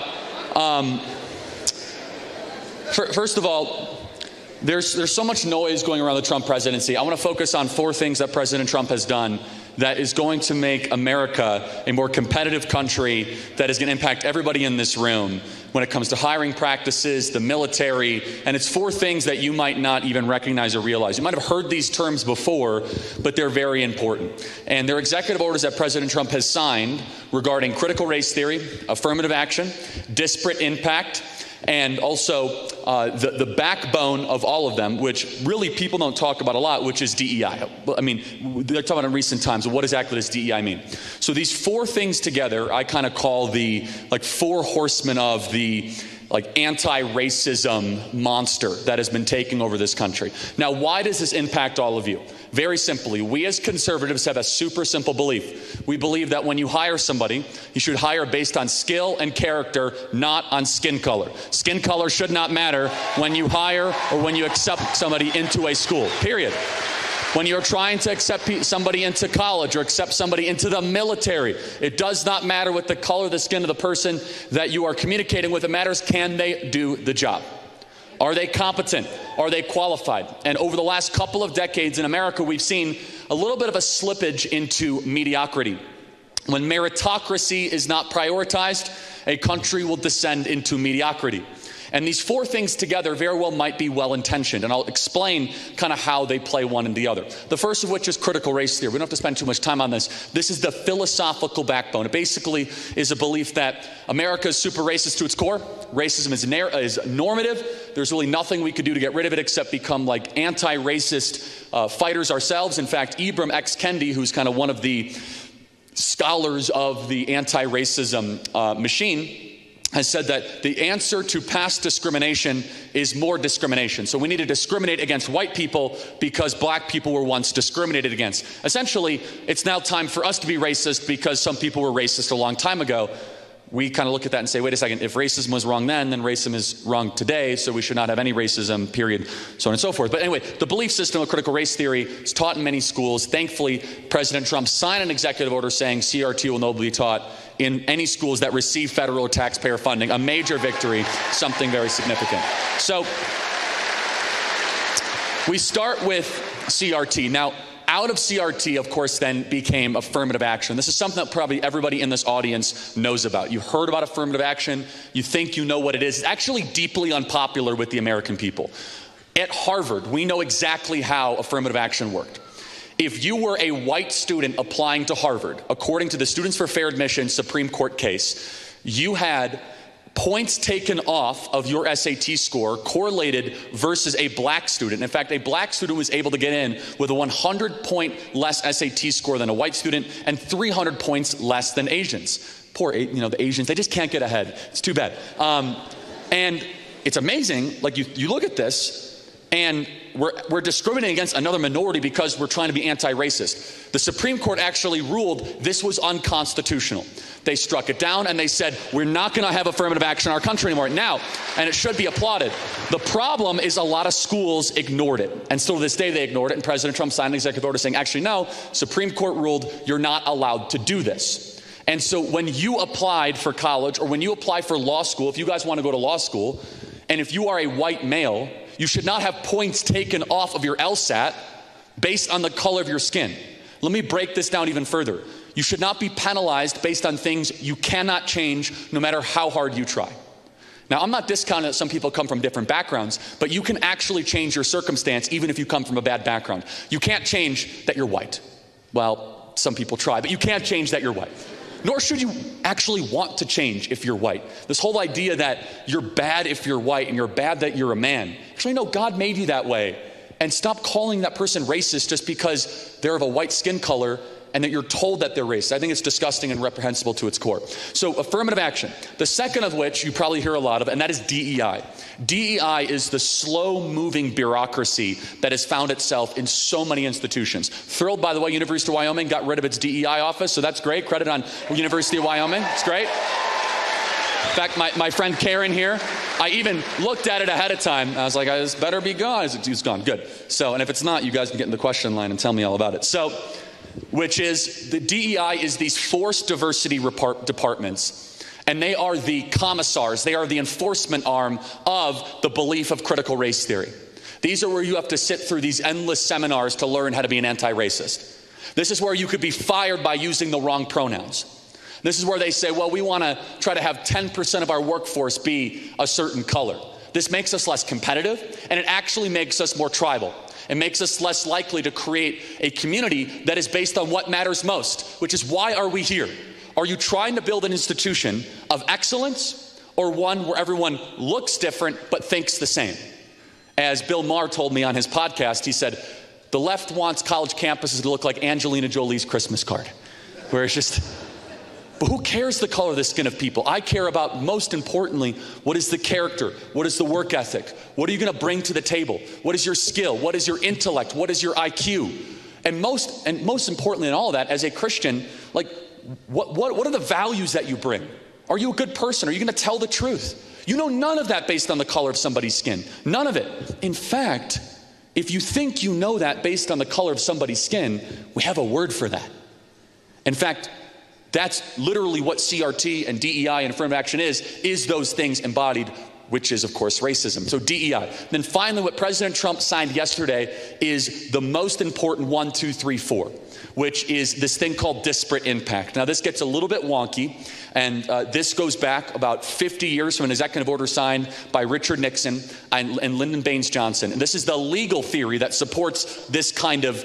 First of all, there's so much noise going around the Trump presidency. I want to focus on 4 things that President Trump has done that is going to make America a more competitive country that is going to impact everybody in this room when it comes to hiring practices, the military, and it's 4 things that you might not even recognize or realize. You might have heard these terms before, but they're very important. And they're executive orders that President Trump has signed regarding critical race theory, affirmative action, disparate impact, and also the backbone of all of them, which really people don't talk about a lot, which is DEI. I mean, they're talking about in recent times, what exactly does DEI mean? So these 4 things together, I kind of call the 4 horsemen of the anti-racism monster that has been taking over this country. Now, why does this impact all of you? Very simply, we as conservatives have a super simple belief. We believe that when you hire somebody, you should hire based on skill and character, not on skin color. Skin color should not matter when you hire or when you accept somebody into a school, period. When you're trying to accept somebody into college or accept somebody into the military, it does not matter what the color of the skin of the person that you are communicating with. It matters, can they do the job? Are they competent? Are they qualified? And over the last couple of decades in America, we've seen a little bit of a slippage into mediocrity. When meritocracy is not prioritized, a country will descend into mediocrity. And these four things together very well might be well-intentioned, and I'll explain kind of how they play one and the other. The first of which is critical race theory. We don't have to spend too much time on this. This is the philosophical backbone. It basically is a belief that America is super racist to its core. Racism is normative. There's really nothing we could do to get rid of it except become like anti-racist fighters ourselves. In fact, Ibram X. Kendi, who's kind of one of the scholars of the anti-racism machine, has said that the answer to past discrimination is more discrimination. So we need to discriminate against white people because black people were once discriminated against. Essentially, it's now time for us to be racist because some people were racist a long time ago. We kind of look at that and say, wait a second, if racism was wrong then racism is wrong today, so we should not have any racism, period, so on and so forth. But anyway, the belief system of critical race theory is taught in many schools. Thankfully, President Trump signed an executive order saying CRT will no be taught in any schools that receive federal or taxpayer funding. A major victory, something very significant. So we start with CRT. Now, out of CRT, of course, then became affirmative action. This is something that probably everybody in this audience knows about. You heard about affirmative action. You think you know what it is. It's actually deeply unpopular with the American people. At Harvard, we know exactly how affirmative action worked. If you were a white student applying to Harvard, according to the Students for Fair Admission Supreme Court case, you had points taken off of your SAT score correlated versus a black student. In fact, a black student was able to get in with a 100-point less SAT score than a white student and 300 points less than Asians. Poor, the Asians, they just can't get ahead. It's too bad. And it's amazing, like you look at this, and we're discriminating against another minority because we're trying to be anti-racist. The Supreme Court actually ruled this was unconstitutional. They struck it down and they said, we're not going to have affirmative action in our country anymore now, and it should be applauded. The problem is a lot of schools ignored it, and still to this day they ignored it, and President Trump signed an executive order saying, actually no, Supreme Court ruled you're not allowed to do this. And so when you applied for college or when you apply for law school, if you guys want to go to law school, and if you are a white male, you should not have points taken off of your LSAT based on the color of your skin. Let me break this down even further. You should not be penalized based on things you cannot change no matter how hard you try. Now, I'm not discounting that some people come from different backgrounds, but you can actually change your circumstance even if you come from a bad background. You can't change that you're white. Well, some people try, but you can't change that you're white. Nor should you actually want to change if you're white. This whole idea that you're bad if you're white and you're bad that you're a man. Actually, no, God made you that way. And stop calling that person racist just because they're of a white skin color and that you're told that they're racist. I think it's disgusting and reprehensible to its core. So affirmative action. The second of which you probably hear a lot of, and that is DEI. DEI is the slow-moving bureaucracy that has found itself in so many institutions. Thrilled, by the way, University of Wyoming got rid of its DEI office, so that's great. Credit on University of Wyoming. It's great. In fact, my friend Karen here, I even looked at it ahead of time. I was like, this better be gone. It's gone. Good. So, and if it's not, you guys can get in the question line and tell me all about it. So, which is, the DEI is these forced diversity departments. And they are the commissars. They are the enforcement arm of the belief of critical race theory. These are where you have to sit through these endless seminars to learn how to be an anti-racist. This is where you could be fired by using the wrong pronouns. This is where they say, well, we want to try to have 10% of our workforce be a certain color. This makes us less competitive, and it actually makes us more tribal. It makes us less likely to create a community that is based on what matters most, which is, why are we here? Are you trying to build an institution of excellence, or one where everyone looks different but thinks the same? As Bill Maher told me on his podcast, he said, the left wants college campuses to look like Angelina Jolie's Christmas card, where it's just, but who cares the color of the skin of people? I care about, most importantly, what is the character? What is the work ethic? What are you going to bring to the table? What is your skill? What is your intellect? What is your IQ? And most importantly in all of that, as a Christian, like, what are the values that you bring? Are you a good person? Are you going to tell the truth? You know none of that based on the color of somebody's skin. None of it. In fact, if you think you know that based on the color of somebody's skin, we have a word for that. In fact, that's literally what CRT and DEI and affirmative action is those things embodied which is, of course, racism. So DEI. Then finally, what President Trump signed yesterday is the most important 1, 2, 3, 4, which is this thing called disparate impact. Now, this gets a little bit wonky, and this goes back about 50 years from an executive order signed by Richard Nixon and Lyndon Baines Johnson. And this is the legal theory that supports this kind of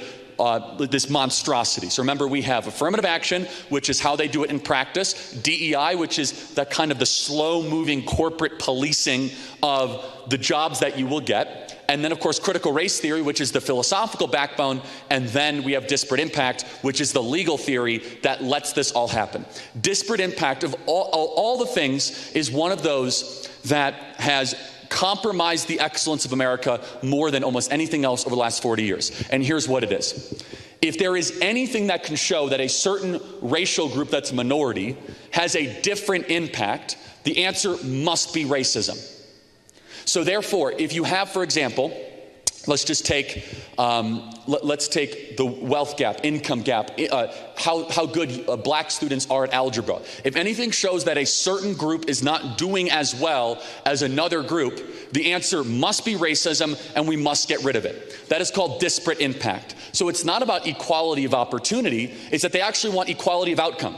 this monstrosity. So remember, we have affirmative action, which is how they do it in practice, DEI, which is the kind of the slow-moving corporate policing of the jobs that you will get, and then, of course, critical race theory, which is the philosophical backbone, and then we have disparate impact, which is the legal theory that lets this all happen. Disparate impact of all the things is one of those that has compromised the excellence of America more than almost anything else over the last 40 years. And here's what it is. If there is anything that can show that a certain racial group that's a minority has a different impact, the answer must be racism. So therefore, if you have, for example, let's just take let's take the wealth gap, income gap, how good black students are at algebra. If anything shows that a certain group is not doing as well as another group, the answer must be racism, and we must get rid of it. That is called disparate impact. So it's not about equality of opportunity, it's that they actually want equality of outcome,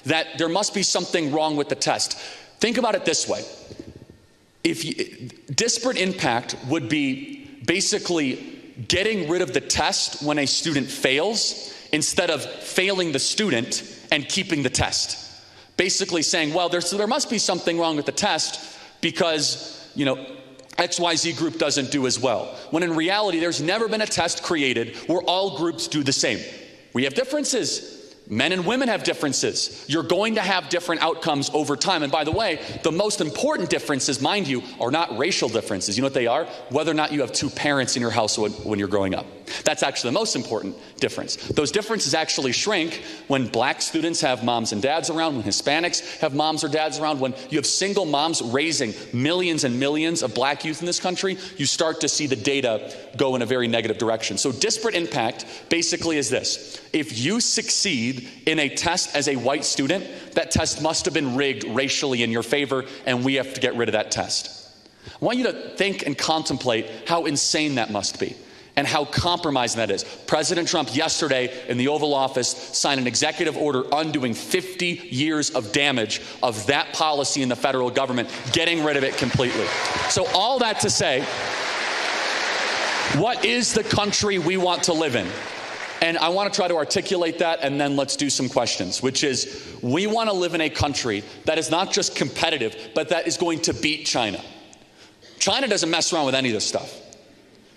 that there must be something wrong with the test. Think about it this way. Disparate impact would be basically getting rid of the test when a student fails instead of failing the student and keeping the test. Basically saying, well, there must be something wrong with the test because, XYZ group doesn't do as well. When in reality, there's never been a test created where all groups do the same. We have differences. Men and women have differences. You're going to have different outcomes over time. And by the way, the most important differences, mind you, are not racial differences. You know what they are? Whether or not you have two parents in your house when you're growing up. That's actually the most important difference. Those differences actually shrink when black students have moms and dads around, when Hispanics have moms or dads around, when you have single moms raising millions and millions of black youth in this country, you start to see the data go in a very negative direction. So disparate impact basically is this. If you succeed in a test as a white student, that test must have been rigged racially in your favor, and we have to get rid of that test. I want you to think and contemplate how insane that must be and how compromising that is. President Trump yesterday in the Oval Office signed an executive order undoing 50 years of damage of that policy in the federal government, getting rid of it completely. So all that to say, what is the country we want to live in? And I want to try to articulate that, and then let's do some questions, which is we want to live in a country that is not just competitive, but that is going to beat China. China doesn't mess around with any of this stuff.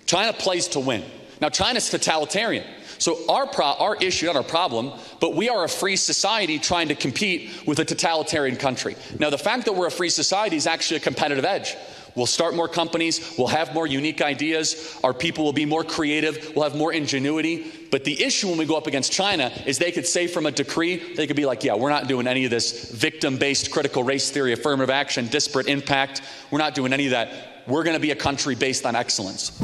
China plays to win. Now, China's totalitarian. So our issue, not our problem, but we are a free society trying to compete with a totalitarian country. Now, the fact that we're a free society is actually a competitive edge. We'll start more companies, we'll have more unique ideas, our people will be more creative, we'll have more ingenuity. But the issue when we go up against China is they could say from a decree, they could be like, yeah, we're not doing any of this victim-based critical race theory, affirmative action, disparate impact. We're not doing any of that. We're going to be a country based on excellence.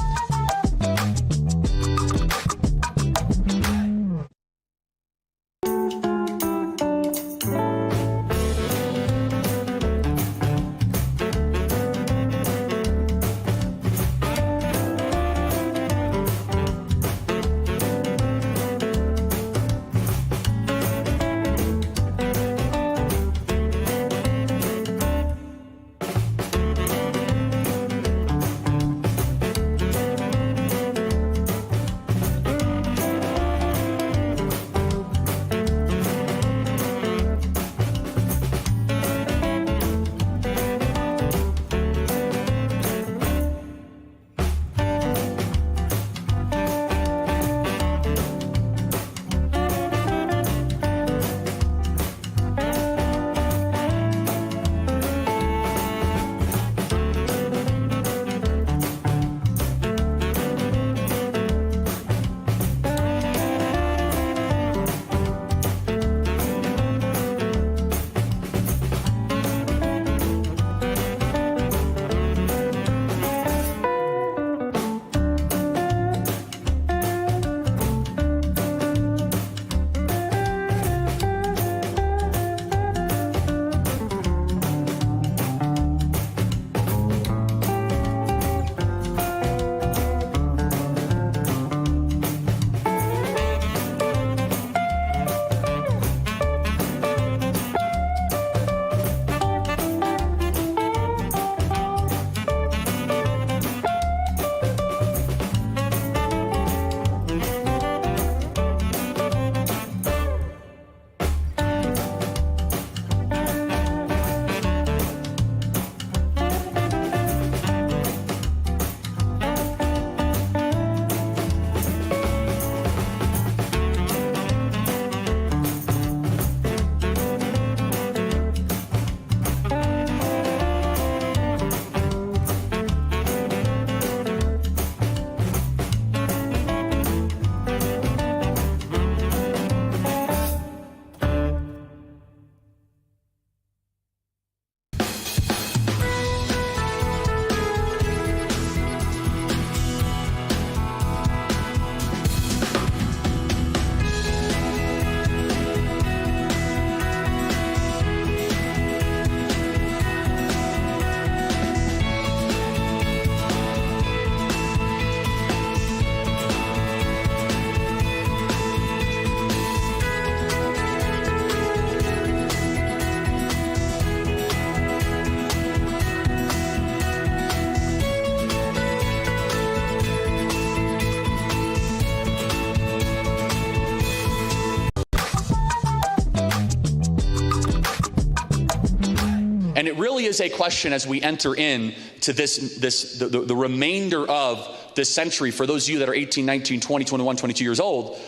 And it really is a question as we enter in to the remainder of this century, for those of you that are 18, 19, 20, 21, 22 years old,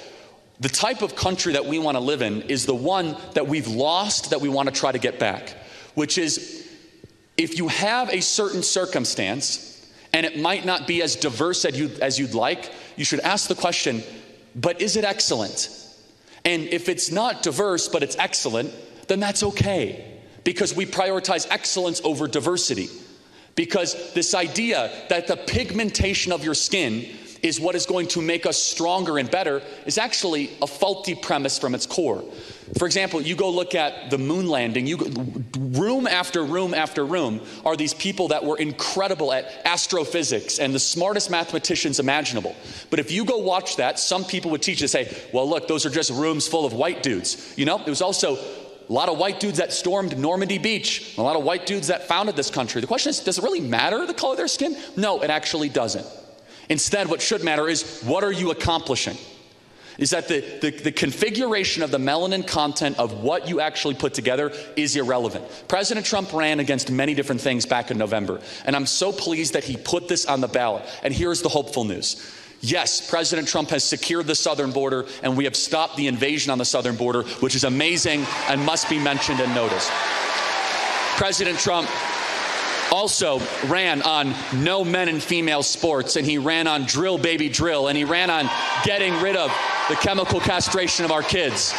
the type of country that we want to live in is the one that we've lost that we want to try to get back, which is if you have a certain circumstance and it might not be as diverse as you'd like, you should ask the question, but is it excellent? And if it's not diverse but it's excellent, then that's okay, because we prioritize excellence over diversity. Because this idea that the pigmentation of your skin is what is going to make us stronger and better is actually a faulty premise from its core. For example, you go look at the moon landing, room after room after room are these people that were incredible at astrophysics and the smartest mathematicians imaginable. But if you go watch that, some people would teach you to say, well, look, those are just rooms full of white dudes. You know, there was also a lot of white dudes that stormed Normandy Beach, a lot of white dudes that founded this country. The question is, does it really matter the color of their skin? No, it actually doesn't. Instead, what should matter is, what are you accomplishing? Is that the configuration of the melanin content of what you actually put together is irrelevant. President Trump ran against many different things back in November, and I'm so pleased that he put this on the ballot. And here's the hopeful news. Yes, President Trump has secured the southern border, and we have stopped the invasion on the southern border, which is amazing and must be mentioned and noticed. President Trump also ran on no men and female sports, and he ran on drill baby drill, and he ran on getting rid of the chemical castration of our kids.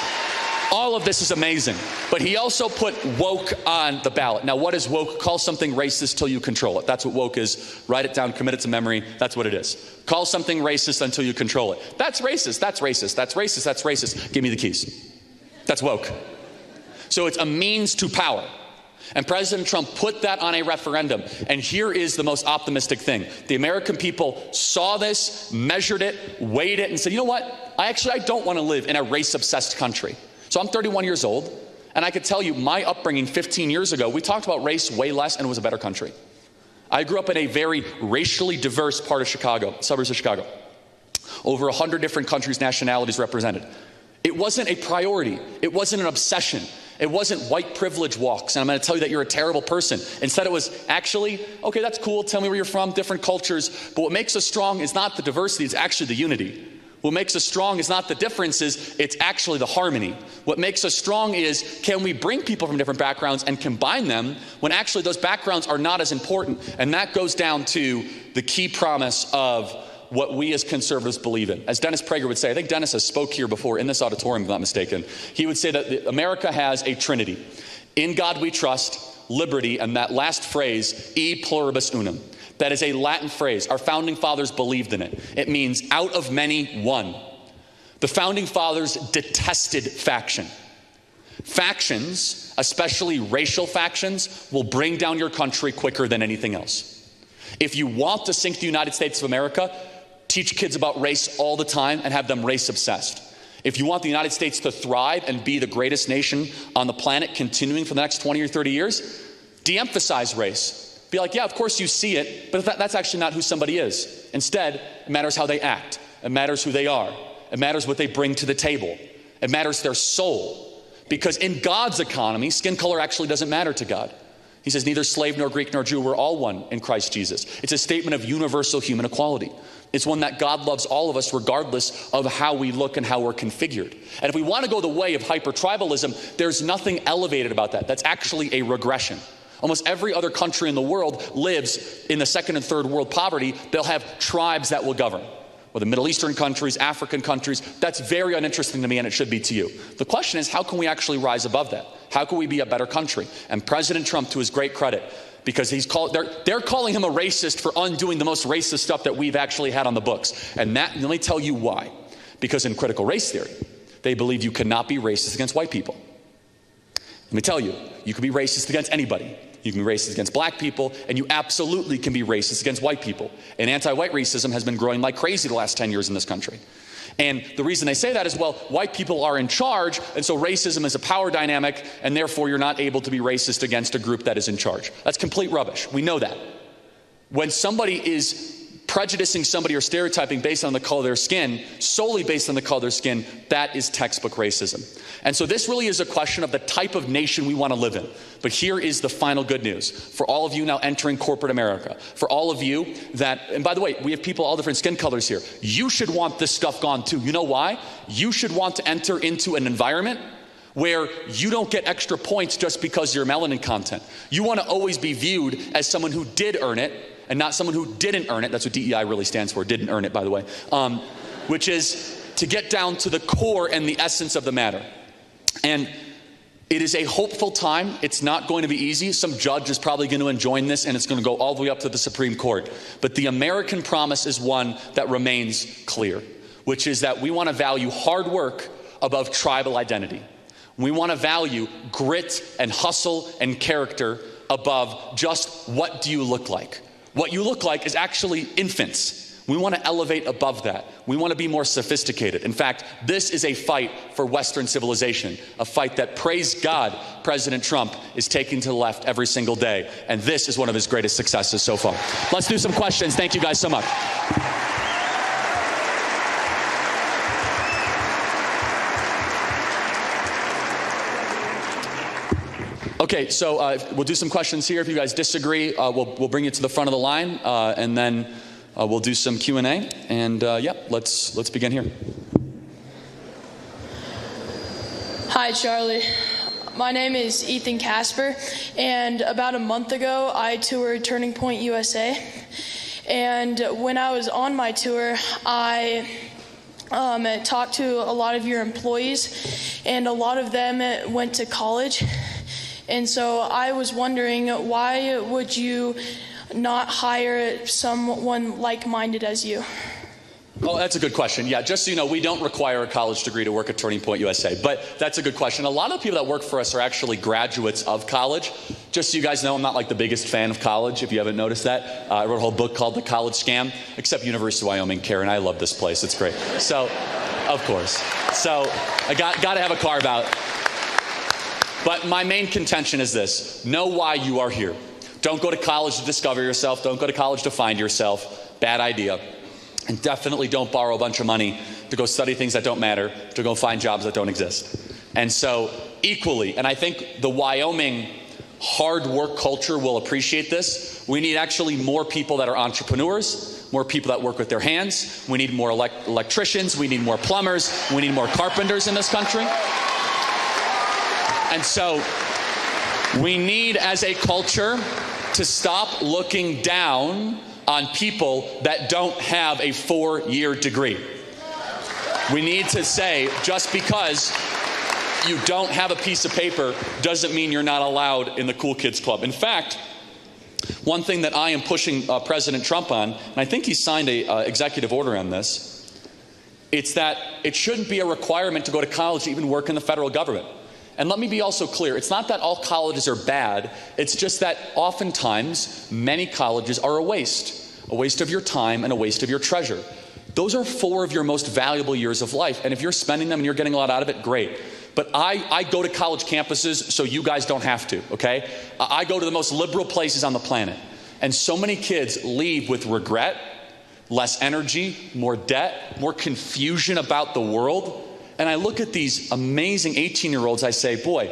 All of this is amazing, but he also put woke on the ballot. Now, what is woke? Call something racist till you control it. That's what woke is. Write it down, commit it to memory. That's what it is. Call something racist until you control it. That's racist, that's racist, that's racist, that's racist. Give me the keys. That's woke. So it's a means to power. And President Trump put that on a referendum. And here is the most optimistic thing. The American people saw this, measured it, weighed it, and said, you know what? I don't want to live in a race-obsessed country. So I'm 31 years old, and I could tell you my upbringing 15 years ago, we talked about race way less, and it was a better country. I grew up in a very racially diverse part of Chicago, suburbs of Chicago. Over 100 different countries, nationalities represented. It wasn't a priority. It wasn't an obsession. It wasn't white privilege walks, and I'm going to tell you that you're a terrible person. Instead, it was actually, okay, that's cool. Tell me where you're from, different cultures. But what makes us strong is not the diversity, it's actually the unity. What makes us strong is not the differences, it's actually the harmony. What makes us strong is, can we bring people from different backgrounds and combine them when actually those backgrounds are not as important? And that goes down to the key promise of what we as conservatives believe in. As Dennis Prager would say, I think Dennis has spoke here before in this auditorium, if I'm not mistaken. He would say that America has a trinity. In God we trust, liberty, and that last phrase, e pluribus unum. That is a Latin phrase. Our founding fathers believed in it. It means out of many, one. The founding fathers detested faction. Factions, especially racial factions, will bring down your country quicker than anything else. If you want to sink the United States of America, teach kids about race all the time and have them race obsessed. If you want the United States to thrive and be the greatest nation on the planet continuing for the next 20 or 30 years, de-emphasize race. Be like, yeah, of course you see it, but that's actually not who somebody is. Instead, it matters how they act. It matters who they are. It matters what they bring to the table. It matters their soul. Because in God's economy, skin color actually doesn't matter to God. He says, neither slave nor Greek nor Jew, we're all one in Christ Jesus. It's a statement of universal human equality. It's one that God loves all of us regardless of how we look and how we're configured. And if we want to go the way of hyper-tribalism, there's nothing elevated about that. That's actually a regression. Almost every other country in the world lives in the second and third world poverty. They'll have tribes that will govern. Whether Middle Eastern countries, African countries, that's very uninteresting to me, and it should be to you. The question is, how can we actually rise above that? How can we be a better country? And President Trump, to his great credit, because they're calling him a racist for undoing the most racist stuff that we've actually had on the books. And that, let me tell you why. Because in critical race theory, they believe you cannot be racist against white people. Let me tell you, you can be racist against anybody. You can be racist against black people, and you absolutely can be racist against white people. And anti-white racism has been growing like crazy the last 10 years in this country. And the reason they say that is, well, white people are in charge, and so racism is a power dynamic, and therefore you're not able to be racist against a group that is in charge. That's complete rubbish. We know that. When somebody is prejudicing somebody or stereotyping based on the color of their skin, solely based on the color of their skin, that is textbook racism. And so this really is a question of the type of nation we want to live in. But here is the final good news. For all of you now entering corporate America, for all of you that, and by the way, we have people all different skin colors here. You should want this stuff gone too. You know why? You should want to enter into an environment where you don't get extra points just because of your melanin content. You want to always be viewed as someone who did earn it, and not someone who didn't earn it. That's what DEI really stands for, didn't earn it, by the way. Which is to get down to the core and the essence of the matter. And it is a hopeful time. It's not going to be easy. Some judge is probably going to enjoin this, and it's going to go all the way up to the Supreme Court. But the American promise is one that remains clear, which is that we want to value hard work above tribal identity. We want to value grit and hustle and character above just what do you look like. What you look like is actually infants. We want to elevate above that. We want to be more sophisticated. In fact, this is a fight for Western civilization, a fight that, praise God, President Trump is taking to the left every single day. And this is one of his greatest successes so far. Let's do some questions. Thank you guys so much. Okay, so we'll do some questions here. If you guys disagree, we'll bring you to the front of the line, and then we'll do some Q&A. And yeah, let's begin here. Hi, Charlie. My name is Ethan Casper, and about a month ago, I toured Turning Point USA. And when I was on my tour, I talked to a lot of your employees, and a lot of them went to college. And so I was wondering, why would you not hire someone like-minded as you? Oh, that's a good question. Yeah, just so you know, we don't require a college degree to work at Turning Point USA, but that's a good question. A lot of the people that work for us are actually graduates of college. Just so you guys know, I'm not like the biggest fan of college, if you haven't noticed that. I wrote a whole book called The College Scam, except University of Wyoming, Karen. I love this place. It's great. So, of course. So, I got to have a carve out. But my main contention is this. Know why you are here. Don't go to college to discover yourself. Don't go to college to find yourself. Bad idea. And definitely don't borrow a bunch of money to go study things that don't matter, to go find jobs that don't exist. And so equally, and I think the Wyoming hard work culture will appreciate this, we need actually more people that are entrepreneurs, more people that work with their hands. We need more electricians. We need more plumbers. We need more carpenters in this country. And so we need, as a culture, to stop looking down on people that don't have a 4-year degree. We need to say, just because you don't have a piece of paper doesn't mean you're not allowed in the cool kids club. In fact, one thing that I am pushing President Trump on, and I think he signed an executive order on this, it's that it shouldn't be a requirement to go to college to even work in the federal government. And let me be also clear, it's not that all colleges are bad, it's just that oftentimes many colleges are a waste of your time and a waste of your treasure. Those are 4 of your most valuable years of life, and if you're spending them and you're getting a lot out of it, great. But I go to college campuses so you guys don't have to, okay? I go to the most liberal places on the planet, and so many kids leave with regret, less energy, more debt, more confusion about the world. And I look at these amazing 18-year-olds, I say, boy,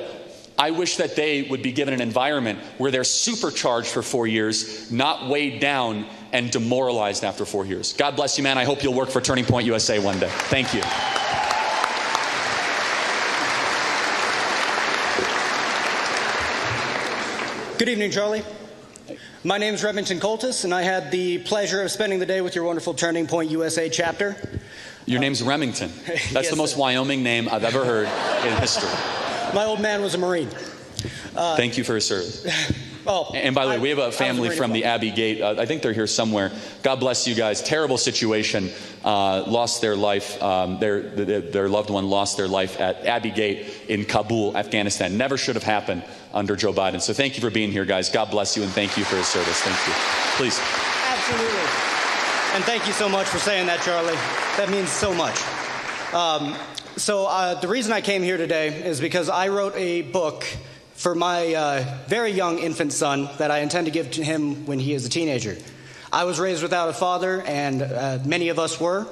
I wish that they would be given an environment where they're supercharged for 4 years, not weighed down and demoralized after 4 years. God bless you, man. I hope you'll work for Turning Point USA one day. Thank you. Good evening, Charlie. My name is Remington Coltis, and I had the pleasure of spending the day with your wonderful Turning Point USA chapter. Your name's Remington. That's Yes, the most Wyoming name I've ever heard in history. My old man was a Marine. Thank you for your service. Oh, and by the way, we have a family from the Abbey Gate. I think they're here somewhere. God bless you guys. Terrible situation. Lost their life. Their loved one lost their life at Abbey Gate in Kabul, Afghanistan. Never should have happened under Joe Biden. So thank you for being here, guys. God bless you, and thank you for your service. Thank you. Please. Absolutely. And thank you so much for saying that, Charlie. That means so much. The reason I came here today is because I wrote a book for my very young infant son that I intend to give to him when he is a teenager. I was raised without a father, and many of us were.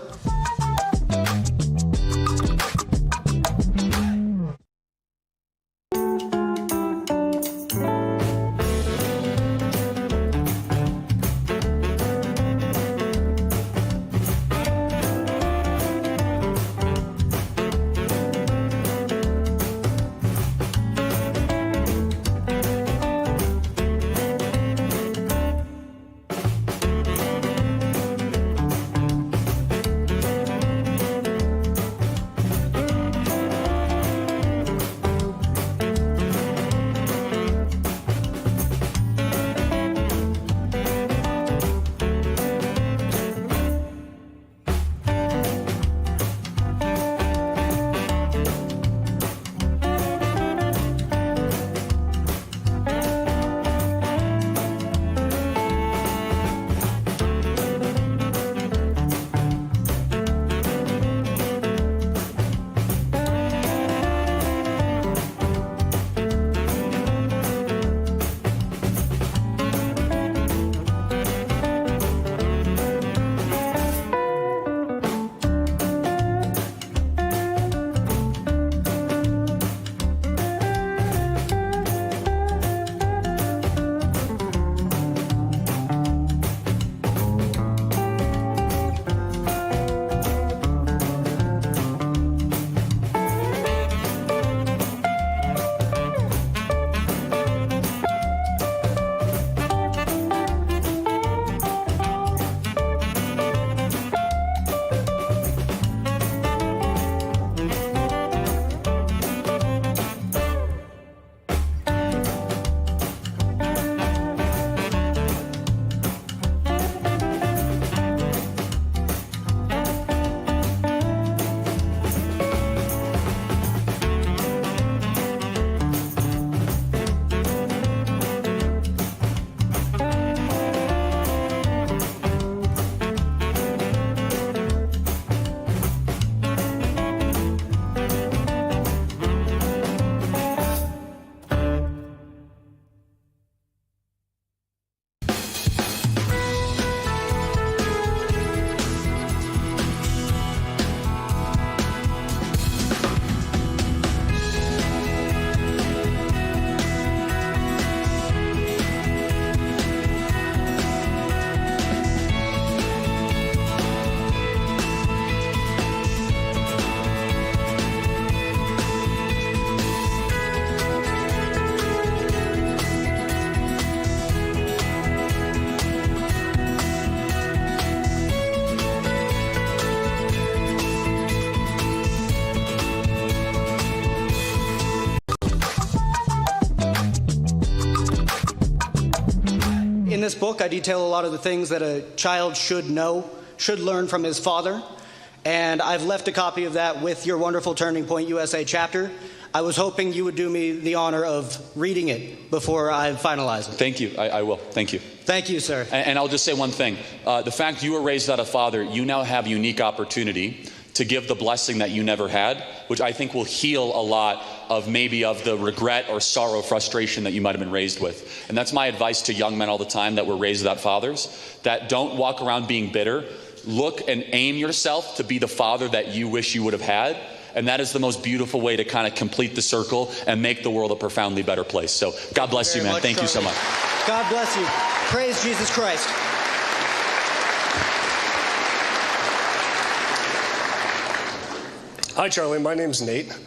In this book, I detail a lot of the things that a child should know, should learn from his father, and I've left a copy of that with your wonderful Turning Point USA chapter. I was hoping you would do me the honor of reading it before I finalize it. Thank you. I will. Thank you. Thank you, sir. And I'll just say one thing. The fact you were raised without a father, you now have unique opportunity to give the blessing that you never had, which I think will heal a lot of maybe of the regret or sorrow, frustration that you might have been raised with. And that's my advice to young men all the time that were raised without fathers, that don't walk around being bitter. Look and aim yourself to be the father that you wish you would have had. And that is the most beautiful way to kind of complete the circle and make the world a profoundly better place. So God bless you, man. Thank you so much. God bless you. Praise Jesus Christ. Hi, Charlie. My name's Nate.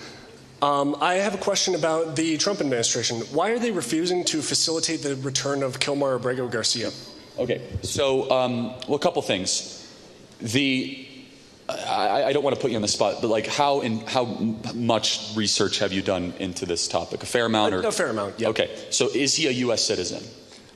I have a question about the Trump administration. Why are they refusing to facilitate the return of Kilmar Abrego Garcia? Okay, so well, a couple things. I don't want to put you on the spot, but like how much research have you done into this topic? A fair amount, or a fair amount? Yeah. Okay, so is he a U.S. citizen?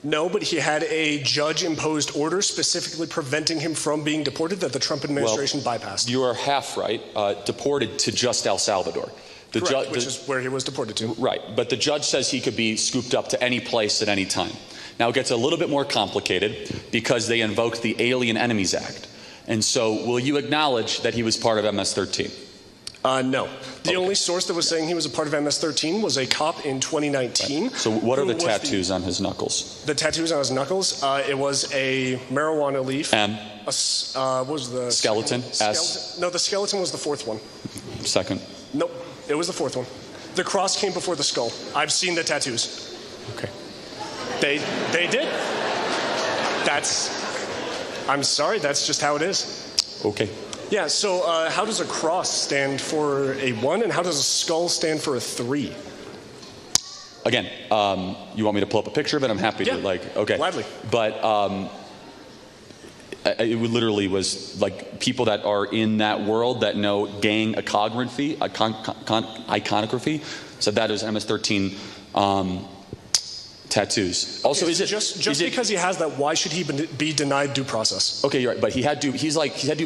No, but he had a judge-imposed order specifically preventing him from being deported that the Trump administration bypassed. You are half right. Deported to just El Salvador. Correct, which is where he was deported to. Right, but the judge says he could be scooped up to any place at any time. Now it gets a little bit more complicated because they invoked the Alien Enemies Act. And so will you acknowledge that he was part of MS-13? No. The only source that was saying he was a part of MS-13 was a cop in 2019. Right. So what are the tattoos on his knuckles? The tattoos on his knuckles, it was a marijuana leaf. M. What was the... Skeleton? S. No, the skeleton was the fourth one. Second. Nope, it was the fourth one. The cross came before the skull. I've seen the tattoos. Okay. They did. I'm sorry, that's just how it is. Okay. Yeah, so how does a cross stand for a 1 and how does a skull stand for a 3? Again, you want me to pull up a picture of it? I'm happy to. Okay. Gladly. But it literally was like people that are in that world that know gang iconography, said that is MS-13 tattoos. Also, okay, is it just because he has that? Why should he be denied due process? Okay, you're right, but he had due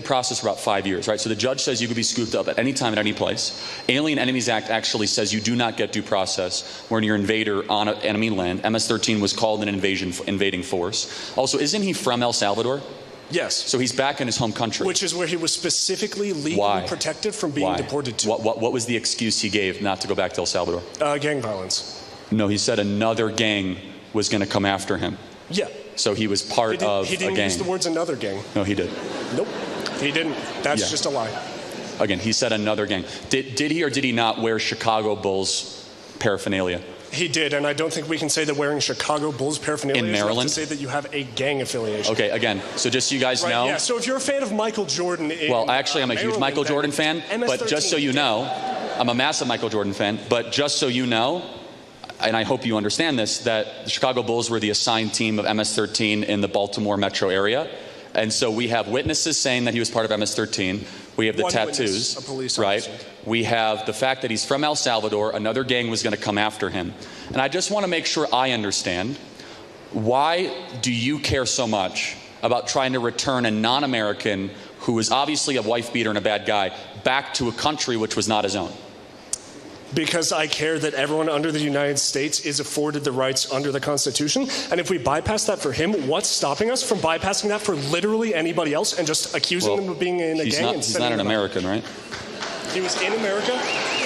process for about 5 years, right? So the judge says you could be scooped up at any time, at any place. Alien Enemies Act actually says you do not get due process when you're an invader on enemy land. MS-13 was called an invading force. Also, isn't he from El Salvador? Yes. So he's back in his home country. Which is where he was specifically legally protected from being deported to. What was the excuse he gave not to go back to El Salvador? Gang violence. No, he said another gang was going to come after him. Yeah. So he was part of a gang. He didn't use the words another gang. No, he did. Nope. He didn't. That's just a lie. Again, he said another gang. Did he or did he not wear Chicago Bulls paraphernalia? He did, and I don't think we can say that wearing Chicago Bulls paraphernalia in Maryland is to say that you have a gang affiliation. Okay, again, so just so you guys know. Yeah, so if you're a fan of Michael Jordan... Well, actually, I'm a huge Michael Jordan fan, but just so you know, I'm a massive Michael Jordan fan, but just so you know, and I hope you understand this, that the Chicago Bulls were the assigned team of MS-13 in the Baltimore metro area. And so we have witnesses saying that he was part of MS-13. We have the tattoos, witness, a police right? officer. We have the fact that he's from El Salvador. Another gang was going to come after him. And I just want to make sure I understand, why do you care so much about trying to return a non-American who is obviously a wife beater and a bad guy back to a country which was not his own? Because I care that everyone under the United States is afforded the rights under the Constitution. And if we bypass that for him, what's stopping us from bypassing that for literally anybody else and just accusing them of being in a gang? He's not an American, right? He was in America.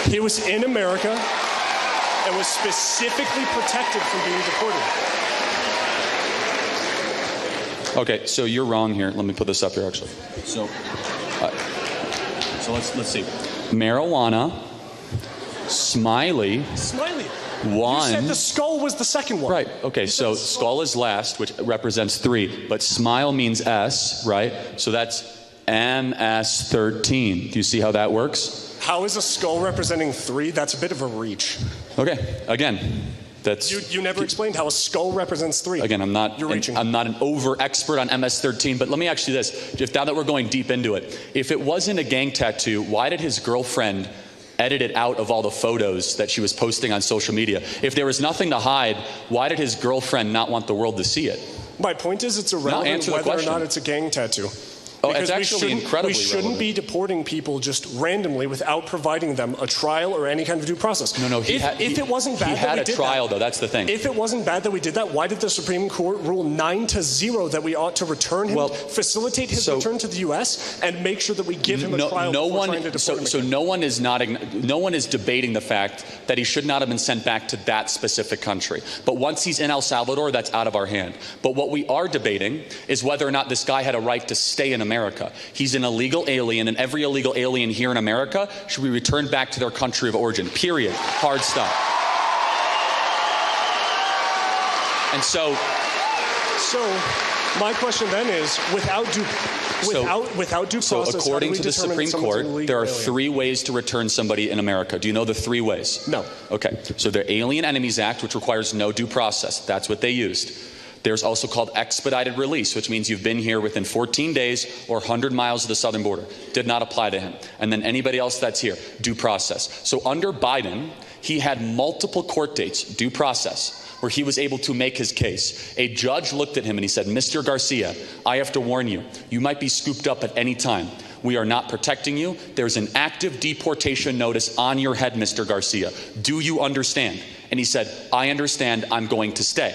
He was in America and was specifically protected from being deported. Okay, so you're wrong here. Let me put this up here, actually. So let's see. Marijuana. Smiley. One. You said the skull was the second one. Right. Okay. So skull is last, which represents 3. But smile means S, right? So that's MS-13. Do you see how that works? How is a skull representing 3? That's a bit of a reach. Okay. Again, that's. You never explained how a skull represents 3. Again, I'm not an over expert on MS-13, but let me ask you this: now that we're going deep into it, if it wasn't a gang tattoo, why did his girlfriend edit it out of all the photos that she was posting on social media? If there was nothing to hide, why did his girlfriend not want the world to see it? My point is, it's irrelevant whether or not it's a gang tattoo. Oh, it's actually incredibly relevant. We shouldn't be deporting people just randomly without providing them a trial or any kind of due process. No. If it wasn't bad, he had a trial, though. That's the thing. If it wasn't bad that we did that, why did the Supreme Court rule 9-0 that we ought to return him, facilitate his return to the U.S., and make sure that we give him a trial before trying to deport him? So no one is debating the fact that he should not have been sent back to that specific country. But once he's in El Salvador, that's out of our hand. But what we are debating is whether or not this guy had a right to stay in America. He's an illegal alien, and every illegal alien here in America should be returned back to their country of origin. Period. Hard stop. And so my question then is, without due process, so according to the Supreme Court, there are 3 ways to return somebody in America. Do you know the 3 ways? No. Okay. So the Alien Enemies Act, which requires no due process. That's what they used. There's also called expedited release, which means you've been here within 14 days or 100 miles of the southern border. Did not apply to him. And then anybody else that's here, due process. So under Biden, he had multiple court dates, due process, where he was able to make his case. A judge looked at him and he said, Mr. Garcia, I have to warn you, you might be scooped up at any time. We are not protecting you. There's an active deportation notice on your head, Mr. Garcia. Do you understand? And he said, I understand, I'm going to stay.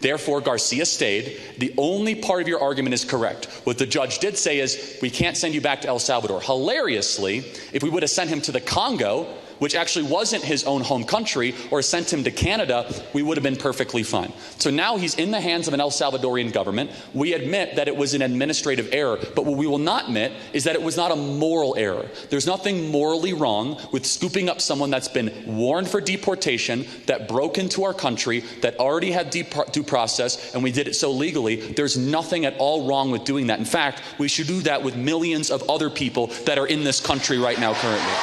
Therefore, Garcia stayed. The only part of your argument is correct. What the judge did say is, we can't send you back to El Salvador. Hilariously, if we would have sent him to the Congo, which actually wasn't his own home country, or sent him to Canada, we would have been perfectly fine. So now he's in the hands of an El Salvadorian government. We admit that it was an administrative error, but what we will not admit is that it was not a moral error. There's nothing morally wrong with scooping up someone that's been warned for deportation, that broke into our country, that already had due process, and we did it so legally. There's nothing at all wrong with doing that. In fact, we should do that with millions of other people that are in this country right now currently.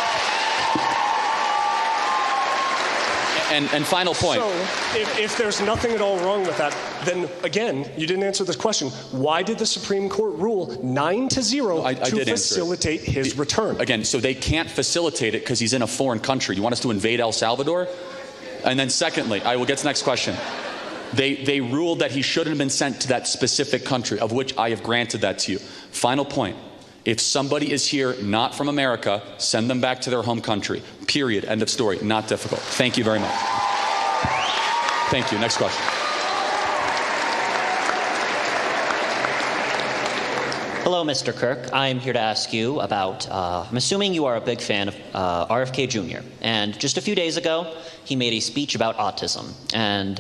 And final point. So, if there's nothing at all wrong with that, then again, you didn't answer this question. Why did the Supreme Court rule 9-0 to facilitate his return? Again, so they can't facilitate it because he's in a foreign country. You want us to invade El Salvador? And then secondly, I will get to the next question. They ruled that he shouldn't have been sent to that specific country, of which I have granted that to you. Final point. If somebody is here not from America, send them back to their home country. Period. End of story. Not difficult. Thank you very much. Thank you. Next question. Hello, Mr. Kirk. I'm here to ask you about, I'm assuming you are a big fan of RFK Jr. And just a few days ago, he made a speech about autism. And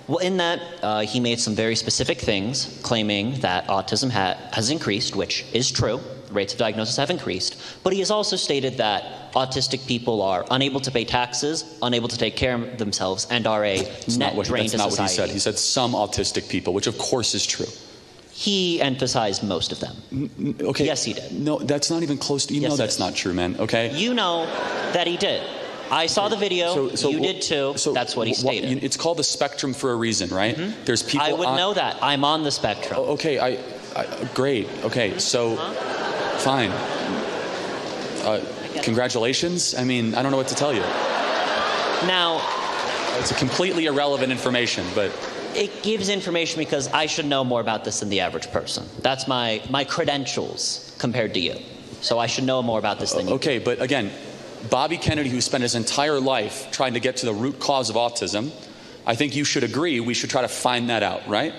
well, in that, he made some very specific things, claiming that autism has increased, which is true. Rates of diagnosis have increased. But he has also stated that autistic people are unable to pay taxes, unable to take care of themselves, and are a net drain to society. That's not what he said. He said some autistic people, which of course is true. He emphasized most of them. Okay. Yes, he did. No, that's not even close to, you know that's not true, man, okay? You know that he did. I saw the video, you did too, that's what he stated. It's called the spectrum for a reason, right? Mm-hmm. There's people I would know that. I'm on the spectrum. Okay, great. Okay, so, fine. Congratulations. I mean, I don't know what to tell you. Now, it's a completely irrelevant information, but it gives information because I should know more about this than the average person. That's my credentials compared to you. So I should know more about this than you. Okay, but again, Bobby Kennedy, who spent his entire life trying to get to the root cause of autism, I think you should agree we should try to find that out, right?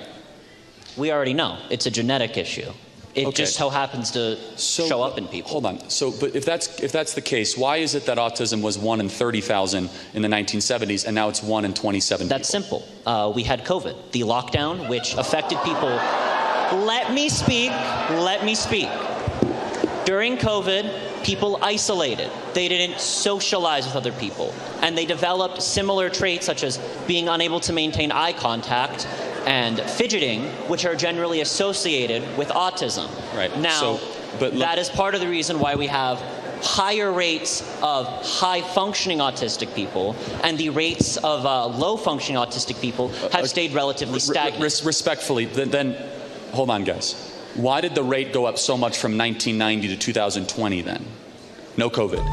We already know. It's a genetic issue. It just so happens to show up in people. Hold on. So, but if that's the case, why is it that autism was 1 in 30,000 in the 1970s and now it's 1 in 27? That's simple. We had COVID, the lockdown, which affected people. Let me speak. Let me speak. During COVID, people isolated. They didn't socialize with other people. And they developed similar traits such as being unable to maintain eye contact and fidgeting, which are generally associated with autism. Right. Now, that is part of the reason why we have higher rates of high-functioning autistic people, and the rates of low-functioning autistic people have stayed relatively stagnant. Respectfully, then, hold on, guys. Why did the rate go up so much from 1990 to 2020 then? No COVID.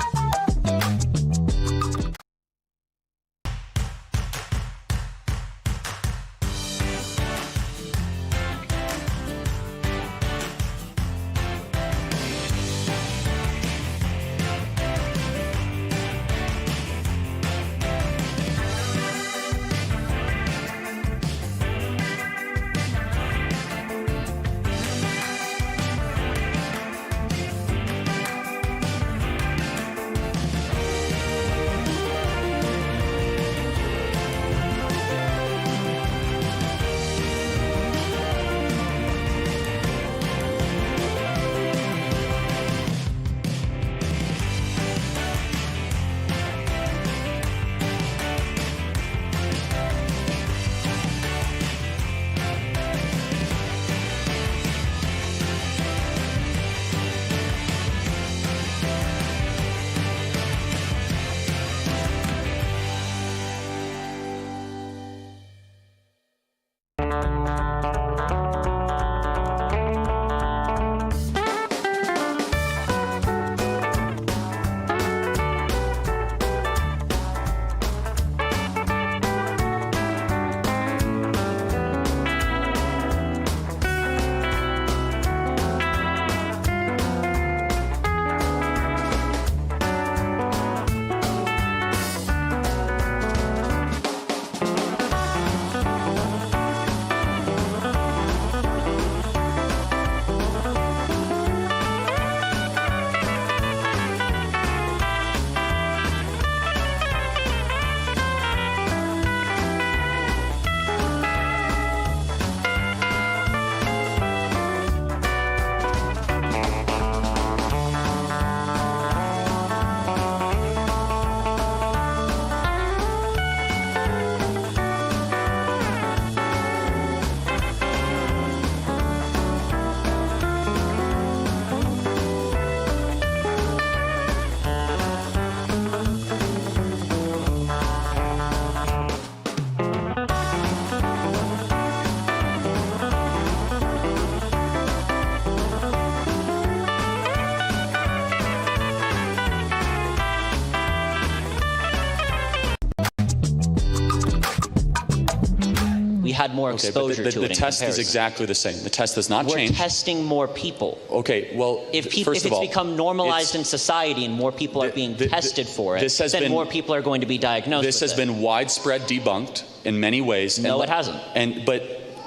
We had more exposure but to the it in test is comparison. exactly the same. The test does not change. We're testing more people. Okay, well, If first of all, it's become normalized in society and more people are being tested for it, then more people are going to be diagnosed This with has been widespread debunked in many ways. No, it hasn't. But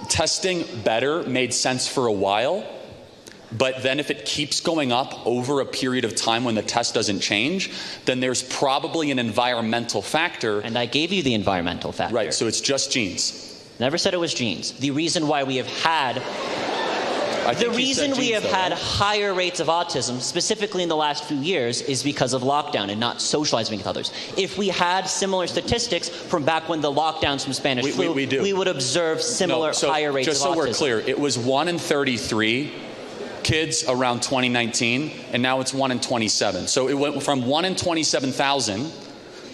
testing better made sense for a while. But then if it keeps going up over a period of time when the test doesn't change, then there's probably an environmental factor. And I gave you the environmental factor. Right, so it's just genes. Never said it was genes. The reason why we have had higher rates of autism, specifically in the last few years, is because of lockdown and not socializing with others. If we had similar statistics from back when the lockdowns from Spanish flu, we would observe similar higher rates of autism. Just so we're clear, it was 1 in 33 kids around 2019, and now it's 1 in 27. So it went from 1 in 27,000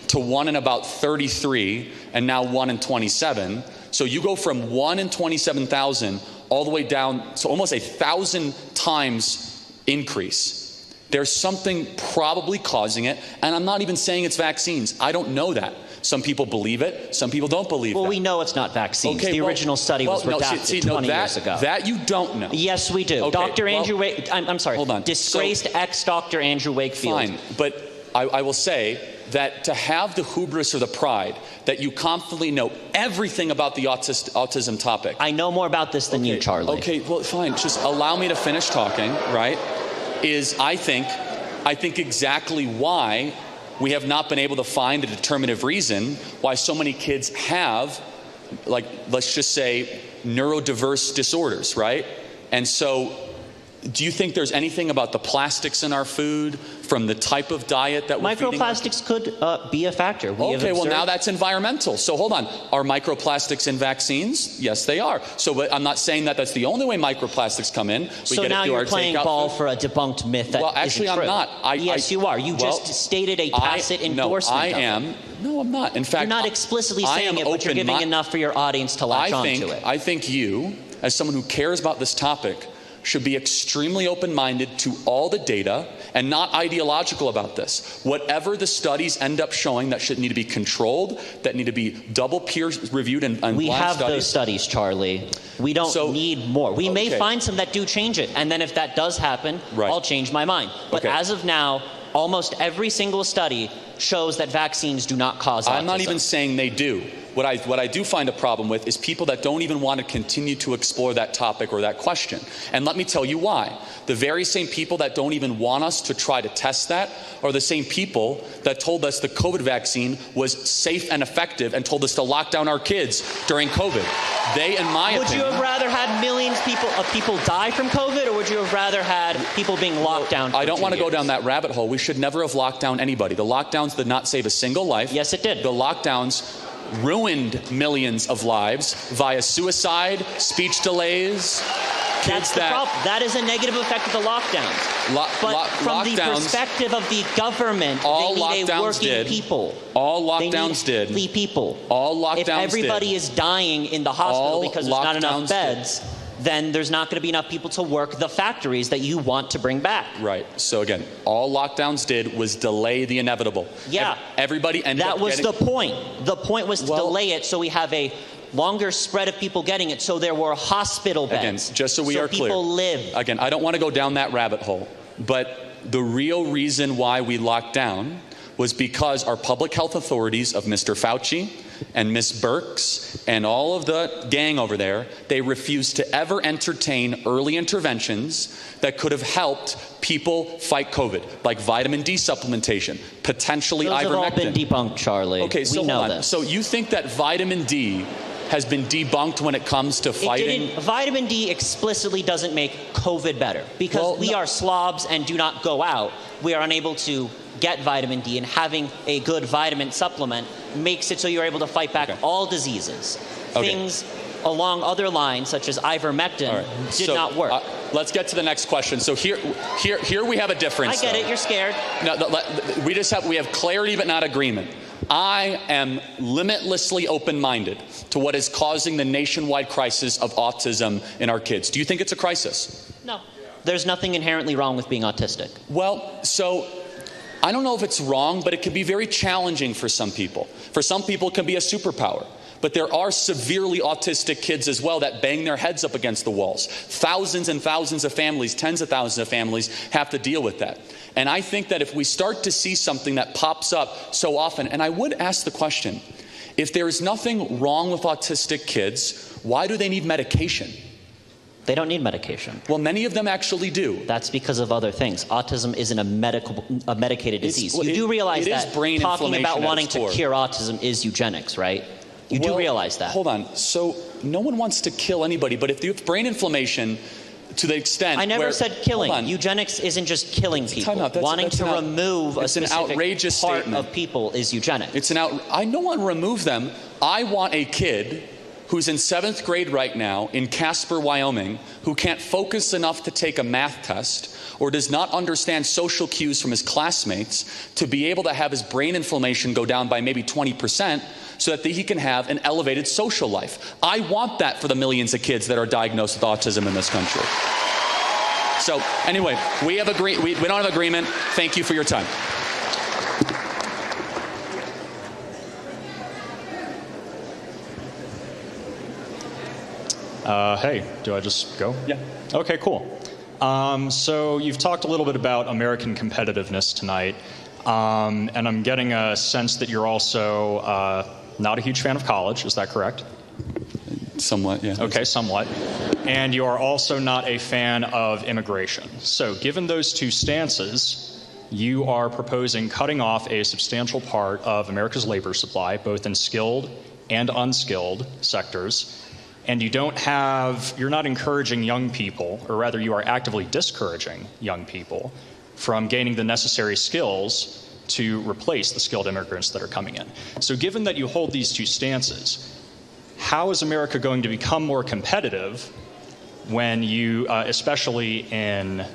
to 1 in about 33, and now 1 in 27. So you go from 1 in 27,000 all the way down to almost 1,000 times increase. There's something probably causing it, and I'm not even saying it's vaccines. I don't know that. Some people believe it, some people don't believe it. Well, we know it's not vaccines. The original study was redacted 20 years ago. That you don't know. Yes, we do. Dr. Andrew Wakefield, I'm sorry, hold on. Disgraced ex-Dr. Andrew Wakefield. Fine, but I will say that to have the hubris or the pride that you confidently know everything about the autism topic. I know more about this than you, Charlie. Okay, well, fine. Just allow me to finish talking, right? I think exactly why we have not been able to find a determinative reason why so many kids have, like, let's just say, neurodiverse disorders, right? And so, do you think there's anything about the plastics in our food, from the type of diet that we're feeding? Microplastics could be a factor. Okay, well, now that's environmental. So hold on. Are microplastics in vaccines? Yes, they are. So but I'm not saying that that's the only way microplastics come in. So now you're playing ball for a debunked myth that Well, actually, isn't true. I'm not. Yes, you are. You just stated a tacit endorsement of it. No, I'm not. In fact, you're not explicitly saying it, but you're giving enough for your audience to latch onto it. I think you, as someone who cares about this topic, should be extremely open-minded to all the data and not ideological about this. Whatever the studies end up showing that should need to be controlled, that need to be double peer-reviewed and we have those studies, Charlie. We don't need more. We may find some that do change it, and then if that does happen, I'll change my mind. But as of now, almost every single study shows that vaccines do not cause autism. I'm not even saying they do. What I do find a problem with is people that don't even want to continue to explore that topic or that question. And let me tell you why. The very same people that don't even want us to try to test that are the same people that told us the COVID vaccine was safe and effective and told us to lock down our kids during COVID. They, in my opinion... Would you have rather had millions of people die from COVID, or would you have rather had people being locked down for I don't want to go down that rabbit hole. We should never have locked down anybody. The lockdowns did not save a single life. Yes, it did. The lockdowns ruined millions of lives via suicide, speech delays. That's the problem. That is a negative effect of the lockdowns. But from the perspective of the government, they need a working people. All lockdowns did. The people. All lockdowns did. If everybody is dying in the hospital because there's not enough beds, then there's not going to be enough people to work the factories that you want to bring back. Right. So again, all lockdowns did was delay the inevitable. Yeah. Everybody ended up getting... That was the point. The point was to delay it so we have a longer spread of people getting it, so there were hospital beds. Again, just so we are clear. People live. Again, I don't want to go down that rabbit hole, but the real reason why we locked down was because our public health authorities of Mr. Fauci and Ms. Birx and all of the gang over there, they refused to ever entertain early interventions that could have helped people fight COVID, like vitamin D supplementation, potentially ivermectin. Those have all been debunked, Charlie. Okay, so we know hold on. this. So you think that vitamin D has been debunked when it comes to fighting? Vitamin D explicitly doesn't make COVID better because we are slobs and do not go out. We are unable to get vitamin D, and having a good vitamin supplement makes it so you're able to fight back all diseases. Things along other lines, such as ivermectin, did not work. Let's get to the next question. So here we have a difference. I get it. You're scared. No, we have clarity but not agreement. I am limitlessly open-minded to what is causing the nationwide crisis of autism in our kids. Do you think it's a crisis? No. There's nothing inherently wrong with being autistic. Well, so I don't know if it's wrong, but it can be very challenging for some people. For some people, it can be a superpower. But there are severely autistic kids as well that bang their heads up against the walls. Thousands and thousands of families, tens of thousands of families have to deal with that. And I think that if we start to see something that pops up so often, and I would ask the question, if there is nothing wrong with autistic kids, why do they need medication? They don't need medication. Well, many of them actually do. That's because of other things. Autism isn't a medicated disease. You do realize that brain talking about inflammation wanting to cure autism is eugenics, right? You do realize that. Hold on. So no one wants to kill anybody, but if you have brain inflammation to the extent I never where, said killing. Eugenics isn't just killing people. Wanting to remove a specific outrageous part statement of people is eugenics. I don't want to remove them. I want a kid who's in 7th grade right now in Casper, Wyoming, who can't focus enough to take a math test or does not understand social cues from his classmates to be able to have his brain inflammation go down by maybe 20% so that he can have an elevated social life. I want that for the millions of kids that are diagnosed with autism in this country. So anyway, we don't have agreement. Thank you for your time. Hey, do I just go? Yeah. Okay, cool. So you've talked a little bit about American competitiveness tonight, and I'm getting a sense that you're also not a huge fan of college. Is that correct? Somewhat, yeah. Okay, somewhat. And you are also not a fan of immigration. So given those two stances, you are proposing cutting off a substantial part of America's labor supply, both in skilled and unskilled sectors. And you're not encouraging young people, or rather you are actively discouraging young people from gaining the necessary skills to replace the skilled immigrants that are coming in. So given that you hold these two stances, how is America going to become more competitive when you, especially in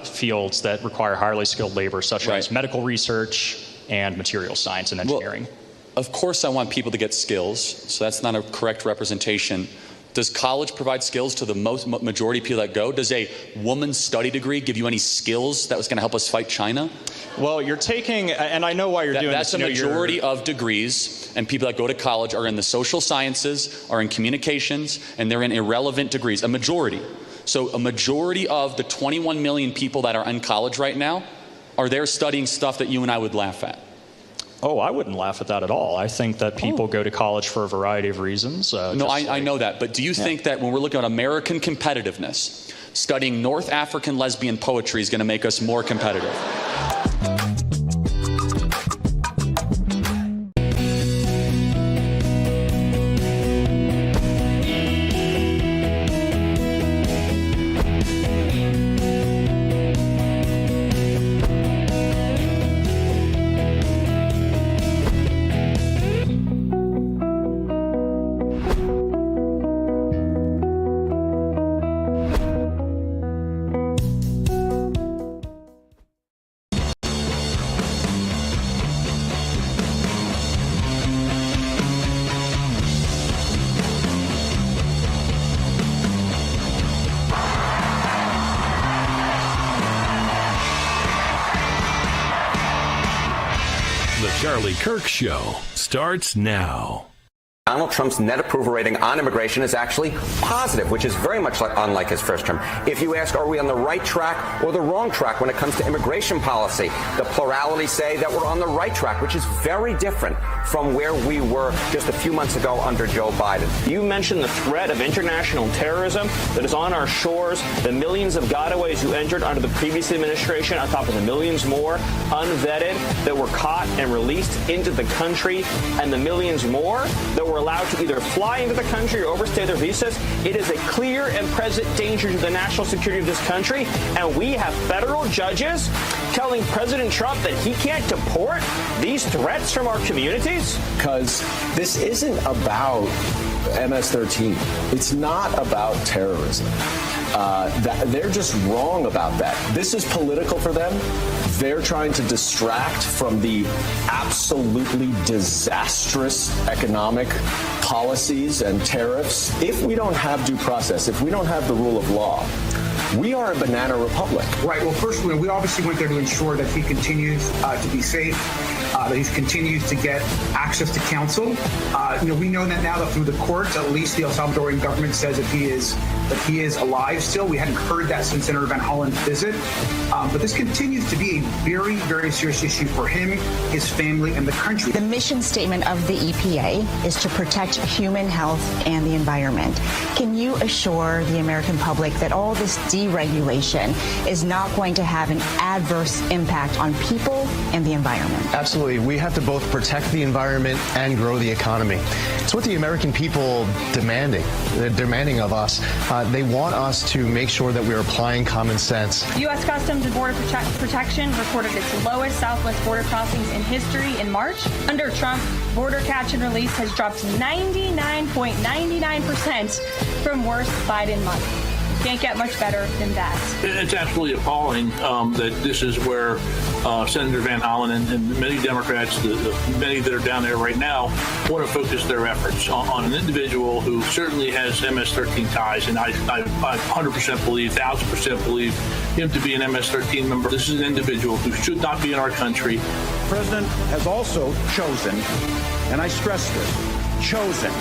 fields that require highly skilled labor, such as medical research and material science and engineering? Well, of course I want people to get skills, so that's not a correct representation. Does college provide skills to the majority of people that go? Does a woman's study degree give you any skills that was going to help us fight China? Well, you're taking, and I know why you're doing this. That's a majority of degrees, and people that go to college are in the social sciences, are in communications, and they're in irrelevant degrees, a majority. So a majority of the 21 million people that are in college right now are there studying stuff that you and I would laugh at. Oh, I wouldn't laugh at that at all. I think that people go to college for a variety of reasons. No, I know that. But do you think that when we're looking at American competitiveness, studying North African lesbian poetry is going to make us more competitive? The Charlie Kirk Show starts now. Donald Trump's net approval rating on immigration is actually positive, which is very much unlike his first term. If you ask, are we on the right track or the wrong track when it comes to immigration policy, the plurality say that we're on the right track, which is very different from where we were just a few months ago under Joe Biden. You mentioned the threat of international terrorism that is on our shores, the millions of gotaways who entered under the previous administration, on top of the millions more unvetted that were caught and released into the country, and the millions more that were allowed to either fly into the country or overstay their visas. It is a clear and present danger to the national security of this country, and we have federal judges telling President Trump that he can't deport these threats from our communities? Because this isn't about MS-13. It's not about terrorism. They're just wrong about that. This is political for them. They're trying to distract from the absolutely disastrous economic policies and tariffs. If we don't have due process, if we don't have the rule of law, we are a banana republic. Right. Well, first, we obviously went there to ensure that he continues to be safe. that he continues to get access to counsel. We know that now that through the courts, at least the El Salvadorian government says that he is alive still. We hadn't heard that since Senator Van Hollen's visit. But this continues to be a very, very serious issue for him, his family, and the country. The mission statement of the EPA is to protect human health and the environment. Can you assure the American public that all this deregulation is not going to have an adverse impact on people and the environment? Absolutely. We have to both protect the environment and grow the economy. It's what the American people they're demanding of us. They want us to make sure that we're applying common sense. U.S. Customs and Border Protection reported its lowest southwest border crossings in history in March. Under Trump, border catch and release has dropped 99.99% from worst Biden month. Can't get much better than that. It's absolutely appalling that this is where Senator Van Hollen and many Democrats, many that are down there right now, want to focus their efforts on an individual who certainly has MS-13 ties, and I 100% believe, 1,000% believe him to be an MS-13 member. This is an individual who should not be in our country. The president has also chosen, and I stress this, chosen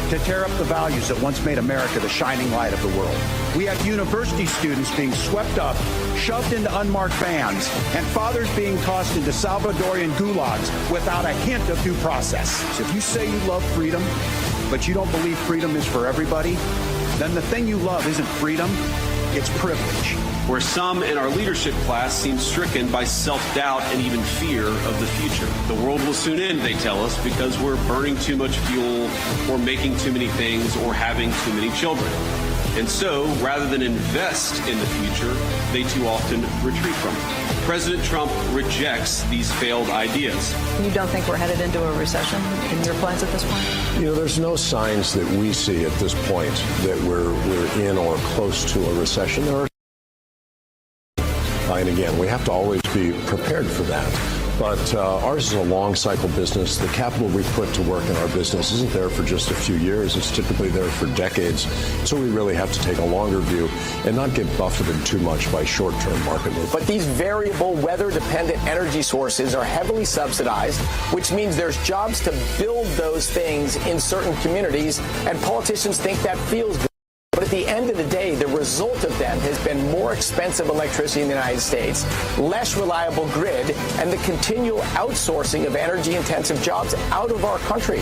to tear up the values that once made America the shining light of the world. We have university students being swept up, shoved into unmarked vans, and fathers being tossed into Salvadorian gulags without a hint of due process. So if you say you love freedom, but you don't believe freedom is for everybody, then the thing you love isn't freedom, it's privilege. Where some in our leadership class seem stricken by self-doubt and even fear of the future. The world will soon end, they tell us, because we're burning too much fuel, or making too many things, or having too many children. And so, rather than invest in the future, they too often retreat from it. President Trump rejects these failed ideas. You don't think we're headed into a recession in your plans at this point? There's no signs that we see at this point that we're in or close to a recession. There are and again, we have to always be prepared for that. But ours is a long cycle business. The capital we put to work in our business isn't there for just a few years. It's typically there for decades. So we really have to take a longer view and not get buffeted too much by short-term market movements. But these variable weather-dependent energy sources are heavily subsidized, which means there's jobs to build those things in certain communities, and politicians think that feels good. But at the end of the day, the result of them has been more expensive electricity in the United States, less reliable grid, and the continual outsourcing of energy-intensive jobs out of our country.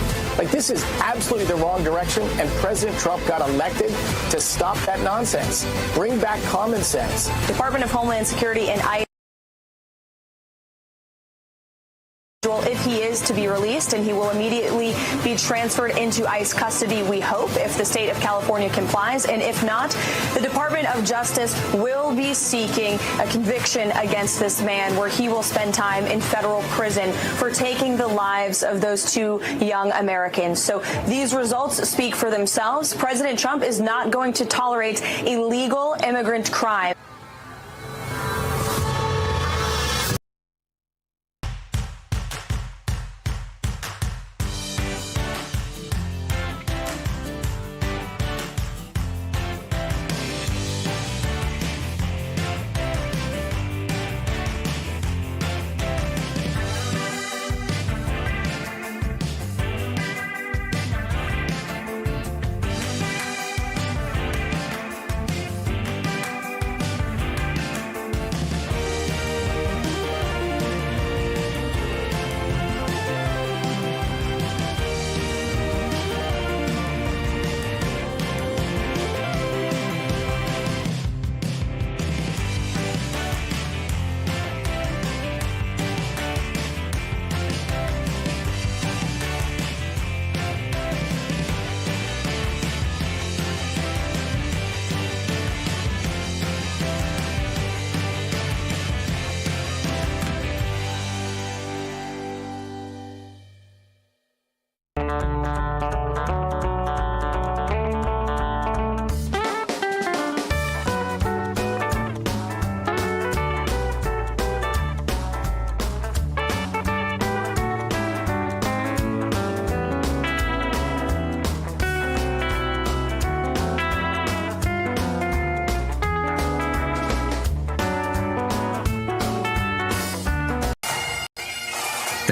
This is absolutely the wrong direction, and President Trump got elected to stop that nonsense. Bring back common sense. Department of Homeland Security and ICE. If he is to be released, and he will immediately be transferred into ICE custody, we hope, if the state of California complies. And if not, the Department of Justice will be seeking a conviction against this man, where he will spend time in federal prison for taking the lives of those two young Americans. So these results speak for themselves. President Trump is not going to tolerate illegal immigrant crime.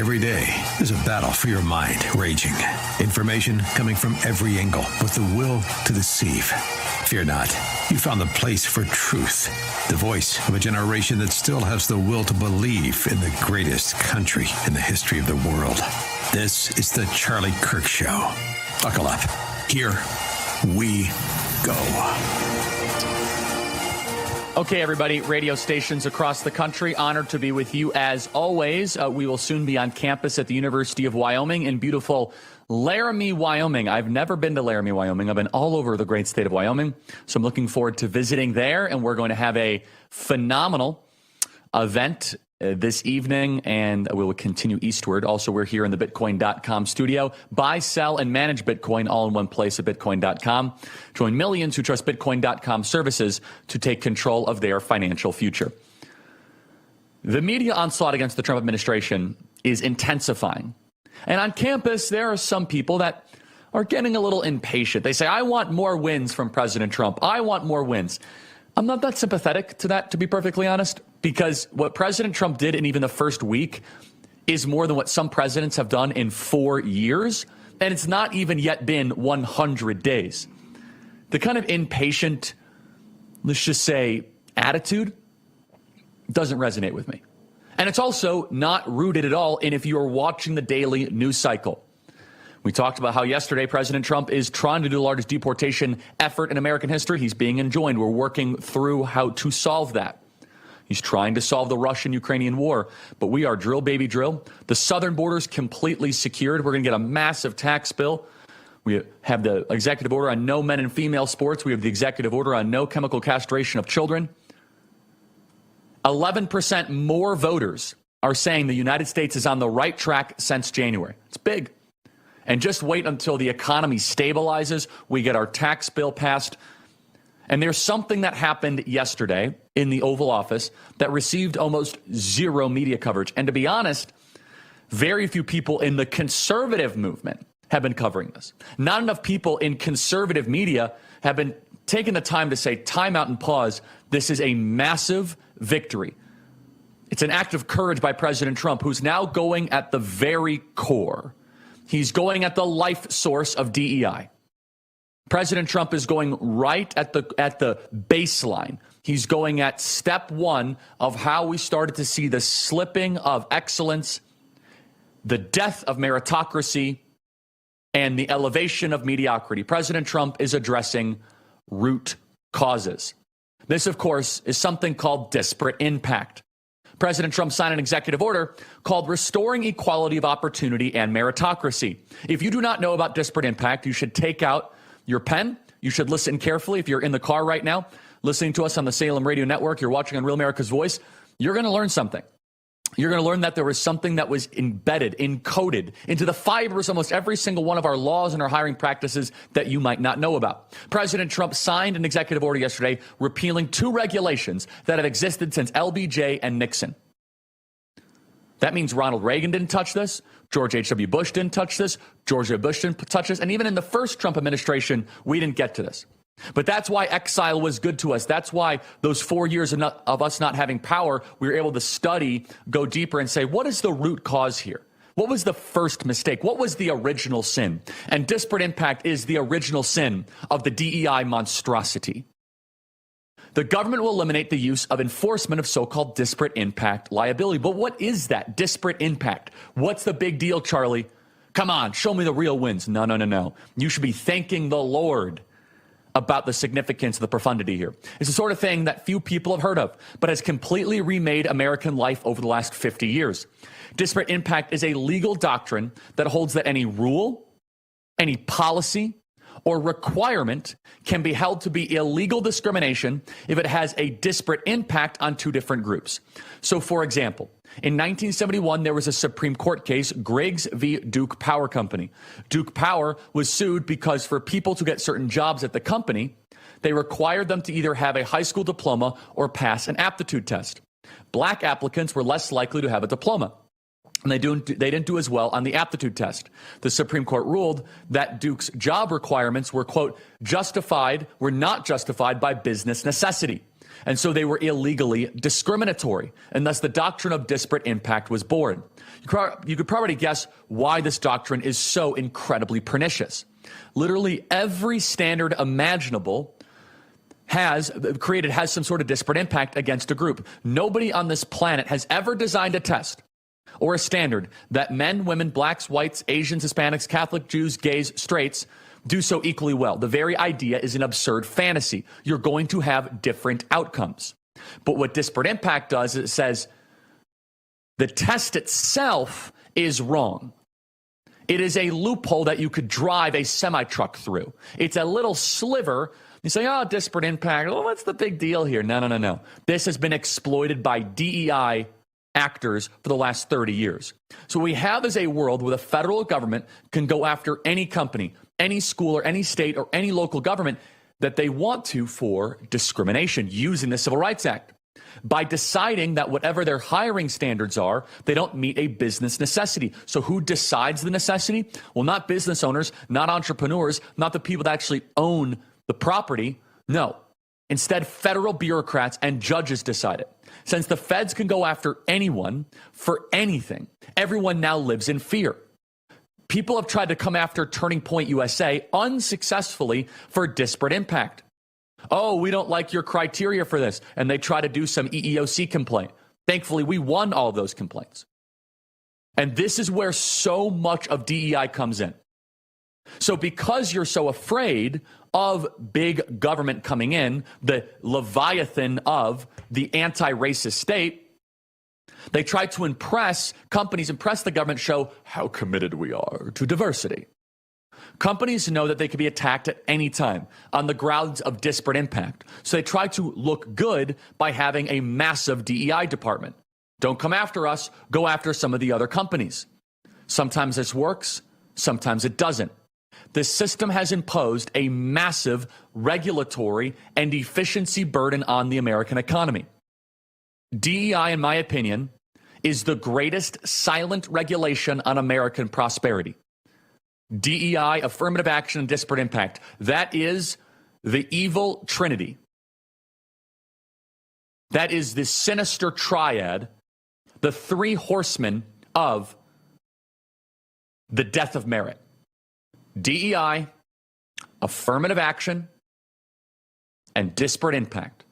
Every day, there's a battle for your mind raging. Information coming from every angle with the will to deceive. Fear not. You found the place for truth. The voice of a generation that still has the will to believe in the greatest country in the history of the world. This is the Charlie Kirk Show. Buckle up. Here we go. Okay, everybody, radio stations across the country, honored to be with you as always. We will soon be on campus at the University of Wyoming in beautiful Laramie, Wyoming. I've never been to Laramie, Wyoming. I've been all over the great state of Wyoming, so I'm looking forward to visiting there, and we're going to have a phenomenal event this evening, and we will continue eastward. Also, we're here in the Bitcoin.com studio. Buy, sell, and manage Bitcoin all in one place at Bitcoin.com. Join millions who trust Bitcoin.com services to take control of their financial future. The media onslaught against the Trump administration is intensifying. And on campus, there are some people that are getting a little impatient. They say, I want more wins from President Trump. I want more wins. I'm not that sympathetic to that, to be perfectly honest, because what President Trump did in even the first week is more than what some presidents have done in 4 years, and it's not even yet been 100 days. The kind of impatient, let's just say, attitude doesn't resonate with me. And it's also not rooted at all in if you are watching the daily news cycle. We talked about how yesterday President Trump is trying to do the largest deportation effort in American history. He's being enjoined. We're working through how to solve that. He's trying to solve the Russian-Ukrainian war, but we are drill, baby, drill. The southern border is completely secured. We're going to get a massive tax bill. We have the executive order on no men and female sports. We have the executive order on no chemical castration of children. 11% more voters are saying the United States is on the right track since January. It's big. And just wait until the economy stabilizes, we get our tax bill passed. And there's something that happened yesterday in the Oval Office that received almost zero media coverage. And to be honest, very few people in the conservative movement have been covering this. Not enough people in conservative media have been taking the time to say, time out and pause. This is a massive victory. It's an act of courage by President Trump, who's now going at the very core. He's going at the life source of DEI. President Trump is going right at the baseline. He's going at step one of how we started to see the slipping of excellence, the death of meritocracy, and the elevation of mediocrity. President Trump is addressing root causes. This, of course, is something called disparate impact. President Trump signed an executive order called Restoring Equality of Opportunity and Meritocracy. If you do not know about disparate impact, you should take out your pen. You should listen carefully. If you're in the car right now, listening to us on the Salem Radio Network, you're watching on Real America's Voice, you're going to learn something. You're going to learn that there was something that was embedded, encoded into the fibers of almost every single one of our laws and our hiring practices that you might not know about. President Trump signed an executive order yesterday repealing 2 regulations that have existed since LBJ and Nixon. That means Ronald Reagan didn't touch this, George H.W. Bush didn't touch this, George W. Bush didn't touch this, and even in the first Trump administration, we didn't get to this. But that's why exile was good to us. That's why those 4 years of us not having power, we were able to study, go deeper, and say, what is the root cause here? What was the first mistake? What was the original sin? And disparate impact is the original sin of the DEI monstrosity. The government will eliminate the use of enforcement of so-called disparate impact liability. But what is that disparate impact? What's the big deal, Charlie? Come on, show me the real wins. No. You should be thanking the Lord about the significance of the profundity here. It's the sort of thing that few people have heard of, but has completely remade American life over the last 50 years. Disparate impact is a legal doctrine that holds that any rule, any policy, or requirement can be held to be illegal discrimination if it has a disparate impact on 2 different groups. So, for example, in 1971, there was a Supreme Court case, Griggs v. Duke Power Company. Duke Power was sued because for people to get certain jobs at the company, they required them to either have a high school diploma or pass an aptitude test. Black applicants were less likely to have a diploma, and they didn't do as well on the aptitude test. The Supreme Court ruled that Duke's job requirements were, quote, were not justified by business necessity. And so they were illegally discriminatory, and thus the doctrine of disparate impact was born. You could probably guess why this doctrine is so incredibly pernicious. Literally every standard imaginable has some sort of disparate impact against a group. Nobody on this planet has ever designed a test or a standard that men, women, blacks, whites, Asians, Hispanics, Catholic, Jews, gays, straights do so equally well. The very idea is an absurd fantasy. You're going to have different outcomes. But what disparate impact does is it says the test itself is wrong. It is a loophole that you could drive a semi-truck through. It's a little sliver. You say, oh, disparate impact. Oh, what's the big deal here? No. This has been exploited by DEI actors for the last 30 years. So what we have is a world where the federal government can go after any company, any school, or any state, or any local government that they want to for discrimination using the Civil Rights Act. By deciding that whatever their hiring standards are, they don't meet a business necessity. So who decides the necessity? Well, not business owners, not entrepreneurs, not the people that actually own the property. No. Instead, federal bureaucrats and judges decide it. Since the feds can go after anyone for anything, everyone now lives in fear. People have tried to come after Turning Point USA unsuccessfully for disparate impact. Oh, we don't like your criteria for this. And they try to do some EEOC complaint. Thankfully, we won all those complaints. And this is where so much of DEI comes in. So because you're so afraid of big government coming in, the leviathan of the anti-racist state, they try to impress the government, show how committed we are to diversity. Companies know that they can be attacked at any time on the grounds of disparate impact. So they try to look good by having a massive DEI department. Don't come after us, go after some of the other companies. Sometimes this works, sometimes it doesn't. This system has imposed a massive regulatory and efficiency burden on the American economy. DEI, in my opinion, is the greatest silent regulation on American prosperity. DEI, affirmative action, and disparate impact. That is the evil trinity. That is the sinister triad, the three horsemen of the death of merit. DEI, affirmative action, and disparate impact.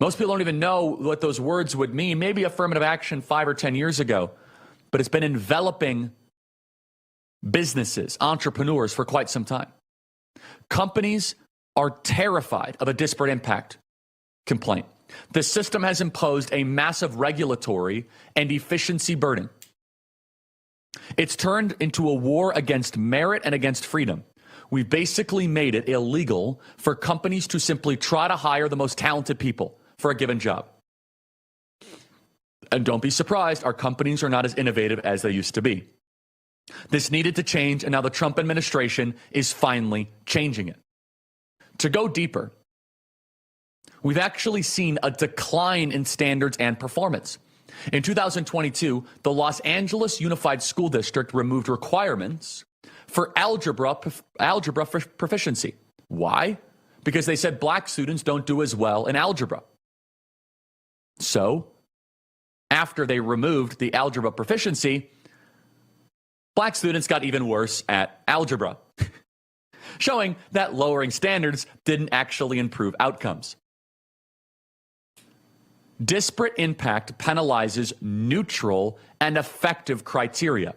Most people don't even know what those words would mean. Maybe affirmative action 5 or 10 years ago, but it's been enveloping businesses, entrepreneurs for quite some time. Companies are terrified of a disparate impact complaint. The system has imposed a massive regulatory and efficiency burden. It's turned into a war against merit and against freedom. We've basically made it illegal for companies to simply try to hire the most talented people for a given job. And don't be surprised, our companies are not as innovative as they used to be. This needed to change, and now the Trump administration is finally changing it. To go deeper, we've actually seen a decline in standards and performance. In 2022, the Los Angeles Unified School District removed requirements for algebra proficiency. Why? Because they said black students don't do as well in algebra. So, after they removed the algebra proficiency, black students got even worse at algebra, showing that lowering standards didn't actually improve outcomes. Disparate impact penalizes neutral and effective criteria.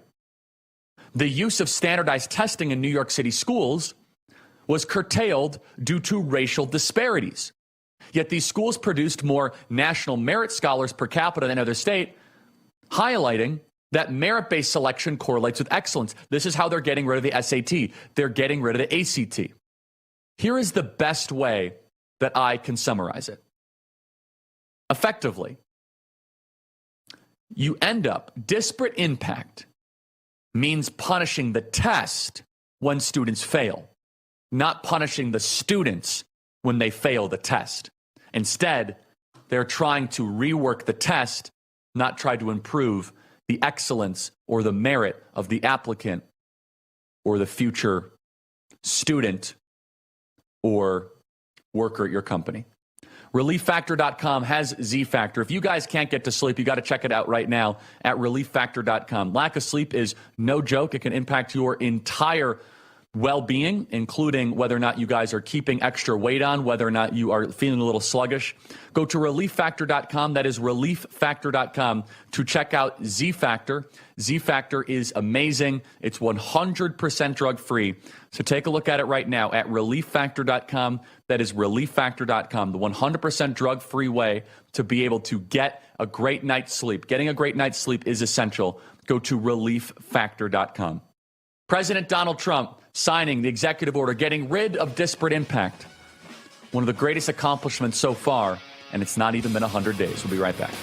The use of standardized testing in New York City schools was curtailed due to racial disparities. Yet these schools produced more national merit scholars per capita than other states, highlighting that merit-based selection correlates with excellence. This is how they're getting rid of the SAT. They're getting rid of the ACT. Here is the best way that I can summarize it. Effectively, you end up, disparate impact means punishing the test when students fail, not punishing the students when they fail the test. Instead, they're trying to rework the test, not try to improve the excellence or the merit of the applicant or the future student or worker at your company. ReliefFactor.com has Z Factor. If you guys can't get to sleep, you got to check it out right now at ReliefFactor.com. Lack of sleep is no joke. It can impact your entire well-being, including whether or not you guys are keeping extra weight on, whether or not you are feeling a little sluggish. Go to ReliefFactor.com. That is ReliefFactor.com to check out Z Factor. Z Factor is amazing. It's 100% drug-free. So take a look at it right now at ReliefFactor.com. That is ReliefFactor.com, the 100% drug-free way to be able to get a great night's sleep. Getting a great night's sleep is essential. Go to ReliefFactor.com. President Donald Trump signing the executive order, getting rid of disparate impact. One of the greatest accomplishments so far, and it's not even been 100 days. We'll be right back.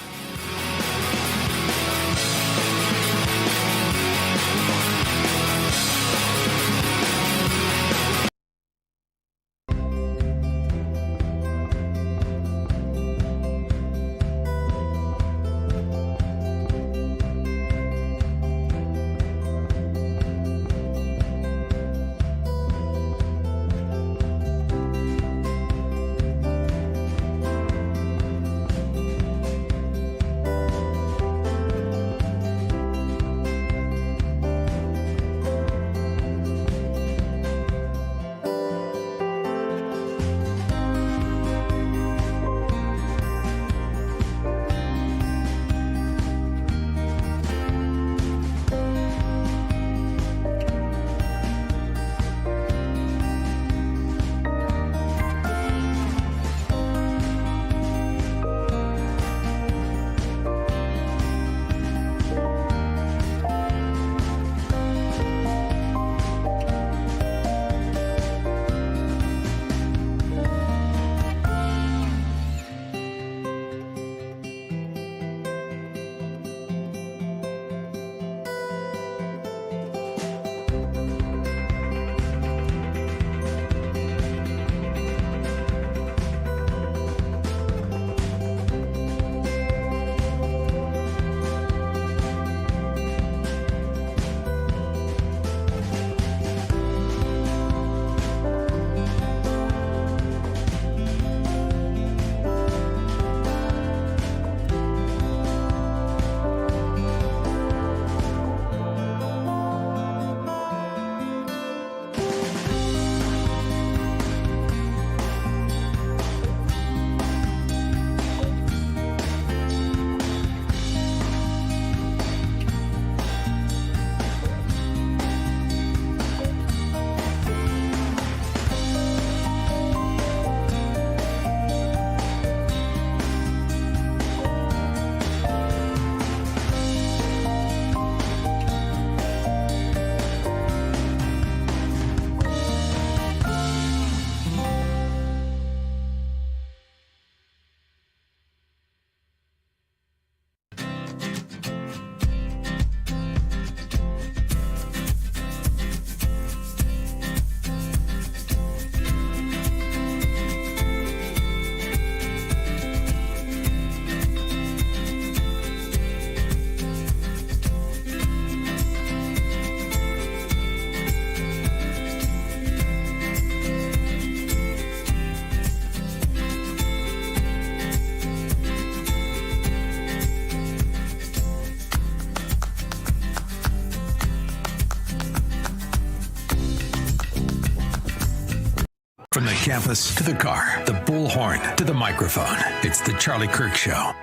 From the campus to the car, the bullhorn to the microphone, it's the Charlie Kirk Show.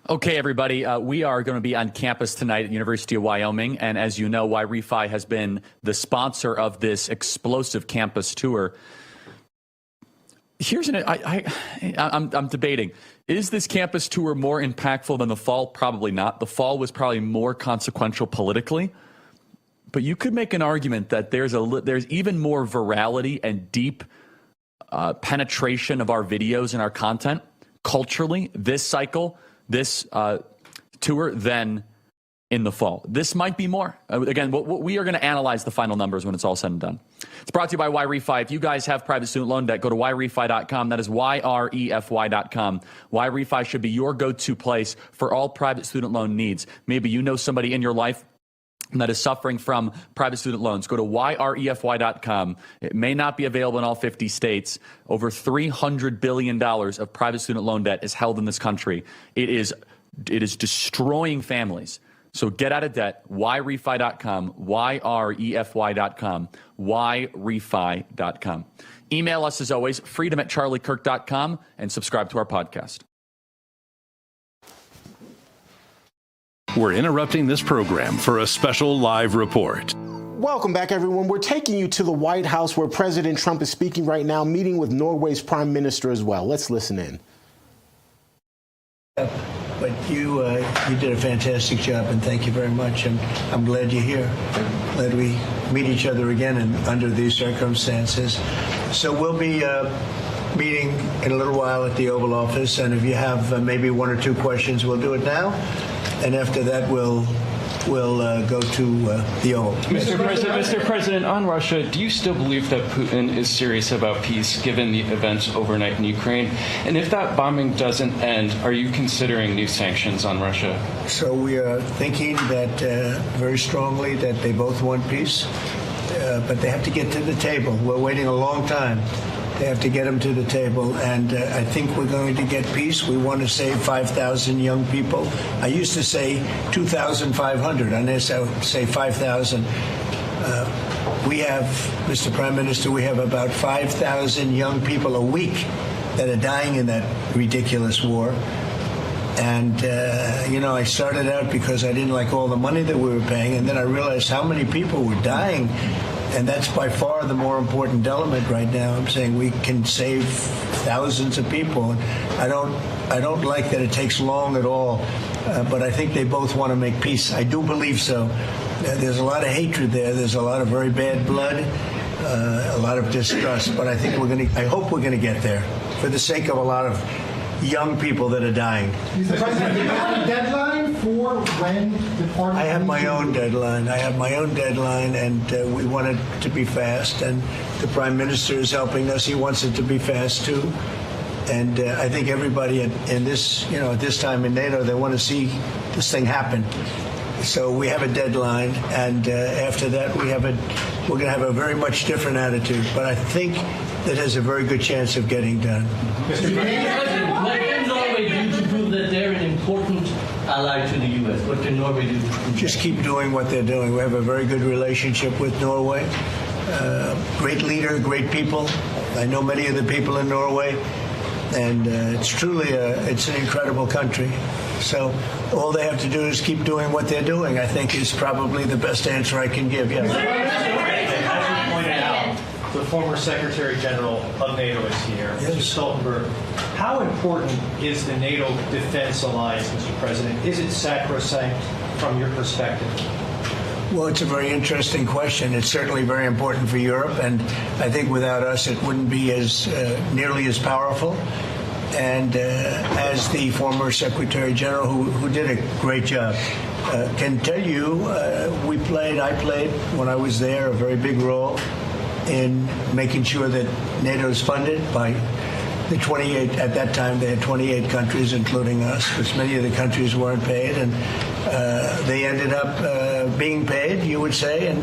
Okay, everybody, we are going to be on campus tonight at the University of Wyoming, and as you know, YRefi has been the sponsor of this explosive campus tour. Here's I'm debating. Is this campus tour more impactful than the fall? Probably not. The fall was probably more consequential politically. But you could make an argument that there's even more virality and deep penetration of our videos and our content culturally this cycle, this tour, than in the fall. This might be more. Again, we are going to analyze the final numbers when it's all said and done. It's brought to you by YRefi. If you guys have private student loan debt, go to YRefi.com. That is YREFY.com. YRefi should be your go-to place for all private student loan needs. Maybe you know somebody in your life that is suffering from private student loans. Go to yrefy.com. It may not be available in all 50 states. Over $300 billion of private student loan debt is held in this country. It is destroying families. So get out of debt. Yrefy.com. yrefy.com. yrefy.com. Email us as always, freedom@charliekirk.com, and subscribe to our podcast. We're interrupting this program for a special live report. Welcome back, everyone. We're taking you to the White House where President Trump is speaking right now, meeting with Norway's prime minister as well. Let's listen in. But you did a fantastic job, and thank you very much. And I'm glad you're here. Glad we meet each other again and under these circumstances. So we'll be meeting in a little while at the Oval Office, and if you have maybe one or two questions, we'll do it now. And after that, we'll go to the Oval. Mr. President, on Russia, do you still believe that Putin is serious about peace, given the events overnight in Ukraine? And if that bombing doesn't end, are you considering new sanctions on Russia? So we are thinking that very strongly that they both want peace, but they have to get to the table. We're waiting a long time. They have to get them to the table, and I think we're going to get peace. We want to save 5,000 young people. I used to say 2,500. I now say 5,000. We have, Mr. Prime Minister, we have about 5,000 young people a week that are dying in that ridiculous war. And, I started out because I didn't like all the money that we were paying, and then I realized how many people were dying. And that's by far the more important element right now. I'm saying we can save thousands of people. I don't like that it takes long at all, but I think they both want to make peace. I do believe so. There's a lot of hatred there. There's a lot of very bad blood, a lot of distrust. But I think I hope we're going to get there for the sake of a lot of young people that are dying. Mr. President, do you have a deadline for when the party? I have my own deadline. And we want it to be fast. And the Prime Minister is helping us. He wants it to be fast too. And I think everybody at this time in NATO, they want to see this thing happen. So we have a deadline, and after that, we're going to have a very much different attitude. But I think that has a very good chance of getting done. Mr. President, what can Norway do to prove that they're an important ally to the U.S.? What can Norway do? Just keep doing what they're doing. We have a very good relationship with Norway. Great leader, great people. I know many of the people in Norway, and it's truly it's an incredible country. So all they have to do is keep doing what they're doing, I think, is probably the best answer I can give. Yes. As you pointed out, the former Secretary General of NATO is here, Mr. Stoltenberg. How important is the NATO defense alliance, Mr. President? Is it sacrosanct from your perspective? Well, it's a very interesting question. It's certainly very important for Europe, and I think without us it wouldn't be as nearly as powerful. And as the former Secretary General, who did a great job, can tell you, I played when I was there a very big role in making sure that NATO is funded by the 28. At that time, they had 28 countries, including us, because many of the countries weren't paid, and they ended up being paid, you would say. And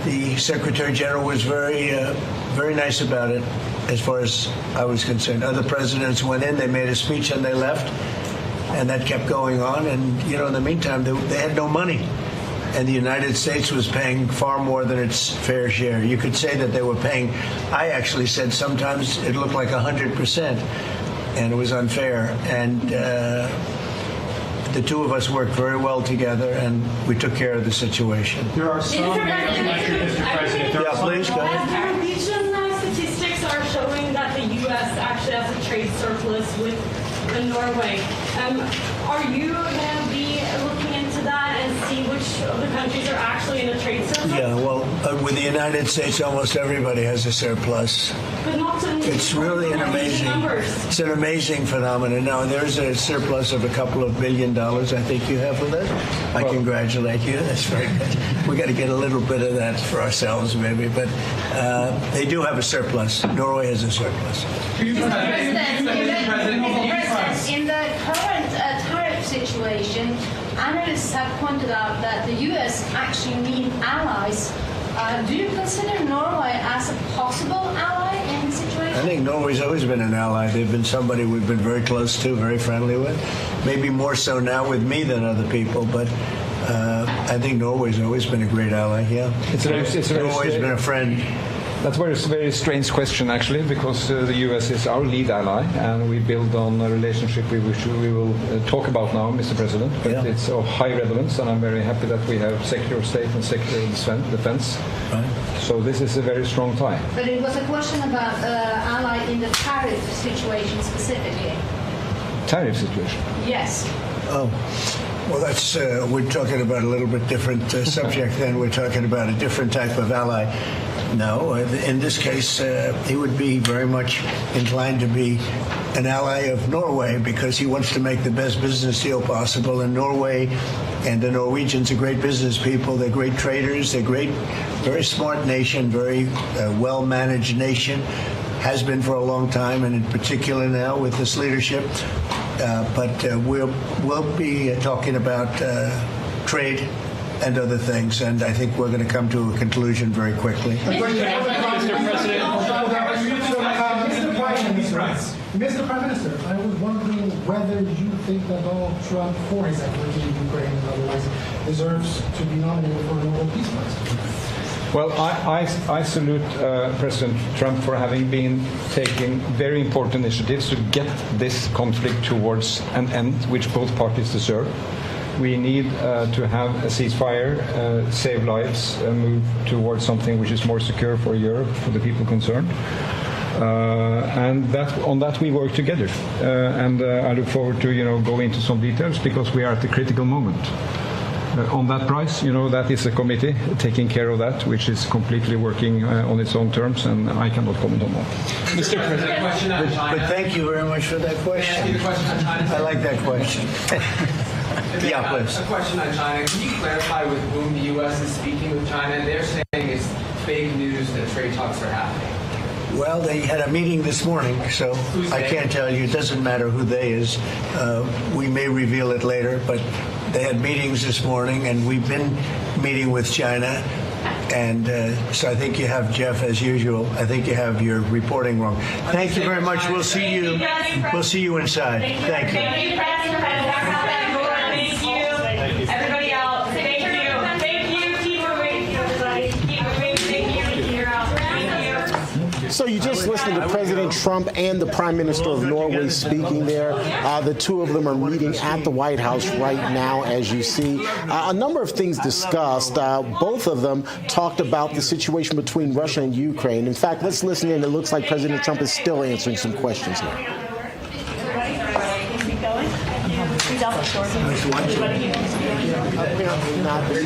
the Secretary General was very nice about it, as far as I was concerned. Other presidents went in, they made a speech, and they left, and that kept going on. And in the meantime, they had no money. And the United States was paying far more than its fair share. You could say that they were paying, I actually said sometimes it looked like 100%, and it was unfair. And the two of us worked very well together, and we took care of the situation. There are some, Mr. President. Yeah, please, go ahead. Statistics are showing that the U.S. actually has a trade surplus with Norway. Are you going to be looking into that and see which of the countries are actually in a trade surplus? Yeah, well, with the United States, almost everybody has a surplus. But not so many. It's really it's an amazing phenomenon. Now, there's a surplus of a couple of $1 billion, I think you have with it. I congratulate you. That's very good. We got to get a little bit of that for ourselves, maybe. But they do have a surplus. Norway has a surplus. In the current tariff situation, analysts have pointed out that the U.S. actually need allies. Do you consider Norway as a possible ally in the situation? I think Norway's always been an ally. They've been somebody we've been very close to, very friendly with. Maybe more so now with me than other people, but I think Norway's always been a great ally, yeah. Norway's been a friend. That's a very strange question, actually, because the U.S. is our lead ally, and we build on a relationship we will talk about now, Mr. President. But it's of high relevance, and I'm very happy that we have Secretary of State and Secretary of Defense. Right. So this is a very strong tie. But it was a question about ally in the tariff situation specifically. Tariff situation? Yes. Oh. Well, that's we're talking about a little bit different subject then. We're talking about a different type of ally. No, in this case, he would be very much inclined to be an ally of Norway because he wants to make the best business deal possible. And Norway and the Norwegians are great business people. They're great traders. They're great, very smart nation, very well-managed nation. Has been for a long time, and in particular now with this leadership. But we'll be talking about trade and other things, and I think we're going to come to a conclusion very quickly. Mr. Prime Minister, I was wondering whether you think that Donald Trump, for his efforts in Ukraine and otherwise, deserves to be nominated for a Nobel Peace Prize. Well, I salute President Trump for having been taking very important initiatives to get this conflict towards an end, which both parties deserve. We need to have a ceasefire, save lives, move towards something which is more secure for Europe, for the people concerned. And on that we work together. And I look forward to go into some details because we are at a critical moment. On that price, that is a committee taking care of that, which is completely working on its own terms, and I cannot comment on that. Mr. President, but thank you very much for that question. I like that question. Yeah, please. A question on China. Can you clarify with whom the U.S. is speaking with China? They're saying it's fake news that trade talks are happening. Well, they had a meeting this morning, so I can't tell you. It doesn't matter who they is. We may reveal it later, but they had meetings this morning, and we've been meeting with China. And so I think you have, Jeff, as usual, I think you have your reporting wrong. Thank you very much. We'll see you. We'll see you inside. Thank you. Thank you, President. Thank you. Everybody else. Thank you. Thank you. Keep moving, everybody. Keep moving. Thank you. You're out. Thank you. So you just listened to President Trump and the Prime Minister of Norway speaking there. The two of them are meeting at the White House right now, as you see. A number of things discussed. Both of them talked about the situation between Russia and Ukraine. In fact, let's listen in. It looks like President Trump is still answering some questions here. He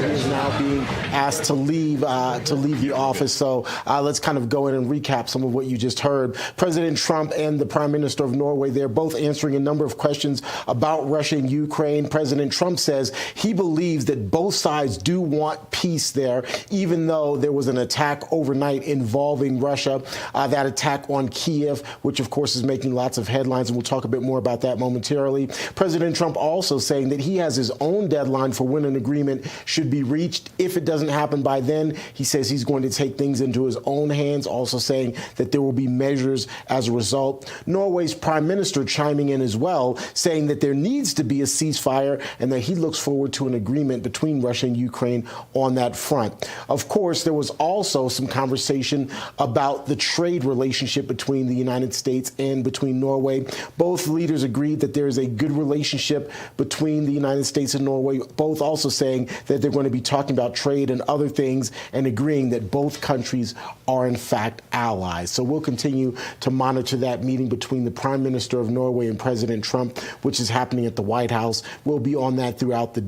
is now being asked to leave the office. So let's kind of go in and recap some of what you just heard. President Trump and the Prime Minister of Norway, they're both answering a number of questions about Russia and Ukraine. President Trump says he believes that both sides do want peace there, even though there was an attack overnight involving Russia, that attack on Kiev, which of course is making lots of headlines, and we'll talk a bit more about that momentarily. President Trump also saying that he has his own deadline for when an agreement should be reached. If it doesn't happen by then, he says he's going to take things into his own hands, also saying that there will be measures as a result. Norway's Prime Minister chiming in as well, saying that there needs to be a ceasefire and that he looks forward to an agreement between Russia and Ukraine on that front. Of course, there was also some conversation about the trade relationship between the United States and between Norway. Both leaders agreed that there is a good relationship between the United States and Norway, both also saying that they're going to be talking about trade and other things and agreeing that both countries are in fact allies. So we'll continue to monitor that meeting between the Prime Minister of Norway and President Trump, which is happening at the White House. We'll be on that throughout the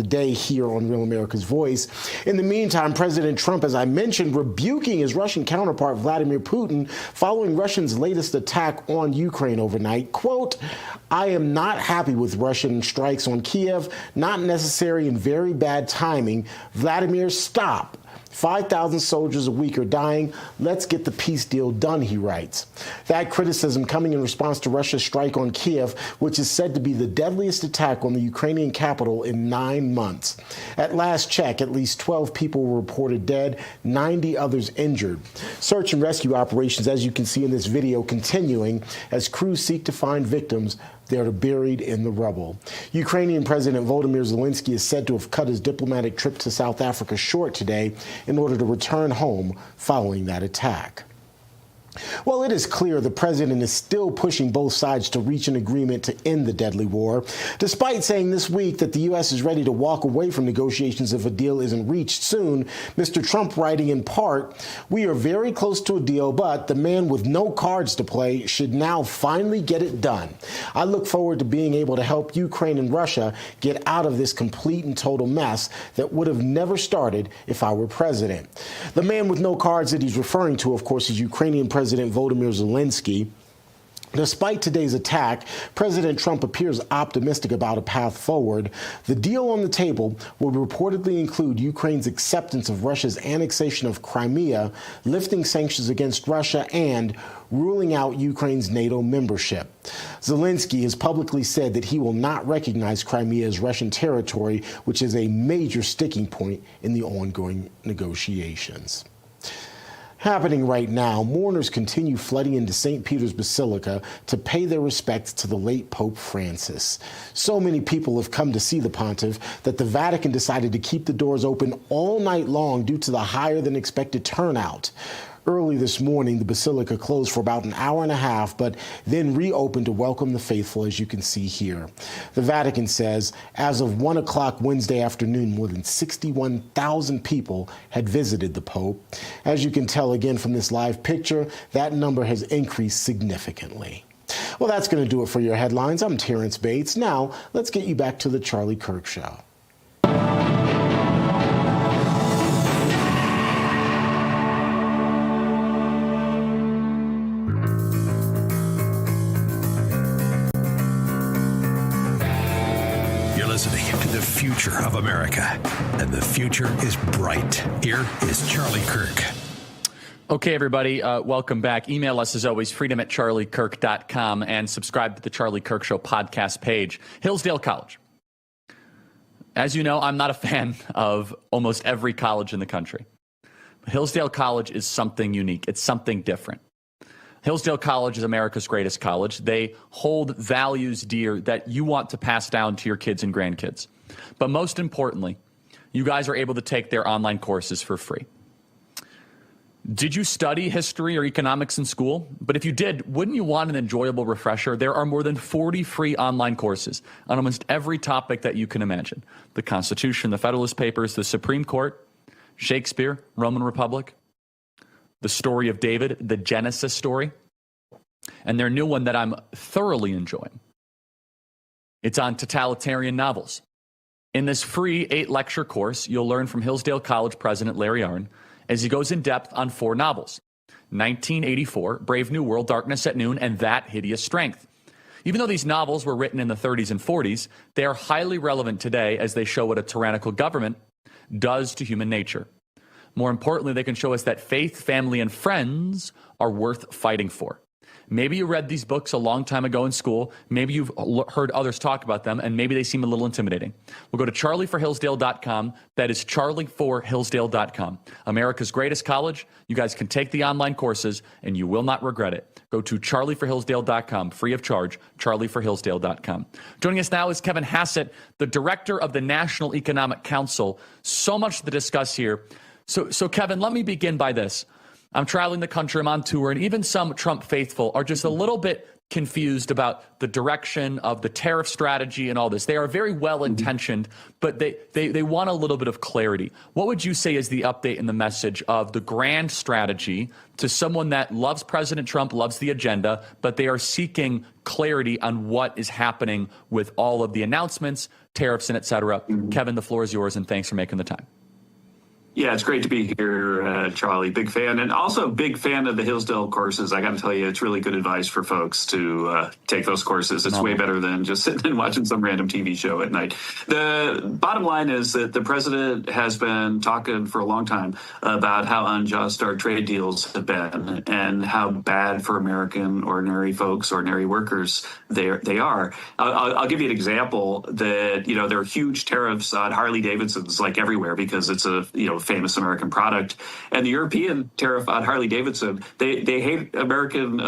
day here on Real America's Voice. In the meantime, President Trump, as I mentioned, rebuking his Russian counterpart Vladimir Putin following Russia's latest attack on Ukraine overnight. Quote, "I am not happy with Russian strikes on Kiev, not necessary and very bad timing. Vladimir, stop." 5,000 soldiers a week are dying. Let's get the peace deal done, he writes. That criticism coming in response to Russia's strike on Kiev, which is said to be the deadliest attack on the Ukrainian capital in 9 months. At last check, at least 12 people were reported dead, 90 others injured. Search and rescue operations, as you can see in this video, continuing as crews seek to find victims that are buried in the rubble. Ukrainian President Volodymyr Zelensky is said to have cut his diplomatic trip to South Africa short today in order to return home following that attack. Well, it is clear the president is still pushing both sides to reach an agreement to end the deadly war, despite saying this week that the U.S. is ready to walk away from negotiations if a deal isn't reached soon. Mr. Trump writing in part, "We are very close to a deal, but the man with no cards to play should now finally get it done. I look forward to being able to help Ukraine and Russia get out of this complete and total mess that would have never started if I were president." The man with no cards that he's referring to, of course, is Ukrainian President Volodymyr Zelensky. Despite today's attack, President Trump appears optimistic about a path forward. The deal on the table will reportedly include Ukraine's acceptance of Russia's annexation of Crimea, lifting sanctions against Russia, and ruling out Ukraine's NATO membership. Zelensky has publicly said that he will not recognize Crimea as Russian territory, which is a major sticking point in the ongoing negotiations. Happening right now, mourners continue flooding into St. Peter's Basilica to pay their respects to the late Pope Francis. So many people have come to see the pontiff that the Vatican decided to keep the doors open all night long due to the higher than expected turnout. Early this morning, the basilica closed for about an hour and a half, but then reopened to welcome the faithful, as you can see here. The Vatican says as of 1 o'clock Wednesday afternoon, more than 61,000 people had visited the Pope. As you can tell again from this live picture, that number has increased significantly. Well, that's going to do it for your headlines. I'm Terrence Bates. Now, let's get you back to the Charlie Kirk Show. Listening to the future of America, and the future is bright. Here is Charlie Kirk. Okay, everybody, welcome back. Email us, as always, freedom@charliekirk.com, and subscribe to the Charlie Kirk Show podcast page. Hillsdale College. As you know, I'm not a fan of almost every college in the country. Hillsdale College is something unique. It's something different. Hillsdale College is America's greatest college. They hold values dear that you want to pass down to your kids and grandkids. But most importantly, you guys are able to take their online courses for free. Did you study history or economics in school? But if you did, wouldn't you want an enjoyable refresher? There are more than 40 free online courses on almost every topic that you can imagine. The Constitution, the Federalist Papers, the Supreme Court, Shakespeare, Roman Republic, the story of David, the Genesis story, and their new one that I'm thoroughly enjoying. It's on totalitarian novels. In this free 8-lecture course, you'll learn from Hillsdale College President Larry Arnn as he goes in depth on 4 novels: 1984, Brave New World, Darkness at Noon, and That Hideous Strength. Even though these novels were written in the 30s and 40s, they are highly relevant today as they show what a tyrannical government does to human nature. More importantly, they can show us that faith, family, and friends are worth fighting for. Maybe you read these books a long time ago in school. Maybe you've heard others talk about them, and maybe they seem a little intimidating. We'll go to charlieforhillsdale.com. That is charlieforhillsdale.com. America's greatest college. You guys can take the online courses, and you will not regret it. Go to charlieforhillsdale.com, free of charge, charlieforhillsdale.com. Joining us now is Kevin Hassett, the director of the National Economic Council. So much to discuss here. So Kevin, let me begin by this. I'm traveling the country, I'm on tour, and even some Trump faithful are just a little bit confused about the direction of the tariff strategy and all this. They are very well-intentioned, but they want a little bit of clarity. What would you say is the update and the message of the grand strategy to someone that loves President Trump, loves the agenda, but they are seeking clarity on what is happening with all of the announcements, tariffs, and et cetera? Kevin, the floor is yours, and thanks for making the time. Yeah, it's great to be here, Charlie. Big fan. And also big fan of the Hillsdale courses. I got to tell you, it's really good advice for folks to take those courses. It's way better than just sitting and watching some random TV show at night. The bottom line is that the president has been talking for a long time about how unjust our trade deals have been and how bad for American ordinary folks, ordinary workers they are. I'll give you an example that, there are huge tariffs on Harley Davidsons like everywhere because it's a, famous American product. And the European tariff on Harley Davidson, they hate American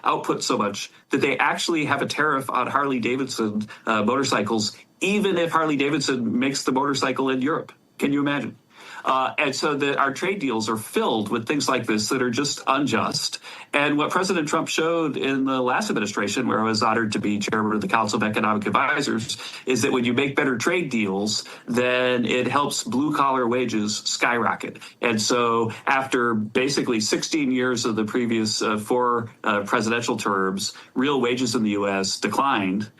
output so much that they actually have a tariff on Harley Davidson motorcycles, even if Harley Davidson makes the motorcycle in Europe. Can you imagine? And so our trade deals are filled with things like this that are just unjust. And what President Trump showed in the last administration, where I was honored to be chairman of the Council of Economic Advisors, is that when you make better trade deals, then it helps blue-collar wages skyrocket. And so after basically 16 years of the previous four presidential terms, real wages in the U.S. declined.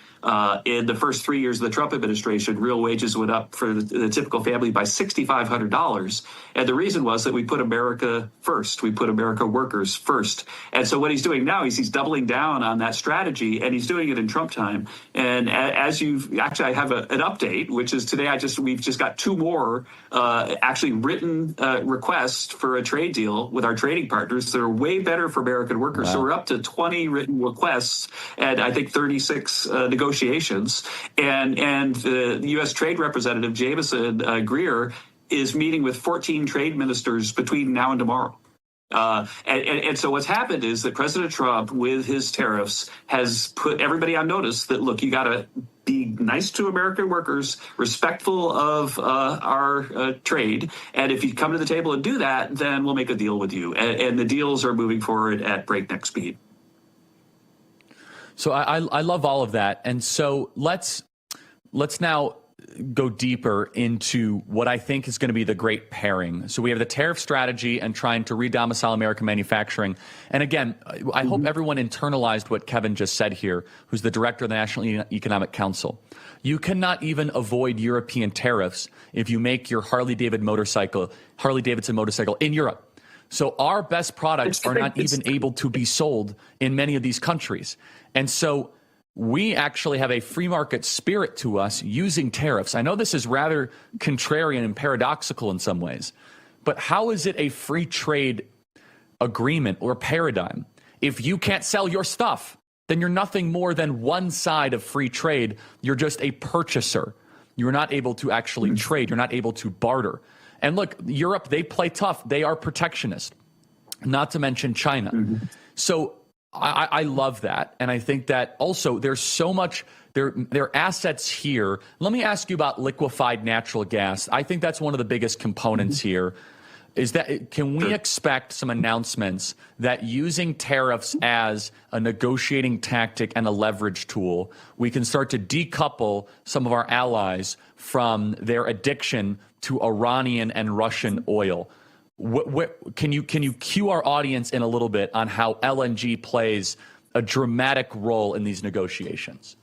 In the first 3 years of the Trump administration, real wages went up for the typical family by $6,500. And the reason was that we put America first. We put America workers first. And so what he's doing now is he's doubling down on that strategy, and he's doing it in Trump time. And as I have an update, which is today, we've just got two more actually written requests for a trade deal with our trading partners that are way better for American workers. Wow. So we're up to 20 written requests and I think 36 negotiations. And the U.S. Trade Representative Jameson Greer is meeting with 14 trade ministers between now and tomorrow. And so what's happened is that President Trump, with his tariffs, has put everybody on notice that, look, you got to be nice to American workers, respectful of our trade. And if you come to the table and do that, then we'll make a deal with you. And the deals are moving forward at breakneck speed. So I love all of that. And so let's now go deeper into what I think is going to be the great pairing. So we have the tariff strategy and trying to re-domicile American manufacturing. And again, I hope everyone internalized what Kevin just said here, who's the director of the National Economic Council. You cannot even avoid European tariffs if you make your Harley Davidson motorcycle in Europe. So our best products are not even able to be sold in many of these countries. And so we actually have a free market spirit to us using tariffs. I know this is rather contrarian and paradoxical in some ways, but how is it a free trade agreement or paradigm? If you can't sell your stuff, then you're nothing more than one side of free trade. You're just a purchaser. You're not able to actually trade. You're not able to barter. And look, Europe, they play tough. They are protectionist, not to mention China. So I love that. And I think that also there's so much, there are assets here. Let me ask you about liquefied natural gas. I think that's one of the biggest components here. Is that, can we expect some announcements that using tariffs as a negotiating tactic and a leverage tool, we can start to decouple some of our allies from their addiction to Iranian and Russian oil? Can you cue our audience in a little bit on how LNG plays a dramatic role in these negotiations?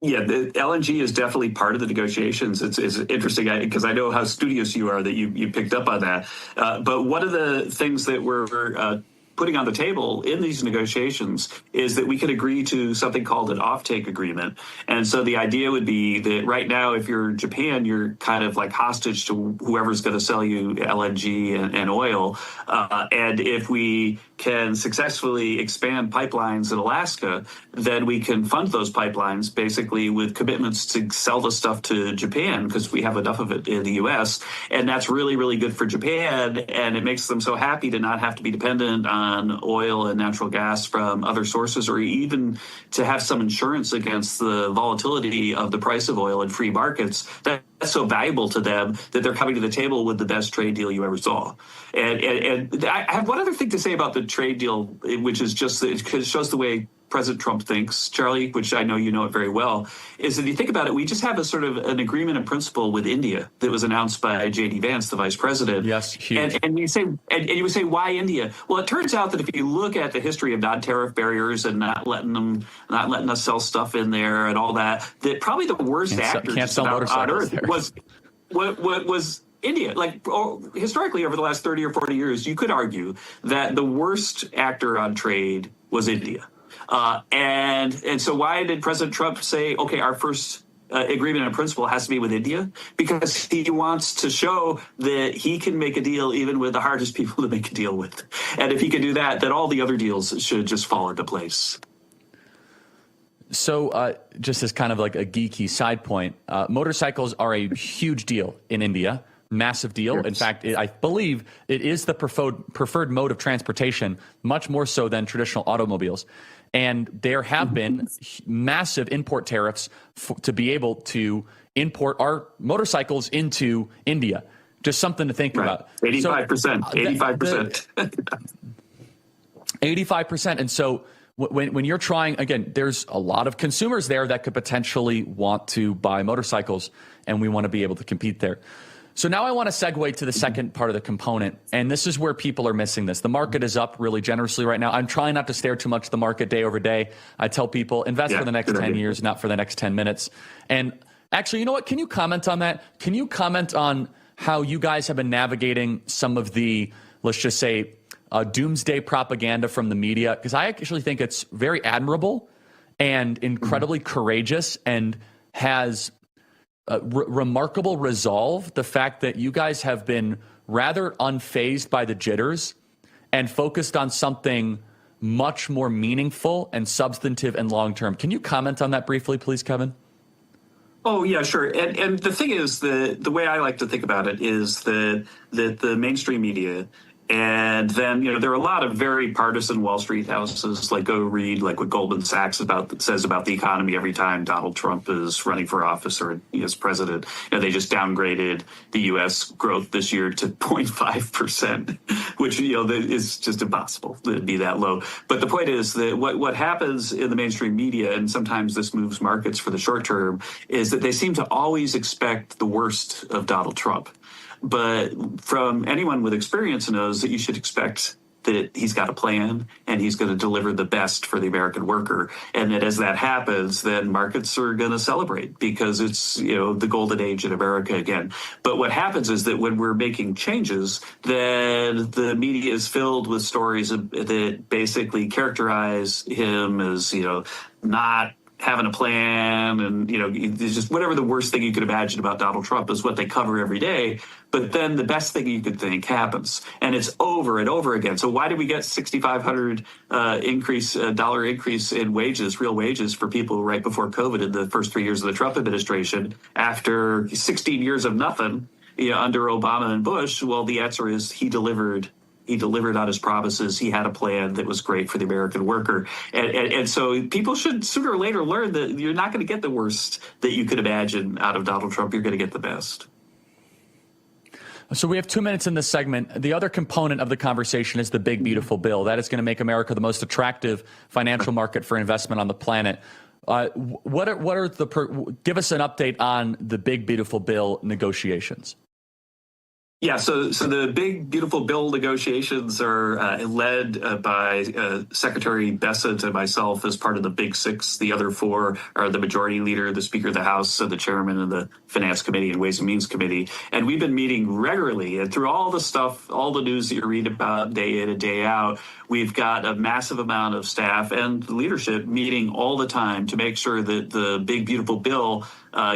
Yeah, the LNG is definitely part of the negotiations. It's interesting because I know how studious you are that you picked up on that. But one of the things that we're putting on the table in these negotiations is that we could agree to something called an offtake agreement. And so the idea would be that right now, if you're Japan, you're kind of like hostage to whoever's going to sell you LNG and oil. And if we can successfully expand pipelines in Alaska, then we can fund those pipelines basically with commitments to sell the stuff to Japan because we have enough of it in the U.S. And that's really, really good for Japan. And it makes them so happy to not have to be dependent on oil and natural gas from other sources, or even to have some insurance against the volatility of the price of oil in free markets. That's so valuable to them that they're coming to the table with the best trade deal you ever saw. And I have one other thing to say about the trade deal, which is just it shows the way President Trump thinks, Charlie, which I know you know it very well, is if you think about it, we just have a sort of an agreement in principle with India that was announced by J.D. Vance, the vice president. Yes, huge. And you would say, why India? Well, it turns out that if you look at the history of non-tariff barriers and not letting us sell stuff in there and all that, that probably the worst actor on earth was India, historically over the last 30 or 40 years, you could argue that the worst actor on trade was India. And so why did President Trump say, okay, our first agreement in principle has to be with India? Because he wants to show that he can make a deal even with the hardest people to make a deal with. And if he can do that, then all the other deals should just fall into place. So just as kind of like a geeky side point, motorcycles are a huge deal in India, massive deal. Yes. In fact, I believe it is the preferred mode of transportation, much more so than traditional automobiles. And there have been massive import tariffs to be able to import our motorcycles into India. Just something to think about. 85%. 85%. 85%. And so when you're trying, again, there's a lot of consumers there that could potentially want to buy motorcycles, and we want to be able to compete there. So now I want to segue to the second part of the component, and this is where people are missing this. The market is up really generously right now. I'm trying not to stare too much at the market day over day. I tell people, invest for the next 10 years, not for the next 10 minutes. And actually, you know what? Can you comment on that? Can you comment on how you guys have been navigating some of the, let's just say, doomsday propaganda from the media? Because I actually think it's very admirable and incredibly courageous and has remarkable resolve, the fact that you guys have been rather unfazed by the jitters and focused on something much more meaningful and substantive and long-term. Can you comment on that briefly, please, Kevin? Oh, yeah, sure. And the thing is, the way I like to think about it is that the mainstream media, and then, there are a lot of very partisan Wall Street houses, go read what Goldman Sachs says about the economy every time Donald Trump is running for office or as president. They just downgraded the U.S. growth this year to 0.5%, which, is just impossible to be that low. But the point is that what happens in the mainstream media, and sometimes this moves markets for the short term, is that they seem to always expect the worst of Donald Trump. But from anyone with experience knows that you should expect that he's got a plan and he's going to deliver the best for the American worker. And that as that happens, then markets are going to celebrate because it's, the golden age in America again. But what happens is that when we're making changes, then the media is filled with stories that basically characterize him as, not having a plan and, just whatever the worst thing you could imagine about Donald Trump is what they cover every day. But then the best thing you could think happens, and it's over and over again. So why did we get $6,500 dollar increase in wages, real wages for people right before COVID in the first 3 years of the Trump administration after 16 years of nothing under Obama and Bush? Well, the answer is he delivered. He delivered on his promises. He had a plan that was great for the American worker. And so people should sooner or later learn that you're not going to get the worst that you could imagine out of Donald Trump. You're going to get the best. So we have 2 minutes in this segment. The other component of the conversation is the big, beautiful bill. That is going to make America the most attractive financial market for investment on the planet. Give us an update on the big, beautiful bill negotiations. Yeah, so the big, beautiful bill negotiations are led by Secretary Bessent and myself as part of the Big Six. The other four are the Majority Leader, the Speaker of the House, the Chairman of the Finance Committee and Ways and Means Committee. And we've been meeting regularly. And through all the stuff, all the news that you read about day in and day out, we've got a massive amount of staff and leadership meeting all the time to make sure that the big, beautiful bill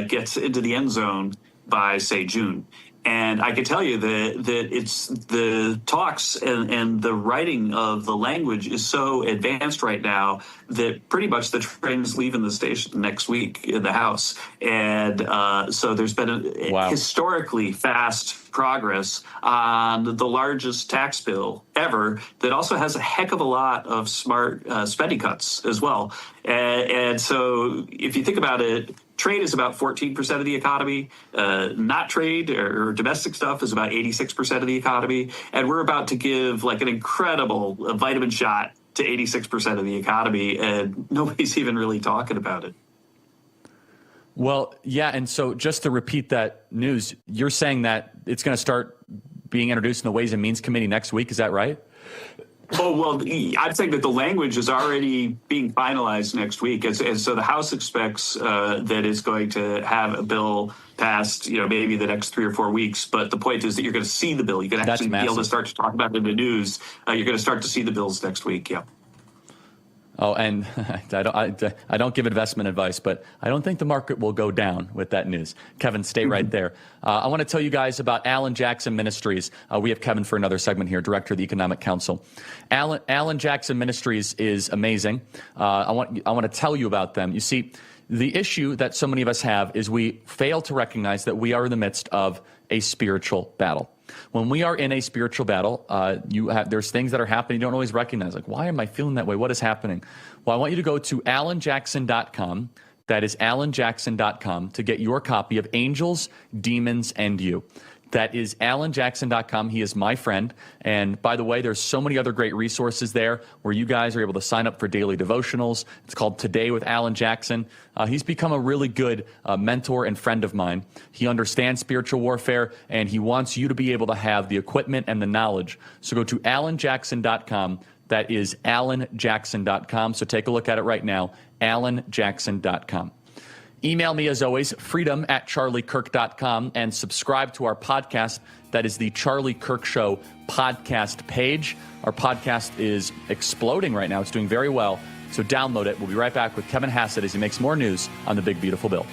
gets into the end zone by, say, June. And I can tell you that it's the talks and the writing of the language is so advanced right now that pretty much the train is leaving the station next week in the House. And so there's been a historically fast progress on the largest tax bill ever that also has a heck of a lot of smart spending cuts as well. And so if you think about it, trade is about 14% of the economy. Not trade or domestic stuff is about 86% of the economy. And we're about to give an incredible vitamin shot to 86% of the economy, and nobody's even really talking about it. Well, yeah, and so just to repeat that news, you're saying that it's going to start being introduced in the Ways and Means Committee next week, is that right? Oh, well, I'd say that the language is already being finalized next week. And so the House expects that it's going to have a bill past, maybe the next 3 or 4 weeks. But the point is that you're going to see the bill. You can actually be able to start to talk about it in the news. You're going to start to see the bills next week. Yeah. Oh, and I don't give investment advice, but I don't think the market will go down with that news. Kevin, stay right there. I want to tell you guys about Alan Jackson Ministries. We have Kevin for another segment here, Director of the Economic Council. Alan Jackson Ministries is amazing. I want to tell you about them. You see, the issue that so many of us have is we fail to recognize that we are in the midst of a spiritual battle. When we are in a spiritual battle, there's things that are happening you don't always recognize. Like, why am I feeling that way? What is happening? Well, I want you to go to alanjackson.com. That is alanjackson.com to get your copy of Angels, Demons, and You. That is alanjackson.com. He is my friend. And by the way, there's so many other great resources there where you guys are able to sign up for daily devotionals. It's called Today with Alan Jackson. He's become a really good mentor and friend of mine. He understands spiritual warfare, and he wants you to be able to have the equipment and the knowledge. So go to alanjackson.com. That is alanjackson.com. So take a look at it right now, alanjackson.com. Email me, as always, freedom@charliekirk.com, and subscribe to our podcast. That is the Charlie Kirk Show podcast page. Our podcast is exploding right now. It's doing very well. So download it. We'll be right back with Kevin Hassett as he makes more news on the Big Beautiful Bill.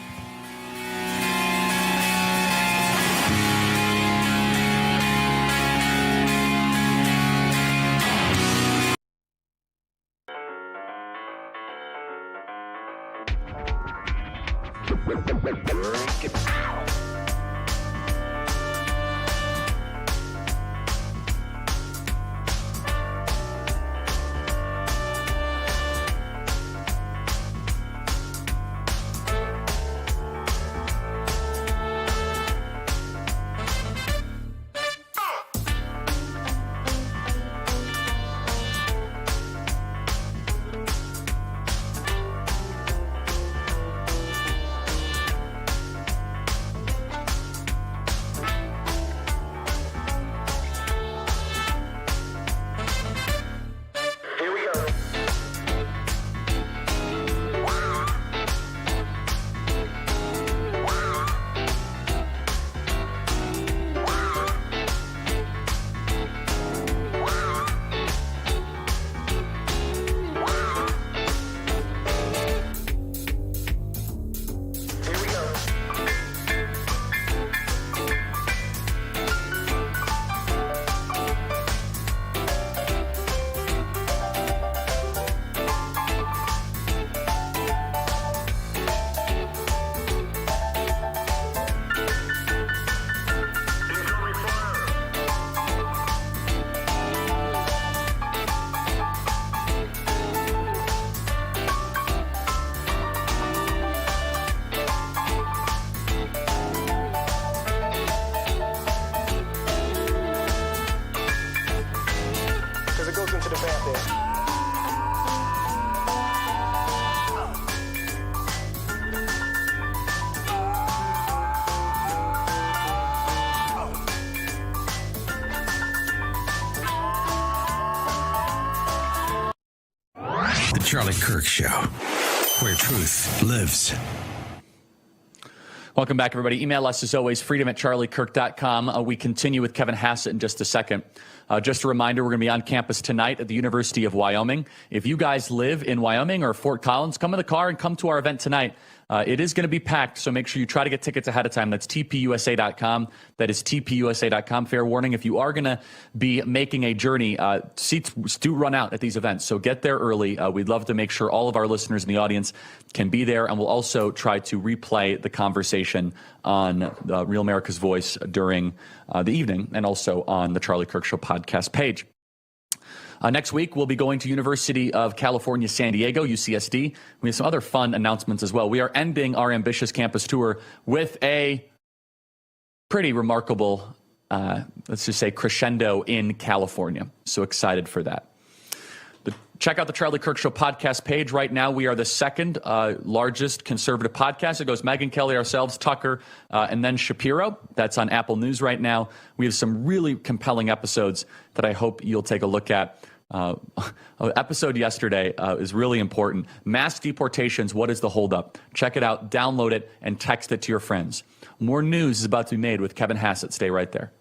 The Charlie Kirk Show, where truth lives. Welcome back, everybody. Email us, as always, freedom@charliekirk.com. We continue with Kevin Hassett in just a second. Just a reminder, we're going to be on campus tonight at the University of Wyoming. If you guys live in Wyoming or Fort Collins, come in the car and come to our event tonight. It is going to be packed, so make sure you try to get tickets ahead of time. That's tpusa.com. That is tpusa.com. Fair warning, if you are going to be making a journey, seats do run out at these events, so get there early. We'd love to make sure all of our listeners in the audience can be there, and we'll also try to replay the conversation on Real America's Voice during the evening and also on the Charlie Kirk Show podcast page. Next week, we'll be going to University of California, San Diego, UCSD. We have some other fun announcements as well. We are ending our ambitious campus tour with a pretty remarkable, let's just say, crescendo in California. So excited for that. Check out the Charlie Kirk Show podcast page. Right now, we are the second largest conservative podcast. It goes Megyn Kelly, ourselves, Tucker, and then Shapiro. That's on Apple News right now. We have some really compelling episodes that I hope you'll take a look at. episode yesterday is really important. Mass deportations, what is the holdup? Check it out, download it, and text it to your friends. More news is about to be made with Kevin Hassett. Stay right there.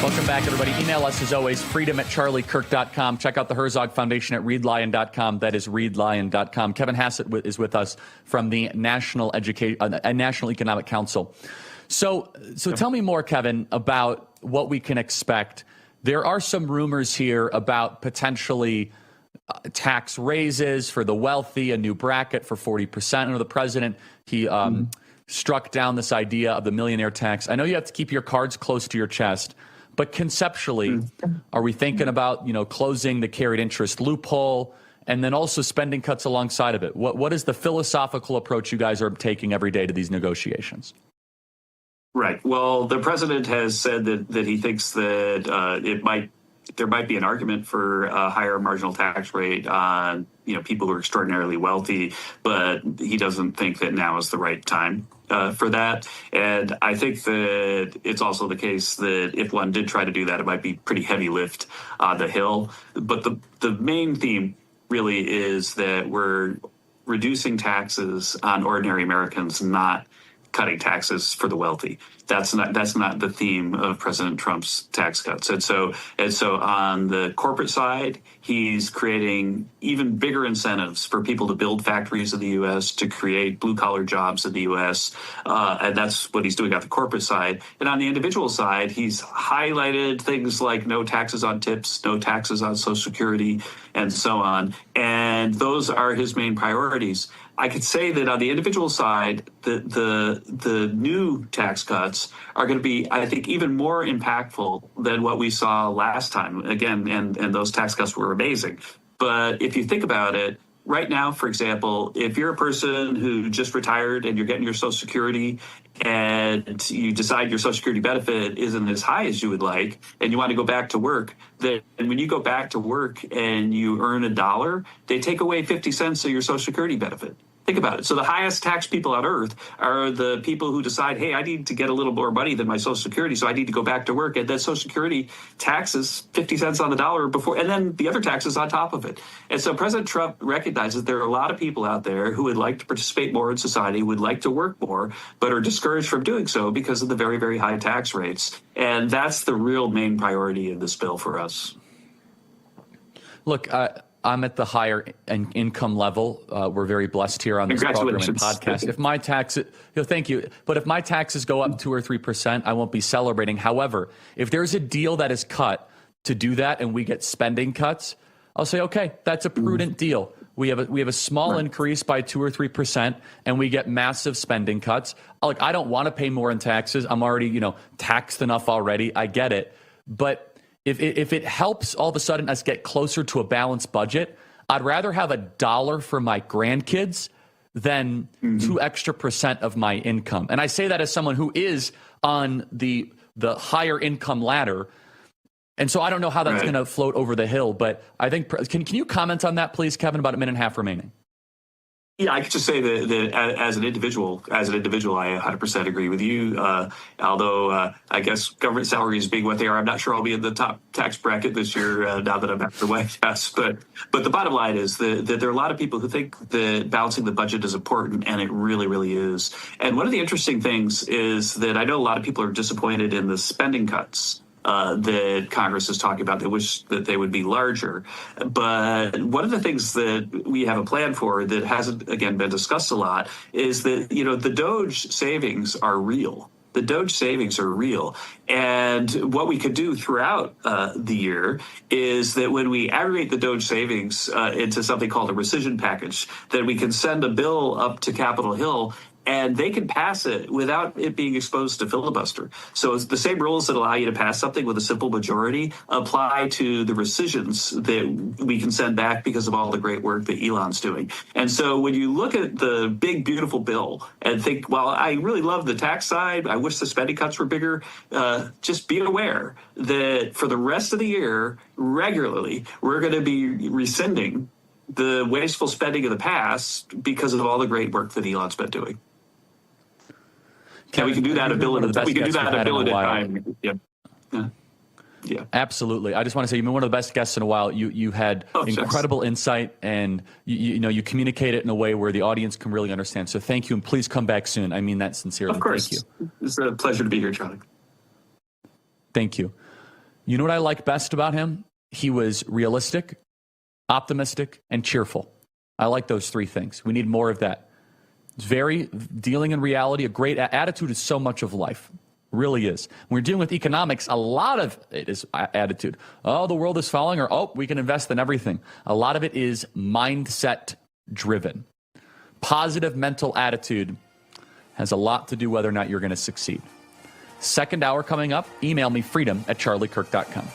Welcome back, everybody. Email us, as always, freedom@charliekirk.com. Check out the Herzog Foundation at readlion.com. That is readlion.com. Kevin Hassett is with us from the National Economic Council. So tell me more, Kevin, about what we can expect. There are some rumors here about potentially tax raises for the wealthy, a new bracket for 40%. I know the president, he struck down this idea of the millionaire tax. I know you have to keep your cards close to your chest. But conceptually, are we thinking about, closing the carried interest loophole and then also spending cuts alongside of it? What is the philosophical approach you guys are taking every day to these negotiations? Right. Well, the president has said that he thinks that there might be an argument for a higher marginal tax rate on people who are extraordinarily wealthy, but he doesn't think that now is the right time for that. And I think that it's also the case that if one did try to do that, it might be pretty heavy lift on the Hill. But the main theme really is that we're reducing taxes on ordinary Americans, not cutting taxes for the wealthy. That's not the theme of President Trump's tax cuts. And so on the corporate side, he's creating even bigger incentives for people to build factories in the U.S., to create blue-collar jobs in the U.S., and that's what he's doing on the corporate side. And on the individual side, he's highlighted things like no taxes on tips, no taxes on Social Security, and so on. And those are his main priorities. I could say that on the individual side, the new tax cuts are going to be, I think, even more impactful than what we saw last time. Again, and those tax cuts were amazing. But if you think about it, right now, for example, if you're a person who just retired and you're getting your Social Security and you decide your Social Security benefit isn't as high as you would like and you want to go back to work, then when you go back to work and you earn $1, they take away 50 cents of your Social Security benefit. Think about it. So the highest taxed people on earth are the people who decide, hey, I need to get a little more money than my Social Security, so I need to go back to work. And then Social Security taxes 50 cents on the dollar before, and then the other taxes on top of it. And so President Trump recognizes there are a lot of people out there who would like to participate more in society, would like to work more, but are discouraged from doing so because of the very, very high tax rates. And that's the real main priority in this bill for us. Look, I'm at the higher income level. We're very blessed here on this program and podcast. If my taxes, thank you. But if my taxes go up 2 or 3%, I won't be celebrating. However, if there's a deal that is cut to do that and we get spending cuts, I'll say, okay, that's a prudent deal. We have a small increase by 2 or 3%, and we get massive spending cuts. Like, I don't want to pay more in taxes. I'm already, taxed enough already. I get it. But if it helps all of a sudden us get closer to a balanced budget, I'd rather have $1 for my grandkids than 2 extra % of my income. And I say that as someone who is on the higher income ladder. And so I don't know how that's going to float over the Hill. But I think, can you comment on that, please, Kevin, about a minute and a half remaining? Yeah, I could just say that as an individual, I 100% agree with you. Although I guess government salaries being what they are, I'm not sure I'll be in the top tax bracket this year now that I'm out of the White House. But the bottom line is that there are a lot of people who think that balancing the budget is important, and it really, really is. And one of the interesting things is that I know a lot of people are disappointed in the spending cuts that Congress is talking about. They wish that they would be larger. But one of the things that we have a plan for that hasn't, again, been discussed a lot is that, the DOGE savings are real. The DOGE savings are real. And what we could do throughout the year is that when we aggregate the DOGE savings into something called a rescission package, that we can send a bill up to Capitol Hill and they can pass it without it being exposed to filibuster. So it's the same rules that allow you to pass something with a simple majority apply to the rescissions that we can send back because of all the great work that Elon's doing. And so when you look at the big, beautiful bill and think, well, I really love the tax side, I wish the spending cuts were bigger, just be aware that for the rest of the year, regularly, we're going to be rescinding the wasteful spending of the past because of all the great work that Elon's been doing. Kevin, we can do that a billion. We can do that a billion times. Yeah. Absolutely. I just want to say you've been one of the best guests in a while. You had incredible insight, and you communicate it in a way where the audience can really understand. So thank you, and please come back soon. I mean that sincerely. Of course. Thank you. It's a pleasure to be here, Charlie. Thank you. You know what I like best about him? He was realistic, optimistic, and cheerful. I like those three things. We need more of that. It's very dealing in reality. A great attitude is so much of life. Really is. When we're dealing with economics, a lot of it is attitude. Oh, the world is falling, or oh, we can invest in everything. A lot of it is mindset driven. Positive mental attitude has a lot to do whether or not you're going to succeed. Second hour coming up. Email me freedom@charliekirk.com.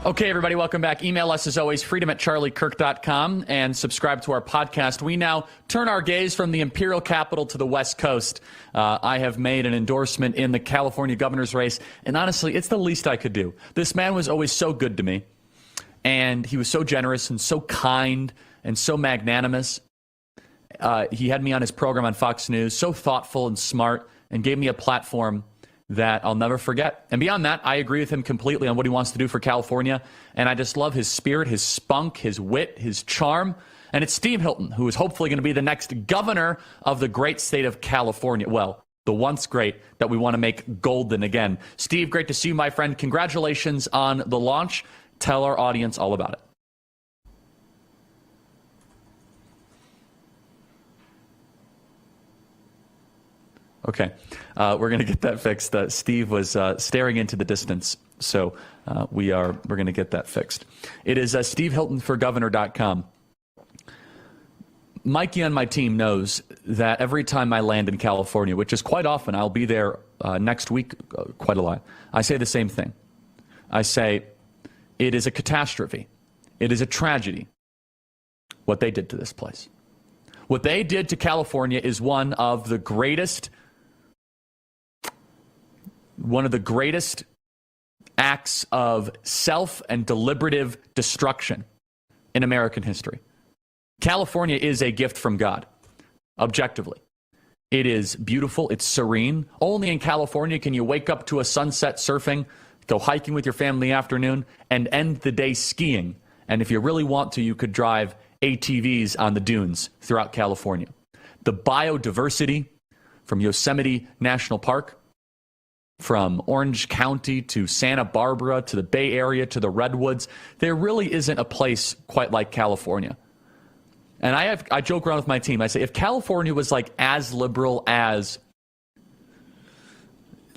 Okay, everybody, welcome back. Email us, as always, freedom@charliekirk.com, and subscribe to our podcast. We now turn our gaze from the imperial capital to the West Coast. I have made an endorsement in the California governor's race, and honestly, it's the least I could do. This man was always so good to me, and he was so generous and so kind and so magnanimous. He had me on his program on Fox News, so thoughtful and smart, and gave me a platform that I'll never forget. And beyond that, I agree with him completely on what he wants to do for California. And I just love his spirit, his spunk, his wit, his charm. And it's Steve Hilton, who is hopefully going to be the next governor of the great state of California. Well, the once great that we want to make golden again. Steve, great to see you, my friend. Congratulations on the launch. Tell our audience all about it. Okay, we're going to get that fixed. Steve was staring into the distance, so we're going to get that fixed. It is SteveHiltonForGovernor.com. Mikey on my team knows that every time I land in California, which is quite often, I'll be there next week quite a lot, I say the same thing. I say, it is a catastrophe. It is a tragedy what they did to this place. What they did to California is one of the greatest acts of self and deliberative destruction in American history. California is a gift from God, objectively. It is beautiful. It's serene. Only in California can you wake up to a sunset surfing, go hiking with your family afternoon, and end the day skiing. And if you really want to, you could drive ATVs on the dunes throughout California. The biodiversity from Yosemite National Park, from Orange County to Santa Barbara to the Bay Area to the Redwoods, there really isn't a place quite like California. And I joke around with my team. I say, if California was like as liberal as,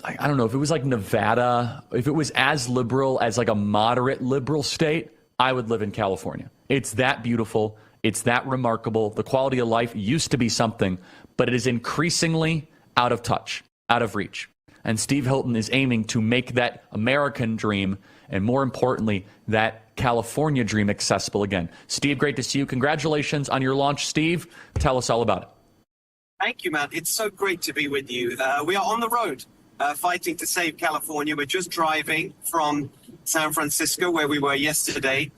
I don't know, if it was like Nevada, if it was as liberal as like a moderate liberal state, I would live in California. It's that beautiful. It's that remarkable. The quality of life used to be something, but it is increasingly out of touch, out of reach. And Steve Hilton is aiming to make that American dream, and more importantly, that California dream accessible again. Steve, great to see you. Congratulations on your launch. Steve, tell us all about it. Thank you, Matt. It's so great to be with you. We are on the road fighting to save California. We're just driving from San Francisco, where we were yesterday,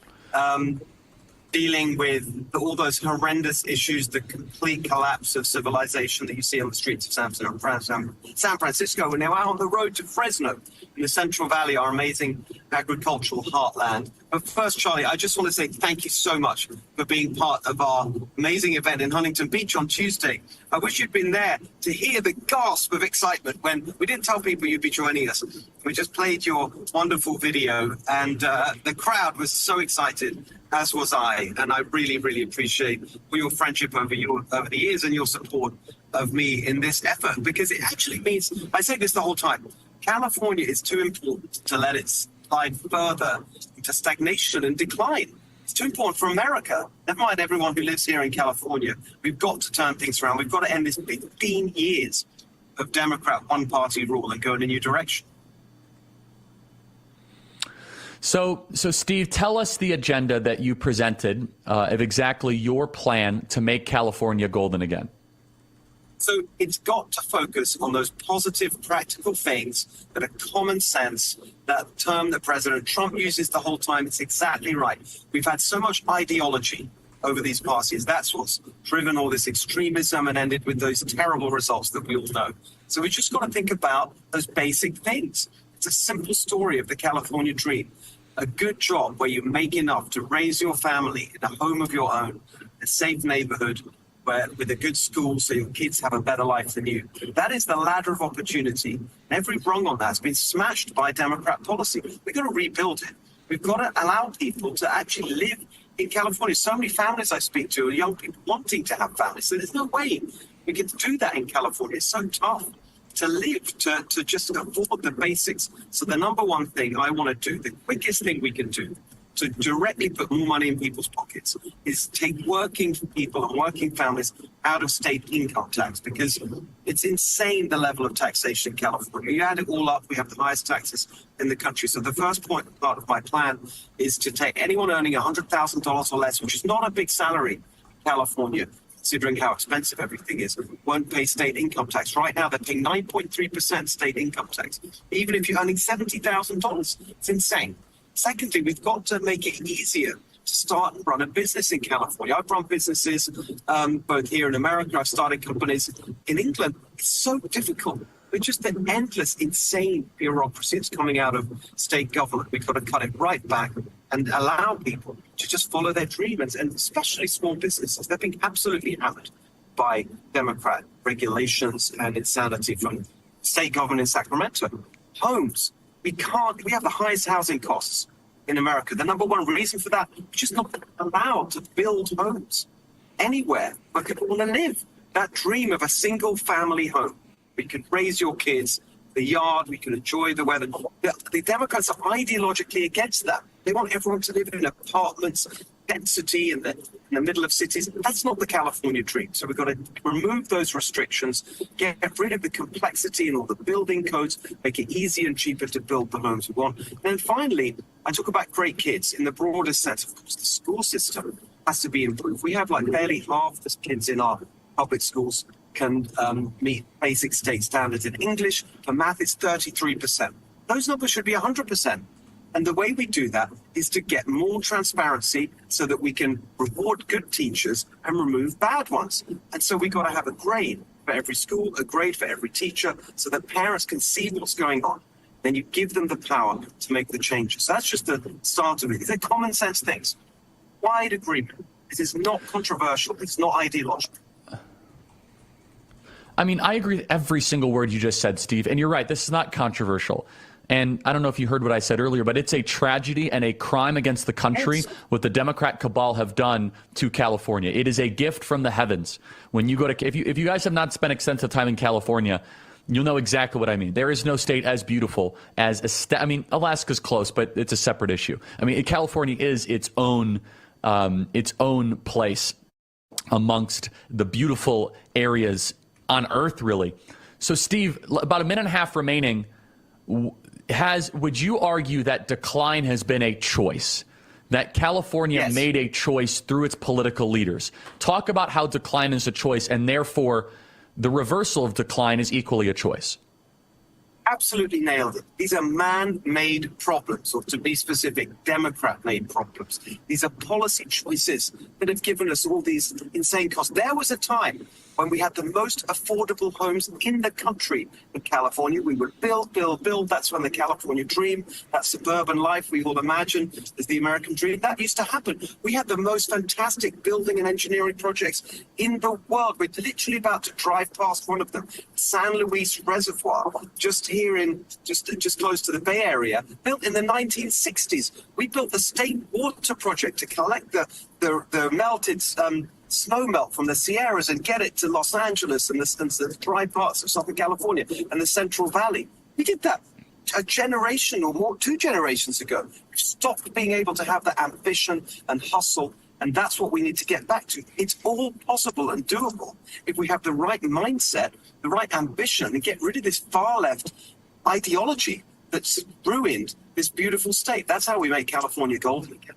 dealing with all those horrendous issues, the complete collapse of civilization that you see on the streets of San Francisco. We're now out on the road to Fresno in the Central Valley, our amazing agricultural heartland. But first, Charlie, I just want to say thank you so much for being part of our amazing event in Huntington Beach on Tuesday. I wish you'd been there to hear the gasp of excitement when we didn't tell people you'd be joining us. We just played your wonderful video, and the crowd was so excited, as was I. And I really, really appreciate your friendship over the years and your support of me in this effort, because it actually means, I say this the whole time, California is too important to let it slide further into stagnation and decline. It's too important for America, never mind everyone who lives here in California. We've got to turn things around. We've got to end this 15 years of Democrat one-party rule and go in a new direction. So Steve, tell us the agenda that you presented of exactly your plan to make California golden again. So it's got to focus on those positive, practical things that are common sense. That term that President Trump uses the whole time, it's exactly right. We've had so much ideology over these past years. That's what's driven all this extremism and ended with those terrible results that we all know. So we just got to think about those basic things. It's a simple story of the California dream. A good job where you make enough to raise your family in a home of your own, a safe neighborhood, with a good school so your kids have a better life than you. That is the ladder of opportunity. And every rung on that has been smashed by Democrat policy. We've got to rebuild it. We've got to allow people to actually live in California. So many families I speak to are young people wanting to have families. So there's no way we can do that in California. It's so tough to live, to just afford the basics. So the number one thing I want to do, the quickest thing we can do, to directly put more money in people's pockets is take working people and working families out of state income tax, because it's insane the level of taxation in California. You add it all up, we have the highest taxes in the country. So the first part of my plan is to take anyone earning $100,000 or less, which is not a big salary in California, considering how expensive everything is, won't pay state income tax. Right now, they're paying 9.3% state income tax, even if you're earning $70,000. It's insane. Secondly, we've got to make it easier to start and run a business in California. I've run businesses both here in America. I've started companies in England. It's so difficult. It's just an endless, insane bureaucracy that's coming out of state government. We've got to cut it right back. and allow people to just follow their dreams, and especially small businesses. They're being absolutely hammered by Democrat regulations and insanity from state government in Sacramento. Homes, we have the highest housing costs in America. The number one reason for that, we're just not allowed to build homes anywhere where people want to live. That dream of a single family home, we can raise your kids, the yard, we can enjoy the weather. The Democrats are ideologically against that. They want everyone to live in apartments, density in the middle of cities. That's not the California dream. So we've got to remove those restrictions, get rid of the complexity in all the building codes, make it easier and cheaper to build the homes we want. And then finally, I talk about great kids in the broadest sense. Of course, the school system has to be improved. We have like barely half the kids in our public schools can meet basic state standards in English. For math, it's 33%. Those numbers should be 100%. And the way we do that is to get more transparency so that we can reward good teachers and remove bad ones. And so we've got to have a grade for every school, a grade for every teacher, so that parents can see what's going on. Then you give them the power to make the changes. So that's just the start of it. These are common sense things. Wide agreement. This is not controversial. It's not ideological. I mean, I agree with every single word you just said, Steve. And you're right. This is not controversial. And I don't know if you heard what I said earlier, but it's a tragedy and a crime against the country what the Democrat cabal have done to California. It is a gift from the heavens. When you go to, if you guys have not spent extensive time in California, you'll know exactly what I mean. There is no state as beautiful as I mean, Alaska's close, but it's a separate issue. I mean, California is its own place amongst the beautiful areas on Earth, really. So, Steve, about a minute and a half remaining. Would you argue that decline has been a choice? That California made a choice through its political leaders? Talk about how decline is a choice, and therefore the reversal of decline is equally a choice. Absolutely nailed it. These are man-made problems, or to be specific, Democrat-made problems. These are policy choices that have given us all these insane costs. There was a time when we had the most affordable homes in the country in California. We would build, build, build. That's when the California dream, that suburban life we all imagine is the American dream. That used to happen. We had the most fantastic building and engineering projects in the world. We're literally about to drive past one of them, San Luis Reservoir, just here in just close to the Bay Area, built in the 1960s. We built the state water project to collect the melted snow melt from the Sierras and get it to Los Angeles and the dry parts of Southern California and the Central Valley. We did that a generation or more, 2 generations ago. We stopped being able to have that ambition and hustle, and that's what we need to get back to. It's all possible and doable if we have the right mindset, the right ambition, and get rid of this far-left ideology that's ruined this beautiful state. That's how we make California golden again.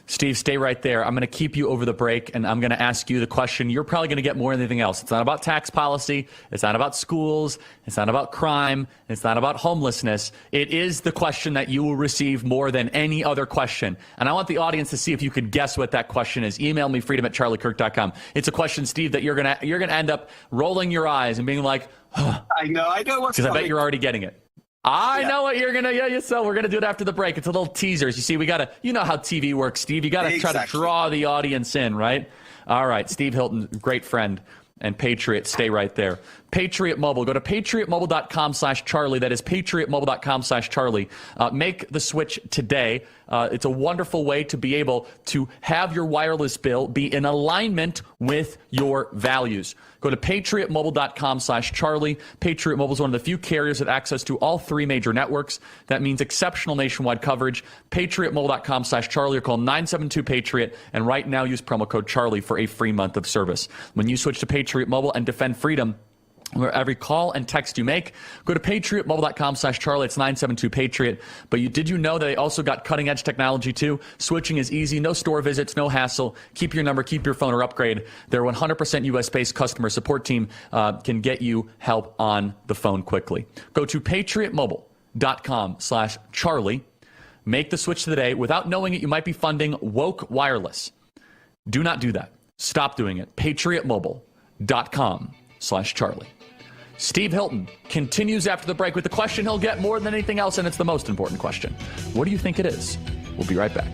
Steve, stay right there. I'm going to keep you over the break, and I'm going to ask you the question you're probably going to get more than anything else. It's not about tax policy. It's not about schools. It's not about crime. It's not about homelessness. It is the question that you will receive more than any other question. And I want the audience to see if you could guess what that question is. Email me, freedom@charliekirk.com. It's a question, Steve, that you're going to end up rolling your eyes and being like, huh. I know what's coming. Because I bet you're already getting it. I know what you're going to, so we're going to do it after the break. It's a little teasers. You see, you know how TV works, Steve. You got to try to draw the audience in, right? All right, Steve Hilton, great friend and patriot. Stay right there. Patriot Mobile. Go to patriotmobile.com/Charlie. That is patriotmobile.com/Charlie. Make the switch today. It's a wonderful way to be able to have your wireless bill be in alignment with your values. Go to patriotmobile.com/Charlie. Patriot Mobile is one of the few carriers with access to all 3 major networks. That means exceptional nationwide coverage. Patriotmobile.com/Charlie or call 972-PATRIOT. And right now use promo code Charlie for a free month of service. When you switch to Patriot Mobile and defend freedom, where every call and text you make, go to patriotmobile.com/Charlie. It's 972-PATRIOT. But did you know that they also got cutting-edge technology, too? Switching is easy. No store visits, no hassle. Keep your number, keep your phone, or upgrade. Their 100% U.S.-based customer support team can get you help on the phone quickly. Go to patriotmobile.com/Charlie. Make the switch today. Without knowing it, you might be funding woke wireless. Do not do that. Stop doing it. patriotmobile.com/Charlie. Steve Hilton continues after the break with the question he'll get more than anything else, and it's the most important question. What do you think it is? We'll be right back.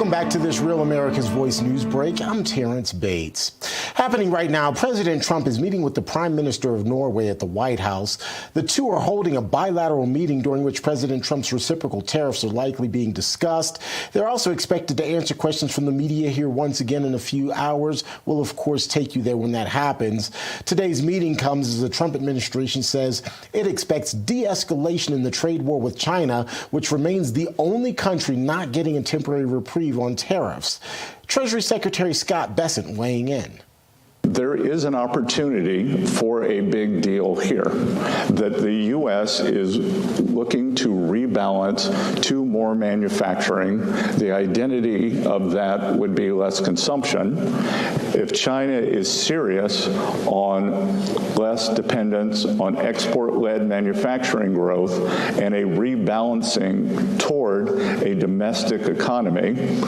Back to this Real America's Voice news break. I'm Terrence Bates. Happening right now, President Trump is meeting with the Prime Minister of Norway at the White House. The two are holding a bilateral meeting during which President Trump's reciprocal tariffs are likely being discussed. They're also expected to answer questions from the media here once again in a few hours. We'll, of course, take you there when that happens. Today's meeting comes as the Trump administration says it expects de-escalation in the trade war with China, which remains the only country not getting a temporary reprieve on tariffs. Treasury Secretary Scott Bessent weighing in. There is an opportunity for a big deal here, that the U.S. is looking to rebalance to more manufacturing. The identity of that would be less consumption. If China is serious on less dependence on export-led manufacturing growth and a rebalancing toward a domestic economy,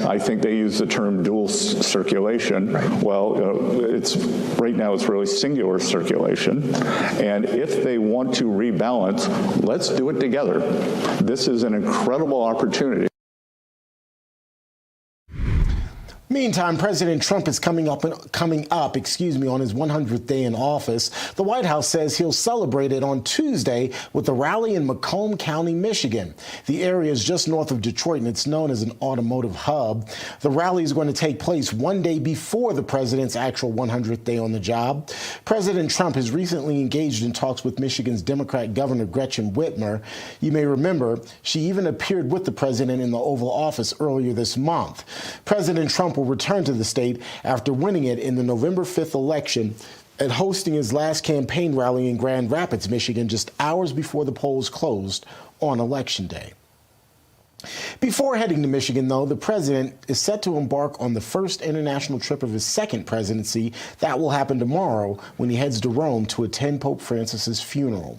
I think they use the term dual circulation. Well, right now it's really singular circulation. And if they want to rebalance, let's do it together. This is an incredible opportunity. Meantime, President Trump is coming up on his 100th day in office. The White House says he'll celebrate it on Tuesday with a rally in Macomb County, Michigan. The area is just north of Detroit, and it's known as an automotive hub. The rally is going to take place one day before the president's actual 100th day on the job. President Trump has recently engaged in talks with Michigan's Democrat Governor Gretchen Whitmer. You may remember she even appeared with the president in the Oval Office earlier this month. President Trump will return to the state after winning it in the November 5th election and hosting his last campaign rally in Grand Rapids, Michigan, just hours before the polls closed on Election Day. Before heading to Michigan, though, the president is set to embark on the first international trip of his second presidency. That will happen tomorrow when he heads to Rome to attend Pope Francis's funeral.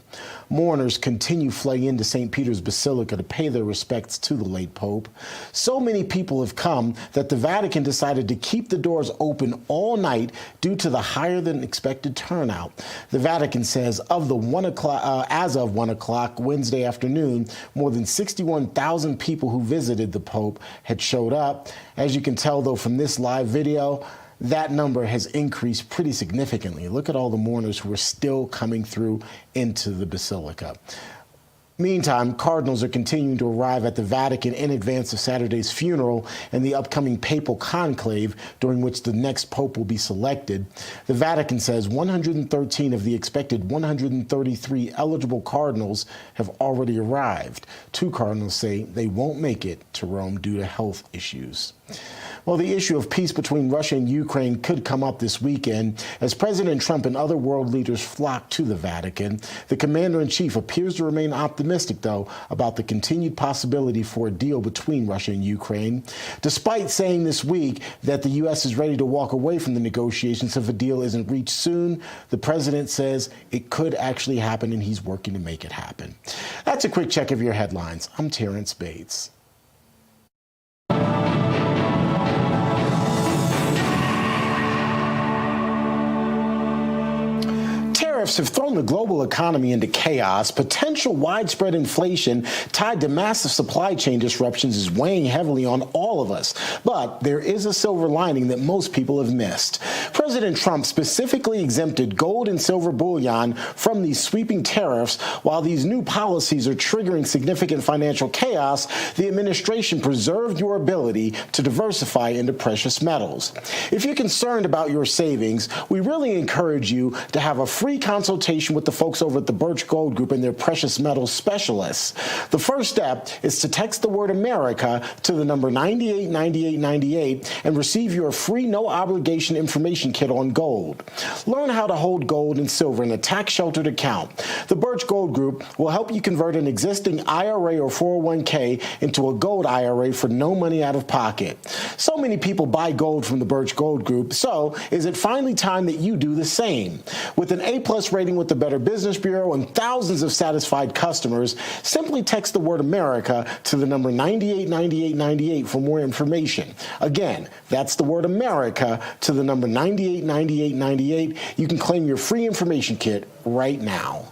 Mourners continue flooding into St. Peter's Basilica to pay their respects to the late Pope. So many people have come that the Vatican decided to keep the doors open all night due to the higher than expected turnout. The Vatican says as of 1 o'clock Wednesday afternoon, more than 61,000 people who visited the Pope had showed up. As you can tell, though, from this live video, that number has increased pretty significantly. Look at all the mourners who are still coming through into the Basilica. Meantime, cardinals are continuing to arrive at the Vatican in advance of Saturday's funeral and the upcoming papal conclave, during which the next pope will be selected. The Vatican says 113 of the expected 133 eligible cardinals have already arrived. 2 cardinals say they won't make it to Rome due to health issues. Well, the issue of peace between Russia and Ukraine could come up this weekend as President Trump and other world leaders flock to the Vatican. The commander-in-chief appears to remain optimistic, though, about the continued possibility for a deal between Russia and Ukraine, despite saying this week that the U.S. is ready to walk away from the negotiations if a deal isn't reached soon. The president says it could actually happen, and he's working to make it happen. That's a quick check of your headlines. I'm Terrence Bates. Tariffs have thrown the global economy into chaos. Potential widespread inflation tied to massive supply chain disruptions is weighing heavily on all of us. But there is a silver lining that most people have missed. President Trump specifically exempted gold and silver bullion from these sweeping tariffs. While these new policies are triggering significant financial chaos, the administration preserved your ability to diversify into precious metals. If you're concerned about your savings, we really encourage you to have a free consultation with the folks over at the Birch Gold Group and their precious metals specialists. The first step is to text the word America to the number 989898 and receive your free no-obligation information kit on gold. Learn how to hold gold and silver in a tax-sheltered account. The Birch Gold Group will help you convert an existing IRA or 401k into a gold IRA for no money out of pocket. So many people buy gold from the Birch Gold Group, so is it finally time that you do the same? With an A+ rating with the Better Business Bureau and thousands of satisfied customers, simply text the word America to the number 989898 for more information. Again, that's the word America to the number 989898. You can claim your free information kit right now.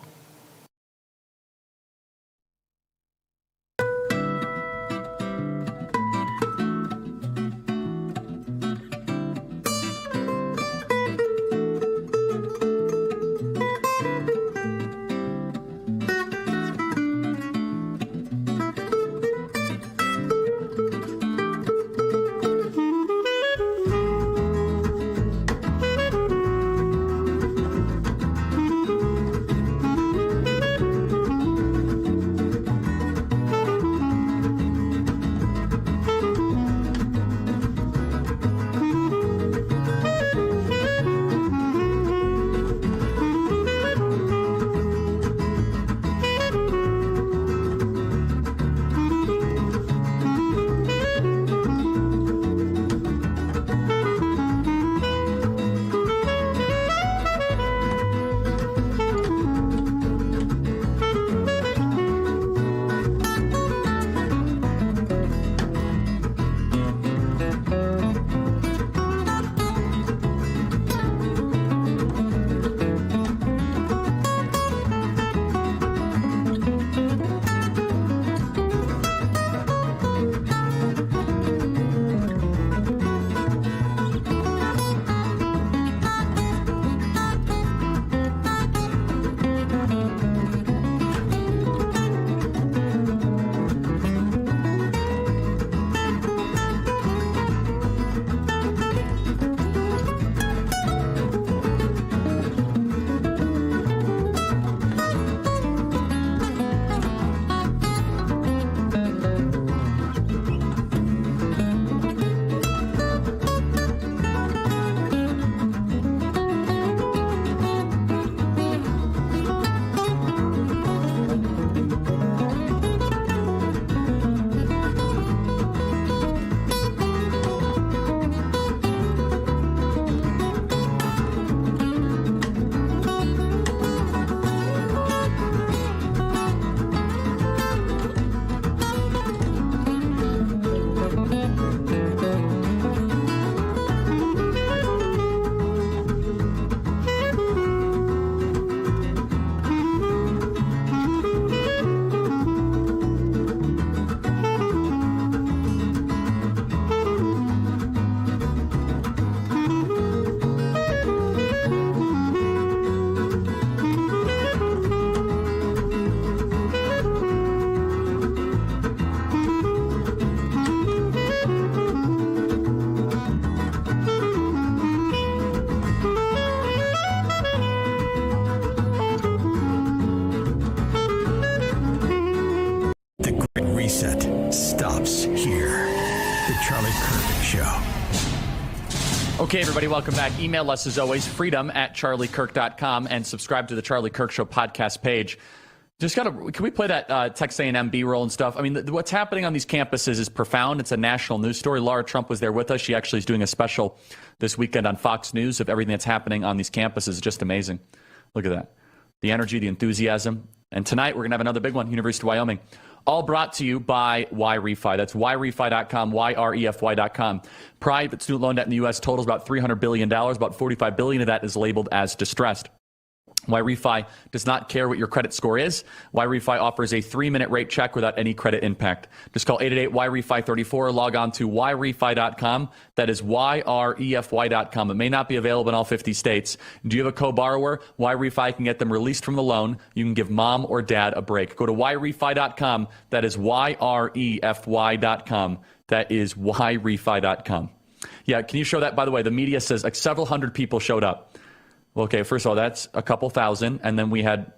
reset stops here. The Charlie Kirk Show. Okay, everybody, welcome back. Email us, as always, freedom@charliekirk.com, and subscribe to the Charlie Kirk Show podcast page. Can we play that Texas A&M B-roll and stuff? I mean, what's happening on these campuses is profound. It's a national news story. Laura Trump was there with us. She actually is doing a special this weekend on Fox News of everything that's happening on these campuses. It's just amazing. Look at that. The energy, the enthusiasm. And tonight, we're going to have another big one, University of Wyoming. All brought to you by YRefi. That's YRefi.com, YREFY.com. Private student loan debt in the U.S. totals about $300 billion. About $45 billion of that is labeled as distressed. YRefi does not care what your credit score is. YRefi offers a 3-minute rate check without any credit impact. Just call 888-YRefi-34 or log on to YRefi.com. That is YREFY.com. It may not be available in all 50 states. Do you have a co-borrower? YRefi can get them released from the loan. You can give mom or dad a break. Go to YRefi.com. That is YREFY.com. That is YRefi.com. Yeah, can you show that? By the way, the media says like several hundred people showed up. Well, okay, first of all, that's a couple thousand, and then we had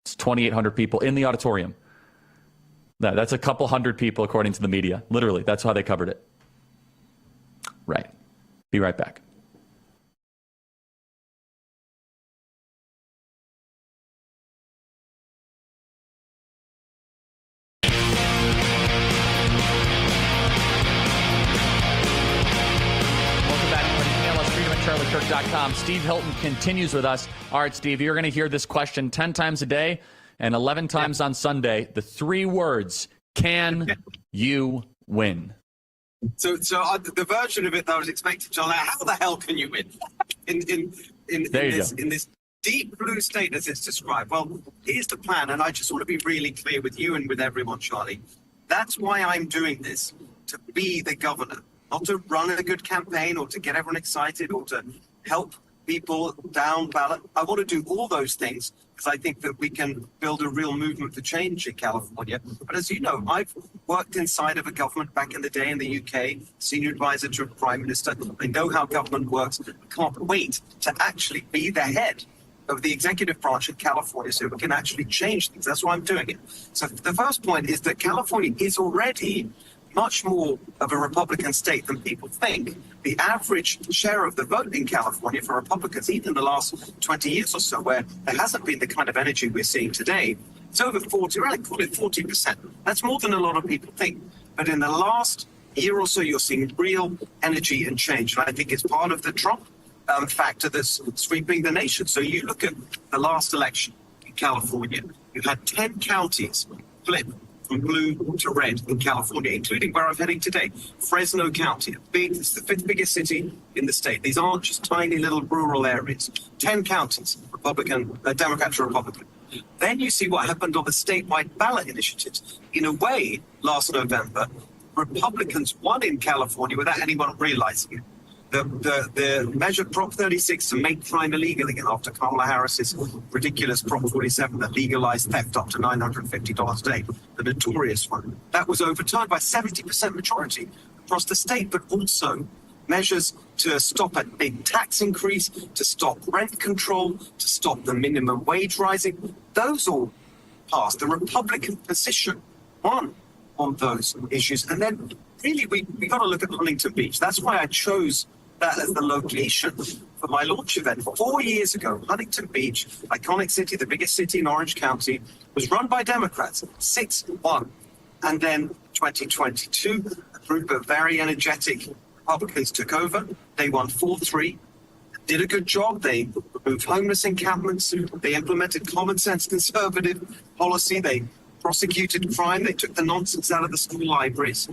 2,800 people in the auditorium. That's a couple hundred people, according to the media. Literally, that's how they covered it. Right. Be right back. CharlieKirk.com. Steve Hilton continues with us. All right, Steve, you're going to hear this question 10 times a day and 11 times on Sunday. The 3 words, can you win? So the version of it that I was expecting, John, how the hell can you win in this deep blue state as it's described? Well, here's the plan, and I just want to be really clear with you and with everyone, Charlie. That's why I'm doing this, to be the governor. Not to run a good campaign or to get everyone excited or to help people down ballot. I want to do all those things because I think that we can build a real movement for change in California. But as you know, I've worked inside of a government back in the day in the UK, senior advisor to a prime minister. I know how government works. I can't wait to actually be the head of the executive branch in California so we can actually change things. That's why I'm doing it. So the first point is that California is already much more of a Republican state than people think. The average share of the vote in California for Republicans, even in the last 20 years or so, where there hasn't been the kind of energy we're seeing today, it's over 40, really call it 40%. That's more than a lot of people think. But in the last year or so, you're seeing real energy and change. And I think it's part of the Trump factor that's sweeping the nation. So you look at the last election in California, you had 10 counties flip from blue to red in California, including where I'm heading today, Fresno County, it's the 5th biggest city in the state. These aren't just tiny little rural areas. 10 counties, Democrat to Republican. Then you see what happened on the statewide ballot initiatives. In a way, last November, Republicans won in California without anyone realizing it. The measure Prop 36 to make crime illegal again after Kamala Harris's ridiculous Prop 47 that legalized theft up to $950 a day, the notorious one, that was overturned by 70% majority across the state, but also measures to stop a big tax increase, to stop rent control, to stop the minimum wage rising. Those all passed. The Republican position won on those issues. And then really we got to look at Huntington Beach. That's why I chose that as the location for my launch event. 4 years ago, Huntington Beach, iconic city, the biggest city in Orange County, was run by Democrats, 6-1. And then 2022, a group of very energetic Republicans took over. They won 4-3, did a good job. They removed homeless encampments. They implemented common sense conservative policy. They prosecuted crime. They took the nonsense out of the school libraries.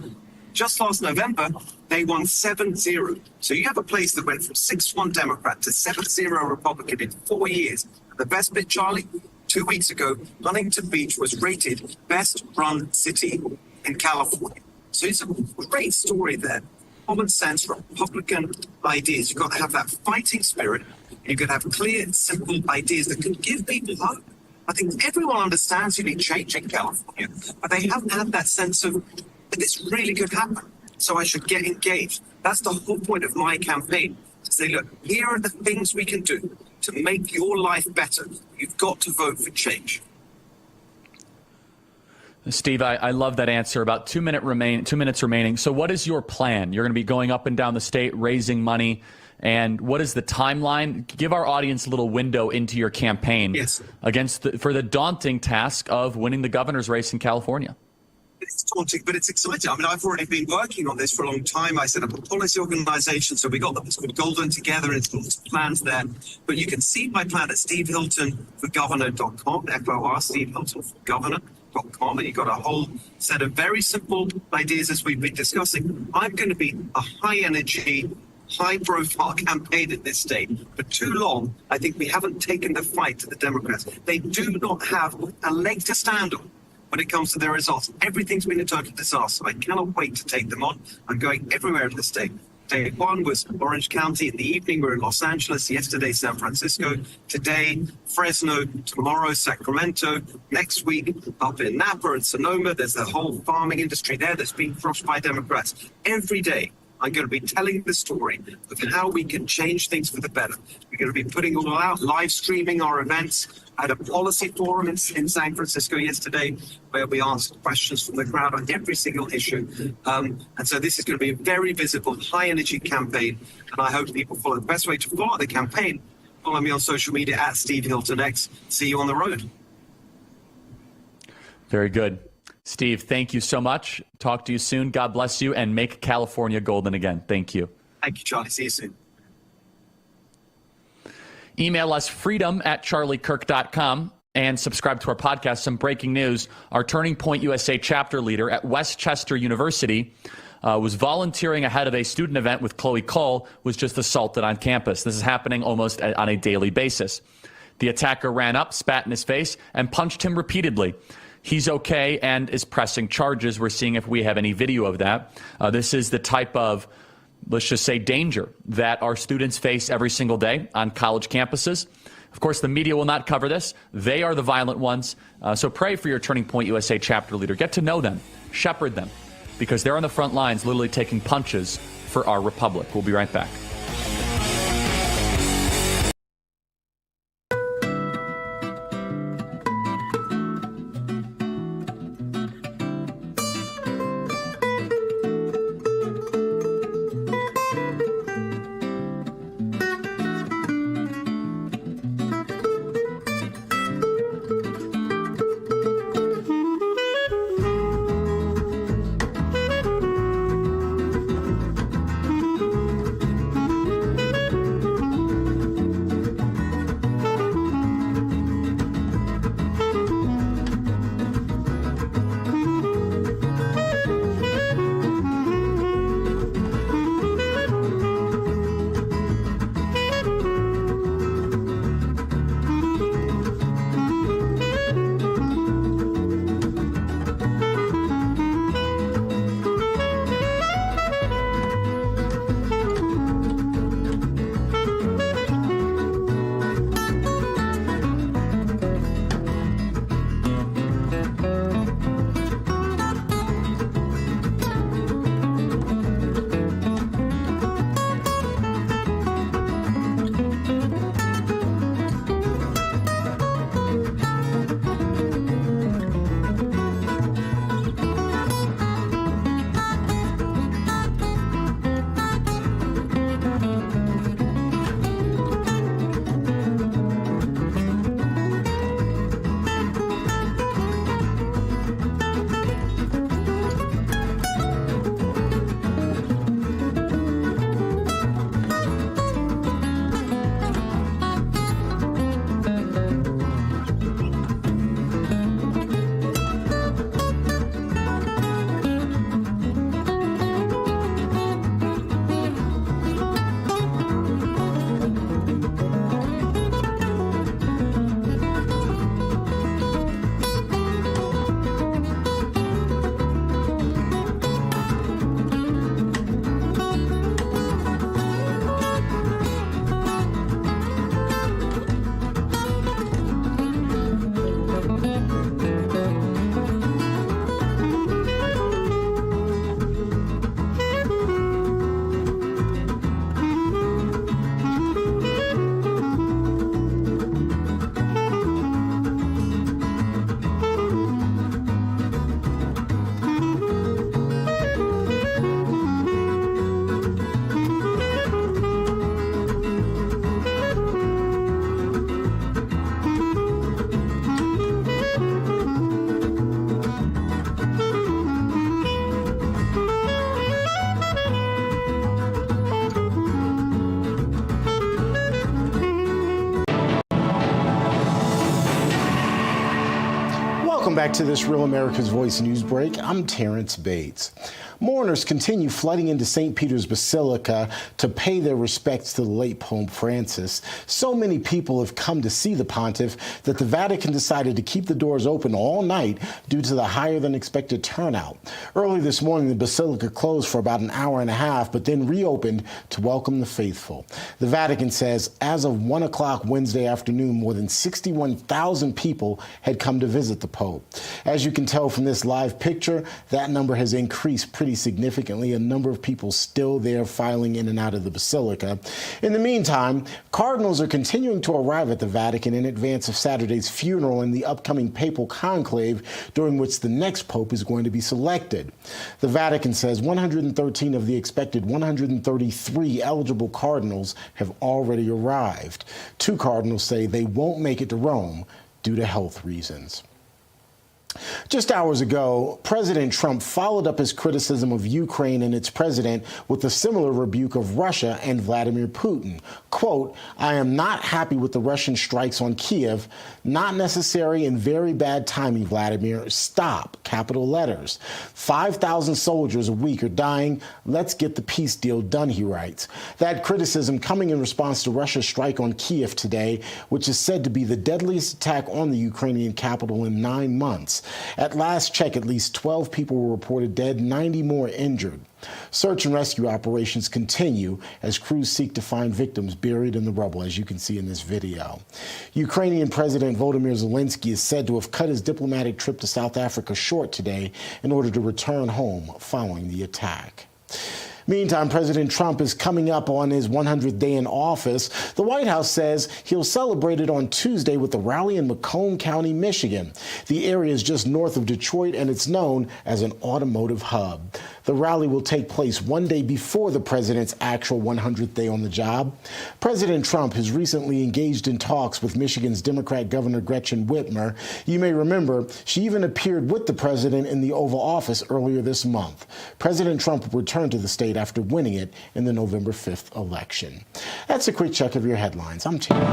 Just last November, they won 7-0. So you have a place that went from 6-1 Democrat to 7-0 Republican in 4 years. And the best bit, Charlie, 2 weeks ago, Huntington Beach was rated best run city in California. So it's a great story there. Common sense, Republican ideas. You've got to have that fighting spirit. You've got to have clear, simple ideas that can give people hope. I think everyone understands you need change in California, but they haven't had that sense of that this really could happen. So I should get engaged. That's the whole point of my campaign. To say, look, here are the things we can do to make your life better. You've got to vote for change. Steve, I love that answer. About 2 minutes remaining. So what is your plan? You're going to be going up and down the state, raising money. And what is the timeline? Give our audience a little window into your campaign for the daunting task of winning the governor's race in California. It's daunting, but it's exciting. I mean, I've already been working on this for a long time. I set up a policy organization, so we got what's called Golden together. It's got plans there. But you can see my plan at stevehiltonforgovernor.com, FOR, stevehiltonforgovernor.com, and you've got a whole set of very simple ideas as we've been discussing. I'm going to be a high-energy, high-profile campaign in this state. For too long, I think we haven't taken the fight to the Democrats. They do not have a leg to stand on when it comes to their results. Everything's been a total disaster. I cannot wait to take them on. I'm going everywhere in the state. Day one was Orange County. In the evening, we're in Los Angeles. Yesterday, San Francisco. Today, Fresno. Tomorrow, Sacramento. Next week, up in Napa and Sonoma. There's the whole farming industry there that's being crushed by Democrats. Every day, I'm going to be telling the story of how we can change things for the better. We're going to be putting all out, live streaming our events. I had a policy forum in San Francisco yesterday where we asked questions from the crowd on every single issue. And so this is going to be a very visible, high-energy campaign, and I hope people follow. The best way to follow the campaign, follow me on social media at Steve Hilton X. See you on the road. Very good. Steve, thank you so much. Talk to you soon. God bless you, and make California golden again. Thank you. Thank you, Charlie. See you soon. Email us freedom@charliekirk.com and subscribe to our podcast. Some breaking news. Our Turning Point USA chapter leader at Westchester University was volunteering ahead of a student event with Chloe Cole, was just assaulted on campus. This is happening almost on a daily basis. The attacker ran up, spat in his face, and punched him repeatedly. He's okay and is pressing charges. We're seeing if we have any video of that. This is the type of, let's just say, danger that our students face every single day on college campuses. Of course, the media will not cover this. They are the violent ones. So pray for your Turning Point USA chapter leader. Get to know them, shepherd them, because they're on the front lines literally taking punches for our republic. We'll be right back. Welcome back to this Real America's Voice news break. I'm Terrence Bates. Mourners continue flooding into St. Peter's Basilica to pay their respects to the late Pope Francis. So many people have come to see the pontiff that the Vatican decided to keep the doors open all night due to the higher than expected turnout. Early this morning, the Basilica closed for about an hour and a half, but then reopened to welcome the faithful. The Vatican says as of 1 o'clock Wednesday afternoon, more than 61,000 people had come to visit the Pope. As you can tell from this live picture, that number has increased pretty significantly. A number of people still there filing in and out of the Basilica. In the meantime, cardinals are continuing to arrive at the Vatican in advance of Saturday's funeral and the upcoming papal conclave, during which the next pope is going to be selected. The Vatican says 113 of the expected 133 eligible cardinals have already arrived. 2 cardinals say they won't make it to Rome due to health reasons. Just hours ago, President Trump followed up his criticism of Ukraine and its president with a similar rebuke of Russia and Vladimir Putin. Quote, "I am not happy with the Russian strikes on Kiev. Not necessary and very bad timing, Vladimir. Stop." Capital letters. 5,000 soldiers a week are dying. Let's get the peace deal done, he writes. That criticism coming in response to Russia's strike on Kiev today, which is said to be the deadliest attack on the Ukrainian capital in 9 months. At last check, at least 12 people were reported dead, 90 more injured. Search and rescue operations continue as crews seek to find victims buried in the rubble, as you can see in this video. Ukrainian President Volodymyr Zelensky is said to have cut his diplomatic trip to South Africa short today in order to return home following the attack. Meantime, President Trump is coming up on his 100th day in office. The White House says he'll celebrate it on Tuesday with a rally in Macomb County, Michigan. The area is just north of Detroit, and it's known as an automotive hub. The rally will take place one day before the president's actual 100th day on the job. President Trump has recently engaged in talks with Michigan's Democrat Governor Gretchen Whitmer. You may remember she even appeared with the president in the Oval Office earlier this month. President Trump will return to the state after winning it in the November 5th election. That's a quick check of your headlines. I'm Terrence.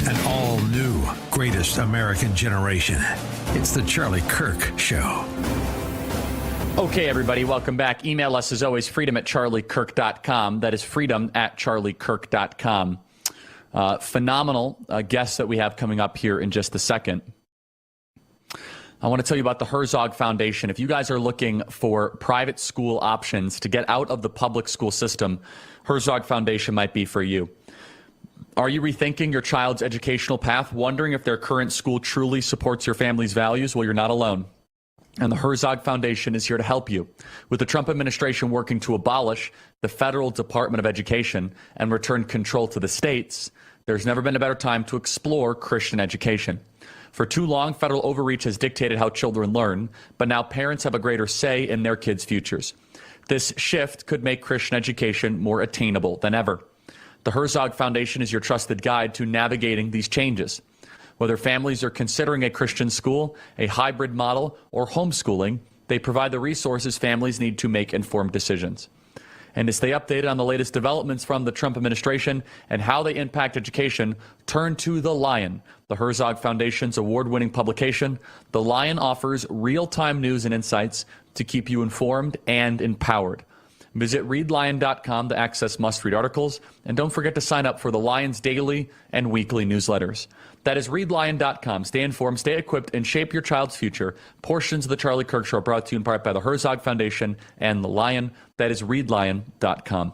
An all-new greatest American generation. It's the Charlie Kirk Show. Okay, everybody, welcome back. Email us, as always, freedom@charliekirk.com. That is freedom@charliekirk.com. Phenomenal guests that we have coming up here in just a second. I want to tell you about the Herzog Foundation. If you guys are looking for private school options to get out of the public school system, Herzog Foundation might be for you. Are you rethinking your child's educational path, wondering if their current school truly supports your family's values? Well, you're not alone. And the Herzog Foundation is here to help you. With the Trump administration working to abolish the federal Department of Education and return control to the states, there's never been a better time to explore Christian education. For too long, federal overreach has dictated how children learn, but now parents have a greater say in their kids' futures. This shift could make Christian education more attainable than ever. The Herzog Foundation is your trusted guide to navigating these changes. Whether families are considering a Christian school, a hybrid model, or homeschooling, they provide the resources families need to make informed decisions. And to stay updated on the latest developments from the Trump administration and how they impact education, turn to The Lion, the Herzog Foundation's award-winning publication. The Lion offers real-time news and insights to keep you informed and empowered. Visit readlion.com to access must-read articles, and don't forget to sign up for the Lion's daily and weekly newsletters. That is readlion.com. Stay informed, stay equipped, and shape your child's future. Portions of the Charlie Kirk Show are brought to you in part by the Herzog Foundation and the Lion. That is readlion.com.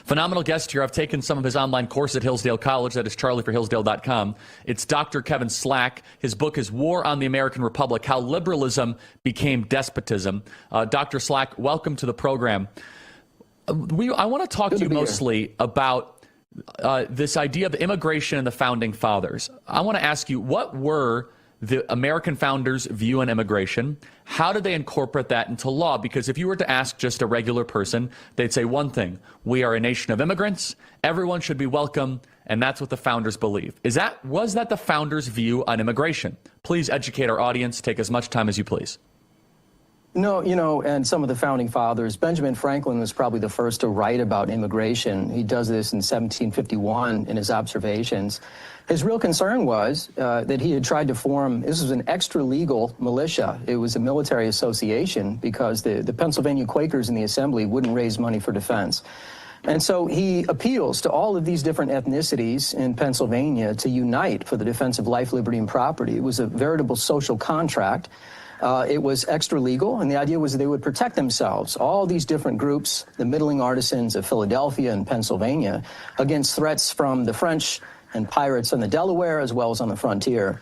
Phenomenal guest here. I've taken some of his online course at Hillsdale College. That is charlieforhillsdale.com. It's Dr. Kevin Slack. His book is War on the American Republic, How Liberalism Became Despotism. Dr. Slack, welcome to the program. I want to talk to you mostly about this idea of immigration and the Founding Fathers. I want to ask you, what were the American founders' view on immigration? How did they incorporate that into law? Because if you were to ask just a regular person, they'd say one thing: we are a nation of immigrants, everyone should be welcome, and that's what the founders believe. Was that the founders' view on immigration? Please educate our audience. Take as much time as you please. No, and some of the founding fathers, Benjamin Franklin was probably the first to write about immigration. He does this in 1751 in his observations. His real concern was that he had tried to form, this was an extra-legal militia. It was a military association because the Pennsylvania Quakers in the Assembly wouldn't raise money for defense. And so he appeals to all of these different ethnicities in Pennsylvania to unite for the defense of life, liberty, and property. It was a veritable social contract. It was extra legal, and the idea was that they would protect themselves, all these different groups, the middling artisans of Philadelphia and Pennsylvania, against threats from the French and pirates on the Delaware as well as on the frontier.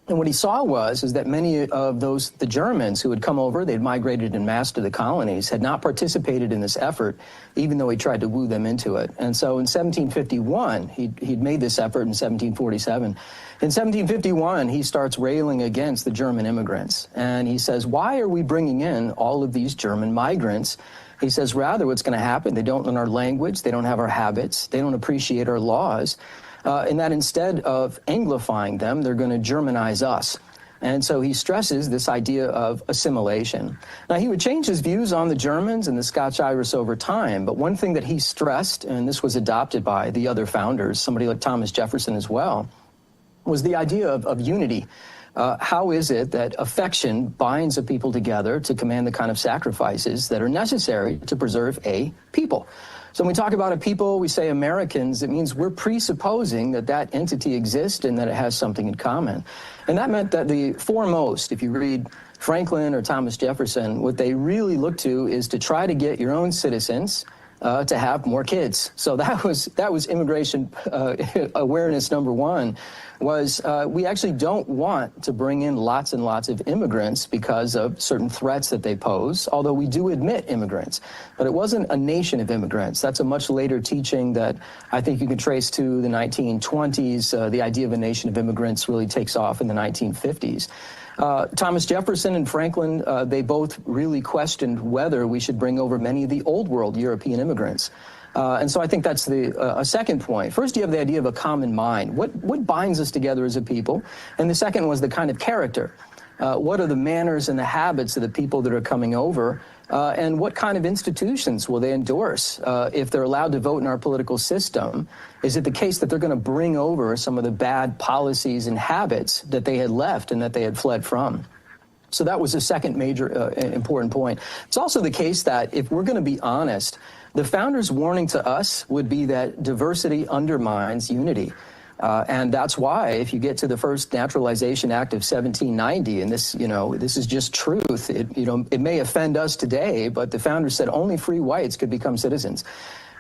And what he saw is that many of the Germans who had come over, they'd migrated en masse to the colonies, had not participated in this effort, even though he tried to woo them into it. And so in 1751, he'd made this effort in 1747. In 1751, he starts railing against the German immigrants. And he says, why are we bringing in all of these German migrants? He says, rather, what's going to happen, they don't learn our language, they don't have our habits, they don't appreciate our laws. And that instead of Anglifying them, they're going to Germanize us. And so he stresses this idea of assimilation. Now, he would change his views on the Germans and the Scotch-Irish over time, but one thing that he stressed, and this was adopted by the other founders, somebody like Thomas Jefferson as well, was the idea of unity. How is it that affection binds a people together to command the kind of sacrifices that are necessary to preserve a people? So when we talk about a people, we say Americans, it means we're presupposing that that entity exists and that it has something in common. And that meant that the foremost, if you read Franklin or Thomas Jefferson, what they really look to is to try to get your own citizens to have more kids. So that was immigration awareness number one, was we actually don't want to bring in lots and lots of immigrants because of certain threats that they pose, although we do admit immigrants. But it wasn't a nation of immigrants. That's a much later teaching that I think you can trace to the 1920s. The idea of a nation of immigrants really takes off in the 1950s. Thomas Jefferson and Franklin, they both really questioned whether we should bring over many of the old world European immigrants. And so I think that's a second point. First, you have the idea of a common mind. What binds us together as a people? And the second was the kind of character. What are the manners and the habits of the people that are coming over? And what kind of institutions will they endorse? If they're allowed to vote in our political system, is it the case that they're going to bring over some of the bad policies and habits that they had left and that they had fled from? So that was the second major important point. It's also the case that if we're going to be honest, the founders' warning to us would be that diversity undermines unity. And that's why, if you get to the first Naturalization Act of 1790, and this is just truth. It may offend us today, but the founders said only free whites could become citizens.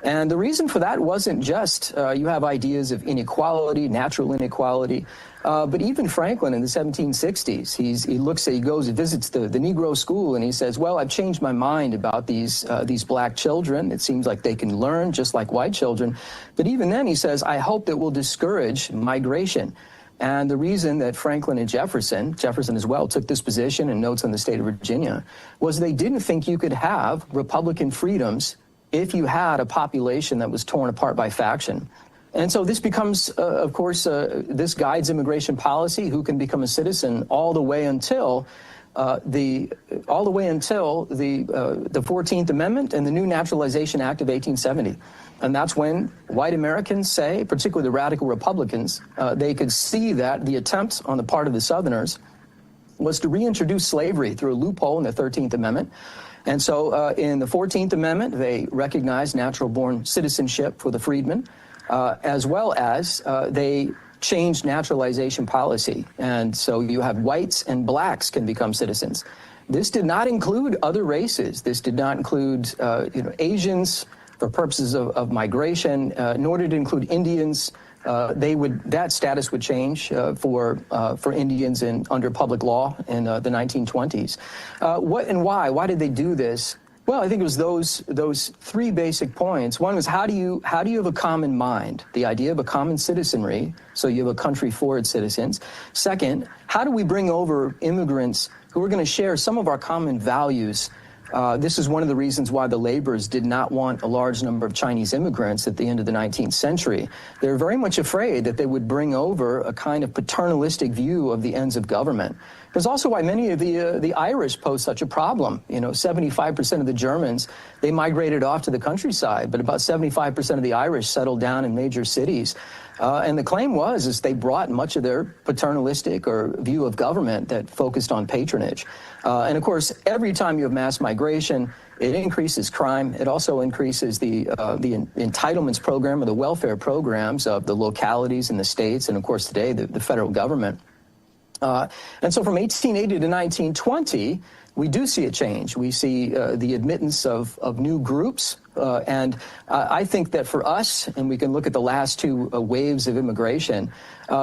And the reason for that wasn't just you have ideas of inequality, natural inequality, but even Franklin in the 1760s, he goes and visits the Negro school, and he says, well, I've changed my mind about these black children. It seems like they can learn just like white children. But even then, he says, I hope that will discourage migration. And the reason that Franklin and Jefferson as well, took this position in Notes on the State of Virginia was they didn't think you could have Republican freedoms if you had a population that was torn apart by faction. And so this becomes, of course, this guides immigration policy, who can become a citizen, all the way until the 14th Amendment and the new Naturalization Act of 1870. And that's when white Americans say, particularly the radical Republicans, they could see that the attempt on the part of the Southerners was to reintroduce slavery through a loophole in the 13th Amendment. And so in the 14th Amendment, they recognized natural-born citizenship for the freedmen, as well as they changed naturalization policy. And so you have whites and blacks can become citizens. This did not include other races. This did not include Asians for purposes of migration, nor did it include Indians. That status would change for Indians under public law in the 1920s. What and why? Why did they do this? Well, I think it was those three basic points. One was how do you have a common mind? The idea of a common citizenry, so you have a country for its citizens. Second, how do we bring over immigrants who are going to share some of our common values? This is one of the reasons why the laborers did not want a large number of Chinese immigrants at the end of the 19th century. They were very much afraid that they would bring over a kind of paternalistic view of the ends of government. There's also why many of the Irish pose such a problem. 75% of the Germans, they migrated off to the countryside, but about 75% of the Irish settled down in major cities. And the claim is they brought much of their paternalistic or view of government that focused on patronage. And of course, every time you have mass migration, it increases crime. It also increases the entitlements program or the welfare programs of the localities and the states, and of course today the federal government. And so from 1880 to 1920, we do see a change. We see the admittance of new groups. And I think that for us, and we can look at the last two waves of immigration,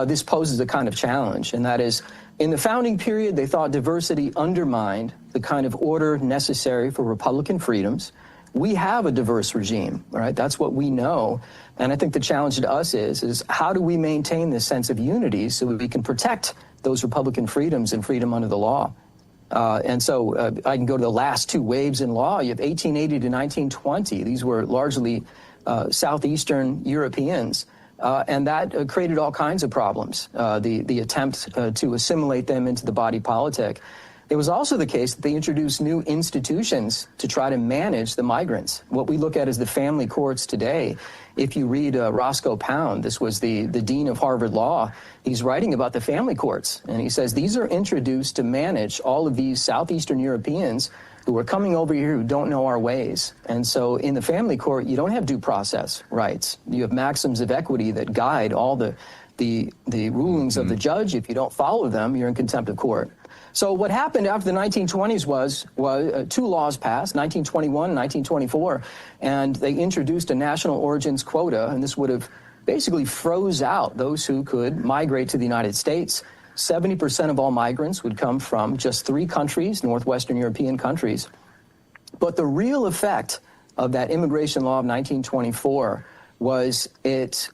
this poses a kind of challenge. And that is, in the founding period, they thought diversity undermined the kind of order necessary for Republican freedoms. We have a diverse regime, right? That's what we know. And I think the challenge to us is how do we maintain this sense of unity so we can protect those Republican freedoms and freedom under the law? And so I can go to the last two waves in law. You have 1880 to 1920. These were largely Southeastern Europeans. And that created all kinds of problems, the attempt to assimilate them into the body politic. It was also the case that they introduced new institutions to try to manage the migrants. What we look at as the family courts today. If you read Roscoe Pound, this was the dean of Harvard Law, he's writing about the family courts. And he says these are introduced to manage all of these Southeastern Europeans who are coming over here who don't know our ways. And so in the family court, you don't have due process rights. You have maxims of equity that guide all the rulings of the judge. If you don't follow them, you're in contempt of court. So what happened after the 1920s was two laws passed, 1921 and 1924, and they introduced a national origins quota, and this would have basically froze out those who could migrate to the United States. 70% of all migrants would come from just 3 countries, Northwestern European countries. But the real effect of that immigration law of 1924 was it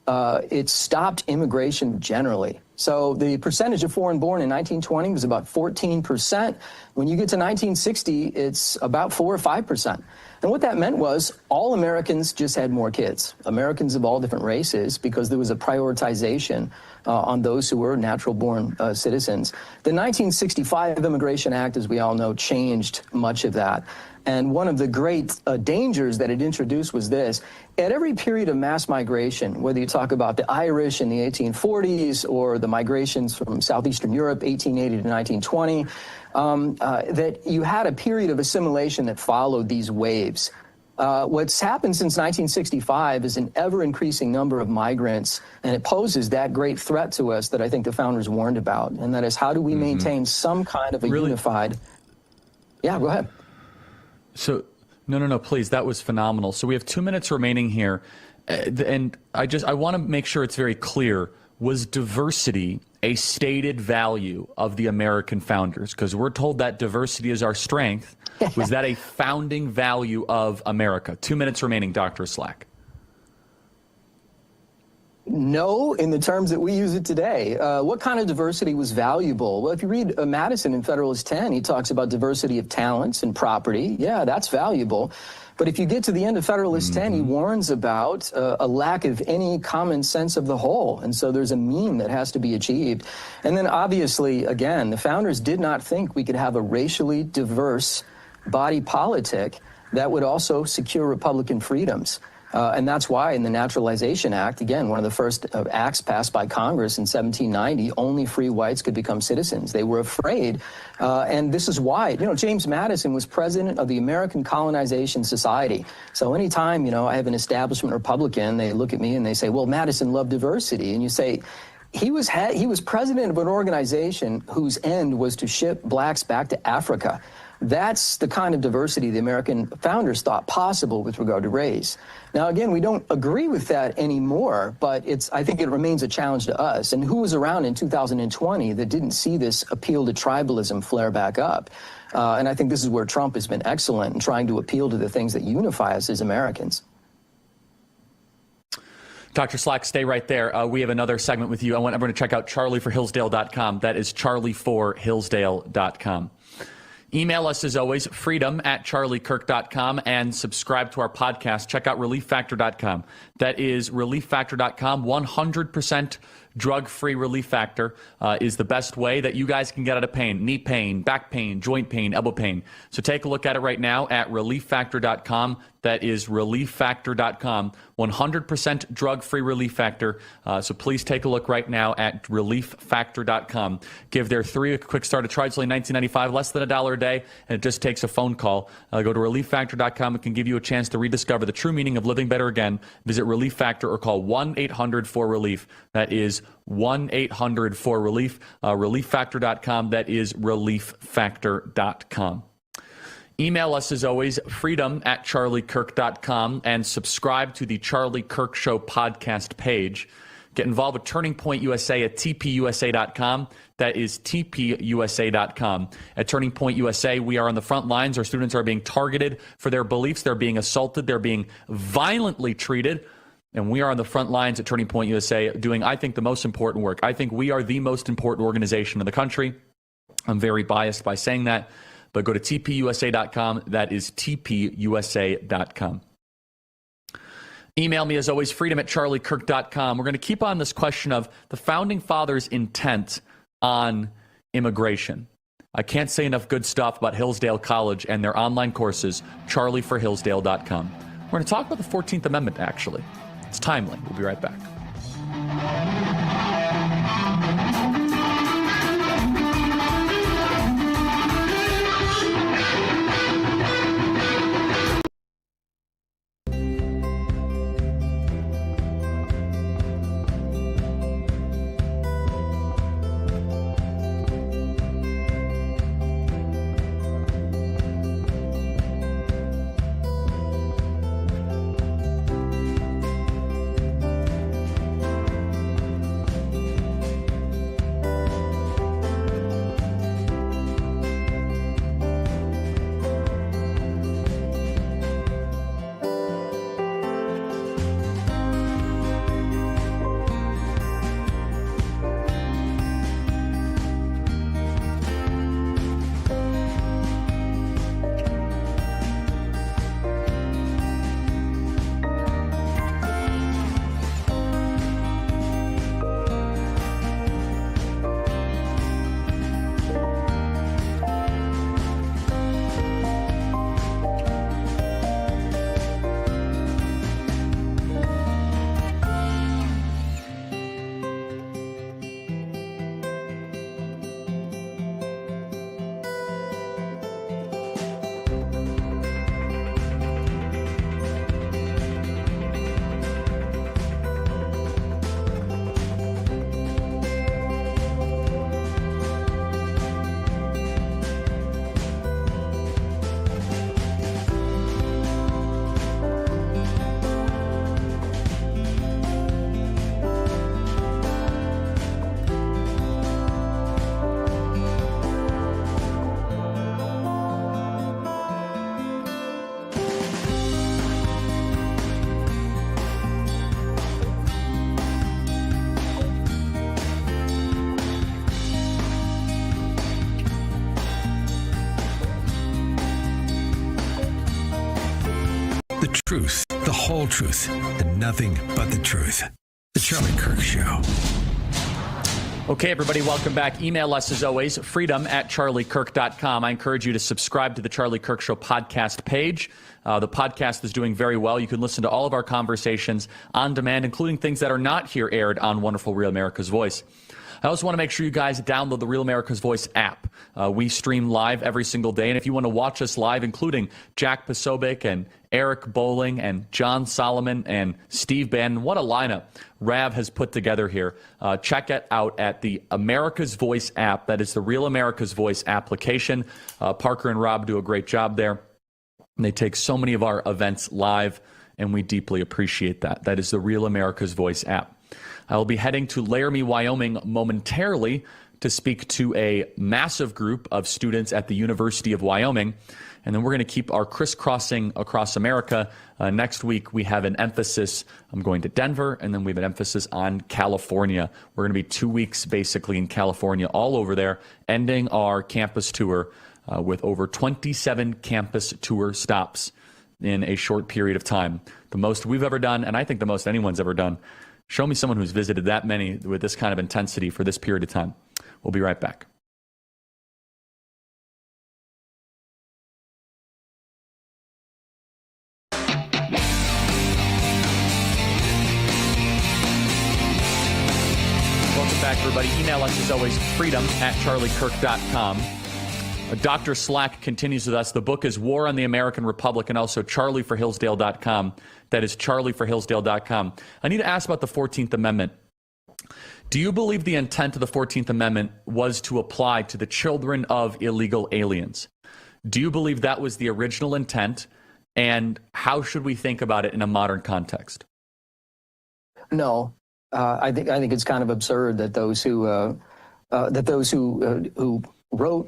stopped immigration generally. So the percentage of foreign-born in 1920 was about 14%. When you get to 1960, it's about 4 or 5%. And what that meant was all Americans just had more kids, Americans of all different races, because there was a prioritization on those who were natural-born citizens. The 1965 Immigration Act, as we all know, changed much of that. And one of the great dangers that it introduced was this. At every period of mass migration, whether you talk about the Irish in the 1840s or the migrations from Southeastern Europe, 1880 to 1920, that you had a period of assimilation that followed these waves. What's happened since 1965 is an ever-increasing number of migrants, and it poses that great threat to us that I think the founders warned about, and that is how do we maintain some kind of a unified... Yeah, go ahead. So, no, please. That was phenomenal. So we have 2 minutes remaining here. And I want to make sure it's very clear. Was diversity a stated value of the American founders? Because we're told that diversity is our strength. Was that a founding value of America? 2 minutes remaining, Dr. Slack. No, in the terms that we use it today. What kind of diversity was valuable? Well, if you read Madison in Federalist 10, he talks about diversity of talents and property. Yeah, that's valuable. But if you get to the end of Federalist 10, he warns about a lack of any common sense of the whole. And so there's a mean that has to be achieved. And then obviously, again, the founders did not think we could have a racially diverse body politic that would also secure Republican freedoms. And that's why in the Naturalization Act, again, one of the first acts passed by Congress in 1790, only free whites could become citizens. They were afraid. And this is why, James Madison was president of the American Colonization Society. So anytime, I have an establishment Republican, they look at me and they say, well, Madison loved diversity. And you say, he was president of an organization whose end was to ship blacks back to Africa. That's the kind of diversity the American founders thought possible with regard to race. Now, again, we don't agree with that anymore, but I think it remains a challenge to us. And who was around in 2020 that didn't see this appeal to tribalism flare back up? And I think this is where Trump has been excellent in trying to appeal to the things that unify us as Americans. Dr. Slack, stay right there. We have another segment with you. I want everyone to check out charlieforhillsdale.com. That is charlieforhillsdale.com. Email us, as always, freedom@charliekirk.com, and subscribe to our podcast. Check out relieffactor.com. That is relieffactor.com, 100% drug-free relief factor is the best way that you guys can get out of pain, knee pain, back pain, joint pain, elbow pain. So take a look at it right now at relieffactor.com. That is relieffactor.com, 100% drug-free relief factor. So please take a look right now at relieffactor.com. Give their 3 a quick start. It charges only $19.95, less than $1 a day, and it just takes a phone call. Go to relieffactor.com. It can give you a chance to rediscover the true meaning of living better again. Visit Relief Factor or call 1-800-4RELIEF. That is 1-800-4RELIEF. Relieffactor.com. That is relieffactor.com. Email us, as always, freedom@charliekirk.com, and subscribe to the Charlie Kirk Show podcast page. Get involved with Turning Point USA at tpusa.com. That is tpusa.com. At Turning Point USA, we are on the front lines. Our students are being targeted for their beliefs. They're being assaulted. They're being violently treated. And we are on the front lines at Turning Point USA doing, I think, the most important work. I think we are the most important organization in the country. I'm very biased by saying that. But go to tpusa.com. That is tpusa.com. Email me, as always, freedom@charliekirk.com. We're going to keep on this question of the Founding Fathers' intent on immigration. I can't say enough good stuff about Hillsdale College and their online courses, charlieforhillsdale.com. We're going to talk about the 14th Amendment, actually. It's timely. We'll be right back. The truth, the whole truth, and nothing but the truth. The Charlie Kirk Show. Okay, everybody, welcome back. Email us, as always, freedom@charliekirk.com. I encourage you to subscribe to the Charlie Kirk Show podcast page. The podcast is doing very well. You can listen to all of our conversations on demand, including things that are not here aired on Wonderful Real America's Voice. I also want to make sure you guys download the Real America's Voice app. We stream live every single day, and if you want to watch us live, including Jack Posobiec and Eric Bowling and John Solomon and Steve Bannon, what a lineup Rav has put together here. Check it out at the America's Voice app. That is the Real America's Voice application. Parker and Rob do a great job there. And they take so many of our events live, and we deeply appreciate that. That is the Real America's Voice app. I will be heading to Laramie, Wyoming momentarily to speak to a massive group of students at the University of Wyoming. And then we're going to keep our crisscrossing across America. Next week, we have an emphasis. I'm going to Denver, and then we have an emphasis on California. We're going to be 2 weeks basically in California, all over there, ending our campus tour with over 27 campus tour stops in a short period of time. The most we've ever done, and I think the most anyone's ever done. Show me someone who's visited that many with this kind of intensity for this period of time. We'll be right back. Welcome back, everybody. Email us, as always, freedom@charliekirk.com. Dr. Slack continues with us. The book is War on the American Republic, and also charlieforhillsdale.com. That is charlieforhillsdale.com. I need to ask about the 14th Amendment. Do you believe the intent of the 14th Amendment was to apply to the children of illegal aliens? Do you believe that was the original intent? And how should we think about it in a modern context? No. I think it's kind of absurd that those who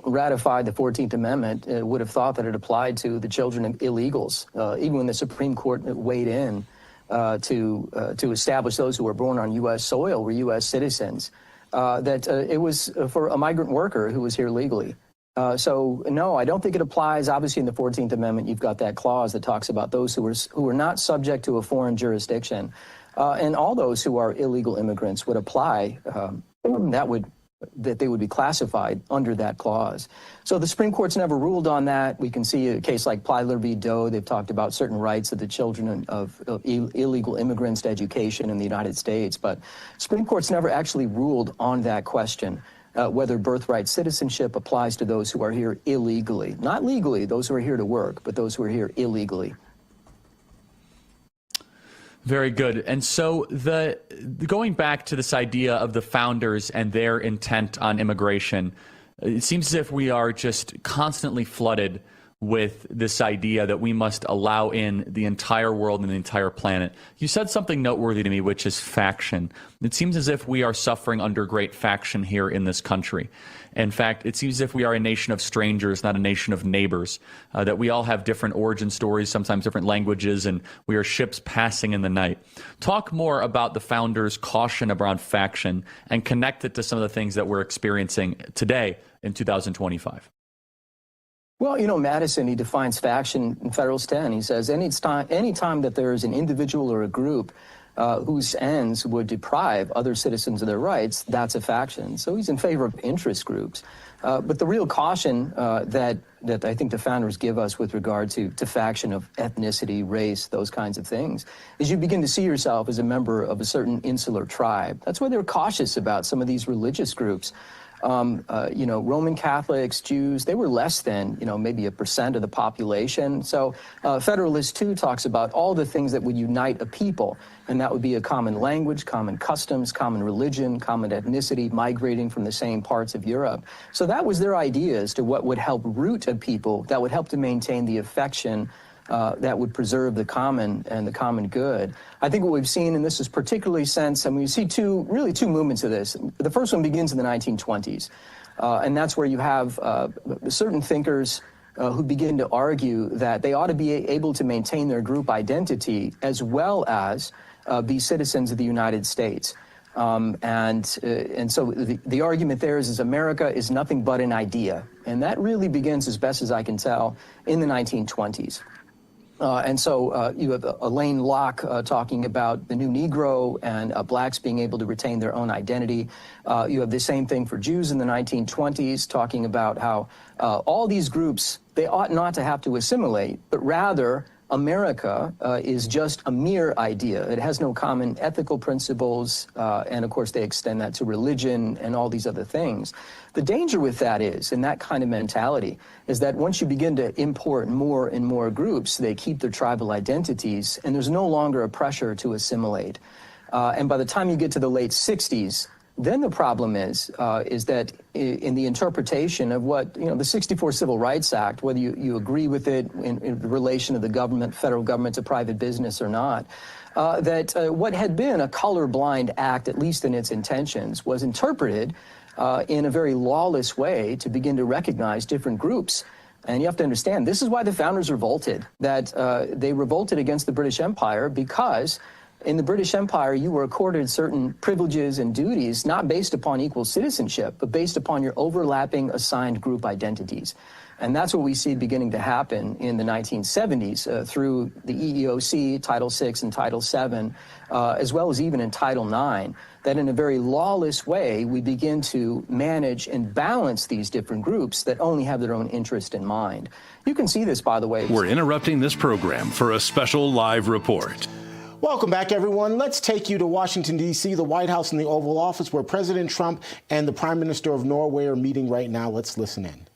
ratified the 14th Amendment would have thought that it applied to the children of illegals, even when the Supreme Court weighed in to establish those who were born on U.S. soil were U.S. citizens, that it was for a migrant worker who was here legally. So, no, I don't think it applies. Obviously, in the 14th Amendment, you've got that clause that talks about those who are not subject to a foreign jurisdiction. And all those who are illegal immigrants would apply, that they would be classified under that clause. So the Supreme Court's never ruled on that. We can see a case like Plyler v. Doe. They've talked about certain rights of the children of illegal immigrants to education in the United States. But Supreme Court's never actually ruled on that question, whether birthright citizenship applies to those who are here illegally. Not legally, those who are here to work, but those who are here illegally. Very good. And so going back to this idea of the founders and their intent on immigration, it seems as if we are just constantly flooded with this idea that we must allow in the entire world and the entire planet. You said something noteworthy to me, which is faction. It seems as if we are suffering under great faction here in this country. In fact, it seems as if we are a nation of strangers, not a nation of neighbors, that we all have different origin stories, sometimes different languages, and we are ships passing in the night. Talk more about the founders' caution around faction and connect it to some of the things that we're experiencing today in 2025. Well, you know, Madison, he defines faction in Federalist 10. He says any time that there is an individual or a group whose ends would deprive other citizens of their rights, that's a faction. So he's in favor of interest groups. But the real caution that I think the founders give us with regard to faction of ethnicity, race, those kinds of things, is you begin to see yourself as a member of a certain insular tribe. That's why they're cautious about some of these religious groups. You know, Roman Catholics, Jews, they were less than, you know, maybe 1% of the population. So Federalist 2 talks about all the things that would unite a people, and that would be a common language, common customs, common religion, common ethnicity, migrating from the same parts of Europe. So that was their idea as to what would help root a people, that would help to maintain the affection that would preserve the common and the common good. I think what we've seen, and this is particularly since, I mean, we see two movements of this. The first one begins in the 1920s, and that's where you have certain thinkers who begin to argue that they ought to be able to maintain their group identity as well as be citizens of the United States. And so the argument there is America is nothing but an idea. And that really begins, as best as I can tell, in the 1920s. And so you have Elaine Locke talking about the new Negro and blacks being able to retain their own identity. You have the same thing for Jews in the 1920s, talking about how all these groups, they ought not to have to assimilate, but rather America is just a mere idea. It has no common ethical principles, and of course they extend that to religion and all these other things. The danger with that is, in that kind of mentality, is that once you begin to import more and more groups, they keep their tribal identities, and there's no longer a pressure to assimilate. And by the time you get to the late 60s, then the problem is that in the interpretation of what, you know, the 64 Civil Rights Act, whether you agree with it in relation of the government, federal government to private business or not, that what had been a colorblind act, at least in its intentions, was interpreted in a very lawless way to begin to recognize different groups. And you have to understand, this is why the founders revolted, that they revolted against the British Empire because In the British Empire, you were accorded certain privileges and duties, not based upon equal citizenship, but based upon your overlapping assigned group identities. And that's what we see beginning to happen in the 1970s through the EEOC, Title VI and Title VII, as well as even in Title IX, that in a very lawless way, we begin to manage and balance these different groups that only have their own interest in mind. You can see this, by the way. We're interrupting this program for a special live report. Welcome back, everyone. Let's take you to Washington, D.C., the White House and the Oval Office, where President Trump and the Prime Minister of Norway are meeting right now. Let's listen in.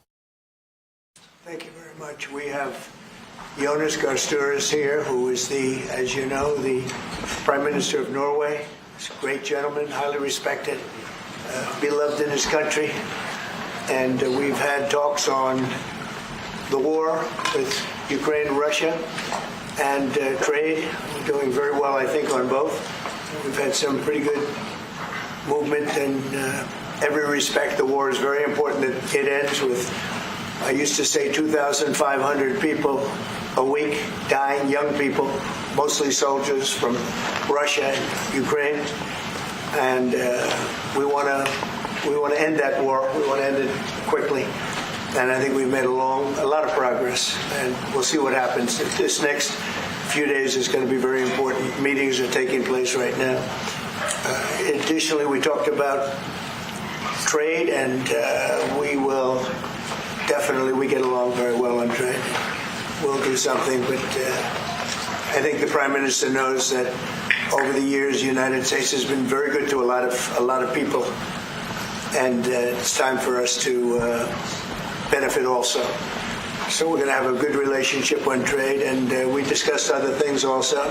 Thank you very much. We have Jonas Gahr Støre here, who is as you know, the Prime Minister of Norway. He's a great gentleman, highly respected, beloved in his country. And we've had talks on the war with Ukraine and Russia and trade. We're doing very well, I think, on both. We've had some pretty good movement in every respect. The war is very important that it ends with, I used to say, 2,500 people a week dying, young people, mostly soldiers from Russia and Ukraine. And we want to end that war. We want to end it quickly. And I think we've made a lot of progress. And we'll see what happens. This next few days is going to be very important. Meetings are taking place right now. Additionally, we talked about trade, and we get along very well on trade. We'll do something, but I think the Prime Minister knows that over the years, the United States has been very good to a lot of people, and it's time for us to benefit also. So we're going to have a good relationship on trade, and we discussed other things also.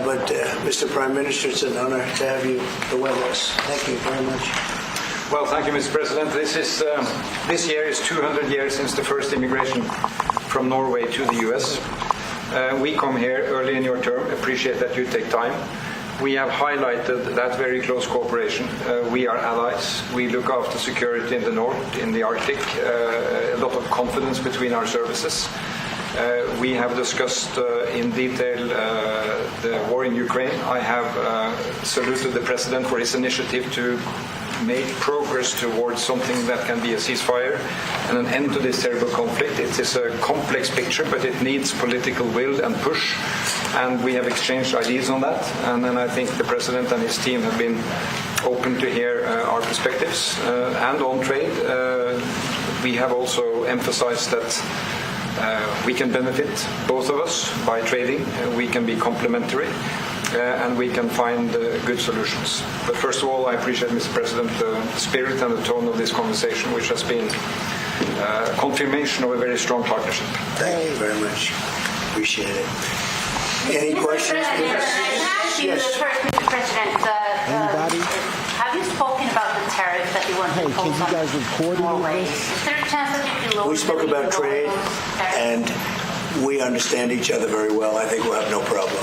But Mr. Prime Minister, it's an honor to have you with us. Thank you very much. Well, thank you, Mr. President. This year is 200 years since the first immigration from Norway to the U.S. We come here early in your term. Appreciate that you take time. We have highlighted that very close cooperation. We are allies. We look after security in the north, in the Arctic. A lot of confidence between our services. We have discussed in detail the war in Ukraine. I have saluted the President for his initiative to make progress towards something that can be a ceasefire and an end to this terrible conflict. It is a complex picture, but it needs political will and push, and we have exchanged ideas on that. And then I think the President and his team have been open to hear our perspectives. And on trade, we have also emphasized that we can benefit, both of us, by trading. We can be complementary. And we can find good solutions. But first of all, I appreciate, Mr. President, the spirit and the tone of this conversation, which has been confirmation of a very strong partnership. Thank you very much. Appreciate it. Any questions? Yes. Mr. President, Anybody? have you spoken about the tariff that you want to impose can you guys record Norway? Is there a chance that you can lower? We spoke about trade, and we understand each other very well. I think we'll have no problem.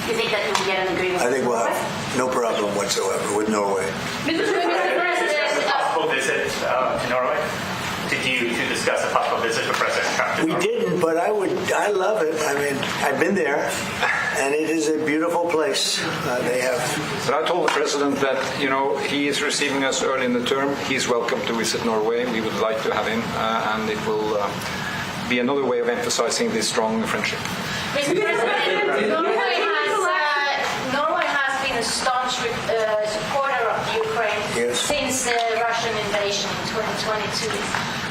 You think that you will get an agreement? I think we'll have no problem whatsoever with Norway. Mr. President, a possible visit to Norway? Did you discuss a possible visit for President Trump? We didn't, but I love it. I mean, I've been there, and it is a beautiful place. They have. But I told the President that, he is receiving us early in the term. He's welcome to visit Norway. We would like to have him, and it will be another way of emphasizing this strong friendship. Mr. President, Norway has been a staunch supporter of Ukraine since the Russian invasion in 2022.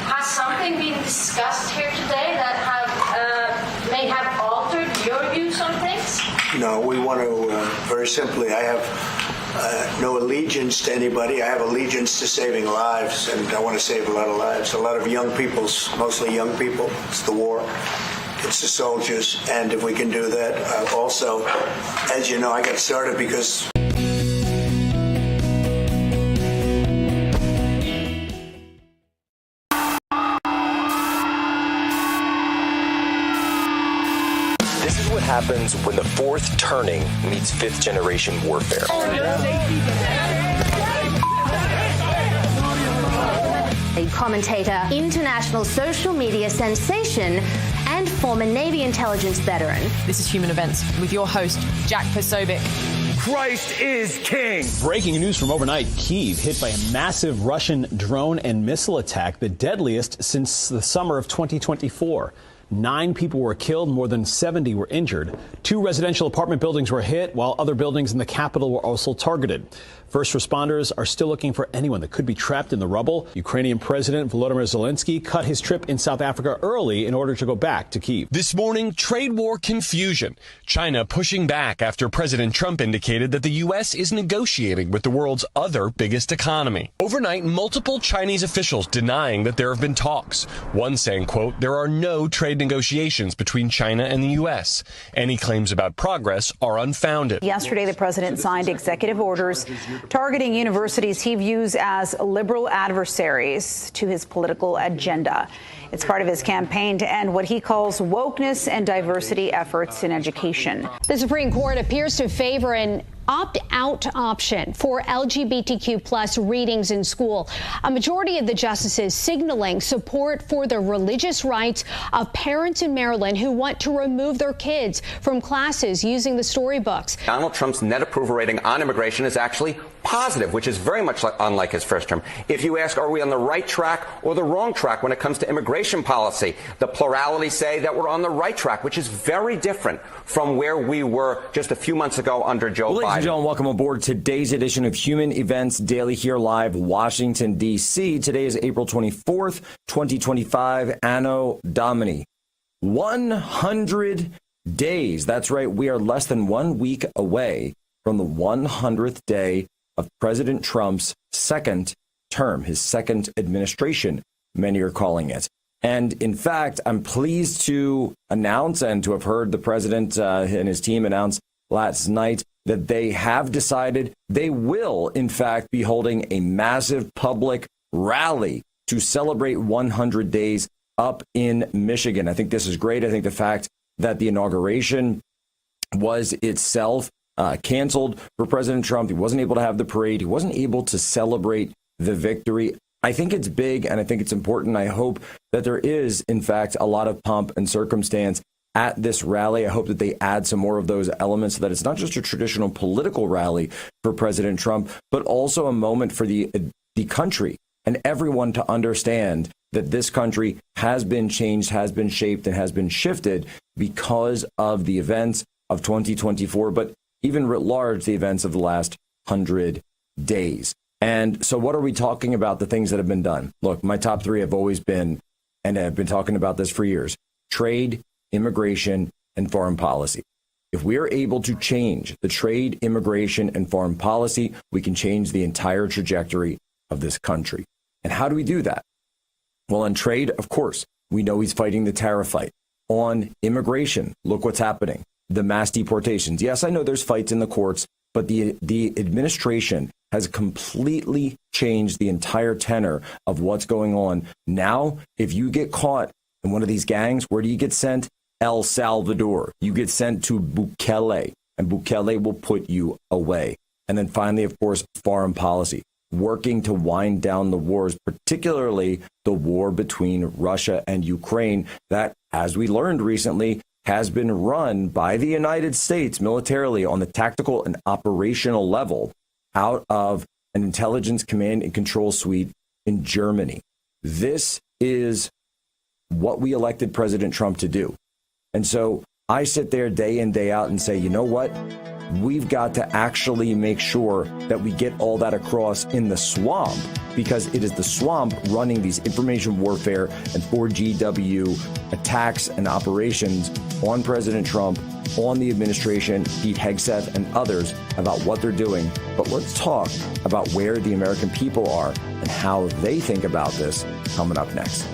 Has something been discussed here today that may have altered your views on things? No, we want to, very simply, I have no allegiance to anybody. I have allegiance to saving lives, and I want to save a lot of lives. A lot of young people, mostly young people. It's the war. It's the soldiers, and if we can do that, also, as you know, I got started because this is what happens when the fourth turning meets fifth generation warfare. A commentator, international social media sensation, and former Navy intelligence veteran. This is Human Events with your host, Jack Posobiec. Christ is king. Breaking news from overnight, Kyiv hit by a massive Russian drone and missile attack, the deadliest since the summer of 2024. 9 people were killed, more than 70 were injured. 2 residential apartment buildings were hit, while other buildings in the capital were also targeted. First responders are still looking for anyone that could be trapped in the rubble. Ukrainian President Volodymyr Zelensky cut his trip in South Africa early in order to go back to Kyiv. This morning, trade war confusion. China pushing back after President Trump indicated that the U.S. is negotiating with the world's other biggest economy. Overnight, multiple Chinese officials denying that there have been talks. One saying, quote, there are no trade negotiations between China and the U.S. Any claims about progress are unfounded. Yesterday, the president signed executive orders targeting universities he views as liberal adversaries to his political agenda. It's part of his campaign to end what he calls wokeness and diversity efforts in education. The Supreme Court appears to favor an opt-out option for LGBTQ plus readings in school. A majority of the justices signaling support for the religious rights of parents in Maryland who want to remove their kids from classes using the storybooks. Donald Trump's net approval rating on immigration is actually positive, which is very much unlike his first term. If you ask, are we on the right track or the wrong track when it comes to immigration policy, the plurality say that we're on the right track, which is very different from where we were just a few months ago under Joe Biden. Ladies and gentlemen, welcome aboard today's edition of Human Events Daily here live, Washington, D.C. Today is April 24th, 2025, Anno Domini. 100 days. That's right. We are less than 1 week away from the 100th day of President Trump's second term, his second administration, many are calling it. And in fact, I'm pleased to announce and to have heard the president and his team announce last night that they have decided they will, in fact, be holding a massive public rally to celebrate 100 days up in Michigan. I think this is great. I think the fact that the inauguration was itself canceled for President Trump. He wasn't able to have the parade. He wasn't able to celebrate the victory. I think it's big and I think it's important. I hope that there is, in fact, a lot of pomp and circumstance at this rally. I hope that they add some more of those elements so that it's not just a traditional political rally for President Trump, but also a moment for the country and everyone to understand that this country has been changed, has been shaped, and has been shifted because of the events of 2024, but even writ large, the events of the last 100 days. And so what are we talking about, the things that have been done? Look, my top 3 have always been, and I've been talking about this for years, trade, immigration, and foreign policy. If we are able to change the trade, immigration, and foreign policy, we can change the entire trajectory of this country. And how do we do that? Well, on trade, of course, we know he's fighting the tariff fight. On immigration, look what's happening. The mass deportations. Yes, I know there's fights in the courts, but the administration has completely changed the entire tenor of what's going on. Now, if you get caught in one of these gangs, where do you get sent? El Salvador. You get sent to Bukele, and Bukele will put you away. And then finally, of course, foreign policy, working to wind down the wars, particularly the war between Russia and Ukraine that, as we learned recently, has been run by the United States militarily on the tactical and operational level out of an intelligence command and control suite in Germany. This is what we elected President Trump to do. And so I sit there day in, day out and say, you know what? We've got to actually make sure that we get all that across in the swamp, because it is the swamp running these information warfare and 4GW attacks and operations on President Trump, on the administration, Pete Hegseth and others about what they're doing. But let's talk about where the American people are and how they think about this coming up next.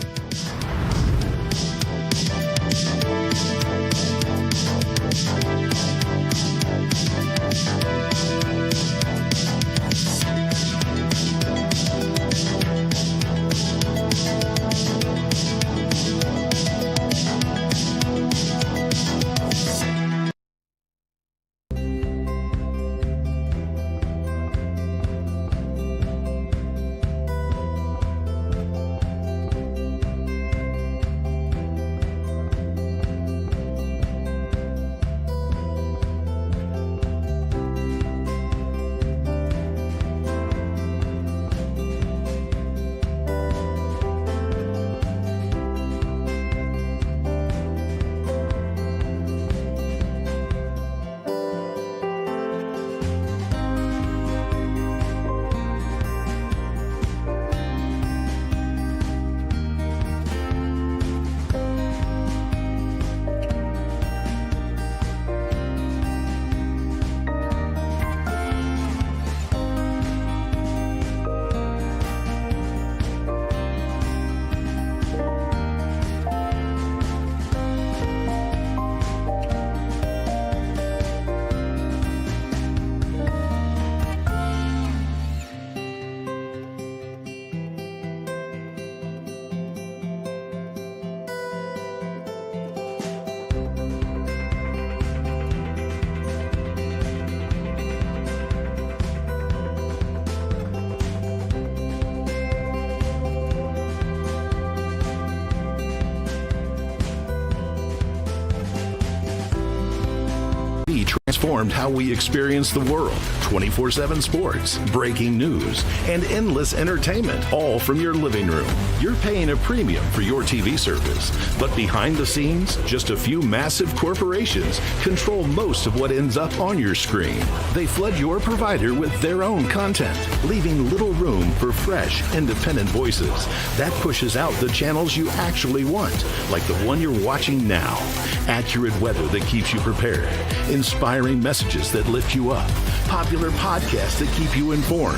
transformed how we experience the world. 24/7 sports, breaking news, and endless entertainment, all from your living room. You're paying a premium for your TV service, but behind the scenes, just a few massive corporations control most of what ends up on your screen. They flood your provider with their own content, leaving little room for fresh, independent voices. That pushes out the channels you actually want, like the one you're watching now. Accurate weather that keeps you prepared, inspiring messages that lift you up, popular podcasts that keep you informed,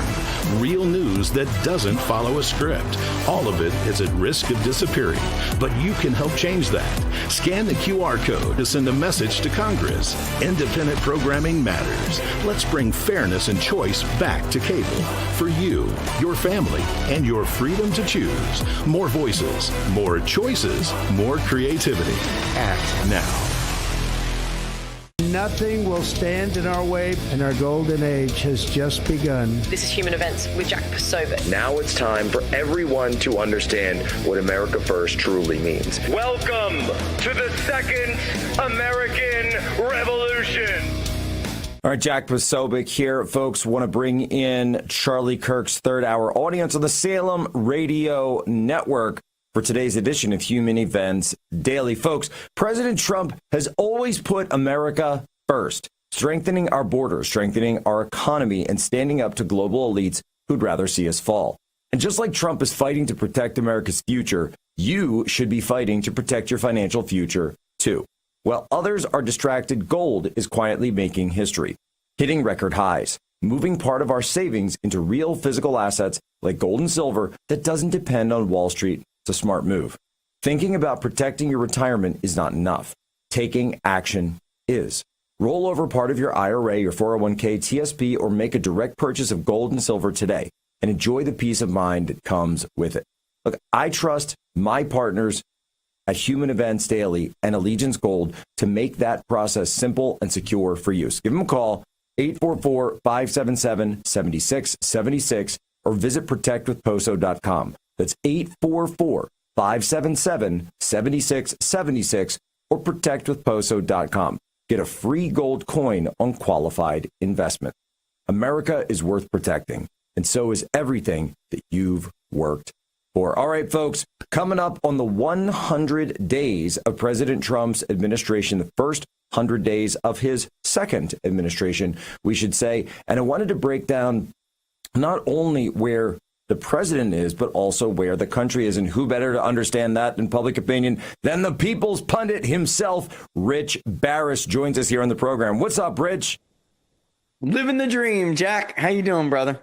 real news that doesn't follow a script. All of it is at risk of disappearing, but you can help change that. Scan the QR code to send a message to Congress. Independent programming matters. Let's bring fairness and choice back to cable for you, your family, and your freedom to choose. More voices, more choices, more creativity. Act now. Nothing will stand in our way, and our golden age has just begun. This is Human Events with Jack Posobiec. Now it's time for everyone to understand what America First truly means. Welcome to the Second American Revolution. All right, Jack Posobiec here. Folks, want to bring in Charlie Kirk's third hour audience on the Salem Radio Network for today's edition of Human Events Daily. Folks, President Trump has always put America first, strengthening our borders, strengthening our economy, and standing up to global elites who'd rather see us fall. And just like Trump is fighting to protect America's future, you should be fighting to protect your financial future, too. While others are distracted, gold is quietly making history, hitting record highs, moving part of our savings into real physical assets like gold and silver that doesn't depend on Wall Street. It's a smart move. Thinking about protecting your retirement is not enough. Taking action is. Roll over part of your IRA, your 401k, TSP, or make a direct purchase of gold and silver today and enjoy the peace of mind that comes with it. Look, I trust my partners at Human Events Daily and Allegiance Gold to make that process simple and secure for you. So give them a call, 844-577-7676, or visit protectwithposo.com. That's 844-577-7676 or protectwithposo.com. Get a free gold coin on qualified investment. America is worth protecting, and so is everything that you've worked for. All right, folks, coming up on the 100 days of President Trump's administration, the first 100 days of his second administration, we should say. And I wanted to break down not only where the president is, but also where the country is. And who better to understand that in public opinion than the people's pundit himself? Rich Barris joins us here on the program. What's up, Rich? Living the dream, Jack. How you doing, brother?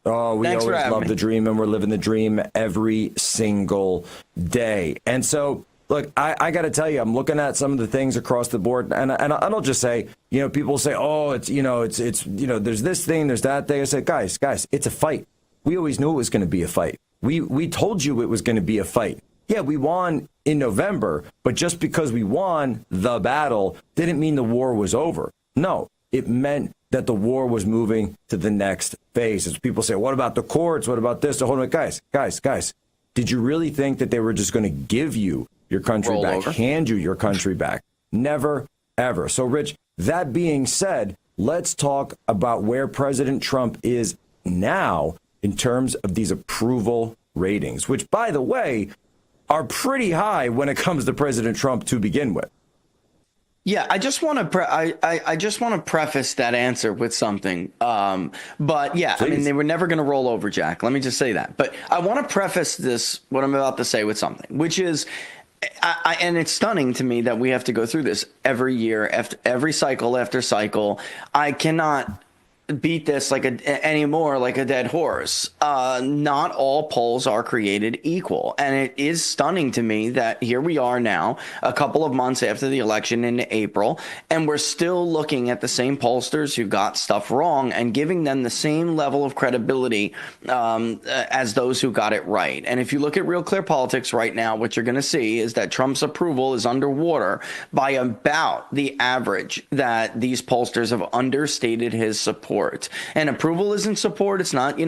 Oh, we always love the dream, and we're living the dream every single day. And so, look, I got to tell you, I'm looking at some of the things across the board, and I'll just say, you know, people say, oh, it's there's this thing, there's that thing. I say, guys, it's a fight. We always knew it was going to be a fight. We told you it was going to be a fight. Yeah, we won in November, but just because we won the battle didn't mean the war was over. No, it meant that the war was moving to the next phase. As people say, what about the courts? What about this? So hold on, guys, did you really think that they were just going to give you your country back, hand you your country back? Never, ever. So, Rich, that being said, let's talk about where President Trump is now in terms of these approval ratings, which, by the way, are pretty high when it comes to President Trump to begin with. Yeah, I just want to preface that answer with something. But yeah, please. I mean, they were never going to roll over, Jack. Let me just say that. But I want to preface this, what I'm about to say, with something, which is, and it's stunning to me that we have to go through this every year, after every cycle after cycle. I cannot beat this anymore like a dead horse. Not all polls are created equal. And it is stunning to me that here we are now, a couple of months after the election in April, and we're still looking at the same pollsters who got stuff wrong and giving them the same level of credibility as those who got it right. And if you look at Real Clear Politics right now, what you're going to see is that Trump's approval is underwater by about the average that these pollsters have understated his support support. And approval isn't support. It's not,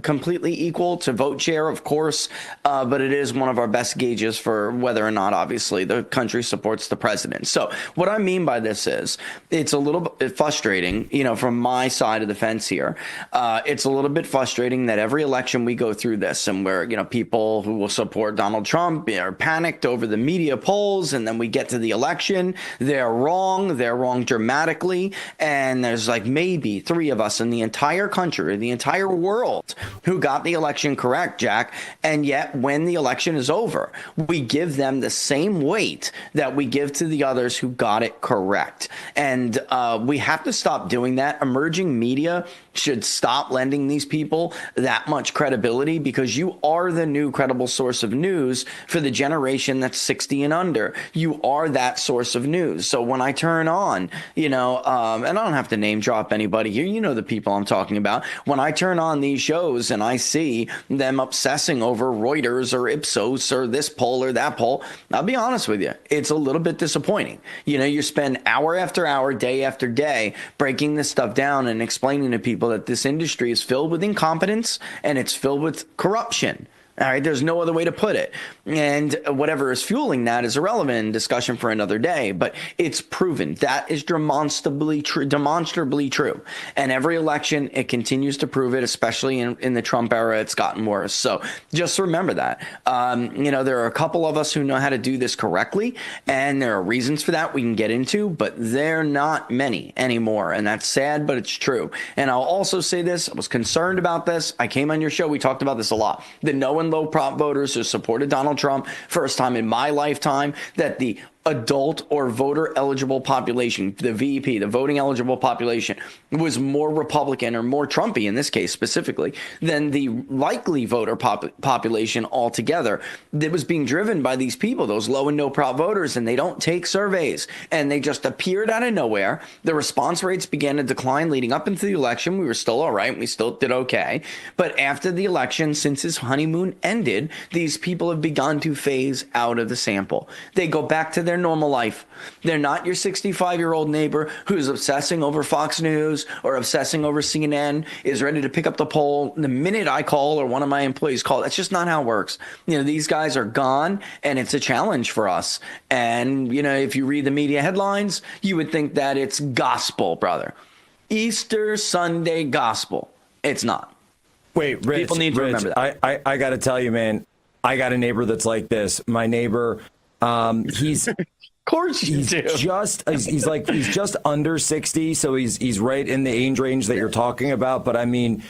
completely equal to vote share, of course, but it is one of our best gauges for whether or not, obviously, the country supports the president. So what I mean by this is it's a little bit frustrating, from my side of the fence here. It's a little bit frustrating that every election we go through this and where, people who will support Donald Trump are panicked over the media polls, and then we get to the election, they're wrong dramatically, and there's like maybe 3 of us in the entire country, the entire world, who got the election correct, Jack, and yet when the election is over, we give them the same weight that we give to the others who got it correct. And we have to stop doing that. Emerging media should stop lending these people that much credibility, because you are the new credible source of news for the generation that's 60 and under. You are that source of news. So when I turn on, and I don't have to name drop anybody here, the people I'm talking about. When I turn on these shows and I see them obsessing over Reuters or Ipsos or this poll or that poll, I'll be honest with you, it's a little bit disappointing. You spend hour after hour, day after day, breaking this stuff down and explaining to people that this industry is filled with incompetence and it's filled with corruption. All right, there's no other way to put it. And whatever is fueling that is irrelevant, discussion for another day, but it's proven. That is demonstrably true. And every election, it continues to prove it, especially in the Trump era, it's gotten worse. So just remember that. There are a couple of us who know how to do this correctly, and there are reasons for that we can get into, but they're not many anymore. And that's sad, but it's true. And I'll also say this, I was concerned about this. I came on your show, we talked about this a lot. The no and low prop voters who supported Donald Trump, first time in my lifetime that the adult or voter eligible population, the VEP, the voting eligible population, was more Republican or more Trumpy in this case specifically than the likely voter population altogether. That was being driven by these people, those low and no prop voters, and they don't take surveys, and they just appeared out of nowhere. The response rates began to decline leading up into the election. We were still all right. We still did okay. But after the election, since his honeymoon ended, these people have begun to phase out of the sample. They go back to their normal life. They're not your 65-year-old neighbor who's obsessing over Fox News or obsessing over CNN, is ready to pick up the poll the minute I call or one of my employees call. That's just not how it works. These guys are gone, and it's a challenge for us. And, if you read the media headlines, you would think that it's gospel, brother. Easter Sunday gospel. It's not. Wait, Rich, people need to remember that. I got to tell you, man, I got a neighbor that's like this. My neighbor, he's of course you do. He's just under 60, so he's right in the age range that you're talking about. But I mean,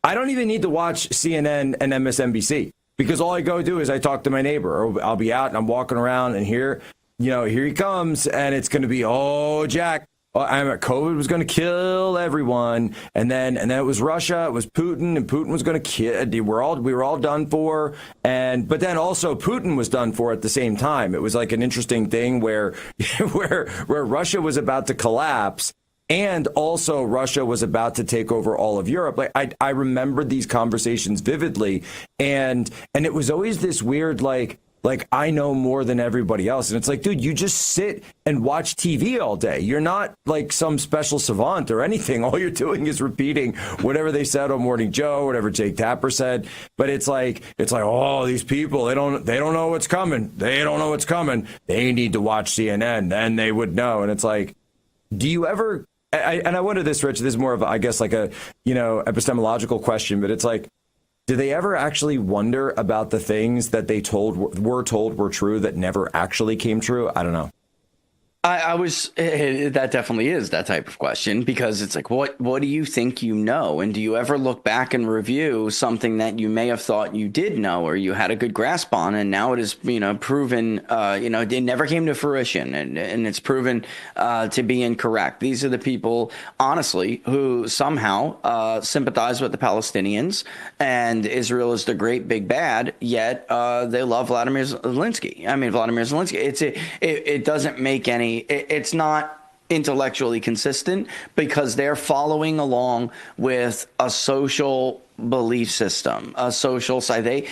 I don't even need to watch CNN and MSNBC, because all I go do is I talk to my neighbor, or I'll be out and I'm walking around and here he comes, and it's going to be, oh, Jack, COVID was going to kill everyone, and then it was Russia, it was Putin, and Putin was going to kill. We were all done for, but then also Putin was done for at the same time. It was like an interesting thing where Russia was about to collapse, and also Russia was about to take over all of Europe. Like I remember these conversations vividly, and it was always this weird like I know more than everybody else. And it's like, dude, you just sit and watch TV all day. You're not like some special savant or anything. All you're doing is repeating whatever they said on Morning Joe, whatever Jake Tapper said. But it's like, oh, these people, they don't know what's coming. They don't know what's coming. They need to watch CNN. Then they would know. And it's like, do you ever, and I wonder this, Rich, this is more of, I guess, like a, epistemological question, but it's like, do they ever actually wonder about the things that they were told were true that never actually came true? I don't know. That definitely is that type of question, because it's like, what do you think you know? And do you ever look back and review something that you may have thought you did know or you had a good grasp on, and now it is, proven, it never came to fruition, and it's proven to be incorrect. These are the people, honestly, who somehow sympathize with the Palestinians, and Israel is the great big bad, yet they love Vladimir Zelensky. It doesn't make any. It's not intellectually consistent, because they're following along with a social belief system, a social side.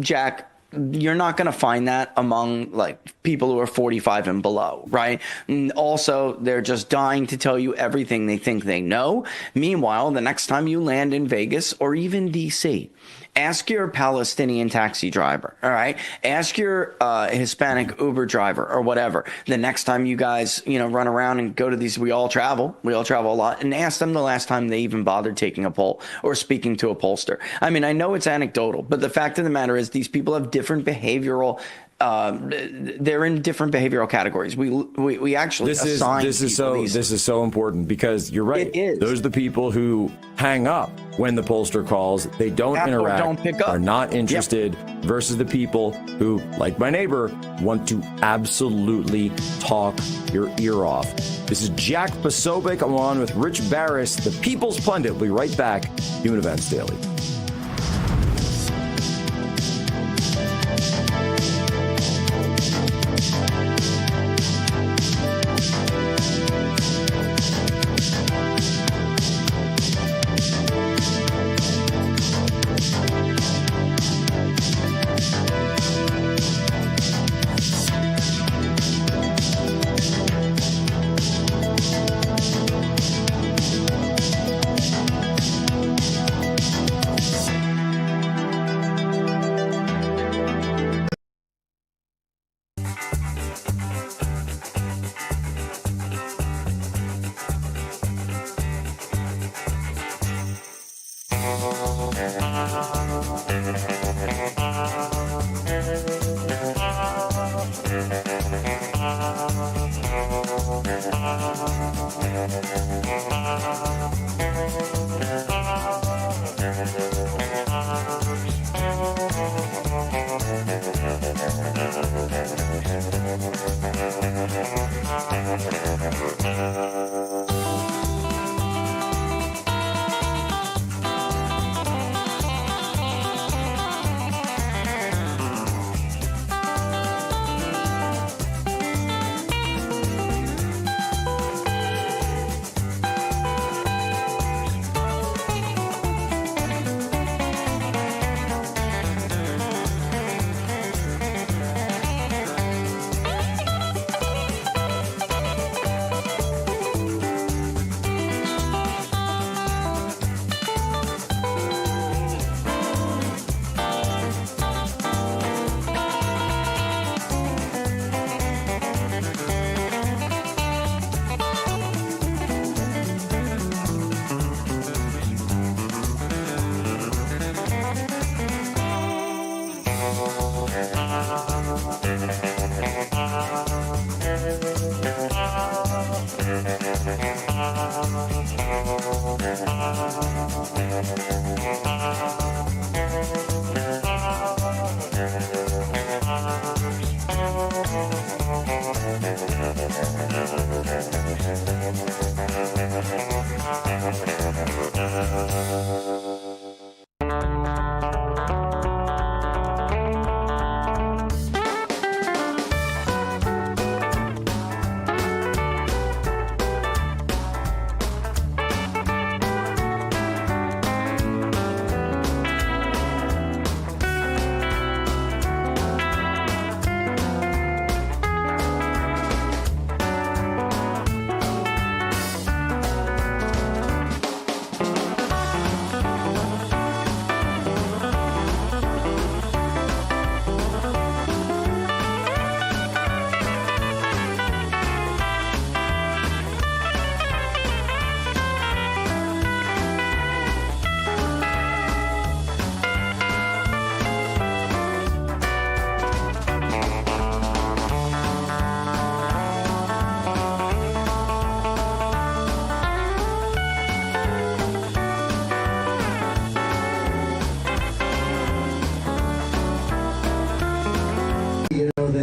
Jack, you're not going to find that among like people who are 45 and below, right? And also, they're just dying to tell you everything they think they know. Meanwhile, the next time you land in Vegas or even DC, ask your Palestinian taxi driver, all right? Ask your Hispanic Uber driver or whatever. The next time you guys, run around and go to these, we all travel a lot, and ask them the last time they even bothered taking a poll or speaking to a pollster. I mean, I know it's anecdotal, but the fact of the matter is these people have different behavioral they're in different behavioral categories. We actually assign this is so important because you're right. It is. Those are the people who hang up when the pollster calls. They don't interact. Don't pick up. Are not interested. Yep. Versus the people who, like my neighbor, want to absolutely talk your ear off. This is Jack Posobiec. I'm on with Rich Barris, the People's Pundit. We'll be right back. Human Events Daily.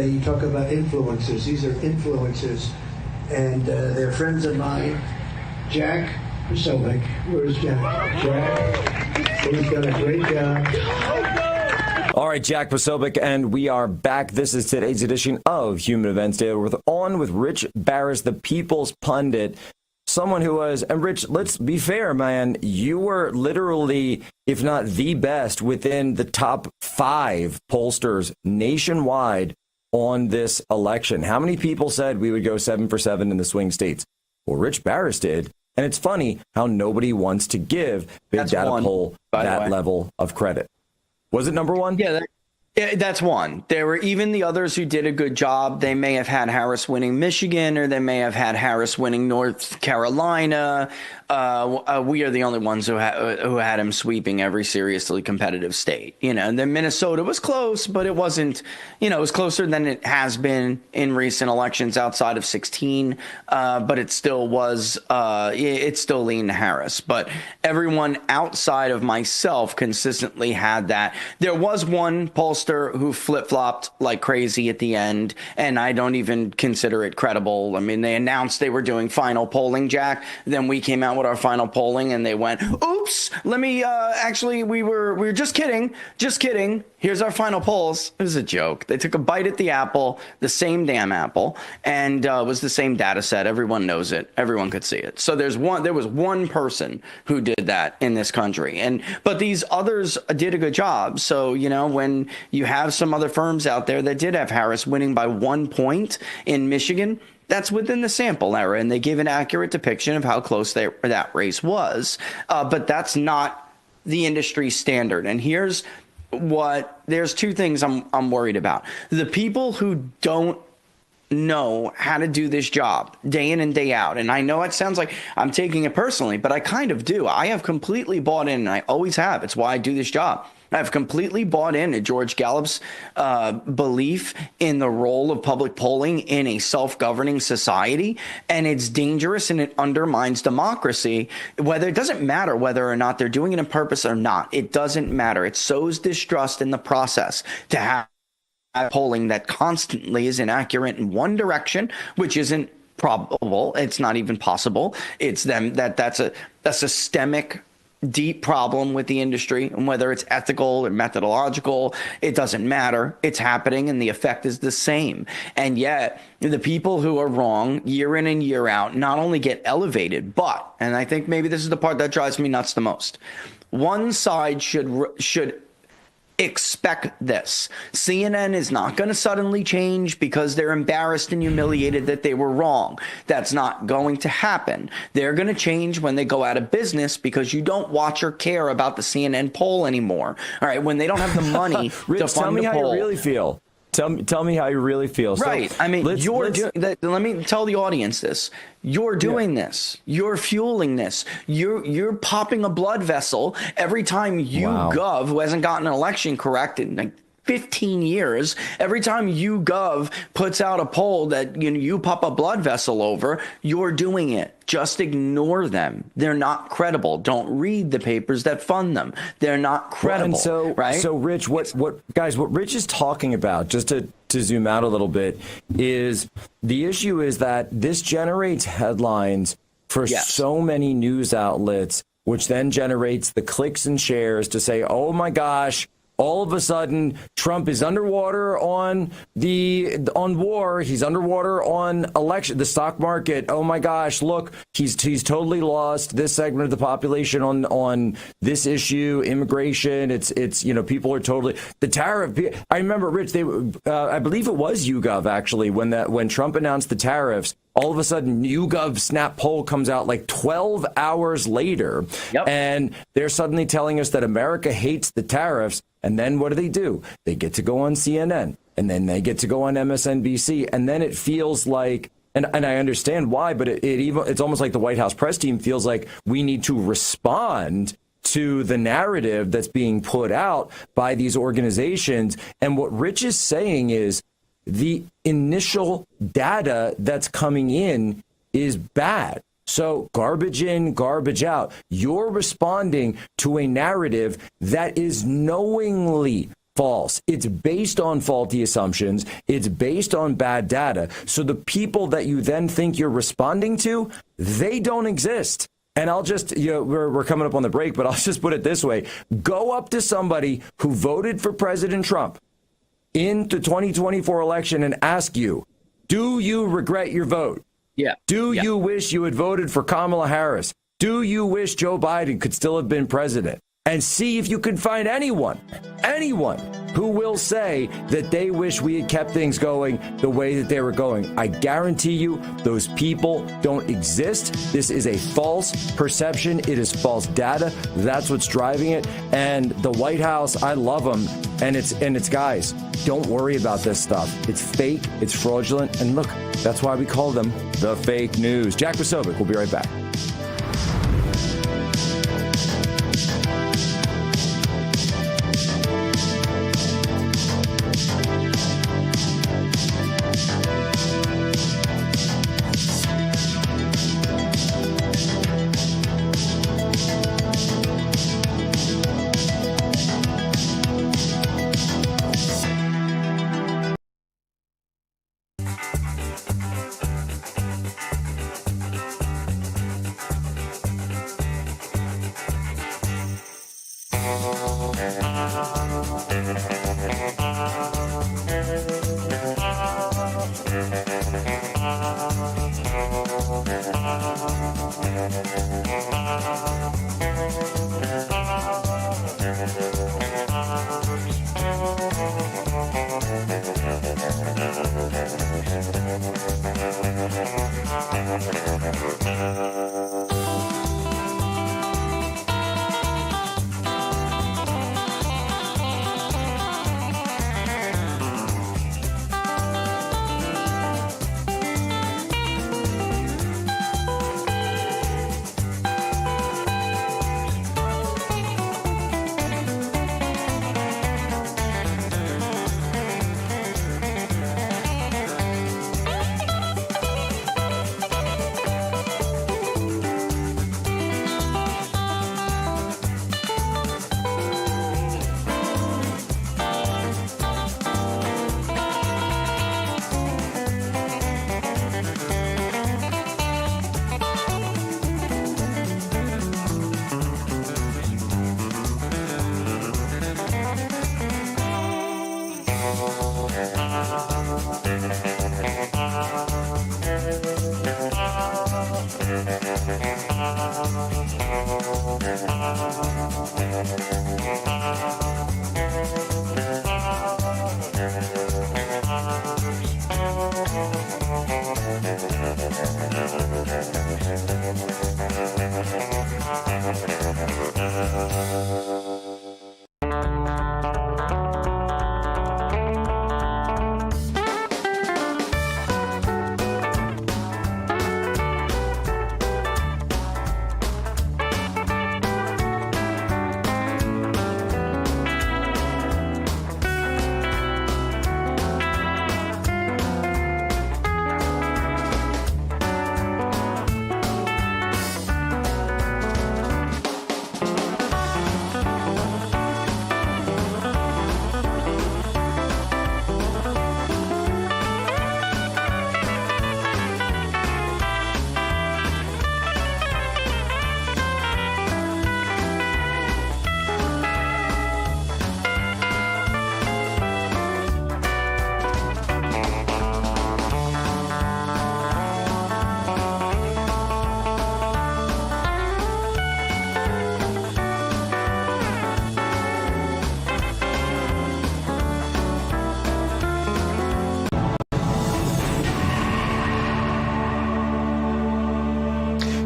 You talk about influencers. These are influencers, and they're friends of mine. Jack Posobiec. Where's Jack? Jack, who's done a great job. All right, Jack Posobiec, and we are back. This is today's edition of Human Events Daily. We're on with Rich Barris, the People's Pundit. someone who was, and Rich, let's be fair, man, you were literally, if not the best, within the top 5 pollsters nationwide on this election. How many people said we would go 7 for 7 in the swing states? Well, Rich Barris did. And it's funny how nobody wants to give Big Data Poll that level of credit. Was it number 1? Yeah, that's one. There were even the others who did a good job. They may have had Harris winning Michigan, or they may have had Harris winning North Carolina. We are the only ones who had him sweeping every seriously competitive state. And then Minnesota was close, but it wasn't. It was closer than it has been in recent elections outside of 16. But it still was. It still leaned to Harris. But everyone outside of myself consistently had that. There was one pollster who flip-flopped like crazy at the end, and I don't even consider it credible. I mean, they announced they were doing final polling, Jack. Then we came out with our final polling, and they went, oops, let me, actually, we were just kidding. Here's our final polls. It was a joke. They took a bite at the apple, the same damn apple, and it was the same data set. Everyone knows it. Everyone could see it. So there was one person who did that in this country. But these others did a good job. So, when you have some other firms out there that did have Harris winning by 1 point in Michigan, that's within the sample error, and they give an accurate depiction of how close that race was. But that's not the industry standard. And there's 2 things I'm worried about. The people who don't know how to do this job day in and day out. And I know it sounds like I'm taking it personally, but I kind of do. I have completely bought in, and I always have. It's why I do this job. I've completely bought into George Gallup's belief in the role of public polling in a self-governing society, and it's dangerous and it undermines democracy. It doesn't matter whether or not they're doing it on purpose or not. It doesn't matter. It sows distrust in the process to have polling that constantly is inaccurate in one direction, which isn't probable. It's not even possible. It's them that's a systemic deep problem with the industry, and whether it's ethical or methodological, it doesn't matter. It's happening, and the effect is the same. And yet, the people who are wrong year in and year out not only get elevated, but, and I think maybe this is the part that drives me nuts the most, one side should expect this. CNN is not going to suddenly change because they're embarrassed and humiliated that they were wrong. That's not going to happen. They're going to change when they go out of business because you don't watch or care about the CNN poll anymore. All right, when they don't have the money Rich, to fund the poll. Tell me how you really feel. Tell me how you really feel. Right. So I mean, let me tell the audience this. You're doing this. You're fueling this. You're popping a blood vessel every time YouGov, who hasn't gotten an election correct in like 15 years, every time YouGov puts out a poll that you pop a blood vessel over, you're doing it. Just ignore them. They're not credible. Don't read the papers that fund them. They're not credible. Right? So Rich, what Rich is talking about, just to zoom out a little bit, is the issue is that this generates headlines for so many news outlets, which then generates the clicks and shares to say, oh my gosh, all of a sudden, Trump is underwater on war. He's underwater on election, the stock market. Oh my gosh, look, he's totally lost this segment of the population on this issue, immigration. It's people are totally the tariff. I remember, Rich, I believe it was YouGov actually when Trump announced the tariffs. All of a sudden, YouGov Snap poll comes out like 12 hours later, and they're suddenly telling us that America hates the tariffs. And then what do? They get to go on CNN, and then they get to go on MSNBC, and then it feels like, and I understand why, but it's almost like the White House press team feels like we need to respond to the narrative that's being put out by these organizations. And what Rich is saying is, the initial data that's coming in is bad. So garbage in, garbage out. You're responding to a narrative that is knowingly false. It's based on faulty assumptions. It's based on bad data. So the people that you then think you're responding to, they don't exist. And I'll just, we're coming up on the break, but I'll just put it this way. Go up to somebody who voted for President Trump in the 2024 election and ask you, do you regret your vote? Yeah. Do you wish you had voted for Kamala Harris? Do you wish Joe Biden could still have been president? And see if you can find anyone who will say that they wish we had kept things going the way that they were going. I guarantee you those people don't exist. This is a false perception. It is false data. That's what's driving it. And the White House, I love them. And it's guys, don't worry about this stuff. It's fake. It's fraudulent. And look, that's why we call them the fake news. Jack Posobiec, we'll be right back.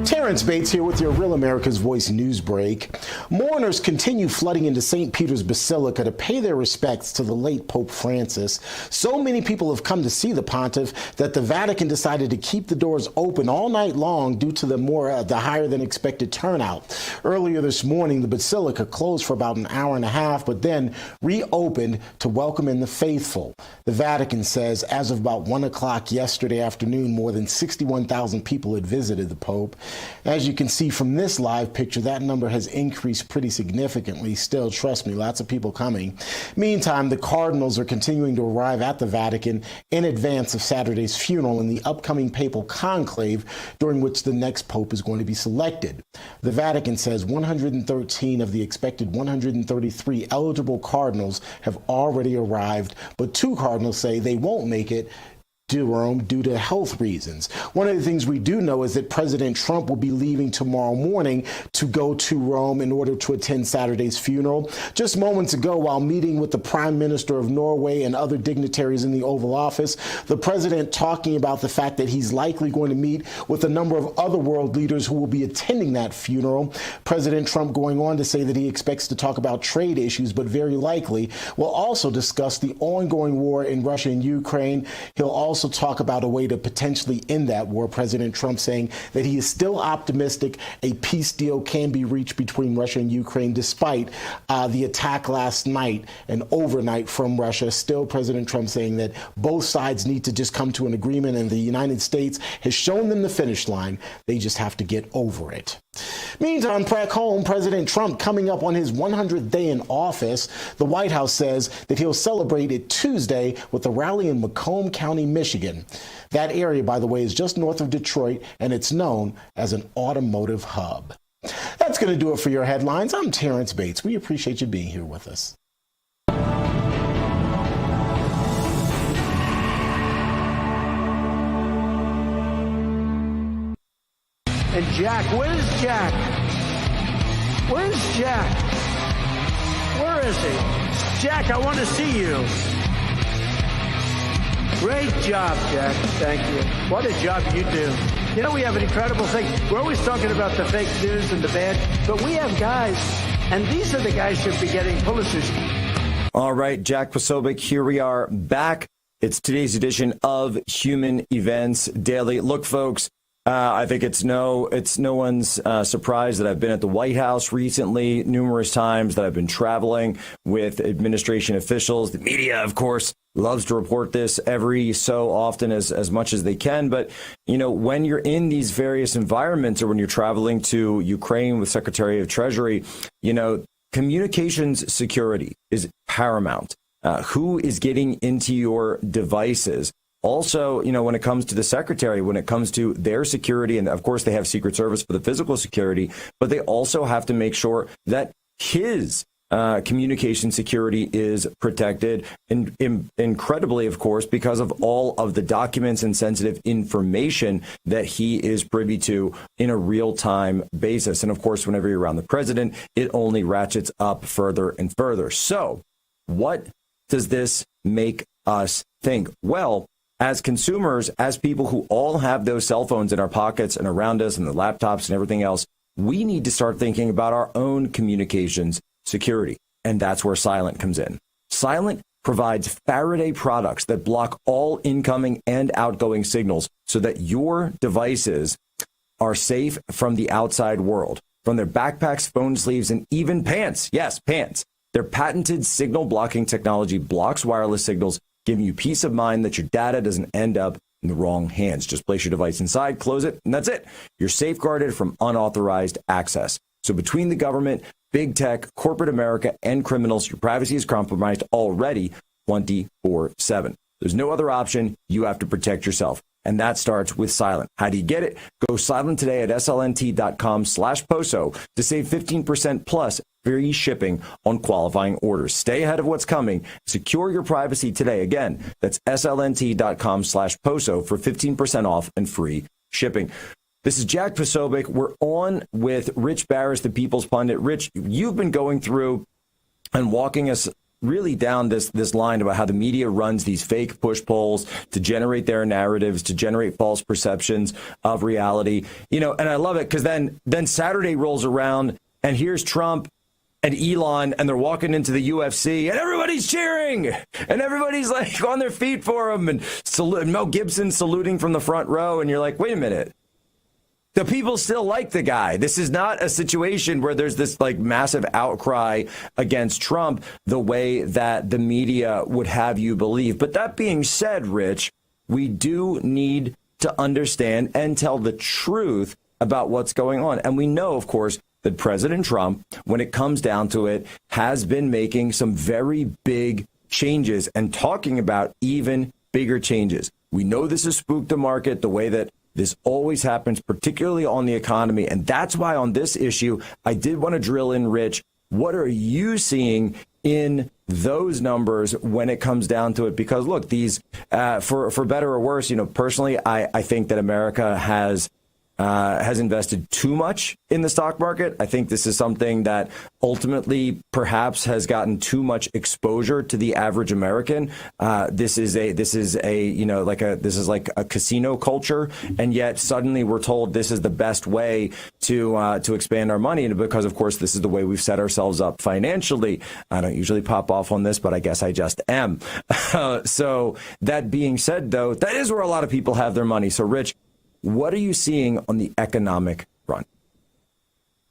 Terrence Bates here with your Real America's Voice news break. Mourners continue flooding into St. Peter's Basilica to pay their respects to the late Pope Francis. So many people have come to see the pontiff that the Vatican decided to keep the doors open all night long due to the higher than expected turnout. Earlier this morning, the Basilica closed for about an hour and a half, but then reopened to welcome in the faithful. The Vatican says as of about 1 o'clock yesterday afternoon, more than 61,000 people had visited the Pope. As you can see from this live picture, that number has increased pretty significantly. Still, trust me, lots of people coming. Meantime, the cardinals are continuing to arrive at the Vatican in advance of Saturday's funeral and the upcoming papal conclave, during which the next pope is going to be selected. The Vatican says 113 of the expected 133 eligible cardinals have already arrived, but 2 cardinals say they won't make it Rome due to health reasons. One of the things we do know is that President Trump will be leaving tomorrow morning to go to Rome in order to attend Saturday's funeral. Just moments ago, while meeting with the Prime Minister of Norway and other dignitaries in the Oval Office, the president talking about the fact that he's likely going to meet with a number of other world leaders who will be attending that funeral. President Trump going on to say that he expects to talk about trade issues, but very likely will also discuss the ongoing war in Russia and Ukraine. He'll also talk about a way to potentially end that war. President Trump saying that he is still optimistic a peace deal can be reached between Russia and Ukraine despite the attack last night and overnight from Russia. Still, President Trump saying that both sides need to just come to an agreement, and the United States has shown them the finish line. They just have to get over it. Meantime, back home, President Trump coming up on his 100th day in office. The White House says that he'll celebrate it Tuesday with a rally in Macomb County, Michigan. That area, by the way, is just north of Detroit, and it's known as an automotive hub. That's going to do it for your headlines. I'm Terrence Bates. We appreciate you being here with us. And Jack, where's Jack? Where's Jack? Where is he? Jack, I want to see you. Great job, Jack. Thank you. What a job you do. You know, we have an incredible thing. We're always talking about the fake news and the bad, but we have guys, and these are the guys who should be getting Pulitzers. All right, Jack Posobiec, here we are back. It's today's edition of Human Events Daily. Look, folks, I think it's no one's surprise that I've been at the White House recently, numerous times, that I've been traveling with administration officials. The media, of course, loves to report this every so often as much as they can. But, you know, when you're in these various environments, or when you're traveling to Ukraine with Secretary of Treasury, you know, communications security is paramount. Who is getting into your devices? Also, you know, when it comes to the secretary, when it comes to their security, and of course they have Secret Service for the physical security, but they also have to make sure that his communication security is protected, and incredibly, of course, because of all of the documents and sensitive information that he is privy to in a real-time basis. And of course, whenever you're around the president, it only ratchets up further and further. So what does this make us think? Well, as consumers, as people who all have those cell phones in our pockets and around us and the laptops and everything else, we need to start thinking about our own communications security. And that's where Silent comes in. Silent provides Faraday products that block all incoming and outgoing signals so that your devices are safe from the outside world, from their backpacks, phone sleeves, and even pants. Yes, pants. Their patented signal blocking technology blocks wireless signals, giving you peace of mind that your data doesn't end up in the wrong hands. Just place your device inside, close it, and that's it. You're safeguarded from unauthorized access. So between the government, big tech, corporate America, and criminals, your privacy is compromised already 24/7. There's no other option. You have to protect yourself. And that starts with Silent. How do you get it? Go silent today at slnt.com/POSO to save 15% plus free shipping on qualifying orders. Stay ahead of what's coming. Secure your privacy today. Again, that's slnt.com/POSO for 15% off and free shipping. This is Jack Posobiec. We're on with Rich Barris, the People's Pundit. Rich, you've been going through and walking us really down this line about how the media runs these fake push polls to generate their narratives, to generate false perceptions of reality. You know, and I love it because then Saturday rolls around and here's Trump and Elon, and they're walking into the UFC, and everybody's cheering, and everybody's like on their feet for him, and Mel Gibson saluting from the front row, and you're like, wait a minute. The people still like the guy. This is not a situation where there's this like massive outcry against Trump the way that the media would have you believe. But that being said, Rich, we do need to understand and tell the truth about what's going on. And we know, of course, that President Trump, when it comes down to it, has been making some very big changes and talking about even bigger changes. We know this has spooked the market the way that this always happens, particularly on the economy. And that's why on this issue, I did want to drill in, Rich, what are you seeing in those numbers when it comes down to it. Because look, these for better or worse, personally, I think that America has invested too much in the stock market. I think this is something that ultimately perhaps has gotten too much exposure to the average American. This is like a casino culture, and yet suddenly we're told this is the best way to expand our money, and because of course this is the way we've set ourselves up financially. I don't usually pop off on this, but I guess I just am. So that being said, though, that is where a lot of people have their money. So, Rich, what are you seeing on the economic front?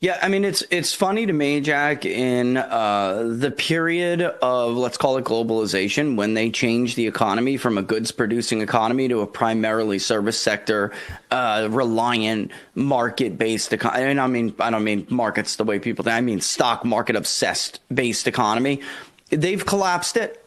Yeah, I mean, it's funny to me, Jack, in the period of, let's call it globalization, when they changed the economy from a goods producing economy to a primarily service sector reliant market based economy. I don't mean markets the way people think. I mean stock market obsessed based economy. They've collapsed it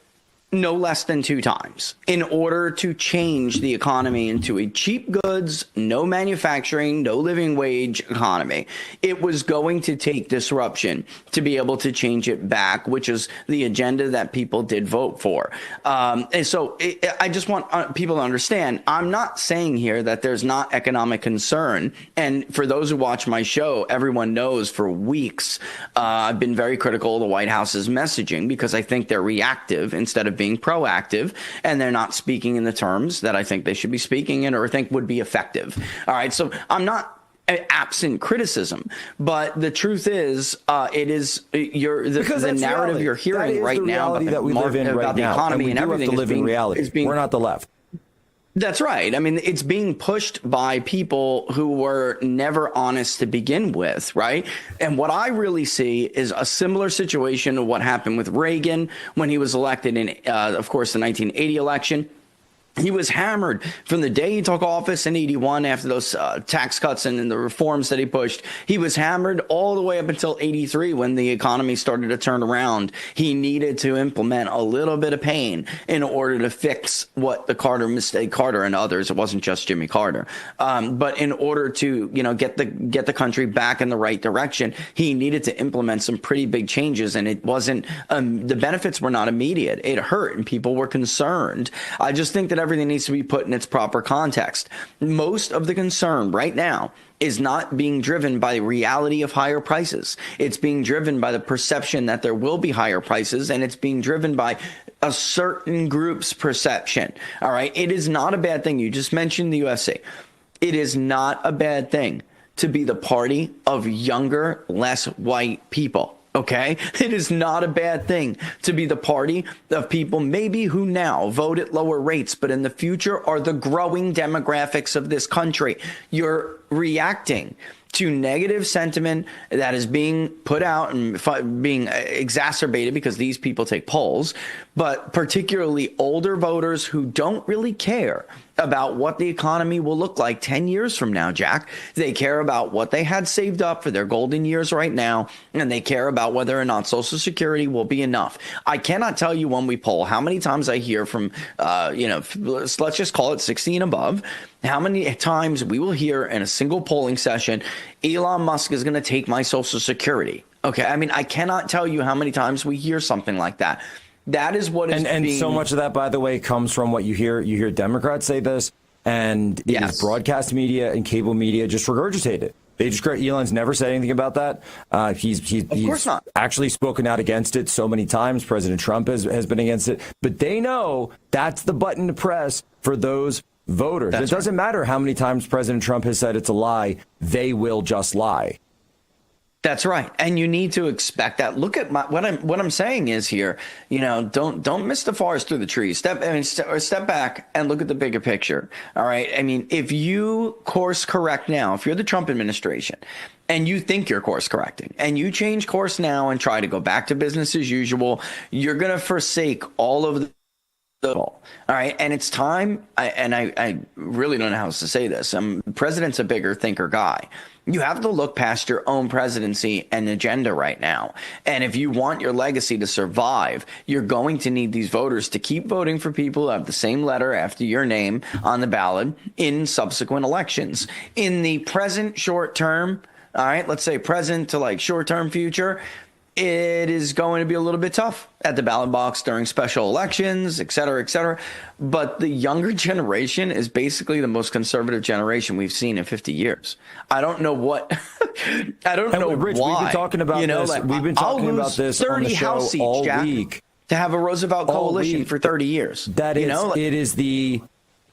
no less than 2 times in order to change the economy into a cheap goods, no manufacturing, no living wage economy. It was going to take disruption to be able to change it back, which is the agenda that people did vote for. And so I just want people to understand, I'm not saying here that there's not economic concern. And for those who watch my show, everyone knows for weeks I've been very critical of the White House's messaging because I think they're reactive instead of being proactive, and they're not speaking in the terms that I think they should be speaking in or think would be effective. All right. So I'm not absent criticism, but the truth is, it is the narrative reality. You're hearing right now about the economy and everything is being, we're not the left. That's right. I mean, it's being pushed by people who were never honest to begin with, right? And what I really see is a similar situation to what happened with Reagan when he was elected in, of course, the 1980 election. He was hammered from the day he took office in 81 after those tax cuts and the reforms that he pushed. He was hammered all the way up until 83 when the economy started to turn around. He needed to implement a little bit of pain in order to fix what the Carter and others, it wasn't just Jimmy Carter, but in order to, get the country back in the right direction, he needed to implement some pretty big changes. And it wasn't, the benefits were not immediate. It hurt and people were concerned. I just think that everything needs to be put in its proper context. Most of the concern right now is not being driven by the reality of higher prices. It's being driven by the perception that there will be higher prices, and it's being driven by a certain group's perception. All right. It is not a bad thing. You just mentioned the UFC. It is not a bad thing to be the party of younger, less white people. Okay, it is not a bad thing to be the party of people maybe who now vote at lower rates, but in the future are the growing demographics of this country. You're reacting to negative sentiment that is being put out and being exacerbated because these people take polls, but particularly older voters who don't really care about what the economy will look like 10 years from now, Jack. They care about what they had saved up for their golden years right now, and they care about whether or not Social Security will be enough. I cannot tell you when we poll how many times I hear from, let's just call it 60 and above, how many times we will hear in a single polling session, Elon Musk is going to take my Social Security. Okay, I mean, I cannot tell you how many times we hear something like that. That is what is and so much of that, by the way, comes from what you hear. You hear Democrats say this, and yes, broadcast media and cable media just regurgitate it. They just Elon's never said anything about that. He's of course not actually spoken out against it so many times. President Trump has been against it, but they know that's the button to press for those voters. It doesn't matter how many times President Trump has said it's a lie; they will just lie. That's right, and you need to expect that. Look at what I'm saying is here. Don't miss the forest through the trees. Step back and look at the bigger picture. All right. I mean, if you course correct now, if you're the Trump administration, and you think you're course correcting, and you change course now and try to go back to business as usual, you're going to forsake all of all right, and it's time. I really don't know how else to say this. The president's a bigger thinker guy. You have to look past your own presidency and agenda right now. And if you want your legacy to survive, you're going to need these voters to keep voting for people who have the same letter after your name on the ballot in subsequent elections. In the present short term, all right, let's say present to like short term future, it is going to be a little bit tough at the ballot box during special elections, et cetera, et cetera. But the younger generation is basically the most conservative generation we've seen in 50 years. I don't know what, I don't know Rich, why. we've been talking about this. Like, We've been talking about this on the show House seats, all Jack, week. To have a Roosevelt coalition for 30 years. That is, it is the,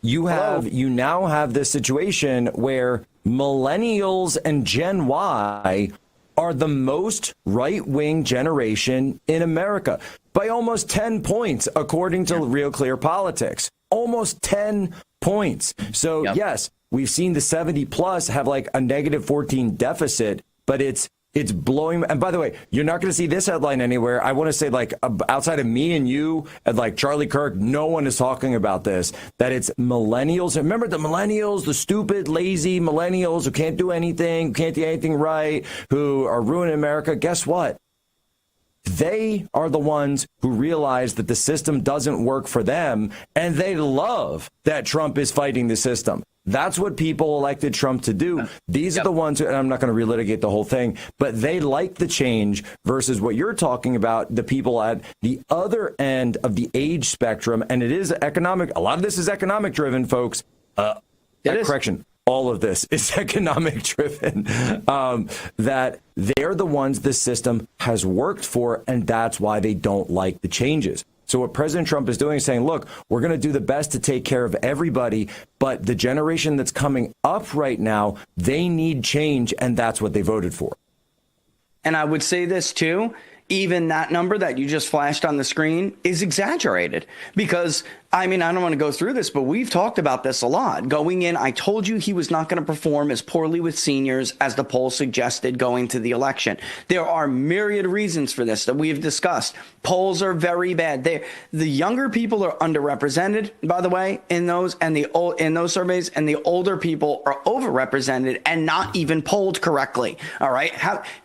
you now have this situation where millennials and Gen Y are the most right-wing generation in America by almost 10 points, according to Real Clear Politics. Almost 10 points. So, yes, we've seen the 70 plus have like a negative 14 deficit, but it's blowing. And by the way, you're not going to see this headline anywhere. I want to say, like, outside of me and you and like Charlie Kirk, no one is talking about this, that it's millennials. Remember the millennials, the stupid, lazy millennials who can't do anything, can't do anything right, who are ruining America. Guess what? They are the ones who realize that the system doesn't work for them, and they love that Trump is fighting the system. That's what people elected Trump to do. These are the ones who, and I'm not going to relitigate the whole thing, but they like the change versus what you're talking about, the people at the other end of the age spectrum. And it is economic. A lot of this is economic driven, folks. Correction. All of this is economic driven, that they're the ones this system has worked for, and that's why they don't like the changes. So what President Trump is doing is saying, look, we're going to do the best to take care of everybody, but the generation that's coming up right now, they need change, and that's what they voted for. And I would say this, too. Even that number that you just flashed on the screen is exaggerated because, I mean, I don't want to go through this, but we've talked about this a lot. Going in, I told you he was not going to perform as poorly with seniors as the poll suggested going to the election. There are myriad reasons for this that we've discussed. Polls are very bad. The younger people are underrepresented, by the way, in those surveys, and the older people are overrepresented and not even polled correctly. All right.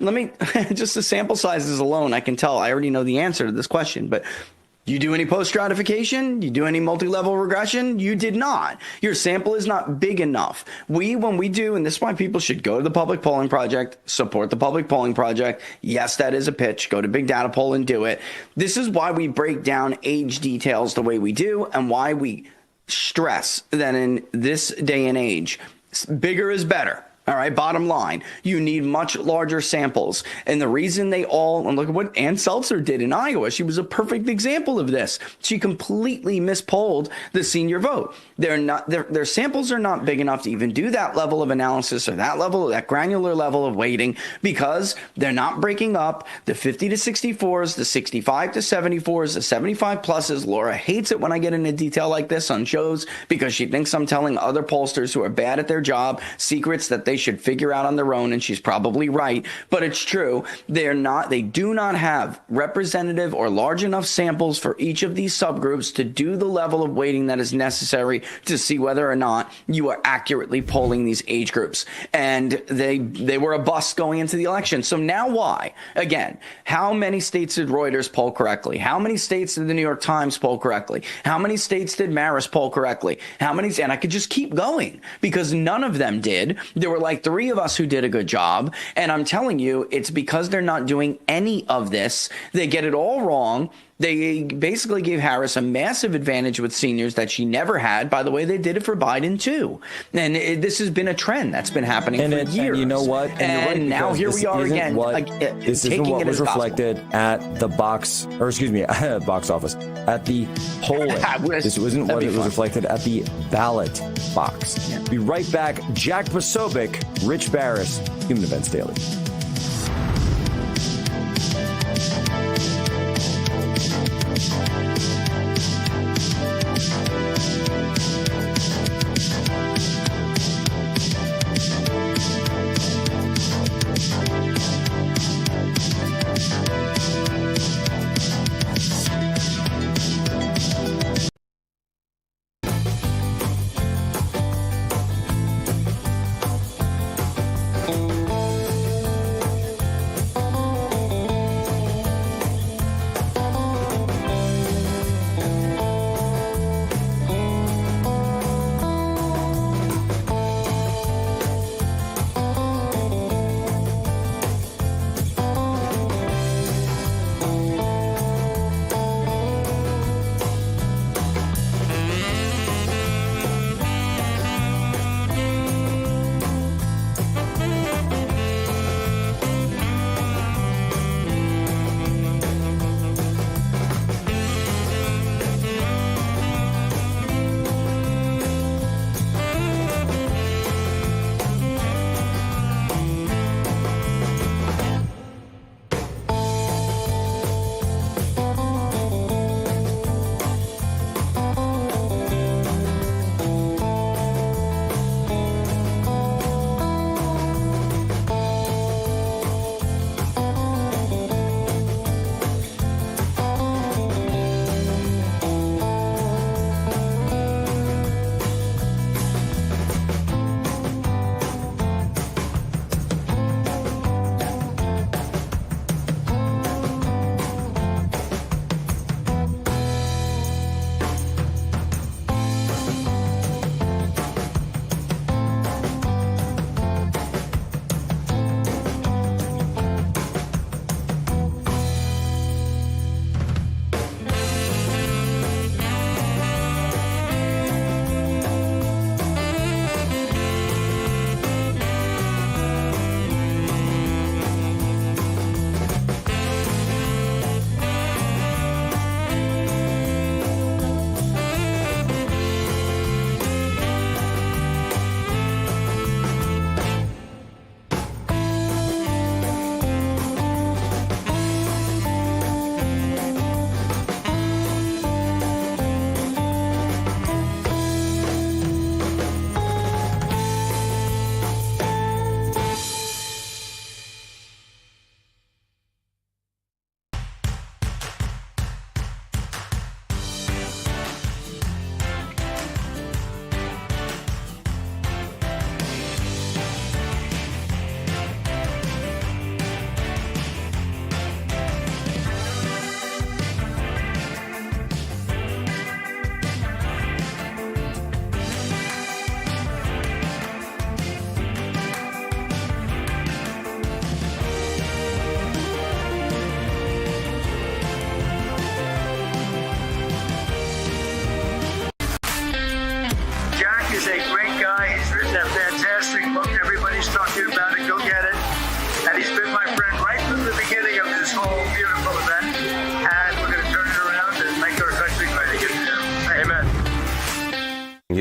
Let me just the sample sizes alone. I can tell I already know the answer to this question, but you do any post-stratification? You do any multi-level regression? You did not. Your sample is not big enough. When we do, and this is why people should go to the Public Polling Project, support the Public Polling Project. Yes, that is a pitch. Go to Big Data Poll and do it. This is why we break down age details the way we do and why we stress that in this day and age, bigger is better. All right, bottom line, you need much larger samples. And the reason and look at what Ann Seltzer did in Iowa. She was a perfect example of this. She completely mispolled the senior vote. Their samples are not big enough to even do that level of analysis or that granular level of weighting because they're not breaking up the 50 to 64s, the 65 to 74s, the 75 pluses. Laura hates it when I get into detail like this on shows because she thinks I'm telling other pollsters who are bad at their job secrets that they should figure out on their own, and she's probably right, but it's true. They do not have representative or large enough samples for each of these subgroups to do the level of weighting that is necessary to see whether or not you are accurately polling these age groups. And they were a bust going into the election. So now why? Again, how many states did Reuters poll correctly? How many states did the New York Times poll correctly? How many states did Marist poll correctly? And I could just keep going because none of them did. There were like 3 of us who did a good job. And I'm telling you, it's because they're not doing any of this. They get it all wrong. They basically gave Harris a massive advantage with seniors that she never had. By the way, they did it for Biden, too. And this has been a trend that's been happening for years. And you know what? And now here we are again. This isn't what was reflected at the box office, at the polling. This wasn't what it was reflected at the ballot box. Yeah. Be right back. Jack Posobiec, Rich Barris, Human Events Daily.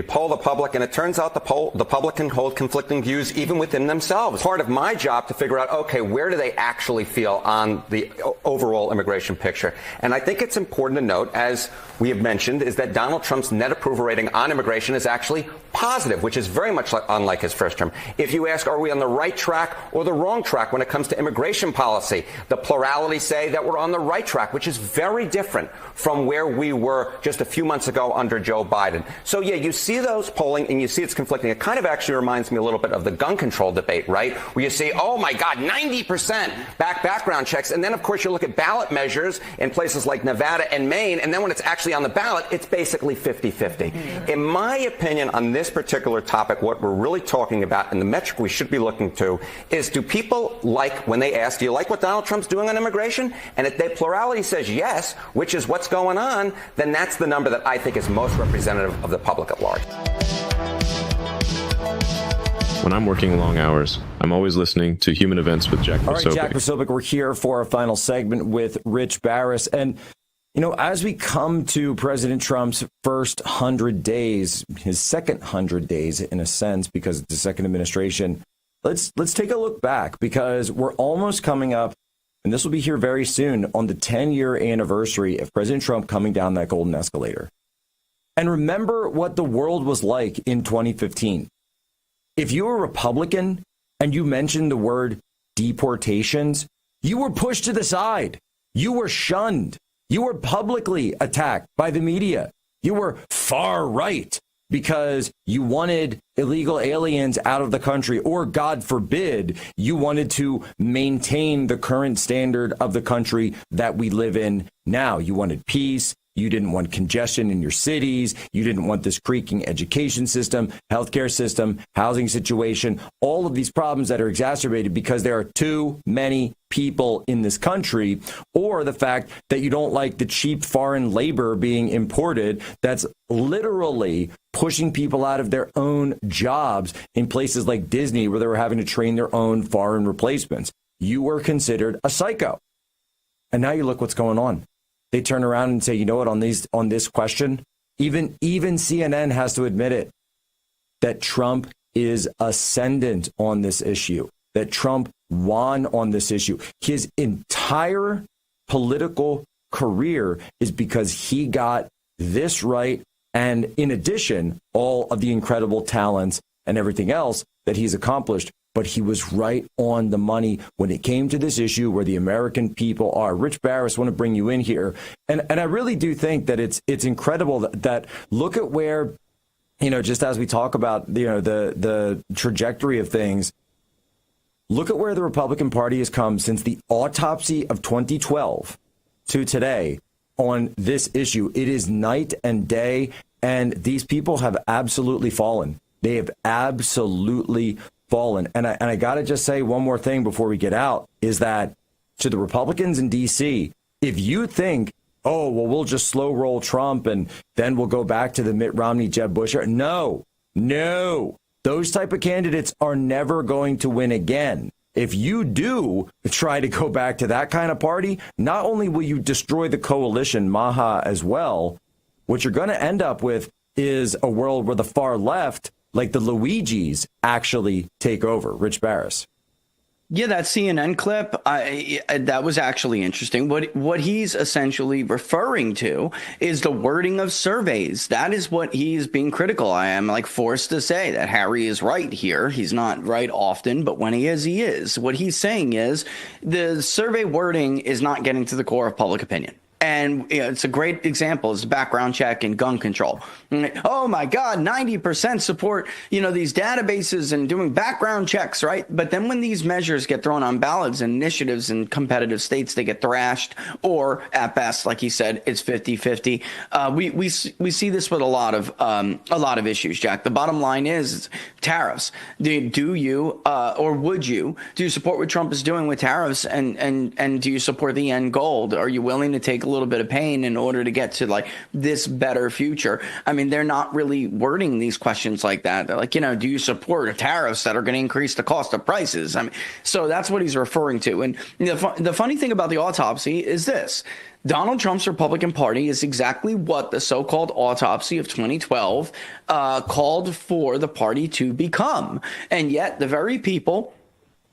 poll the public, and it turns out the public can hold conflicting views even within themselves. Part of my job to figure out, okay, where do they actually feel on the overall immigration picture? And I think it's important to note, as we have mentioned, is that Donald Trump's net approval rating on immigration is actually positive, which is very much unlike his first term. If you ask, are we on the right track or the wrong track when it comes to immigration policy, the plurality say that we're on the right track, which is very different from where we were just a few months ago under Joe Biden. So, yeah, you see those polling and you see it's conflicting. It kind of actually reminds me a little bit of the gun control debate, right? Where you see, oh, my God, 90% background checks. And then, of course, you look at ballot measures in places like Nevada and Maine. And then when it's actually on the ballot, it's basically 50-50. In my opinion, on this particular topic, what we're really talking about and the metric we should be looking to is, do people like, when they ask, do you like what Donald Trump's doing on immigration? And if the plurality says yes, which is what's going on, then that's the number that I think is most representative of the public at large. When I'm working long hours, I'm always listening to Human Events with Jack Posobiec. All right, Jack Posobiec, we're here for our final segment with Rich Barris. And, you know, as we come to President Trump's first 100 days, his second 100 days, in a sense, because it's the second administration, let's take a look back, because we're almost coming up, and this will be here very soon, on the 10-year anniversary of President Trump coming down that golden escalator. And remember what the world was like in 2015. If you were a Republican and you mentioned the word deportations, you were pushed to the side. You were shunned. You were publicly attacked by the media. You were far right because you wanted illegal aliens out of the country, or God forbid, you wanted to maintain the current standard of the country that we live in now. You wanted peace. You didn't want congestion in your cities. You didn't want this creaking education system, healthcare system, housing situation, all of these problems that are exacerbated because there are too many people in this country, or the fact that you don't like the cheap foreign labor being imported that's literally pushing people out of their own jobs in places like Disney, where they were having to train their own foreign replacements. You were considered a psycho. And now you look what's going on. They turn around and say, you know what, on this question, even CNN has to admit it, that Trump is ascendant on this issue, that Trump won on this issue. His entire political career is because he got this right. And in addition, all of the incredible talents and everything else that he's accomplished. But he was right on the money when it came to this issue where the American people are. Rich Barris, I want to bring you in here. And I really do think that it's incredible that look at where, you know, just as we talk about, you know, the trajectory of things, look at where the Republican Party has come since the autopsy of 2012 to today on this issue. It is night and day, and these people have absolutely fallen. They have absolutely fallen. And I got to just say one more thing before we get out, is that to the Republicans in D.C., if you think, oh, well, we'll just slow roll Trump and then we'll go back to the Mitt Romney, Jeb Bush. No. Those type of candidates are never going to win again. If you do try to go back to that kind of party, not only will you destroy the coalition, MAGA, as well, what you're going to end up with is a world where the far left, like the Luigis, actually take over. Rich Barris. Yeah, that CNN clip, that was actually interesting. What he's essentially referring to is the wording of surveys. That is what he's being critical. I am forced to say that Harry is right here. He's not right often, but when he is, he is. What he's saying is the survey wording is not getting to the core of public opinion. And it's a great example is background check and gun control. Oh, my God, 90% support, these databases and doing background checks. Right. But then when these measures get thrown on ballots and initiatives in competitive states, they get thrashed, or at best, like he said, it's 50-50. We see this with a lot of issues, Jack. The bottom line is tariffs. Do you or would you support what Trump is doing with tariffs? And do you support the end goal? Are you willing to take a little bit of pain in order to get to like this better future. I mean, they're not really wording these questions like that. They're like, do you support tariffs that are going to increase the cost of prices? I mean, so that's what he's referring to. And the funny thing about the autopsy is this. Donald Trump's Republican Party is exactly what the so-called autopsy of 2012 called for the party to become. And yet the very people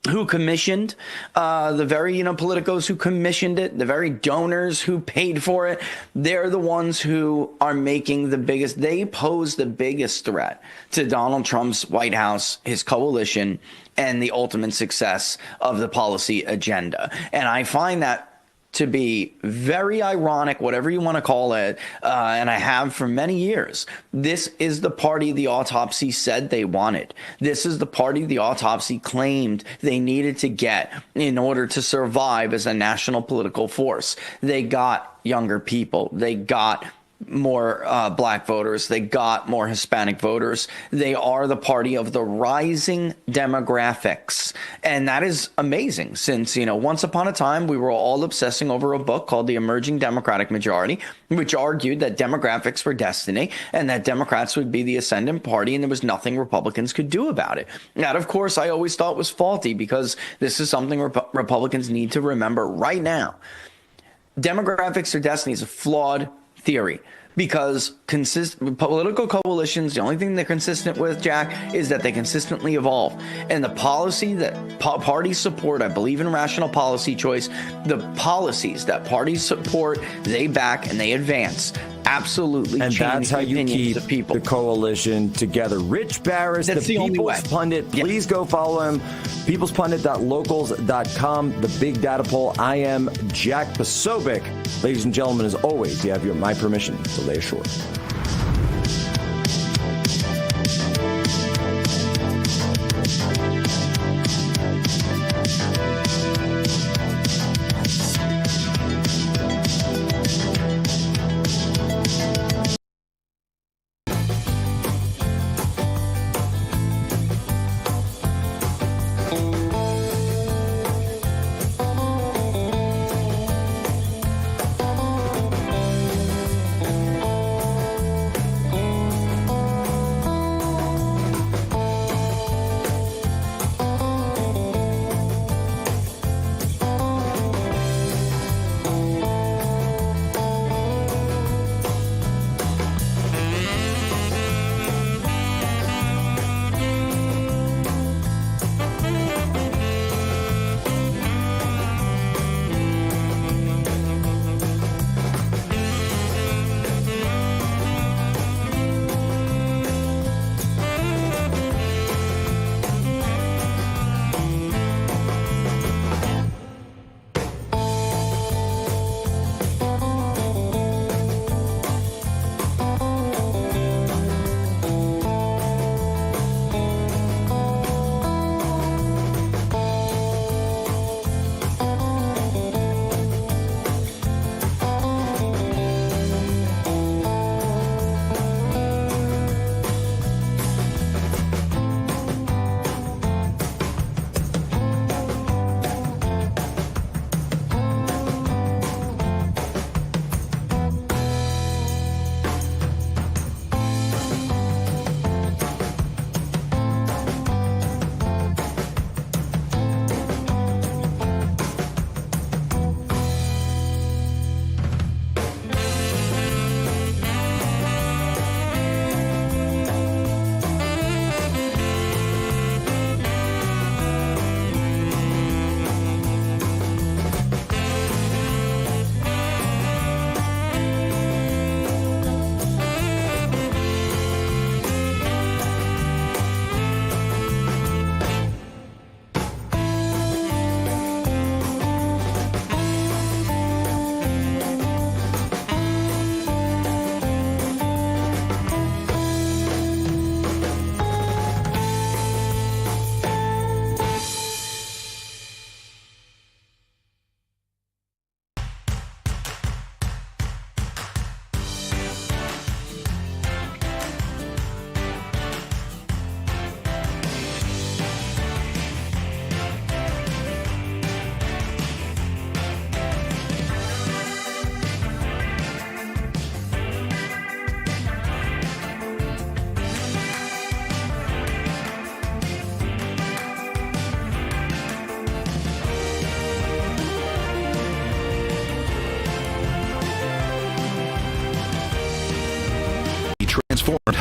who commissioned, the very, politicos who commissioned it, the very donors who paid for it, they're the ones who are making they pose the biggest threat to Donald Trump's White House, his coalition, and the ultimate success of the policy agenda. And I find that to be very ironic, whatever you want to call it, and I have for many years. This is the party the autopsy said they wanted. This is the party the autopsy claimed they needed to get in order to survive as a national political force. They got younger people. They got more black voters. They got more Hispanic voters. They are the party of the rising demographics. And that is amazing since, once upon a time, we were all obsessing over a book called The Emerging Democratic Majority, which argued that demographics were destiny and that Democrats would be the ascendant party and there was nothing Republicans could do about it. That, of course, I always thought was faulty because this is something Republicans need to remember right now. Demographics are destiny is a flawed theory because political coalitions, the only thing they're consistent with, Jack, is that they consistently evolve. And the policy that parties support, I believe in rational policy choice, the policies that parties support, they back and they advance. Absolutely. And that's how you keep the coalition together. Rich Barris, that's the People's Pundit. Please go follow him. peoplespundit.locals.com. The Big Data Poll. I am Jack Posobiec. Ladies and gentlemen, as always, you have my permission to lay ashore.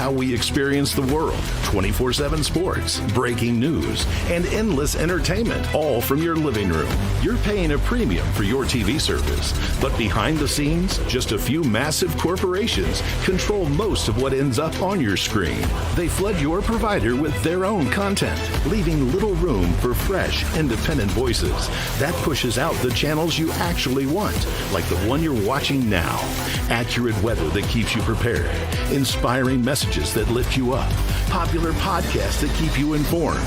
how we experience the world. 24/7 sports, breaking news, and endless entertainment, all from your living room. You're paying a premium for your TV service, but behind the scenes, just a few massive corporations control most of what ends up on your screen. They flood your provider with their own content, leaving little room for fresh, independent voices. That pushes out the channels you actually want, like the one you're watching now. Accurate weather that keeps you prepared, inspiring messages that lift you up, popular podcasts that keep you informed,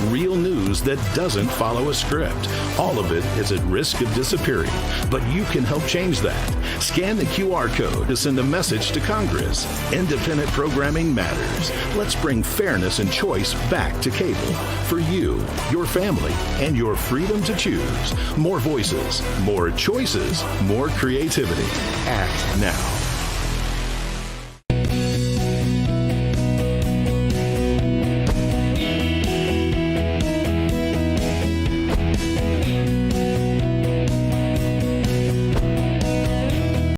real news that doesn't follow a script. All of it is at risk of disappearing, but you can help change that. Scan the QR code to send a message to Congress. Independent programming matters. Let's bring fairness and choice back to cable for you, your family, and your freedom to choose. More voices, more choices, more creativity. Act now.